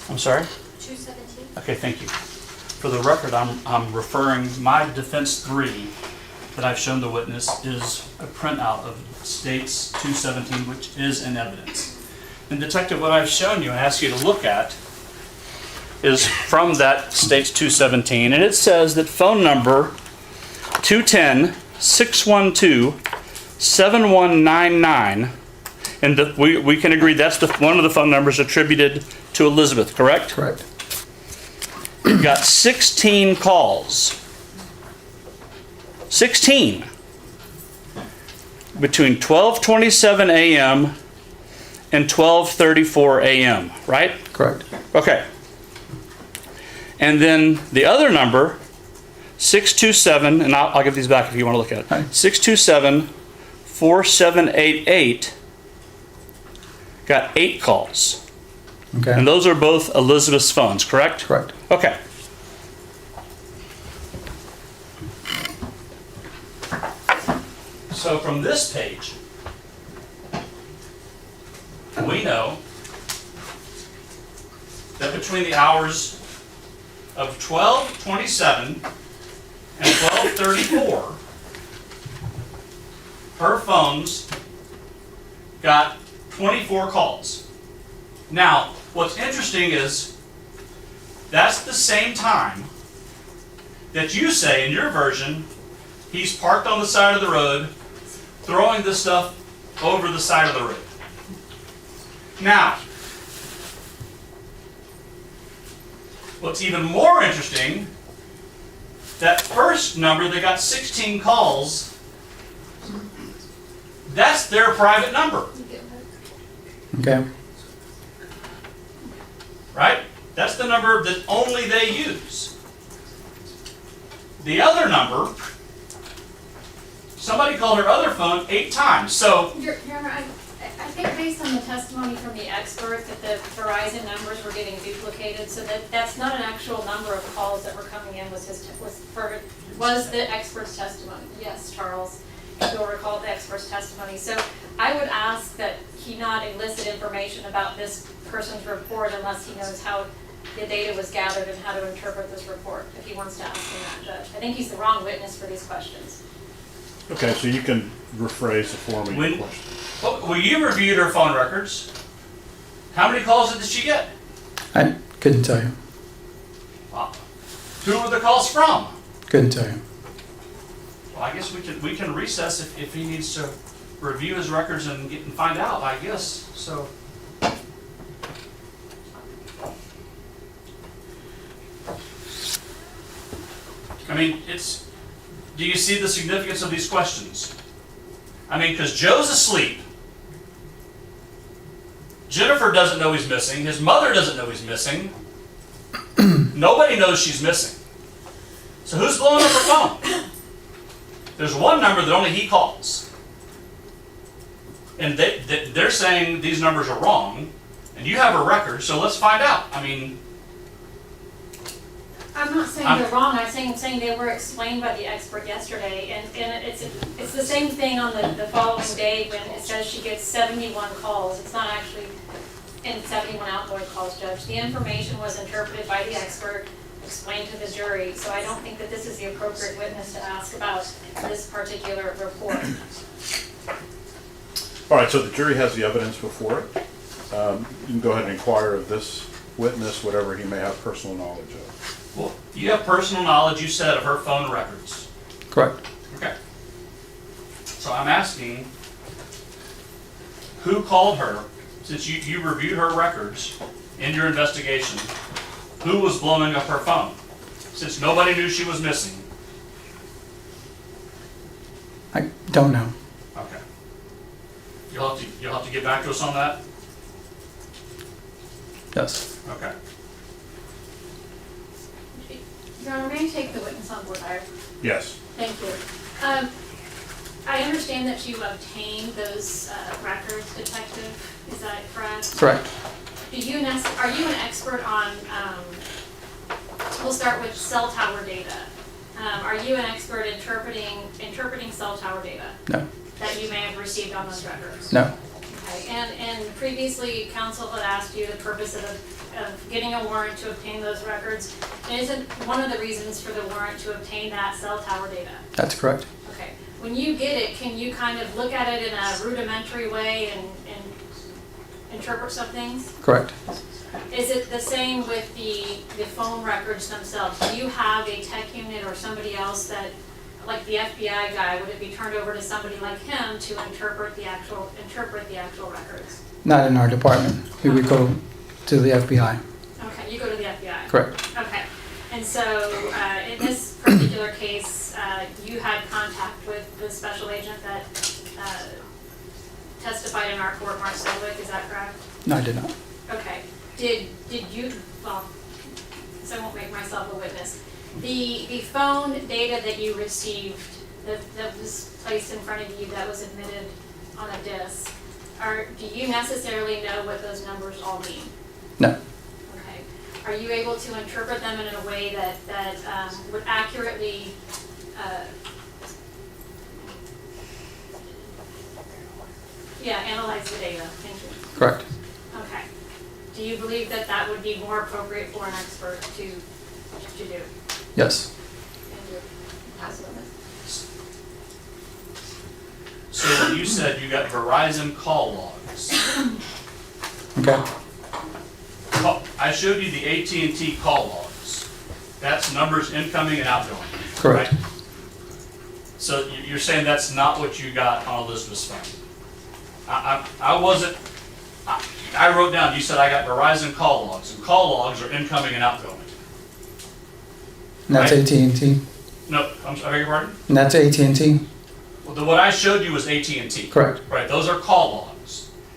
I'm sorry? 217. Okay, thank you. For the record, I'm referring, my defense 3 that I've shown the witness is a printout of States 217, which is in evidence. And Detective, what I've shown you and asked you to look at is from that States 217, and it says that phone number 210-612-7199, and we can agree that's one of the phone numbers attributed to Elizabeth, correct? Correct. We've got 16 calls. 16. Between 12:27 a.m. and 12:34 a.m., right? Correct. Okay. And then the other number, 627, and I'll give these back if you want to look at it. Hi. 627-4788 got 8 calls. Okay. And those are both Elizabeth's phones, correct? Correct. Okay. So from this page, we know that between the hours of 12:27 and 12:34, her phones got 24 calls. Now, what's interesting is that's the same time that you say in your version he's parked on the side of the road throwing this stuff over the side of the road. Now, what's even more interesting, that first number that got 16 calls, that's their private number, Okay. right? That's the number that only they use. The other number, somebody called her other phone 8 times. So Your Honor, I think based on the testimony from the expert that the Verizon numbers were getting duplicated, so that's not an actual number of calls that were coming in was the expert's testimony. Yes, Charles, if you'll recall the expert's testimony. So I would ask that he not elicit information about this person's report unless he knows how the data was gathered and how to interpret this report, if he wants to ask me that, Judge. I think he's the wrong witness for these questions. Okay, so you can rephrase the form of your When- question. well, you reviewed her phone records. How many calls did she get? I couldn't tell you. Who were the calls from? Couldn't tell you. Well, I guess we can recess if he needs to review his records and find out, I guess. So. I mean, do you see the significance of these questions? I mean, because Joe's asleep. Jennifer doesn't know he's missing. His mother doesn't know he's missing. Nobody knows she's missing. So who's blowing up her phone? There's one number that only he calls. And they're saying these numbers are wrong, and you have a record, so let's find out. I mean, I'm not saying they're wrong, I'm saying they were explained by the expert yesterday, and it's the same thing on the following day when it says she gets 71 calls. It's not actually in 71 outgoing calls, Judge. The information was interpreted by the expert, explained to the jury, so I don't think that this is the appropriate witness to ask about this particular report. All right, so the jury has the evidence before it. You can go ahead and inquire of this witness whatever he may have personal knowledge of. well, you have personal knowledge, you said, of her phone records. Correct. Okay. So I'm asking, who called her, since you reviewed her records in your investigation, who was blowing up her phone? Since nobody knew she was missing. I don't know. Okay. You'll have to get back to us on that? Yes. Okay. Your Honor, may I take the witness on board? Yes. Thank you. I understand that you obtained those records, Detective. Is that correct? Correct. Are you an expert on? We'll start with cell tower data. Are you an expert interpreting cell tower data No. that you may have received on those records? No. Okay. And previously, counsel had asked you the purpose of getting a warrant to obtain those records. And isn't one of the reasons for the warrant to obtain that cell tower data? That's correct. Okay. When you get it, can you kind of look at it in a rudimentary way and interpret some things? Correct. Is it the same with the phone records themselves? Do you have a tech unit or somebody else that, like the FBI guy, would it be turned over to somebody like him to interpret the actual records? Not in our department. We would go to the FBI. Okay, you go to the FBI. Correct. Okay, and so in this particular case, you had contact with the special agent that testified in our court, Mark Sedgwick, is that correct? No, I did not. Okay, did you, well, so I won't make myself a witness. The phone data that you received, that was placed in front of you, that was admitted on a disc, do you necessarily know what those numbers all mean? No. Okay. Are you able to interpret them in a way that would accurately analyze the data? Thank you. Correct. Okay. Do you believe that that would be more appropriate for an expert to do? Yes. And you pass it on this? So when you said you got Verizon call logs, Okay. I showed you the AT&T call logs. That's numbers incoming and outgoing. Correct. Right? So you're saying that's not what you got on Elizabeth's phone? I wasn't, I wrote down, you said I got Verizon call logs, and call logs are incoming and outgoing. And that's Right. AT&T. No, I beg your pardon? And that's AT&T. Well, what I showed you was AT&T. Correct. Right, those are call logs.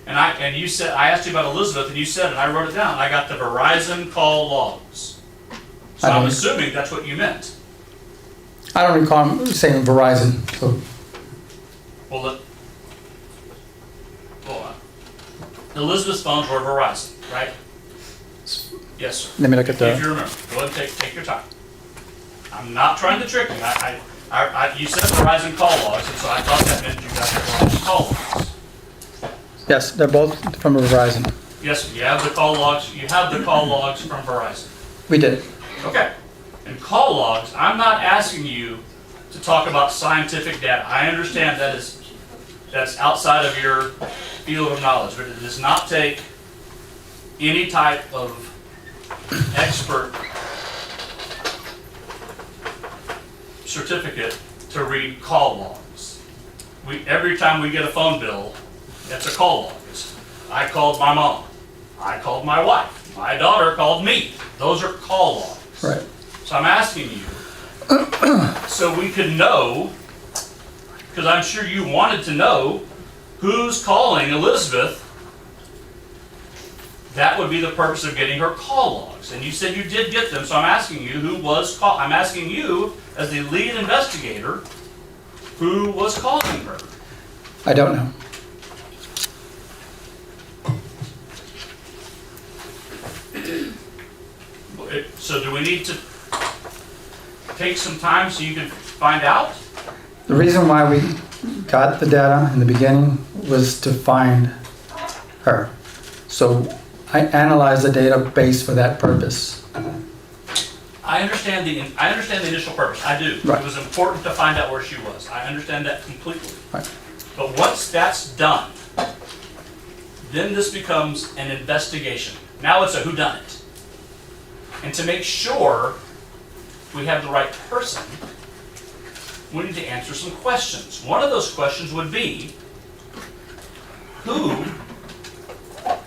And you said, I asked you about Elizabeth, and you said, and I wrote it down, I got the Verizon call logs. So I I'm don't- assuming that's what you meant. I don't recall saying Verizon. So Well, Elizabeth's phones were Verizon, right? Yes, sir. let me look at If the. you remember, go ahead and take your time. I'm not trying to trick you. You said Verizon call logs, and so I thought that meant you got the Verizon call logs. Yes, they're both from Verizon. Yes, you have the call logs. You have the call logs from Verizon. We did. Okay. And call logs, I'm not asking you to talk about scientific data. I understand that's outside of your field of knowledge, but it does not take any type of expert certificate to read call logs. Every time we get a phone bill, it's a call log. I called my mom. I called my wife. My daughter called me. Those are call logs. Right. So I'm asking you, so we could know because I'm sure you wanted to know who's calling Elizabeth. That would be the purpose of getting her call logs. And you said you did get them, so I'm asking you who was I'm asking you, as the lead investigator, who was calling her. I don't know. So do we need to take some time so you can find out? The reason why we got the data in the beginning was to find her. So I analyzed the database for that purpose. I understand the initial purpose. I do. Right. It was important to find out where she was. I understand that completely. Right. But once that's done, then this becomes an investigation. Now it's a whodunit. And to make sure we have the right person, we need to answer some questions. One of those questions would be, who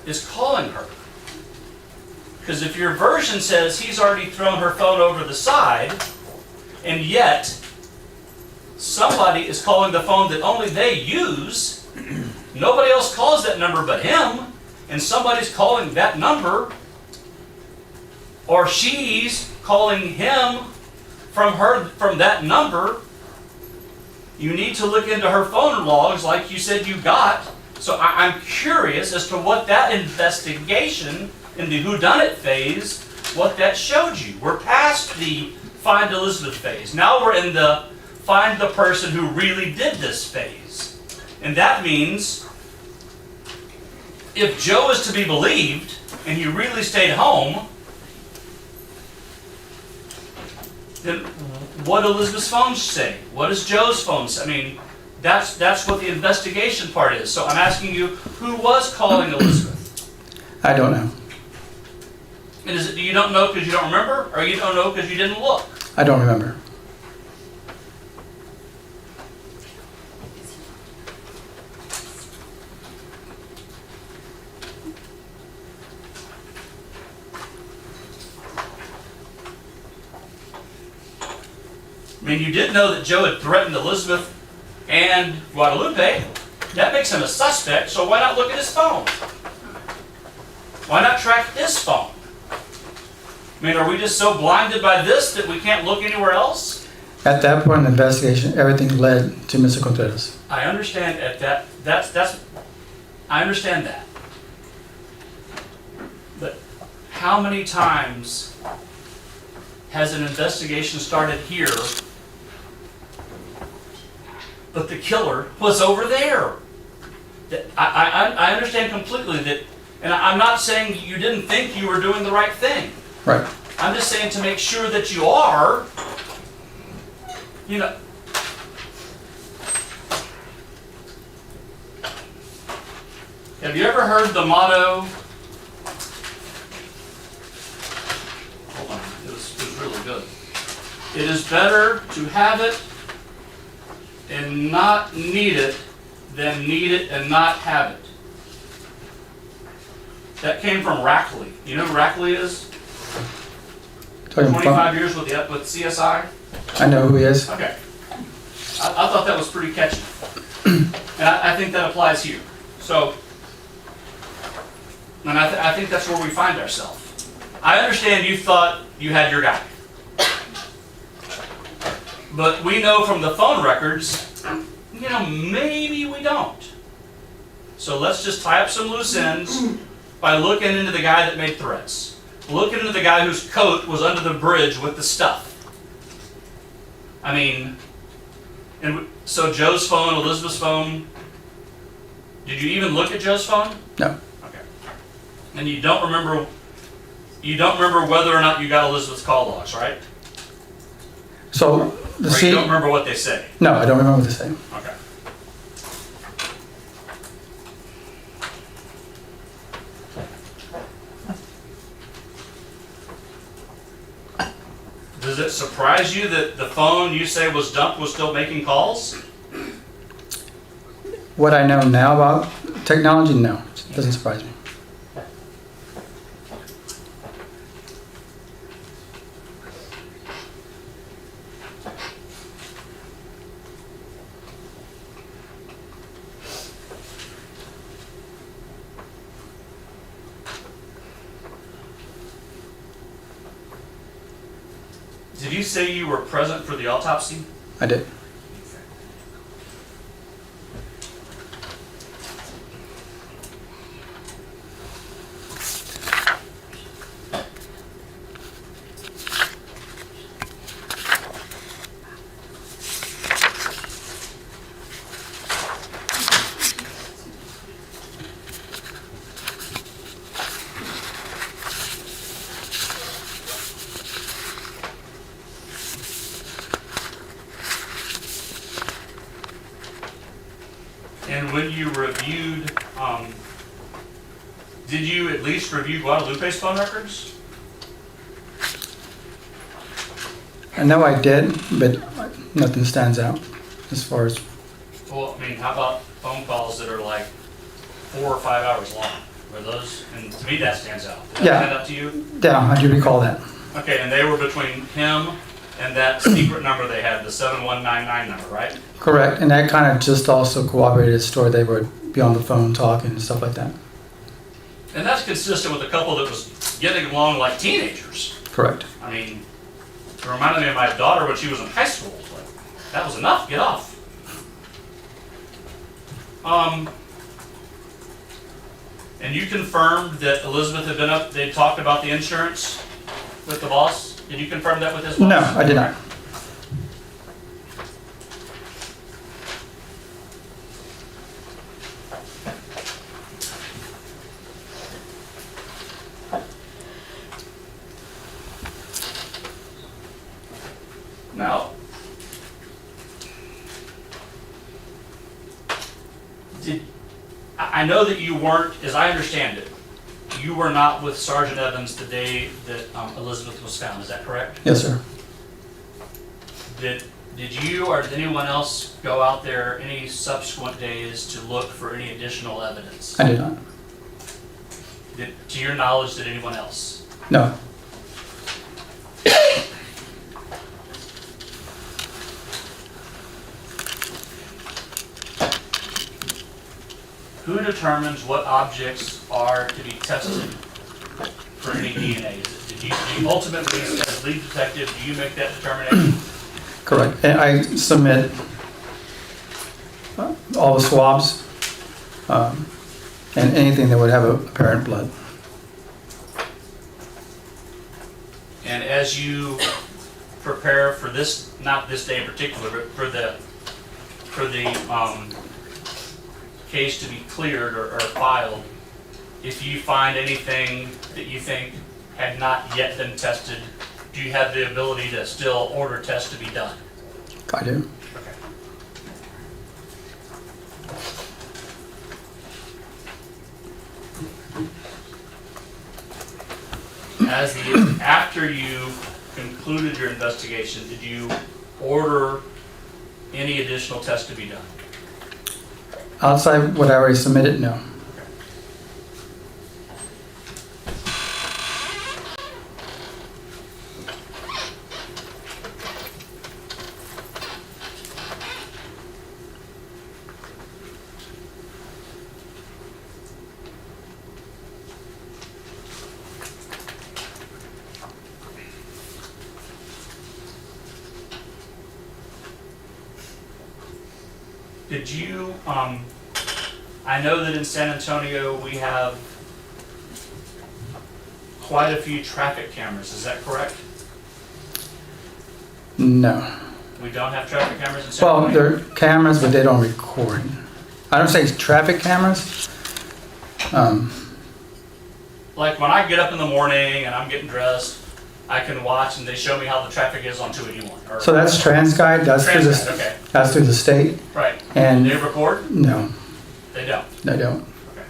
is calling her? Because if your version says he's already thrown her phone over the side, and yet somebody is calling the phone that only they use, nobody else calls that number but him, and somebody's calling that number, or she's calling him from that number, you need to look into her phone logs like you said you got. So I'm curious as to what that investigation in the whodunit phase, what that showed you. We're past the find Elizabeth phase. Now we're in the find the person who really did this phase. And that means if Joe is to be believed and he really stayed home, then what do Elizabeth's phone say? What does Joe's phone say? I mean, that's what the investigation part is. So I'm asking you, who was calling Elizabeth? I don't know. And is it you don't know because you don't remember, or you don't know because you didn't look? I don't remember. I mean, you did know that Joe had threatened Elizabeth and Guadalupe. That makes him a suspect, so why not look at his phone? Why not track his phone? I mean, are we just so blinded by this that we can't look anywhere else? At that point in the investigation, everything led to Mr. Contreras. I understand at that. I understand that. But how many times has an investigation started here, but the killer was over there? I understand completely that, and I'm not saying you didn't think you were doing the right thing. Right. I'm just saying to make sure that you are, you know. Have you ever heard the motto? Hold on, it was really good. It is better to have it and not need it than need it and not have it. That came from Rackley. You know who Rackley is? 25 years with CSI? I know who he is. Okay. I thought that was pretty catchy. And I think that applies here. So, and I think that's where we find ourselves. I understand you thought you had your guy. But we know from the phone records, you know, maybe we don't. So let's just tie up some loose ends by looking into the guy that made threats. Looking into the guy whose coat was under the bridge with the stuff. I mean, and so Joe's phone, Elizabeth's phone. Did you even look at Joe's phone? No. Okay. And you don't remember whether or not you got Elizabeth's call logs, right? So the Or you don't remember what they say? No, I don't remember what they say. Okay. Does it surprise you that the phone you say was dumped was still making calls? What I know now about technology, no. It doesn't surprise me. Did you say you were present for the autopsy? I did. And when you reviewed, did you at least review Guadalupe's phone records? I know I did, but nothing stands out as far as, Well, I mean, how about phone calls that are like 4 or 5 hours long? Were those, and to me that stands out. Did that Yeah. stand out to you? yeah, I do recall that. Okay, and they were between him and that secret number they had, the 7199 number, right? Correct, and that kind of just also corroborated the story. They would be on the phone talking and stuff like that. And that's consistent with a couple that was getting along like teenagers. Correct. I mean, it reminded me of my daughter when she was in high school. Like, that was enough, get off. And you confirmed that Elizabeth had been up, they talked about the insurance with the boss? Did you confirm that with his boss? No, I did not. Now, I know that you weren't, as I understand it, you were not with Sergeant Evans the day that Elizabeth was found, is that correct? Yes, sir. Did you or did anyone else go out there any subsequent days to look for any additional evidence? I did not. To your knowledge, did anyone else? No. Who determines what objects are to be tested for any DNA? Did you ultimately, as lead detective, do you make that determination? Correct. And I submit all the swabs and anything that would have apparent blood. And as you prepare for this, not this day in particular, but for the case to be cleared or filed, if you find anything that you think had not yet been tested, do you have the ability to still order tests to be done? I do. Okay. After you concluded your investigation, did you order any additional tests to be done? Outside what I already submitted, no. Did you, I know that in San Antonio we have quite a few traffic cameras, is that correct? No. We don't have traffic cameras in San Well, Antonio? they're cameras, but they don't record. I don't say it's traffic cameras. Like when I get up in the morning and I'm getting dressed, I can watch and they show me how the traffic is on 281. or- So that's TransGuide. That's through TransGuide, the okay. that's through the state. Right. And They record? no, They don't. they don't. Okay.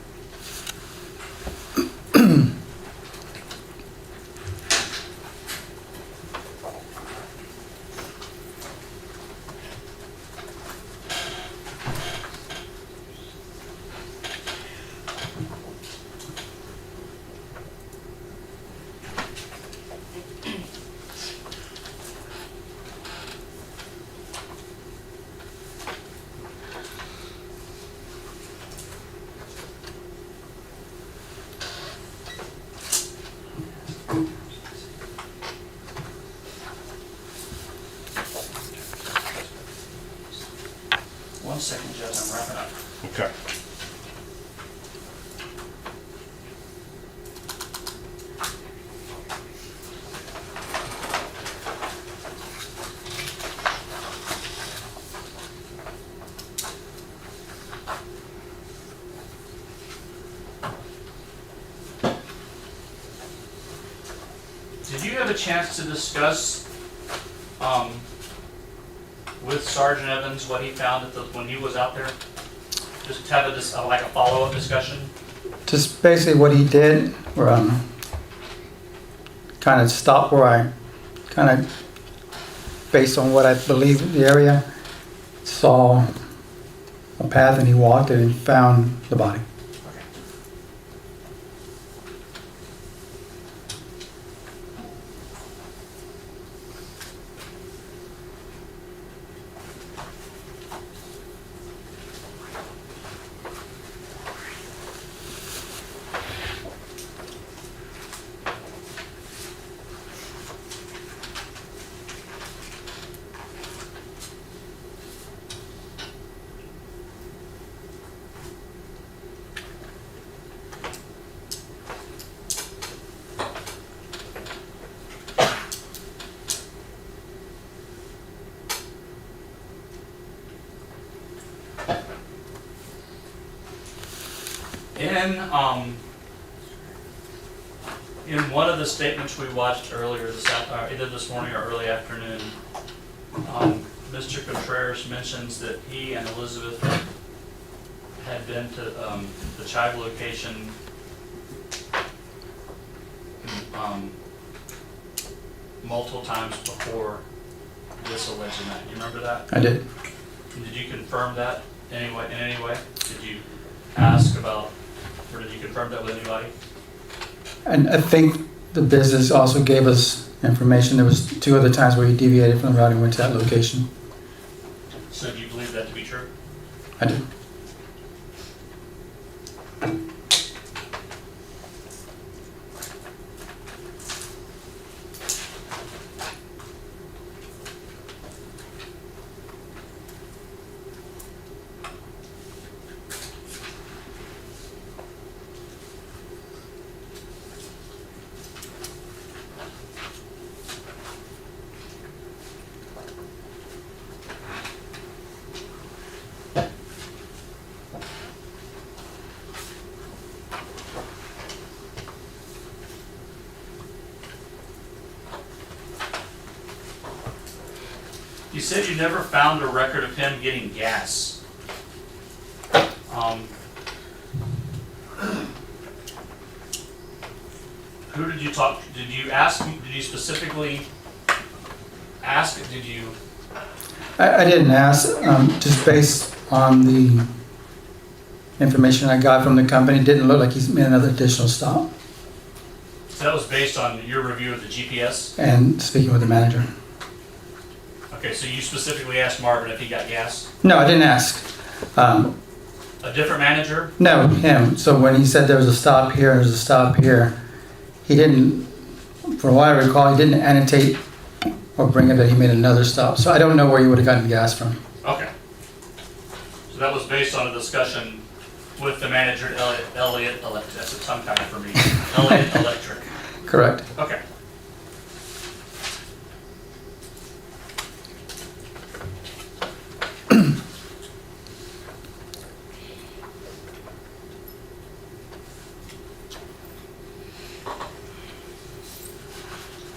1 second, Judge, I'm wrapping up. Okay. Did you have a chance to discuss with Sergeant Evans what he found when he was out there? Just have like a follow-up discussion? Just basically what he did, where kind of stopped where I kind of, based on what I believe the area, saw a path and he walked it and found the body. In one of the statements we watched earlier either this morning or early afternoon, Mr. Contreras mentions that he and Elizabeth had been to the Chive location multiple times before this alleged night. You remember that? I did. Did you confirm that in any way? Did you ask about, or did you confirm that with anybody? And I think the business also gave us information. There was 2 other times where he deviated from the route and went to that location. So do you believe that to be true? I do. You said you never found a record of him getting gas. Who did you talk to? Did you ask, did you specifically ask, did you? I didn't ask, just based on the information I got from the company, it didn't look like he's made another additional stop. So that was based on your review of the GPS? And speaking with the manager. Okay, so you specifically asked Marvin if he got gas? No, I didn't ask. A different manager? No, him. So when he said there was a stop here, there's a stop here, he didn't, from what I recall, he didn't annotate or bring it that he made another stop. So I don't know where he would have gotten gas from. Okay. So that was based on a discussion with the manager at Elliott Electric. That's a tongue tied for me. Elliott Electric. Correct. Okay.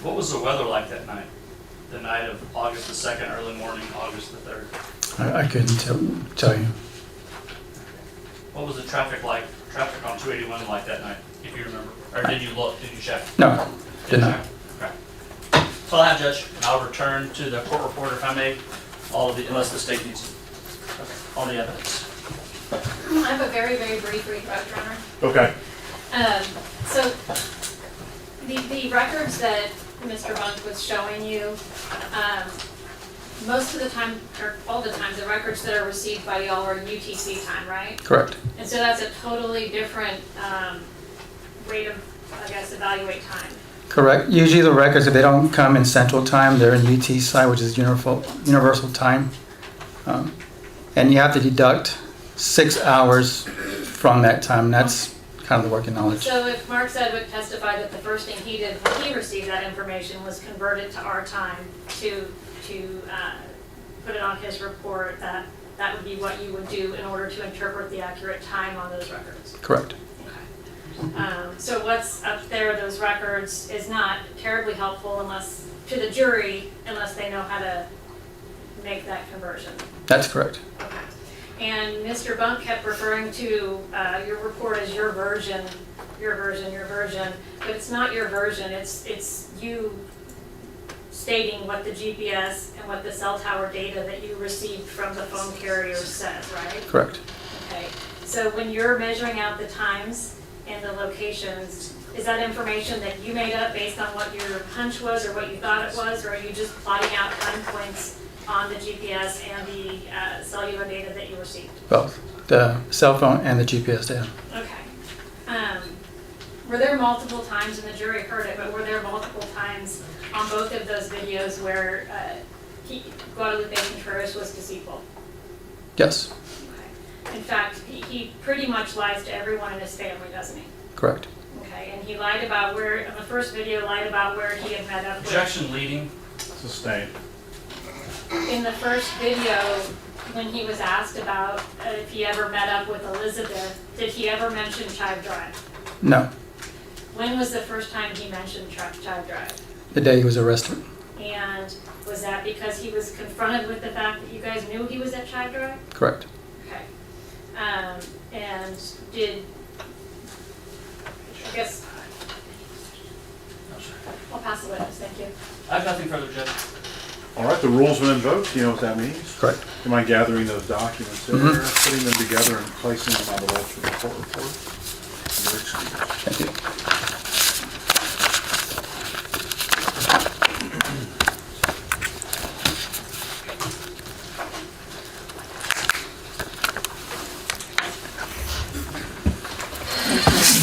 What was the weather like that night? The night of August the 2nd, early morning, August the 3rd? I couldn't tell you. What was the traffic like, traffic on 281 like that night, if you remember? Or did you look, did you check? No, did not. check? Okay. That's all I have, Judge, and I'll return to the court reporter if I may, unless the state needs it. Okay, all the evidence. I have a very, very brief request, Your Honor. Okay. So the records that Mr. Bunk was showing you, most of the time, or all the time, the records that are received by y'all are UTC time, right? Correct. And so that's a totally different rate of, I guess, evaluate time. Correct. Usually the records, if they don't come in Central Time, they're in UT side, which is universal time. And you have to deduct 6 hours from that time. That's kind of the working knowledge. So if Mark Sedgwick testified that the first thing he did when he received that information was convert it to our time to put it on his report, that would be what you would do in order to interpret the accurate time on those records? Correct. So what's up there, those records, is not terribly helpful unless, to the jury, unless they know how to make that conversion. That's correct. Okay. And Mr. Bunk kept referring to your report as your version, but it's not your version, it's you stating what the GPS and what the cell tower data that you received from the phone carrier says, right? Correct. Okay, so when you're measuring out the times and the locations, is that information that you made up based on what your hunch was or what you thought it was, or are you just plotting out time points on the GPS and the cellular data that you received? Both the cell phone and the GPS data. Okay. Were there multiple times, and the jury heard it, but were there multiple times on both of those videos where Guadalupe Contreras was deceitful? Yes. Okay. In fact, he pretty much lies to everyone in his family, doesn't he? Correct. Okay, and he lied about where, in the first video, lied about where he had met up with. Objection leading. Sustained. In the first video, when he was asked about if he ever met up with Elizabeth, did he ever mention Chive Drive? No. When was the first time he mentioned Chive Drive? The day he was arrested. And was that because he was confronted with the fact that you guys knew he was at Chive Drive? Correct. Okay. And did, I guess, I'll pass the witness, thank you. I have nothing further, Judge. All right, the rule's been invoked. Do you know what that means? Correct. Do you mind gathering those documents there, putting them together and placing them on the roll for the court report? You're excused. Thank you.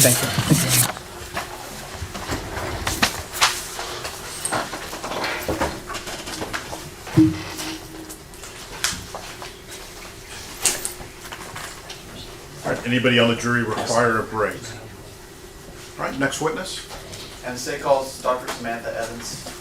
Thank you. All right, anybody on the jury require a break? All right, next witness. And the state calls Dr. Samantha Evans.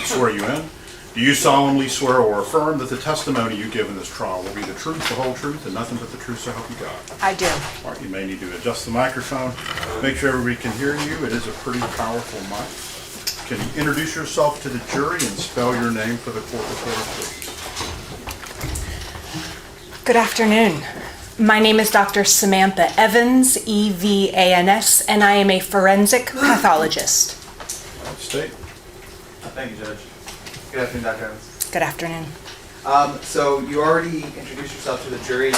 Swear you in. Do you solemnly swear or affirm that the testimony you give in this trial will be the truth, the whole truth, and nothing but the truth, so help you God? I do. All right, you may need to adjust the microphone. Make sure everybody can hear you. It is a pretty powerful mic. Can you introduce yourself to the jury and spell your name for the court reporter, please? Good afternoon. My name is Dr. Samantha Evans, E-V-A-N-S, and I am a forensic pathologist. State. Thank you, Judge. Good afternoon, Dr. Evans. Good afternoon. So you already introduced yourself to the jury.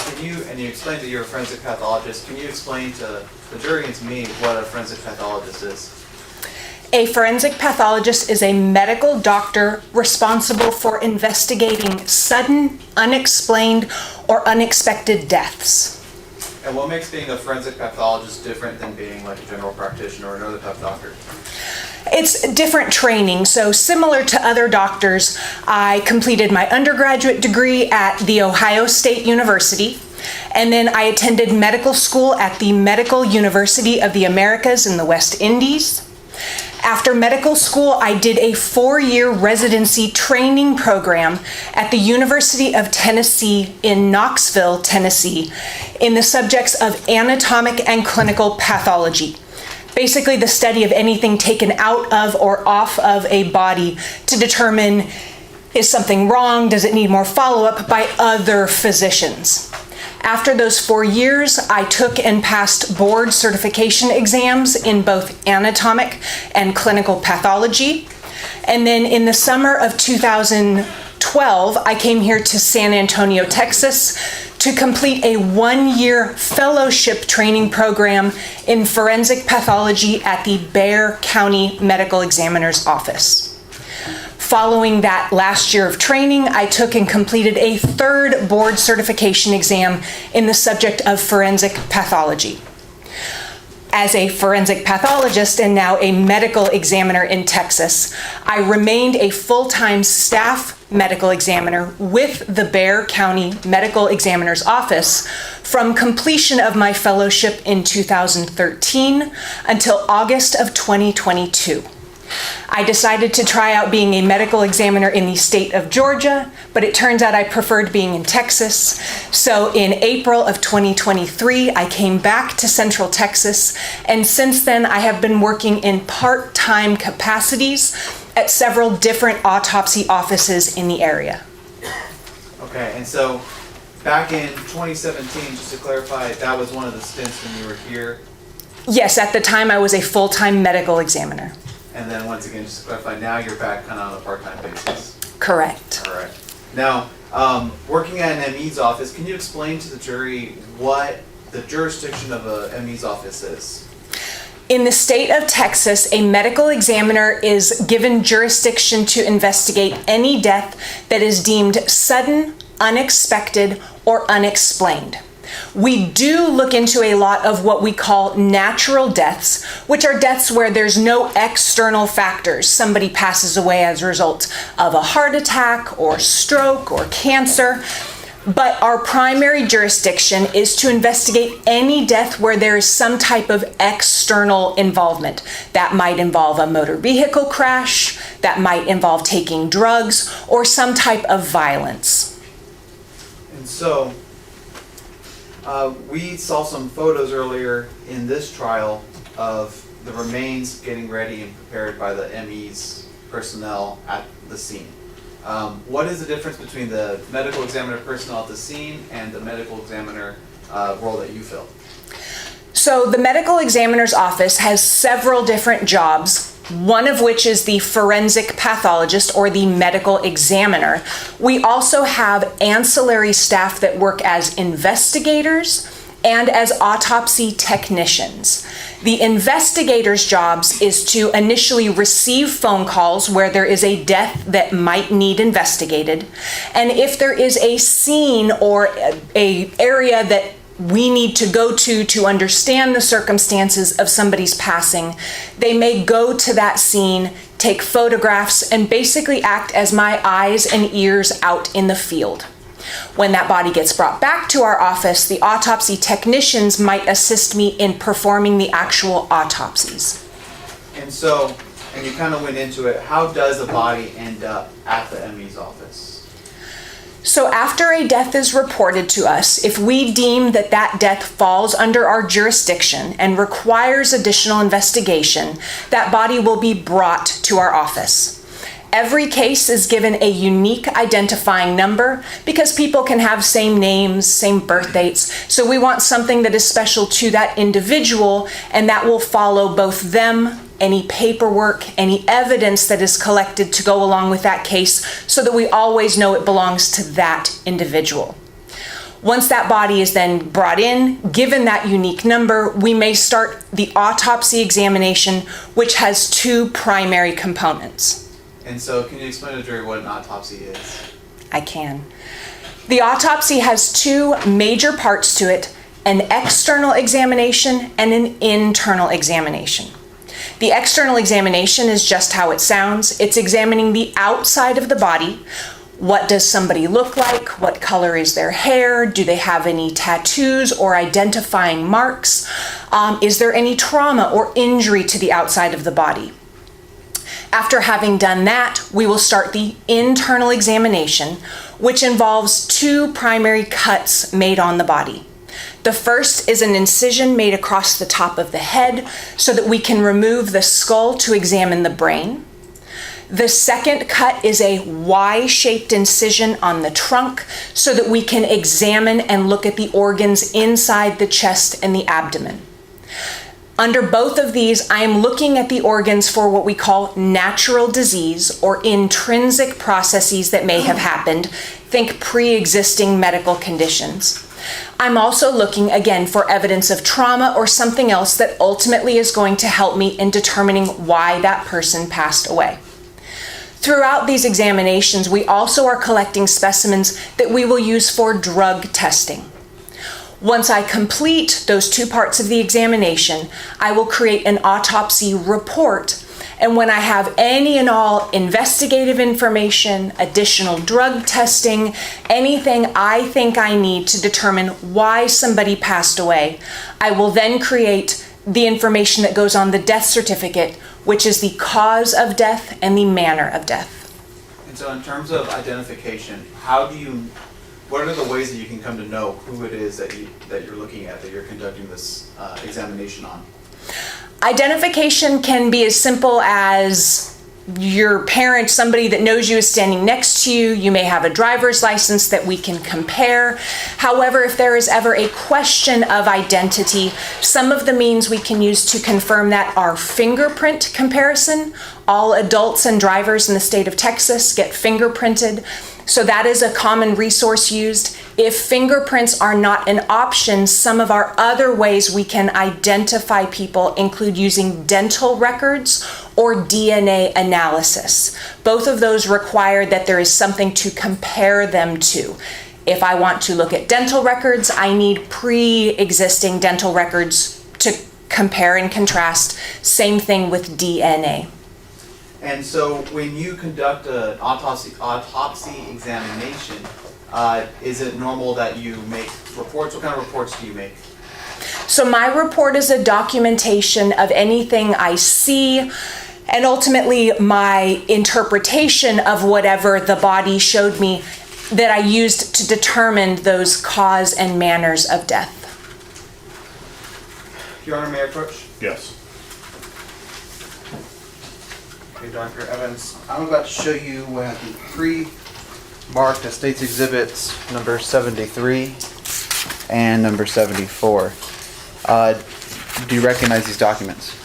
And you explained that you're a forensic pathologist. Can you explain to the jury and to me what a forensic pathologist is? A forensic pathologist is a medical doctor responsible for investigating sudden, unexplained, or unexpected deaths. And what makes being a forensic pathologist different than being like a general practitioner or another type of doctor? It's different training. So similar to other doctors, I completed my undergraduate degree at The Ohio State University, and then I attended medical school at the Medical University of the Americas in the West Indies. After medical school, I did a 4-year residency training program at the University of Tennessee in Knoxville, Tennessee, in the subjects of anatomic and clinical pathology. Basically, the study of anything taken out of or off of a body to determine, is something wrong? Does it need more follow-up by other physicians? After those 4 years, I took and passed board certification exams in both anatomic and clinical pathology. And then in the summer of 2012, 2012, I came here to San Antonio, Texas, to complete a 1-year fellowship training program in forensic pathology at the Bexar County Medical Examiner's Office. Following that last year of training, I took and completed a 3rd board certification exam in the subject of forensic pathology. As a forensic pathologist and now a medical examiner in Texas, I remained a full-time staff medical examiner with the Bexar County Medical Examiner's Office from completion of my fellowship in 2013 until August of 2022. I decided to try out being a medical examiner in the state of Georgia, but it turns out I preferred being in Texas. So in April of 2023, I came back to Central Texas, and since then I have been working in part-time capacities at several different autopsy offices in the area. Okay, and so back in 2017, just to clarify, that was one of the stints when you were here? Yes, at the time I was a full-time medical examiner. And then once again, just to clarify, now you're back kind of on a part-time basis? Correct. All right. Now, working at an ME's office, can you explain to the jury what the jurisdiction of a ME's office is? In the state of Texas, a medical examiner is given jurisdiction to investigate any death that is deemed sudden, unexpected, or unexplained. We do look into a lot of what we call natural deaths, which are deaths where there's no external factors. Somebody passes away as a result of a heart attack or stroke or cancer. But our primary jurisdiction is to investigate any death where there is some type of external involvement. That might involve a motor vehicle crash, that might involve taking drugs, or some type of violence. And so, we saw some photos earlier in this trial of the remains getting ready and prepared by the ME's personnel at the scene. What is the difference between the medical examiner personnel at the scene and the medical examiner role that you fill? So the medical examiner's office has several different jobs, one of which is the forensic pathologist or the medical examiner. We also have ancillary staff that work as investigators and as autopsy technicians. The investigator's jobs is to initially receive phone calls where there is a death that might need investigated. And if there is a scene or an area that we need to go to understand the circumstances of somebody's passing, they may go to that scene, take photographs, and basically act as my eyes and ears out in the field. When that body gets brought back to our office, the autopsy technicians might assist me in performing the actual autopsies. And so, and you kind of went into it, how does a body end up at the ME's office? So after a death is reported to us, if we deem that that death falls under our jurisdiction and requires additional investigation, that body will be brought to our office. Every case is given a unique identifying number because people can have same names, same birth dates. So we want something that is special to that individual, and that will follow both them, any paperwork, any evidence that is collected to go along with that case, so that we always know it belongs to that individual. Once that body is then brought in, given that unique number, we may start the autopsy examination, which has two primary components. And so, can you explain to the jury what an autopsy is? I can. The autopsy has two major parts to it: an external examination and an internal examination. The external examination is just how it sounds. It's examining the outside of the body. What does somebody look like? What color is their hair? Do they have any tattoos or identifying marks? Is there any trauma or injury to the outside of the body? After having done that, we will start the internal examination, which involves two primary cuts made on the body. The first is an incision made across the top of the head so that we can remove the skull to examine the brain. The second cut is a Y-shaped incision on the trunk so that we can examine and look at the organs inside the chest and the abdomen. Under both of these, I am looking at the organs for what we call natural disease or intrinsic processes that may have happened. Think pre-existing medical conditions. I'm also looking again for evidence of trauma or something else that ultimately is going to help me in determining why that person passed away. Throughout these examinations, we also are collecting specimens that we will use for drug testing. Once I complete those two parts of the examination, I will create an autopsy report. And when I have any and all investigative information, additional drug testing, anything I think I need to determine why somebody passed away, I will then create the information that goes on the death certificate, which is the cause of death and the manner of death. And so in terms of identification, what are the ways that you can come to know who it is that you're looking at, that you're conducting this examination on? Identification can be as simple as your parent, somebody that knows you is standing next to you. You may have a driver's license that we can compare. However, if there is ever a question of identity, some of the means we can use to confirm that are fingerprint comparison. All adults and drivers in the state of Texas get fingerprinted. So that is a common resource used. If fingerprints are not an option, some of our other ways we can identify people include using dental records or DNA analysis. Both of those require that there is something to compare them to. If I want to look at dental records, I need pre-existing dental records to compare and contrast. Same thing with DNA. And so when you conduct an autopsy examination, is it normal that you make reports? What kind of reports do you make? So my report is a documentation of anything I see and ultimately my interpretation of whatever the body showed me that I used to determine those cause and manners of death. Your Honor, may I approach? Yes. Okay, Dr. Evans, I'm about to show you the pre-marked State's Exhibits number 73 and number 74. Do you recognize these documents?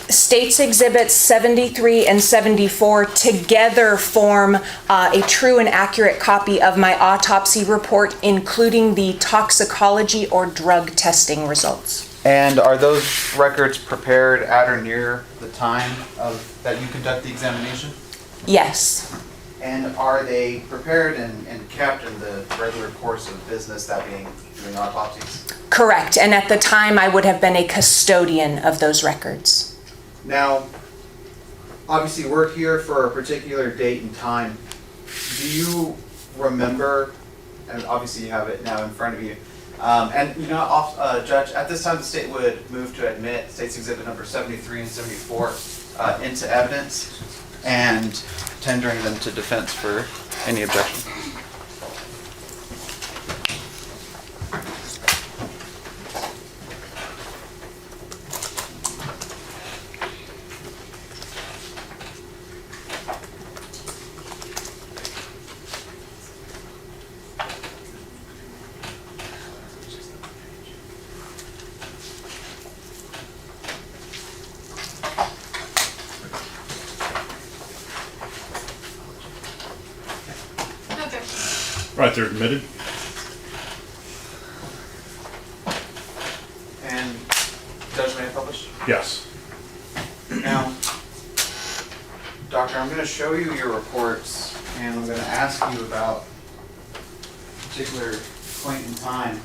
States Exhibits 73 and 74 together form a true and accurate copy of my autopsy report, including the toxicology or drug testing results. And are those records prepared at or near the time that you conduct the examination? Yes. And are they prepared and kept in the regular course of business, that being doing autopsies? Correct. And at the time, I would have been a custodian of those records. Now, obviously we're here for a particular date and time. Do you remember, and obviously you have it now in front of you, and you know, Judge, at this time the state would move to admit State's Exhibit number 73 and 74 into evidence and tendering them to defense for any objection. Right, they're admitted. And Judge, may I publish? Yes. Now, Doctor, I'm going to show you your reports, and I'm going to ask you about a particular point in time,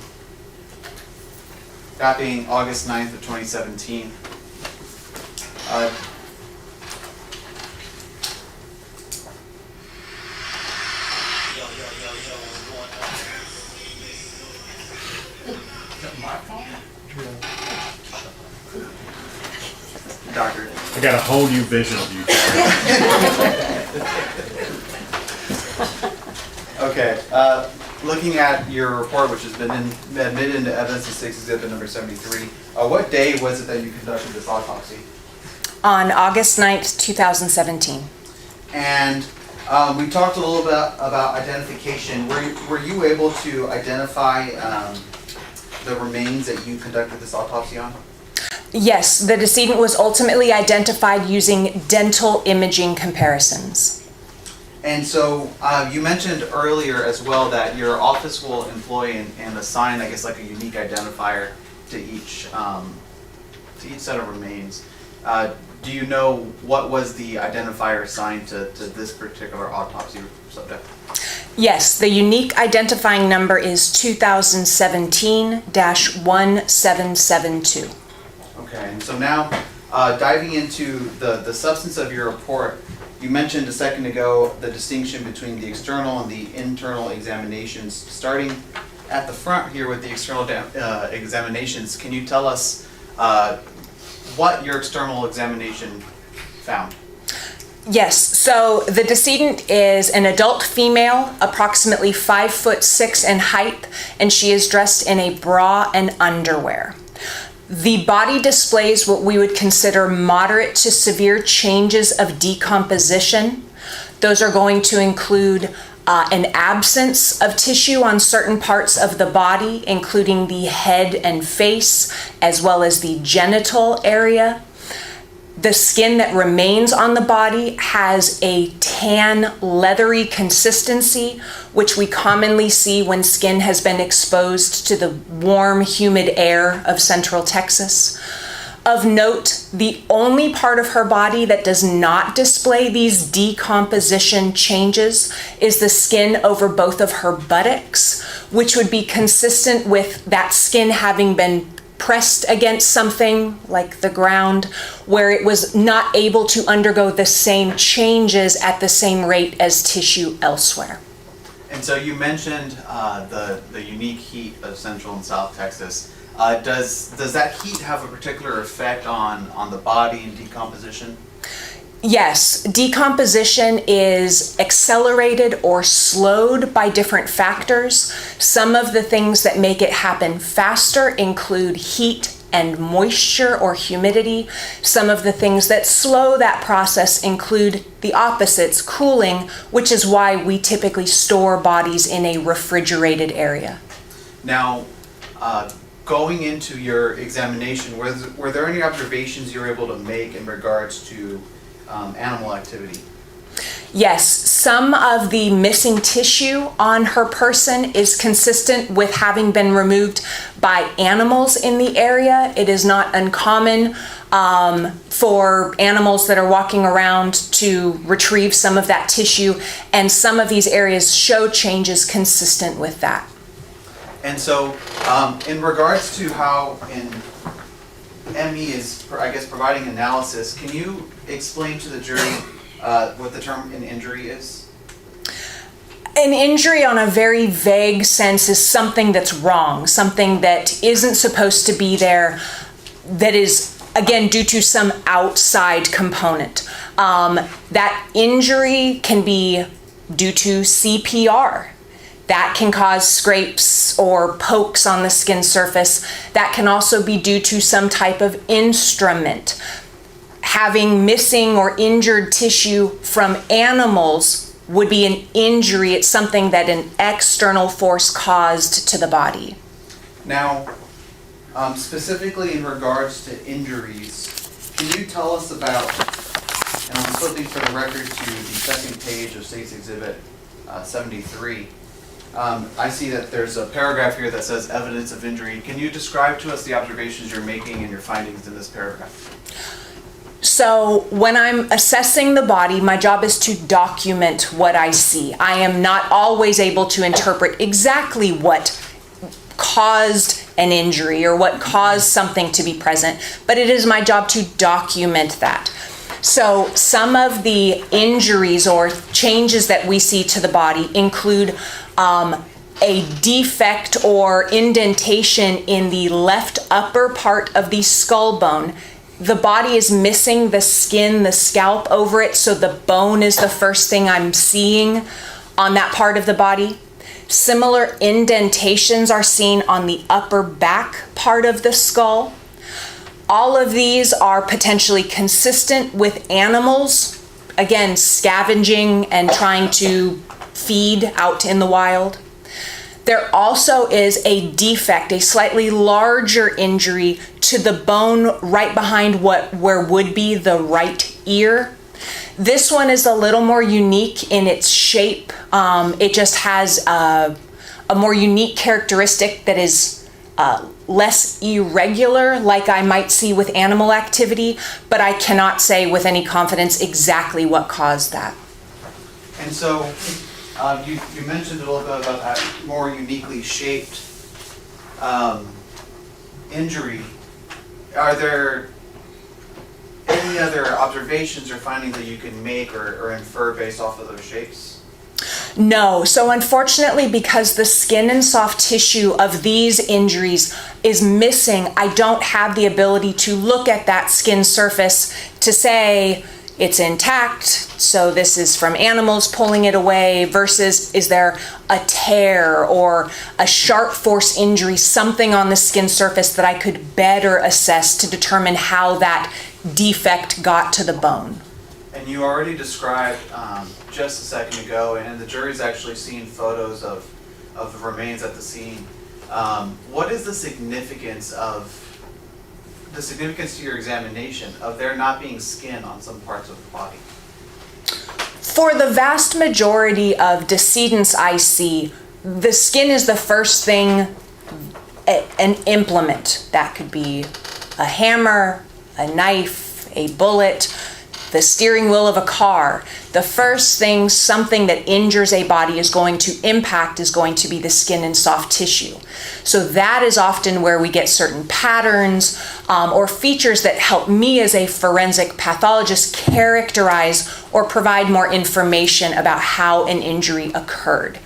that being August 9th of 2017. Doctor. I got a whole new vision of you. Okay, looking at your report, which has been admitted into evidence in State's Exhibit number 73, what day was it that you conducted this autopsy? On August 9th, 2017. And We talked a little bit about identification. Were you able to identify the remains that you conducted this autopsy on? Yes, the decedent was ultimately identified using dental imaging comparisons. And so you mentioned earlier as well that your office will employ and assign, I guess, like a unique identifier to each set of remains. Do you know what was the identifier assigned to this particular autopsy subject? Yes, the unique identifying number is 2017-1772. Okay, and so now diving into the substance of your report, you mentioned a second ago the distinction between the external and the internal examinations. Starting at the front here with the external examinations, can you tell us what your external examination found? Yes, so the decedent is an adult female, approximately 5'6" in height, and she is dressed in a bra and underwear. The body displays what we would consider moderate to severe changes of decomposition. Those are going to include an absence of tissue on certain parts of the body, including the head and face, as well as the genital area. The skin that remains on the body has a tan, leathery consistency, which we commonly see when skin has been exposed to the warm, humid air of Central Texas. Of note, the only part of her body that does not display these decomposition changes is the skin over both of her buttocks, which would be consistent with that skin having been pressed against something like the ground, where it was not able to undergo the same changes at the same rate as tissue elsewhere. And so you mentioned the unique heat of Central and South Texas. Does that heat have a particular effect on the body and decomposition? Yes, decomposition is accelerated or slowed by different factors. Some of the things that make it happen faster include heat and moisture or humidity. Some of the things that slow that process include the opposites, cooling, which is why we typically store bodies in a refrigerated area. Now, going into your examination, were there any observations you were able to make in regards to animal activity? Yes, some of the missing tissue on her person is consistent with having been removed by animals in the area. It is not uncommon for animals that are walking around to retrieve some of that tissue, and some of these areas show changes consistent with that. And so, in regards to how ME is, I guess, providing analysis, can you explain to the jury what the term an injury is? An injury on a very vague sense is something that's wrong, something that isn't supposed to be there, that is, again, due to some outside component. That injury can be due to CPR. That can cause scrapes or pokes on the skin surface. That can also be due to some type of instrument. Having missing or injured tissue from animals would be an injury. It's something that an external force caused to the body. Now, specifically in regards to injuries, can you tell us about, and I'm flipping for the record to the second page of State's Exhibit 73, I see that there's a paragraph here that says evidence of injury. Can you describe to us the observations you're making and your findings in this paragraph? So when I'm assessing the body, my job is to document what I see. I am not always able to interpret exactly what caused an injury or what caused something to be present, but it is my job to document that. So some of the injuries or changes that we see to the body include a defect or indentation in the left upper part of the skull bone. The body is missing the skin, the scalp over it, so the bone is the first thing I'm seeing on that part of the body. Similar indentations are seen on the upper back part of the skull. All of these are potentially consistent with animals, again, scavenging and trying to feed out in the wild. There also is a defect, a slightly larger injury to the bone right behind where would be the right ear. This one is a little more unique in its shape. It just has a more unique characteristic that is less irregular, like I might see with animal activity, but I cannot say with any confidence exactly what caused that. And so, you mentioned a little bit about that more uniquely shaped injury. Are there any other observations or findings that you can make or infer based off of those shapes? No. So unfortunately, because the skin and soft tissue of these injuries is missing, I don't have the ability to look at that skin surface to say it's intact, so this is from animals pulling it away, versus is there a tear or a sharp force injury, something on the skin surface that I could better assess to determine how that defect got to the bone. And you already described just a second ago, and the jury's actually seen photos of the remains at the scene. What is the significance to your examination of there not being skin on some parts of the body? For the vast majority of decedents I see, the skin is the first thing, an implement. That could be a hammer, a knife, a bullet, the steering wheel of a car. The first thing something that injures a body is going to impact is going to be the skin and soft tissue. So that is often where we get certain patterns or features that help me as a forensic pathologist characterize or provide more information about how an injury occurred.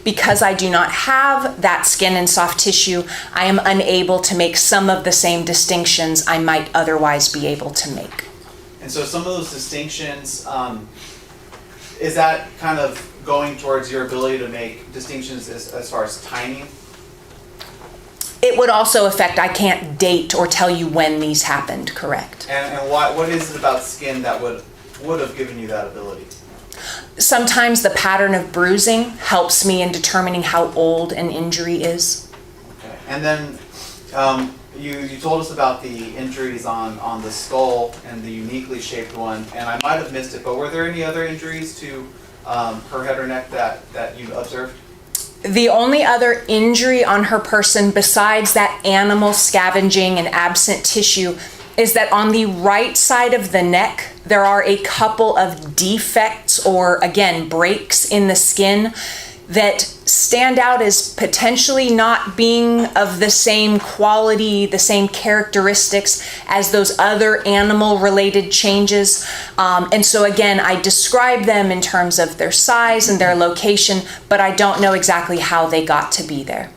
Because I do not have that skin and soft tissue, I am unable to make some of the same distinctions I might otherwise be able to make. And so some of those distinctions, is that kind of going towards your ability to make distinctions as far as timing? It would also affect, I can't date or tell you when these happened, correct? And what is it about skin that would have given you that ability? Sometimes the pattern of bruising helps me in determining how old an injury is. Okay. And then you told us about the injuries on the skull and the uniquely shaped one, and I might have missed it, but were there any other injuries to her head or neck that you observed? The only other injury on her person besides that animal scavenging and absent tissue is that on the right side of the neck, there are a couple of defects or, again, breaks in the skin that stand out as potentially not being of the same quality, the same characteristics as those other animal-related changes. And so again, I describe them in terms of their size and their location, but I don't know exactly how they got to be there.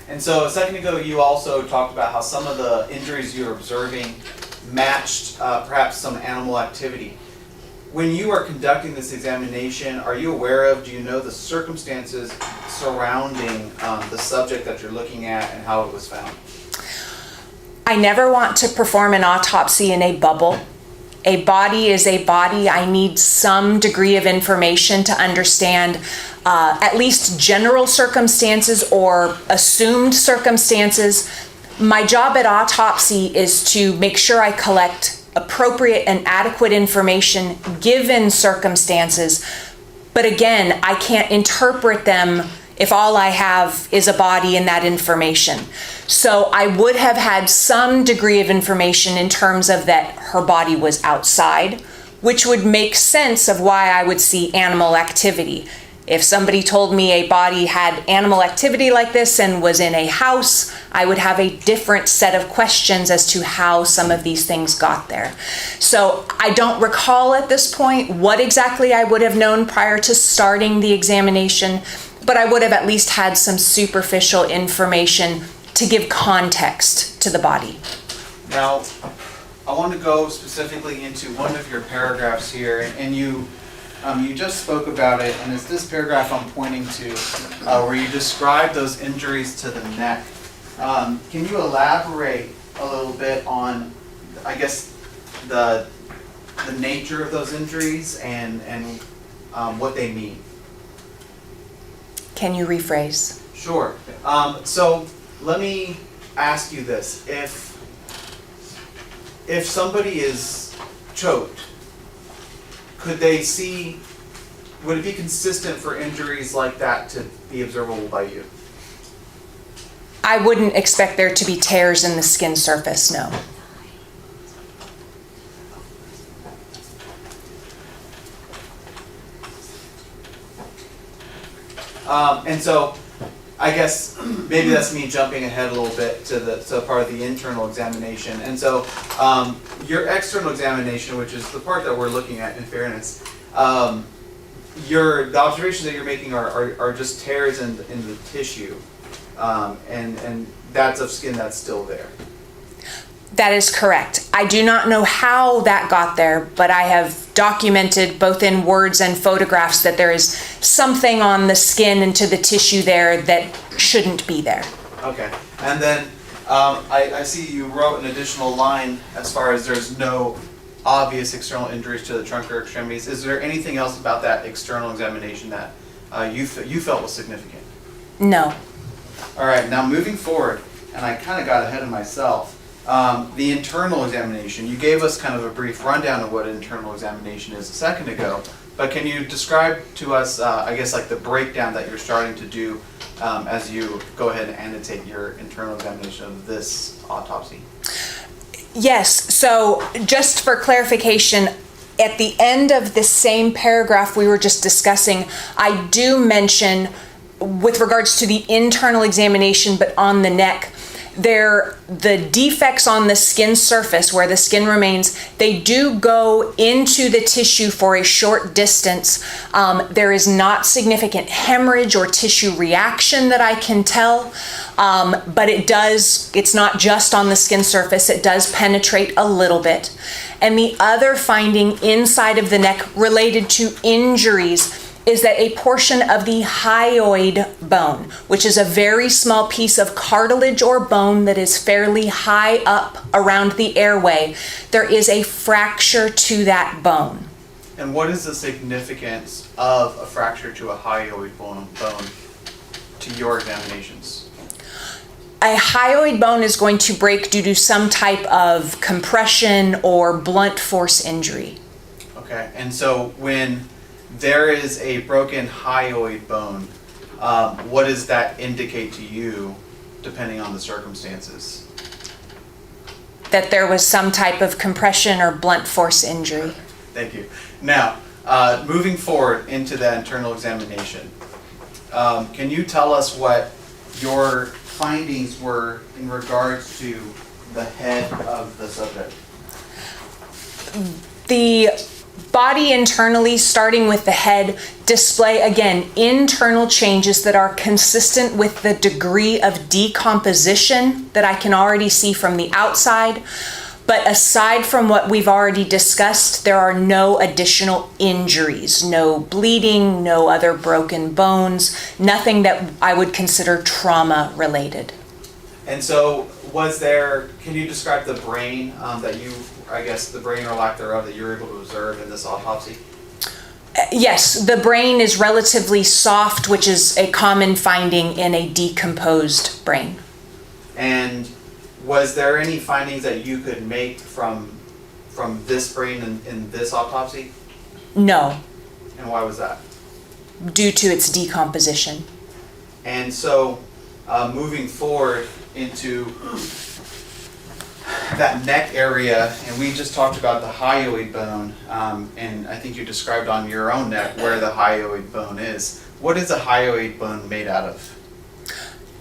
And so a second ago, you also talked about how some of the injuries you were observing matched perhaps some animal activity. When you are conducting this examination, are you aware of, do you know the circumstances surrounding the subject that you're looking at and how it was found? I never want to perform an autopsy in a bubble. A body is a body. I need some degree of information to understand at least general circumstances or assumed circumstances. My job at autopsy is to make sure I collect appropriate and adequate information given circumstances. But again, I can't interpret them if all I have is a body and that information. So I would have had some degree of information in terms of that her body was outside, which would make sense of why I would see animal activity. If somebody told me a body had animal activity like this and was in a house, I would have a different set of questions as to how some of these things got there. So I don't recall at this point what exactly I would have known prior to starting the examination, but I would have at least had some superficial information to give context to the body. Now, I want to go specifically into one of your paragraphs here, and you just spoke about it, and it's this paragraph I'm pointing to, where you describe those injuries to the neck. Can you elaborate a little bit on, I guess, the the nature of those injuries and what they mean? Can you rephrase? Sure. So let me ask you this. If somebody is choked, could they see, would it be consistent for injuries like that to be observable by you? I wouldn't expect there to be tears in the skin surface, no. And so, I guess maybe that's me jumping ahead a little bit to part of the internal examination. And so, your external examination, which is the part that we're looking at in fairness, the observations that you're making are just tears in the tissue, and that's of skin that's still there. That is correct. I do not know how that got there, but I have documented both in words and photographs that there is something on the skin and to the tissue there that shouldn't be there. Okay. And then I see you wrote an additional line as far as there's no obvious external injuries to the trunk or extremities. Is there anything else about that external examination that you felt was significant? No. All right. Now moving forward, and I kind of got ahead of myself. The internal examination, you gave us kind of a brief rundown of what internal examination is a second ago, but can you describe to us, I guess, like the breakdown that you're starting to do as you go ahead and annotate your internal examination of this autopsy? Yes, so just for clarification, at the end of the same paragraph we were just discussing, I do mention, with regards to the internal examination, but on the neck, the defects on the skin surface where the skin remains, they do go into the tissue for a short distance. There is not significant hemorrhage or tissue reaction that I can tell, but it's not just on the skin surface, it does penetrate a little bit. And the other finding inside of the neck related to injuries is that a portion of the hyoid bone, which is a very small piece of cartilage or bone that is fairly high up around the airway, there is a fracture to that bone. And what is the significance of a fracture to a hyoid bone to your examinations? A hyoid bone is going to break due to some type of compression or blunt force injury. Okay, and so when there is a broken hyoid bone, what does that indicate to you, depending on the circumstances? That there was some type of compression or blunt force injury. Thank you. Now, moving forward into the internal examination, can you tell us what your findings were in regards to the head of the subject? The body internally, starting with the head, display, again, internal changes that are consistent with the degree of decomposition that I can already see from the outside. But aside from what we've already discussed, there are no additional injuries, no bleeding, no other broken bones, nothing that I would consider trauma related. And so can you describe the brain the brain or lack thereof that you were able to observe in this autopsy? Yes, the brain is relatively soft, which is a common finding in a decomposed brain. And was there any findings that you could make from this brain in this autopsy? No. And why was that? Due to its decomposition. And so, moving forward into that neck area, and we just talked about the hyoid bone, and I think you described on your own neck where the hyoid bone is. What is a hyoid bone made out of?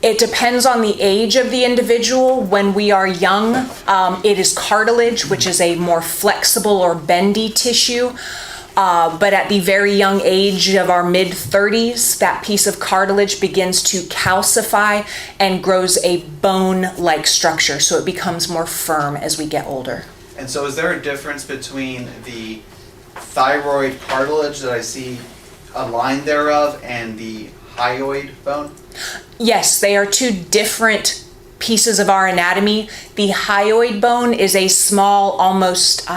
It depends on the age of the individual. When we are young, it is cartilage, which is a more flexible or bendy tissue. But at the very young age of our mid-30s, that piece of cartilage begins to calcify and grows a bone-like structure, so it becomes more firm as we get older. And so is there a difference between the thyroid cartilage that I see a line thereof and the hyoid bone? Yes, they are two different pieces of our anatomy. The hyoid bone is a small, almost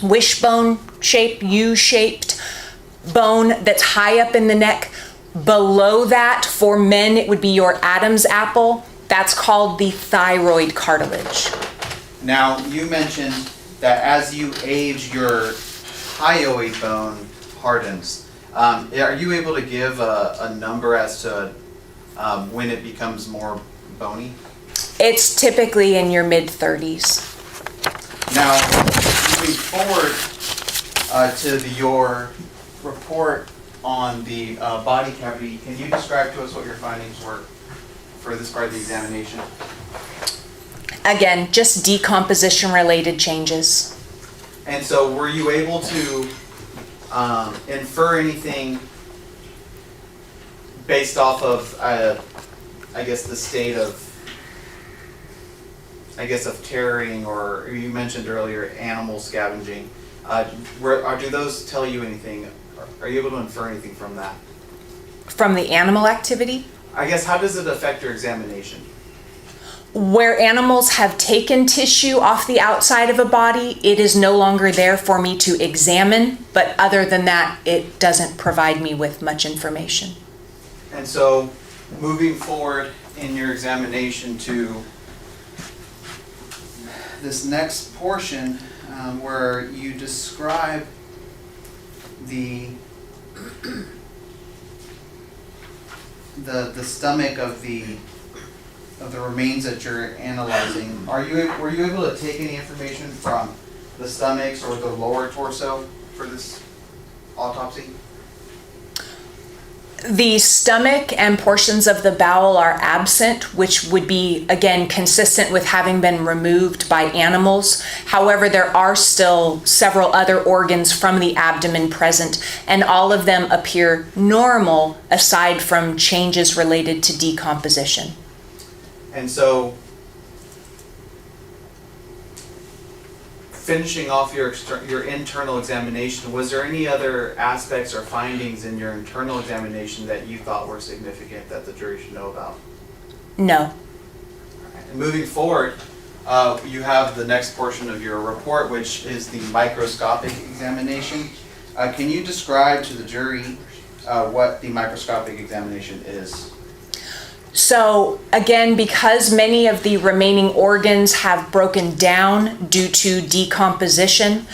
wishbone shape, U-shaped bone that's high up in the neck. Below that, for men, it would be your Adam's apple. That's called the thyroid cartilage. Now, you mentioned that as you age, your hyoid bone hardens. Are you able to give a number as to when it becomes more bony? It's typically in your mid-30s. Now, moving forward to your report on the body cavity, can you describe to us what your findings were for this part of the examination? Again, just decomposition-related changes. And so were you able to infer anything based off of, I guess, the state of, tearing, or you mentioned earlier animal scavenging. Do those tell you anything? Are you able to infer anything from that? From the animal activity? I guess, how does it affect your examination? Where animals have taken tissue off the outside of a body, it is no longer there for me to examine, but other than that, it doesn't provide me with much information. And so, moving forward in your examination to this next portion, where you describe the stomach of the remains that you're analyzing, were you able to take any information from the stomachs or the lower torso for this autopsy? The stomach and portions of the bowel are absent, which would be, again, consistent with having been removed by animals. However, there are still several other organs from the abdomen present, and all of them appear normal aside from changes related to decomposition. And so, finishing off your internal examination, was there any other aspects or findings in your internal examination that you thought were significant that the jury should know about? No. And moving forward, you have the next portion of your report, which is the microscopic examination. Can you describe to the jury what the microscopic examination is? So again, because many of the remaining organs have broken down due to decomposition,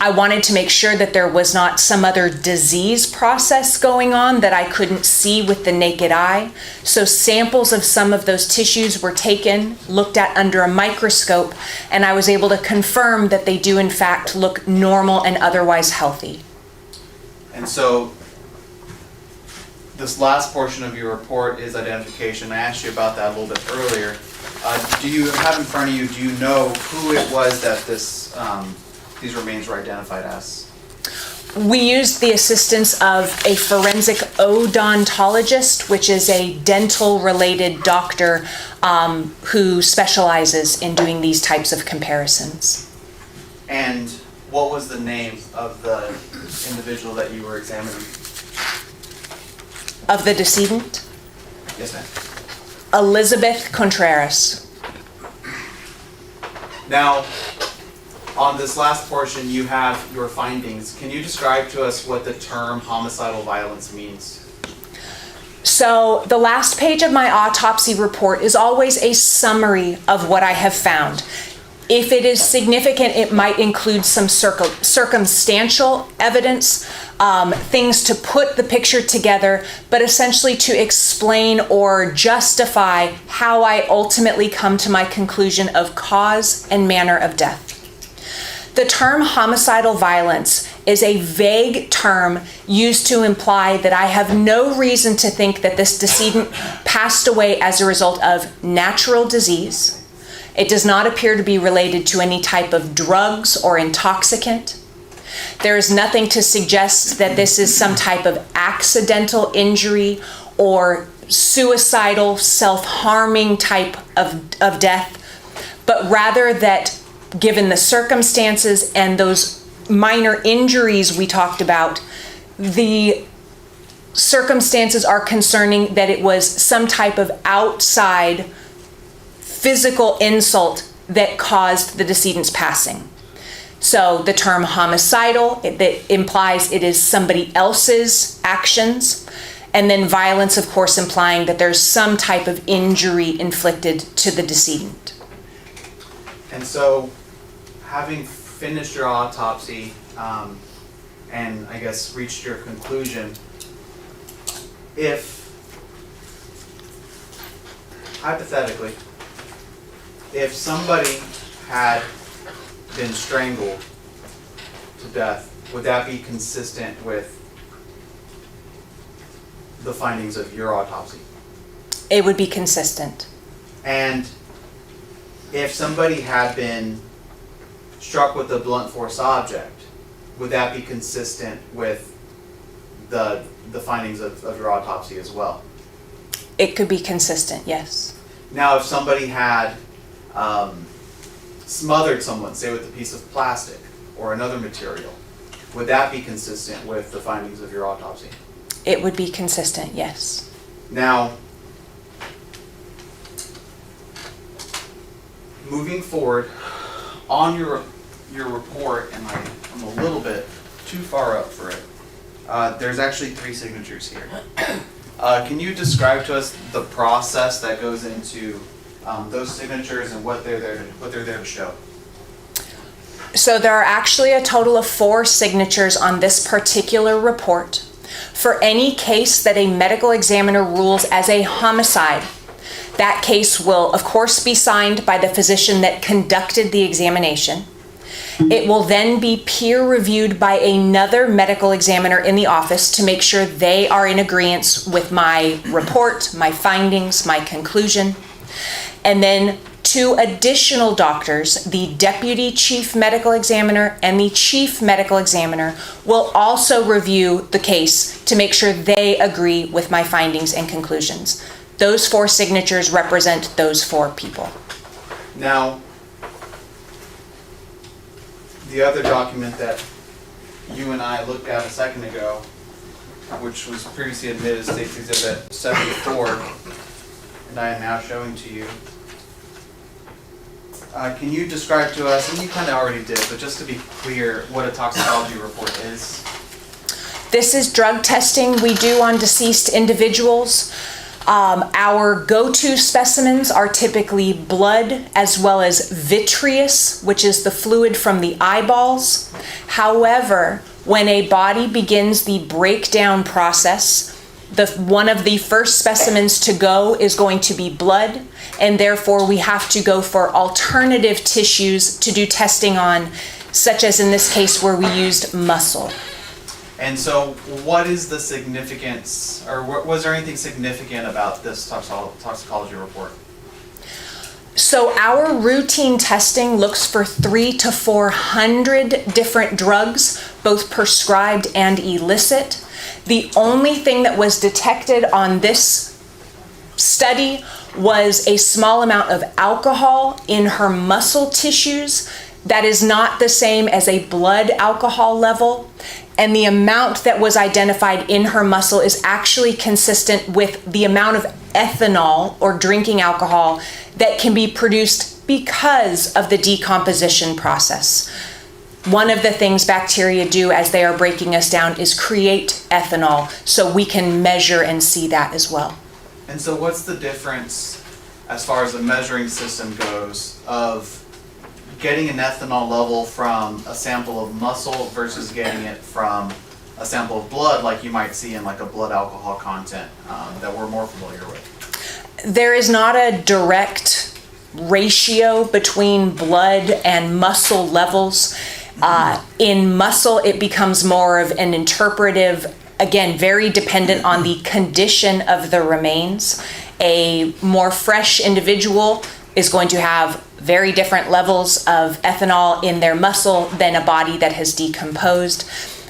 I wanted to make sure that there was not some other disease process going on that I couldn't see with the naked eye. So samples of some of those tissues were taken, looked at under a microscope, and I was able to confirm that they do in fact look normal and otherwise healthy. And so, this last portion of your report is identification. I asked you about that a little bit earlier. Do you have in front of you, do you know who it was that these remains were identified as? We used the assistance of a forensic odontologist, which is a dental-related doctor who specializes in doing these types of comparisons. And what was the name of the individual that you were examining? Of the decedent? Yes, ma'am. Elizabeth Contreras. Now, on this last portion, you have your findings. Can you describe to us what the term homicidal violence means? So the last page of my autopsy report is always a summary of what I have found. If it is significant, it might include some circumstantial evidence, things to put the picture together, but essentially to explain or justify how I ultimately come to my conclusion of cause and manner of death. The term homicidal violence is a vague term used to imply that I have no reason to think that this decedent passed away as a result of natural disease. It does not appear to be related to any type of drugs or intoxicant. There is nothing to suggest that this is some type of accidental injury or suicidal, self-harming type of death, but rather that given the circumstances and those minor injuries we talked about, the circumstances are concerning that it was some type of outside physical insult that caused the decedent's passing. So the term homicidal, that implies it is somebody else's actions. And then violence, of course, implying that there's some type of injury inflicted to the decedent. And so, having finished your autopsy, and I guess reached your conclusion, if, hypothetically, if somebody had been strangled to death, would that be consistent with the findings of your autopsy? It would be consistent. And if somebody had been struck with a blunt force object, would that be consistent with the findings of your autopsy as well? It could be consistent, yes. Now, if somebody had smothered someone, say with a piece of plastic or another material, would that be consistent with the findings of your autopsy? It would be consistent, yes. Now, moving forward, on your report, and I'm a little bit too far up for it, there's actually 3 signatures here. Can you describe to us the process that goes into those signatures and what they're there to show? So there are actually a total of 4 signatures on this particular report. For any case that a medical examiner rules as a homicide, that case will, of course, be signed by the physician that conducted the examination. It will then be peer reviewed by another medical examiner in the office to make sure they are in agreement with my report, my findings, my conclusion. And then 2 additional doctors, the deputy chief medical examiner and the chief medical examiner, will also review the case to make sure they agree with my findings and conclusions. Those 4 signatures represent those 4 people. Now, the other document that you and I looked at a second ago, which was previously admitted as State's Exhibit 74, and I am now showing to you. Can you describe to us, and you kind of already did, but just to be clear, what a toxicology report is? This is drug testing we do on deceased individuals. Our go-to specimens are typically blood as well as vitreous, which is the fluid from the eyeballs. However, when a body begins the breakdown process, one of the first specimens to go is going to be blood, and therefore we have to go for alternative tissues to do testing on, such as in this case where we used muscle. And so what is the significance, or was there anything significant about this toxicology report? So our routine testing looks for 300 to 400 different drugs, both prescribed and illicit. The only thing that was detected on this study was a small amount of alcohol in her muscle tissues. That is not the same as a blood alcohol level. And the amount that was identified in her muscle is actually consistent with the amount of ethanol or drinking alcohol that can be produced because of the decomposition process. One of the things bacteria do as they are breaking us down is create ethanol, so we can measure and see that as well. And so what's the difference as far as the measuring system goes of getting an ethanol level from a sample of muscle versus getting it from a sample of blood, like you might see in like a blood alcohol content that we're more familiar with? There is not a direct ratio between blood and muscle levels. In muscle, it becomes more of an interpretive, again, very dependent on the condition of the remains. A more fresh individual is going to have very different levels of ethanol in their muscle than a body that has decomposed.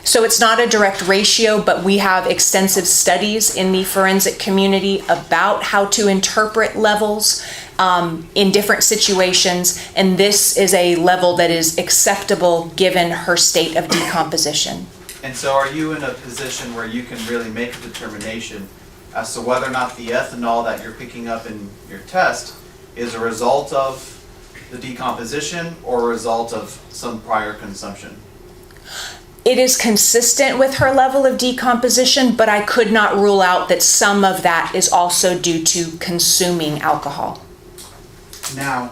So it's not a direct ratio, but we have extensive studies in the forensic community about how to interpret levels in different situations, and this is a level that is acceptable given her state of decomposition. And so are you in a position where you can really make a determination as to whether or not the ethanol that you're picking up in your test is a result of the decomposition or a result of some prior consumption? It is consistent with her level of decomposition, but I could not rule out that some of that is also due to consuming alcohol. Now,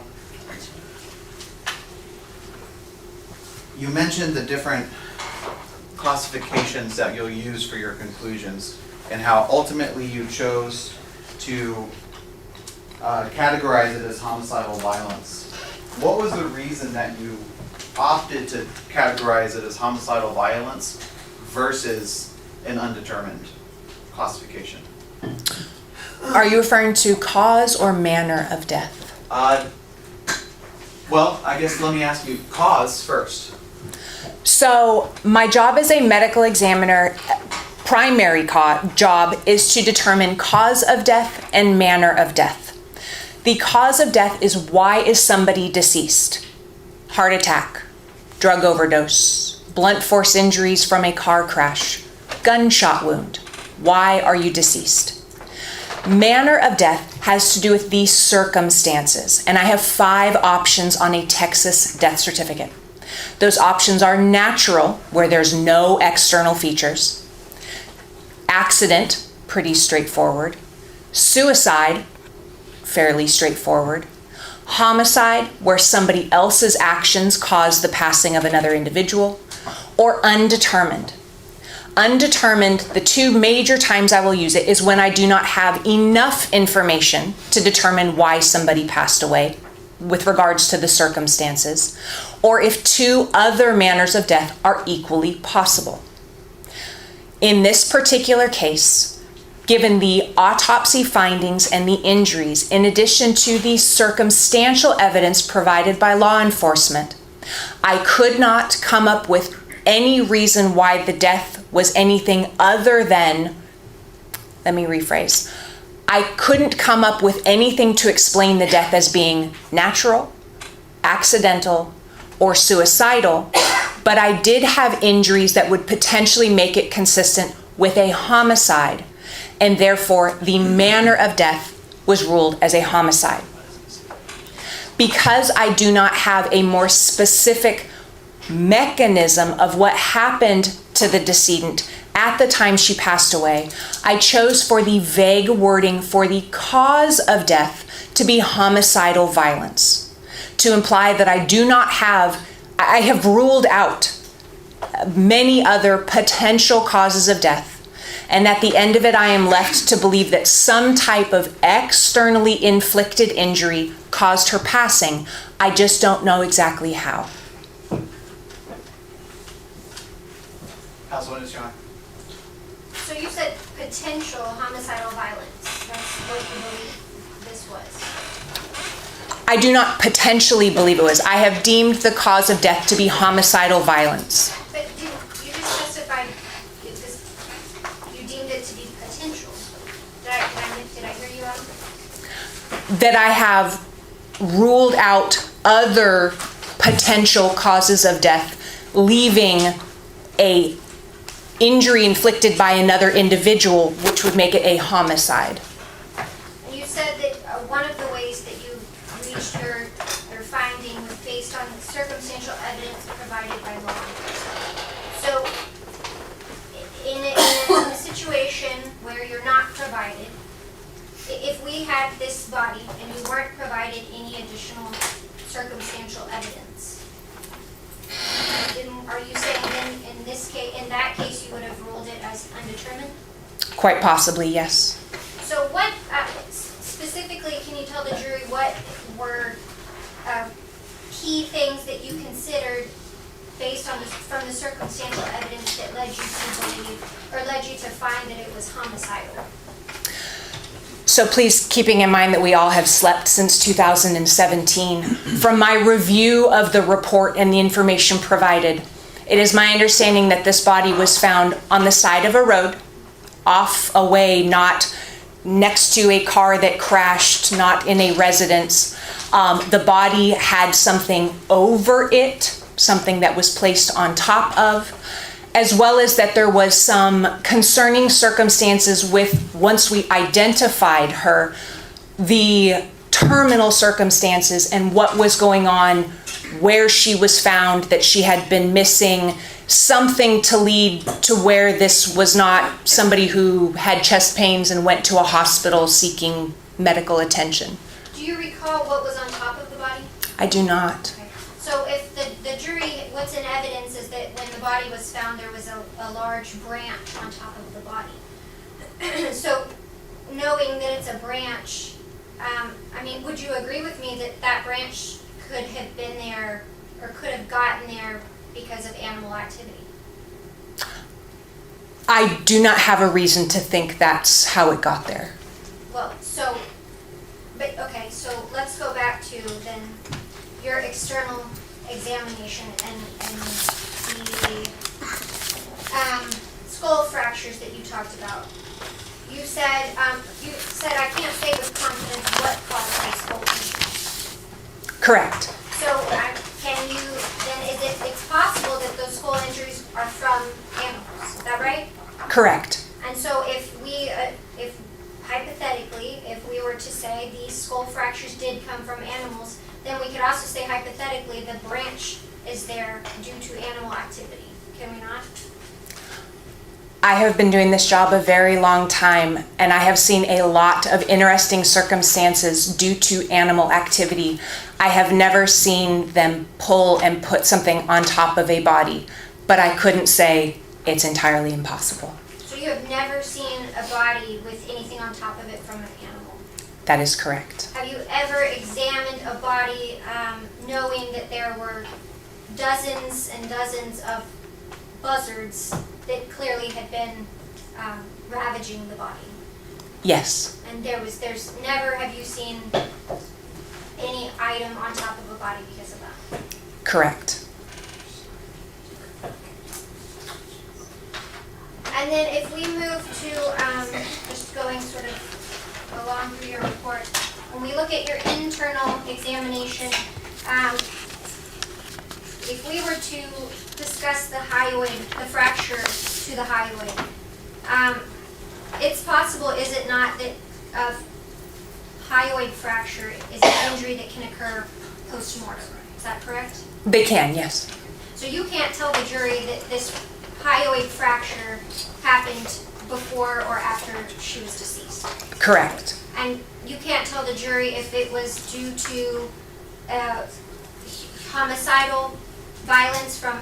you mentioned the different classifications that you'll use for your conclusions and how ultimately you chose to categorize it as homicidal violence. What was the reason that you opted to categorize it as homicidal violence versus an undetermined classification? Are you referring to cause or manner of death? Well, I guess let me ask you cause first. So my job as a medical examiner, primary job is to determine cause of death and manner of death. The cause of death is why is somebody deceased? Heart attack, drug overdose, blunt force injuries from a car crash, gunshot wound. Why are you deceased? Manner of death has to do with these circumstances, and I have 5 options on a Texas death certificate. Those options are natural, where there's no external features; accident, pretty straightforward; suicide, fairly straightforward; homicide, where somebody else's actions caused the passing of another individual; or undetermined. Undetermined, the 2 major times I will use it is when I do not have enough information to determine why somebody passed away with regards to the circumstances, or if 2 other manners of death are equally possible. In this particular case, given the autopsy findings and the injuries, in addition to the circumstantial evidence provided by law enforcement, I could not come up with any reason why the death was anything other than, let me rephrase, I couldn't come up with anything to explain the death as being natural, accidental, or suicidal, but I did have injuries that would potentially make it consistent with a homicide, and therefore the manner of death was ruled as a homicide. Because I do not have a more specific mechanism of what happened to the decedent at the time she passed away, I chose for the vague wording for the cause of death to be homicidal violence, to imply that I have ruled out many other potential causes of death, and at the end of it I am left to believe that some type of externally inflicted injury caused her passing. I just don't know exactly how. Councilwoman John. So you said potential homicidal violence. That's what you believe this was? I do not potentially believe it was. I have deemed the cause of death to be homicidal violence. But you just specified, you deemed it to be potential. Did I hear you out? That I have ruled out other potential causes of death, leaving a injury inflicted by another individual, which would make it a homicide. And you said that one of the ways that you reached your finding was based on circumstantial evidence provided by law enforcement. So, in a situation where you're not provided, if we had this body and you weren't provided any additional circumstantial evidence, are you saying then in this case, in that case, you would have ruled it as undetermined? Quite possibly, yes. So what, specifically, can you tell the jury what were key things that you considered based on from the circumstantial evidence that led you to believe, or led you to find that it was homicidal? So please, keeping in mind that we all have slept since 2017, from my review of the report and the information provided, it is my understanding that this body was found on the side of a road, off away, not next to a car that crashed, not in a residence. The body had something over it, something that was placed on top of, as well as that there was some concerning circumstances with, once we identified her, the terminal circumstances and what was going on, where she was found, that she had been missing, something to lead to where this was not somebody who had chest pains and went to a hospital seeking medical attention. Do you recall what was on top of the body? I do not. So if the jury, what's in evidence is that when the body was found, there was a large branch on top of the body. So knowing that it's a branch, I mean, would you agree with me that that branch could have been there or could have gotten there because of animal activity? I do not have a reason to think that's how it got there. Well, so, but, okay, so let's go back to then your external examination and the skull fractures that you talked about. You said I can't say with confidence what caused these skull injuries. Correct. So can you, then it's possible that those skull injuries are from animals, is that right? Correct. And so if hypothetically, if we were to say these skull fractures did come from animals, then we could also say hypothetically the branch is there due to animal activity. Can we not? I have been doing this job a very long time, and I have seen a lot of interesting circumstances due to animal activity. I have never seen them pull and put something on top of a body, but I couldn't say it's entirely impossible. So you have never seen a body with anything on top of it from an animal? That is correct. Have you ever examined a body knowing that there were dozens and dozens of buzzards that clearly had been ravaging the body? Yes. And there's never have you seen any item on top of a body because of that? Correct. And then if we move to, just going sort of along through your report, when we look at your internal examination, if we were to discuss the hyoid, the fracture to the hyoid, it's possible, is it not, that a hyoid fracture is an injury that can occur post-mortem. Is that correct? They can, yes. So you can't tell the jury that this hyoid fracture happened before or after she was deceased. Correct. And you can't tell the jury if it was due to homicidal violence from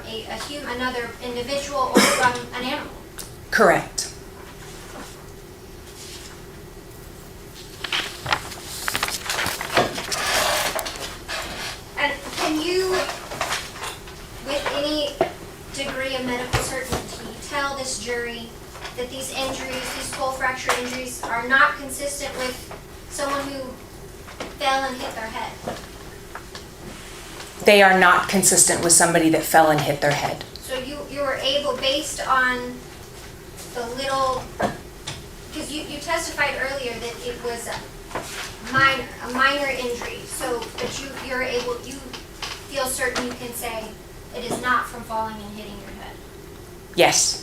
another individual or from an animal. Correct. And can you, with any degree of medical certainty, tell this jury that these injuries, these skull fracture injuries, are not consistent with someone who fell and hit their head? They are not consistent with somebody that fell and hit their head. So you were able, based on the little, because you testified earlier that it was a minor injury, so but you feel certain you can say it is not from falling and hitting your head? Yes.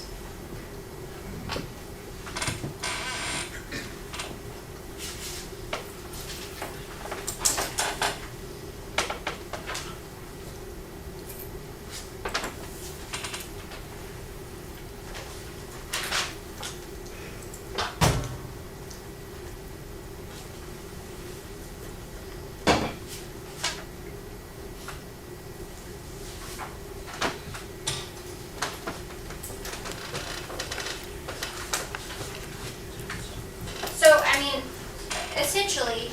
Essentially,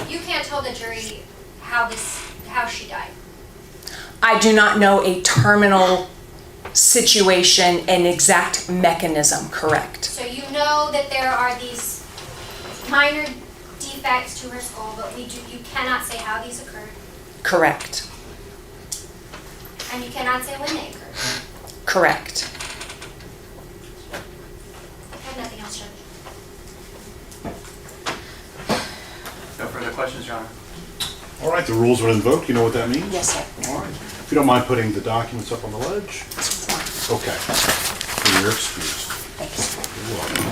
you can't tell the jury how she died. I do not know a terminal situation and exact mechanism, correct. So you know that there are these minor defects to her skull, but you cannot say how these occurred. Correct. And you cannot say when they occurred. Correct. I have nothing else, Judge. No further questions, Your Honor. All right, the rules are invoked. You know what that means? Yes, sir. All right. If you don't mind putting the documents up on the ledge. Okay. You're excused. Thanks. You're welcome.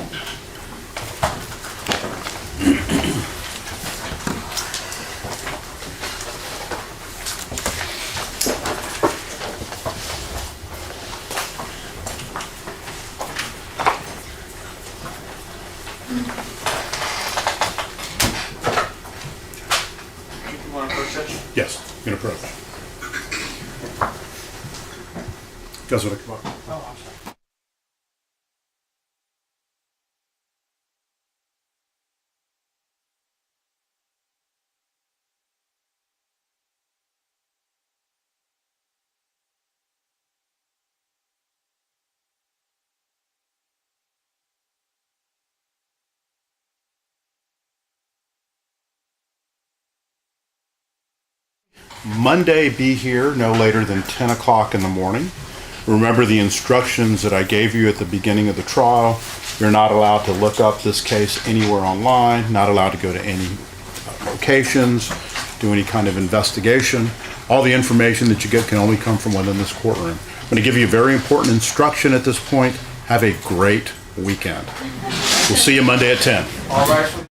Guys want to come up? Monday, be here no later than 10 o'clock in the morning. Remember the instructions that I gave you at the beginning of the trial. You're not allowed to look up this case anywhere online, not allowed to go to any locations, do any kind of investigation. All the information that you get can only come from within this courtroom. I'm going to give you a very important instruction at this point. Have a great weekend. We'll see you Monday at 10. All right.